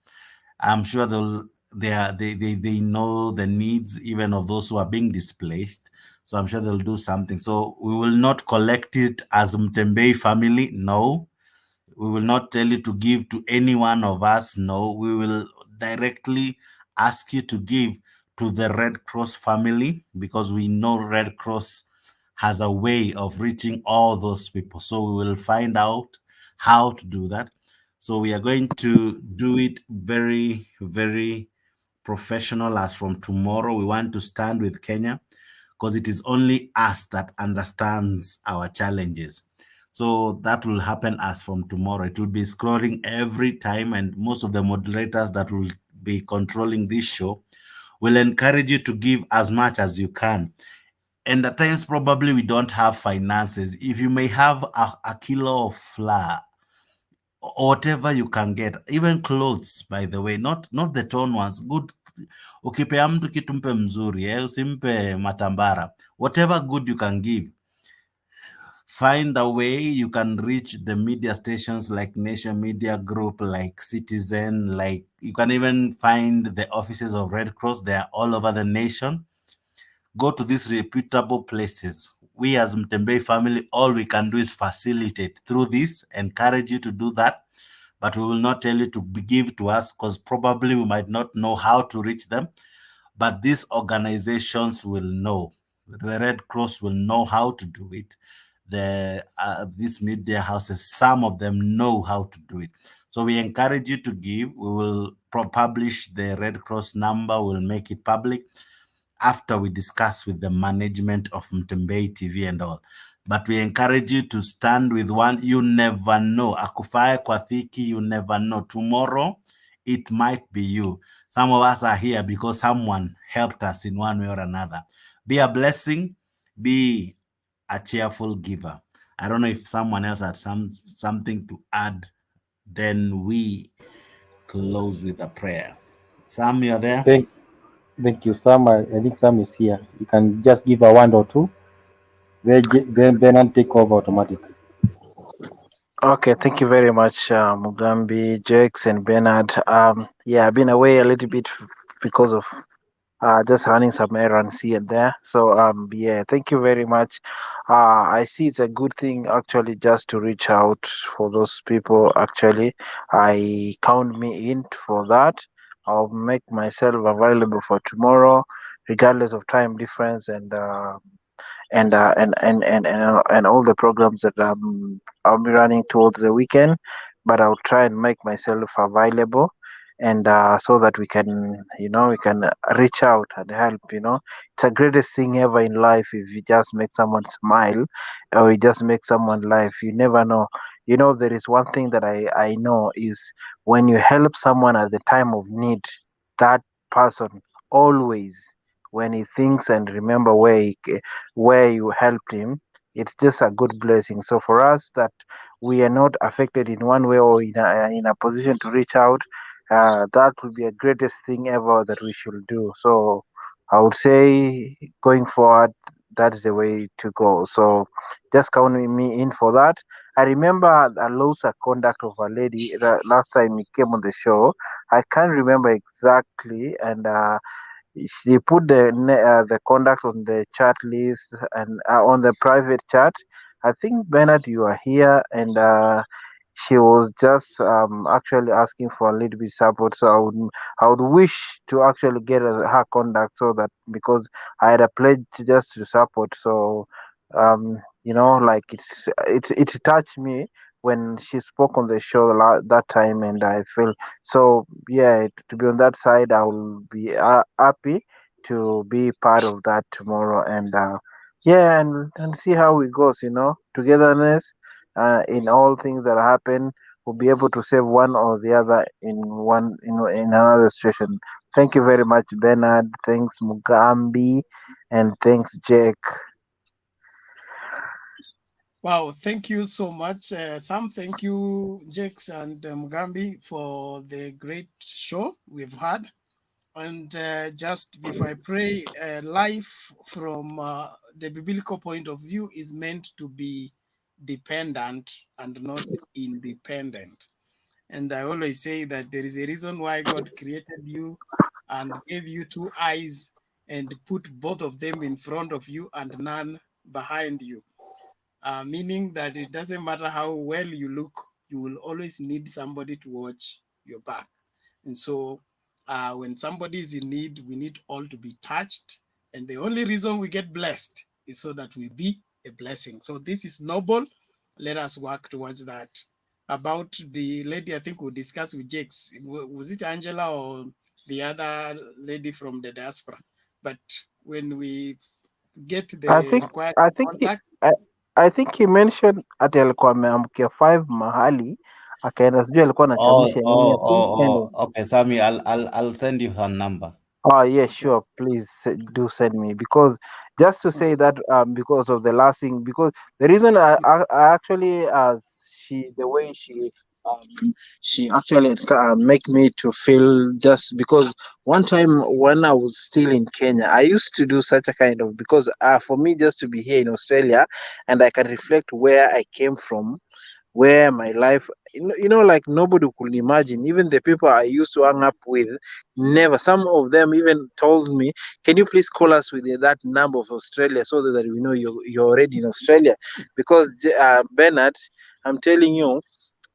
I'm sure they know the needs even of those who are being displaced. So I'm sure they'll do something. So we will not collect it as Mtembei family. No. We will not tell you to give to any one of us. No. We will directly ask you to give to the Red Cross family, because we know Red Cross has a way of reaching all those people. So we will find out how to do that. So we are going to do it very, very professional as from tomorrow. We want to stand with Kenya, because it is only us that understands our challenges. So that will happen as from tomorrow. It will be scrolling every time, and most of the moderators that will be controlling this show will encourage you to give as much as you can. And at times, probably we don't have finances. If you may have a kilo of flour, or whatever you can get, even clothes, by the way, not the torn ones, good. Ukipea mtu kitu mpe mzuri, usimpe matambara. Whatever good you can give, find a way. You can reach the media stations like Nation Media Group, like Citizen, like you can even find the offices of Red Cross. They are all over the nation. Go to these reputable places. We as Mtembei family, all we can do is facilitate through this, encourage you to do that, but we will not tell you to give to us, because probably we might not know how to reach them. But these organizations will know. The Red Cross will know how to do it. These media houses, some of them know how to do it. So we encourage you to give. We will publish the Red Cross number. We'll make it public after we discuss with the management of Mtembei TV and all. But we encourage you to stand with one. You never know. Akufae kwa thiki, you never know. Tomorrow, it might be you. Some of us are here because someone helped us in one way or another. Be a blessing. Be a cheerful giver. I don't know if someone else had something to add. Then we close with a prayer. Sam, you're there? Thank you, Sam. I think Sam is here. You can just give a one or two. Then Bernard take over automatically. Okay, thank you very much, Mugambi, Jakes, and Bernard. Yeah, I've been away a little bit because of just running some errands here and there. So, yeah, thank you very much. I see it's a good thing actually just to reach out for those people. Actually, I count me in for that. I'll make myself available for tomorrow, regardless of time difference and all the programs that I'll be running towards the weekend. But I'll try and make myself available, and so that we can, we can reach out and help. It's the greatest thing ever in life if you just make someone smile, or you just make someone laugh. You never know. There is one thing that I know is when you help someone at the time of need, that person always, when he thinks and remember where you helped him, it's just a good blessing. So for us that we are not affected in one way or in a position to reach out, that would be a greatest thing ever that we should do. So I would say going forward, that's the way to go. So just count me in for that. I remember I lost a contact of a lady last time he came on the show. I can't remember exactly, and she put the contact on the chat list and on the private chat. I think Bernard, you are here, and she was just actually asking for a little bit support. So I would wish to actually get her contact, so that, because I had a pledge just to support. So like it touched me when she spoke on the show that time, and I feel so. Yeah, to be on that side, I will be happy to be part of that tomorrow, and yeah, and see how it goes. Togetherness in all things that happen. will be able to save one or the other in another situation. Thank you very much, Bernard. Thanks, Mugambi, and thanks, Jake. Wow, thank you so much, Sam. Thank you, Jakes and Mugambi, for the great show we've had. And just before I pray, life from the biblical point of view is meant to be dependent and not independent. And I always say that there is a reason why God created you and gave you two eyes and put both of them in front of you and none behind you. Meaning that it doesn't matter how well you look, you will always need somebody to watch your back. And so when somebody is in need, we need all to be touched. And the only reason we get blessed is so that we be a blessing. So this is noble. Let us work towards that. About the lady, I think we'll discuss with Jakes. Was it Angela or the other lady from the diaspora? But when we get the required I think he, contact, I think he mentioned ati alikuwa ameamkia 5 mahali akaenda, sijui alikuwa anachemsha nini. I think anyway. Okay, Sammy, I'll send you her number. Oh yeah, sure. Please do send me, because just to say that because of the last thing, because the reason I actually the way she actually make me to feel, just because one time when I was still in Kenya, I used to do such a kind of, because for me just to be here in Australia and I can reflect where I came from, where my life, like nobody could imagine. Even the people I used to hang up with, never. Some of them even told me, "Can you please call us with that number of Australia so that we know you're already in Australia?" Because Bernard, I'm telling you,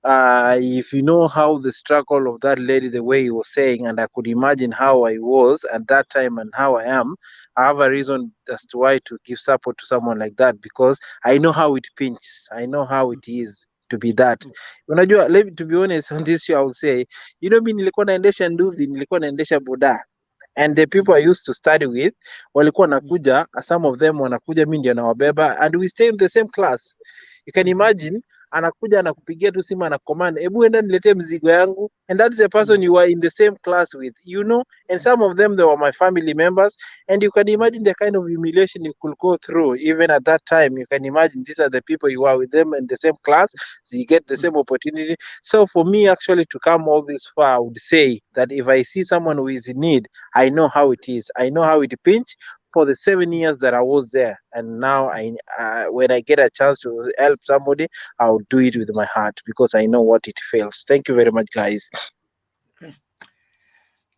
if you know how the struggle of that lady, the way he was saying, and I could imagine how I was at that time and how I am, I have a reason as to why to give support to someone like that, because I know how it pinches. I know how it is to be that. Unajua, to be honest, on this show I would say, mi nilikuwa naendesha nduthi, nilikuwa naendesha boda, and the people I used to study with walikuwa nakuja, some of them wanakuja, mi ndio nawabeba, and we stay in the same class. You can imagine, anakuja anakupigia tu simu, anacommand, hebu enda niletee mzigo yangu, and that's the person you are in the same class with, and some of them, they were my family members, and you can imagine the kind of humiliation you could go through even at that time. You can imagine these are the people you are with them in the same class, so you get the same opportunity. So for me actually to come all this far, I would say that if I see someone who is in need, I know how it is. I know how it pinch for the 7 years that I was there, and now when I get a chance to help somebody, I'll do it with my heart, because I know what it feels. Thank you very much, guys.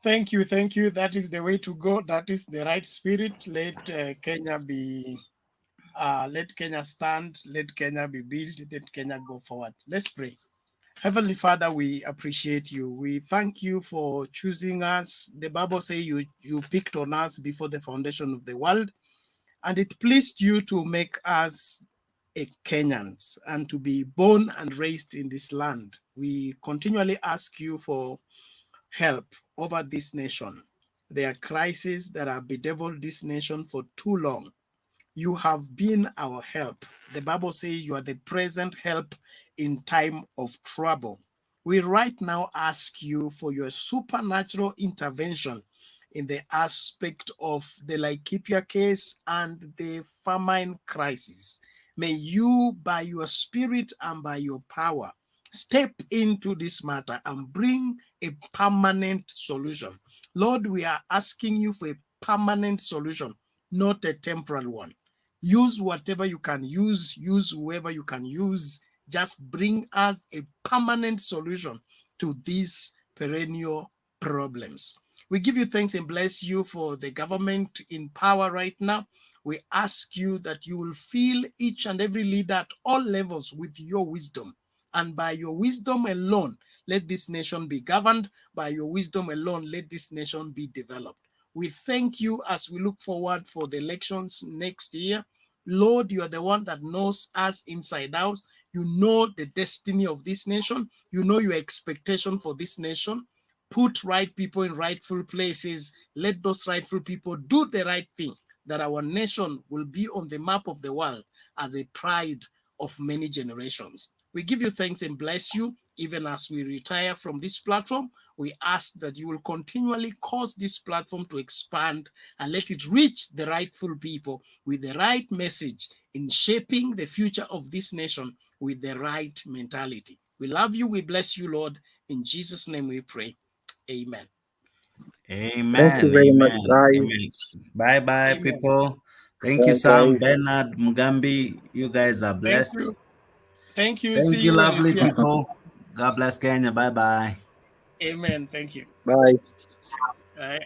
Thank you. That is the way to go. That is the right spirit. Let Kenya be. Let Kenya stand. Let Kenya be built. Let Kenya go forward. Let's pray. Heavenly Father, we appreciate you. We thank you for choosing us. The Bible says you picked on us before the foundation of the world, and it pleased you to make us Kenyans and to be born and raised in this land. We continually ask you for help over this nation. There are crises that have bedeviled this nation for too long. You have been our help. The Bible says you are the present help in time of trouble. We right now ask you for your supernatural intervention in the aspect of the Laikipia case and the famine crisis. May you, by your spirit and by your power, step into this matter and bring a permanent solution. Lord, we are asking you for a permanent solution, not a temporal one. Use whatever you can use whoever you can use. Just bring us a permanent solution to these perennial problems. We give you thanks and bless you for the government in power right now. We ask you that you will fill each and every leader at all levels with your wisdom. And by your wisdom alone, let this nation be governed. By your wisdom alone, let this nation be developed. We thank you as we look forward for the elections next year. Lord, you are the one that knows us inside out. You know the destiny of this nation. You know your expectation for this nation. Put right people in rightful places. Let those rightful people do the right thing, that our nation will be on the map of the world as a pride of many generations. We give you thanks and bless you. Even as we retire from this platform, we ask that you will continually cause this platform to expand and let it reach the rightful people with the right message in shaping the future of this nation with the right mentality. We love you. We bless you, Lord. In Jesus' name we pray. Amen. Amen. Thank you very much, Amen. guys. Amen. Bye bye, Amen. people. Thank you, Bye, Sam, guys. Bernard, Mugambi. You guys are Thank blessed. you. Thank you. Thank See you, you when lovely it's here. people. God bless Kenya. Bye bye. Amen. Thank you. Bye. All right.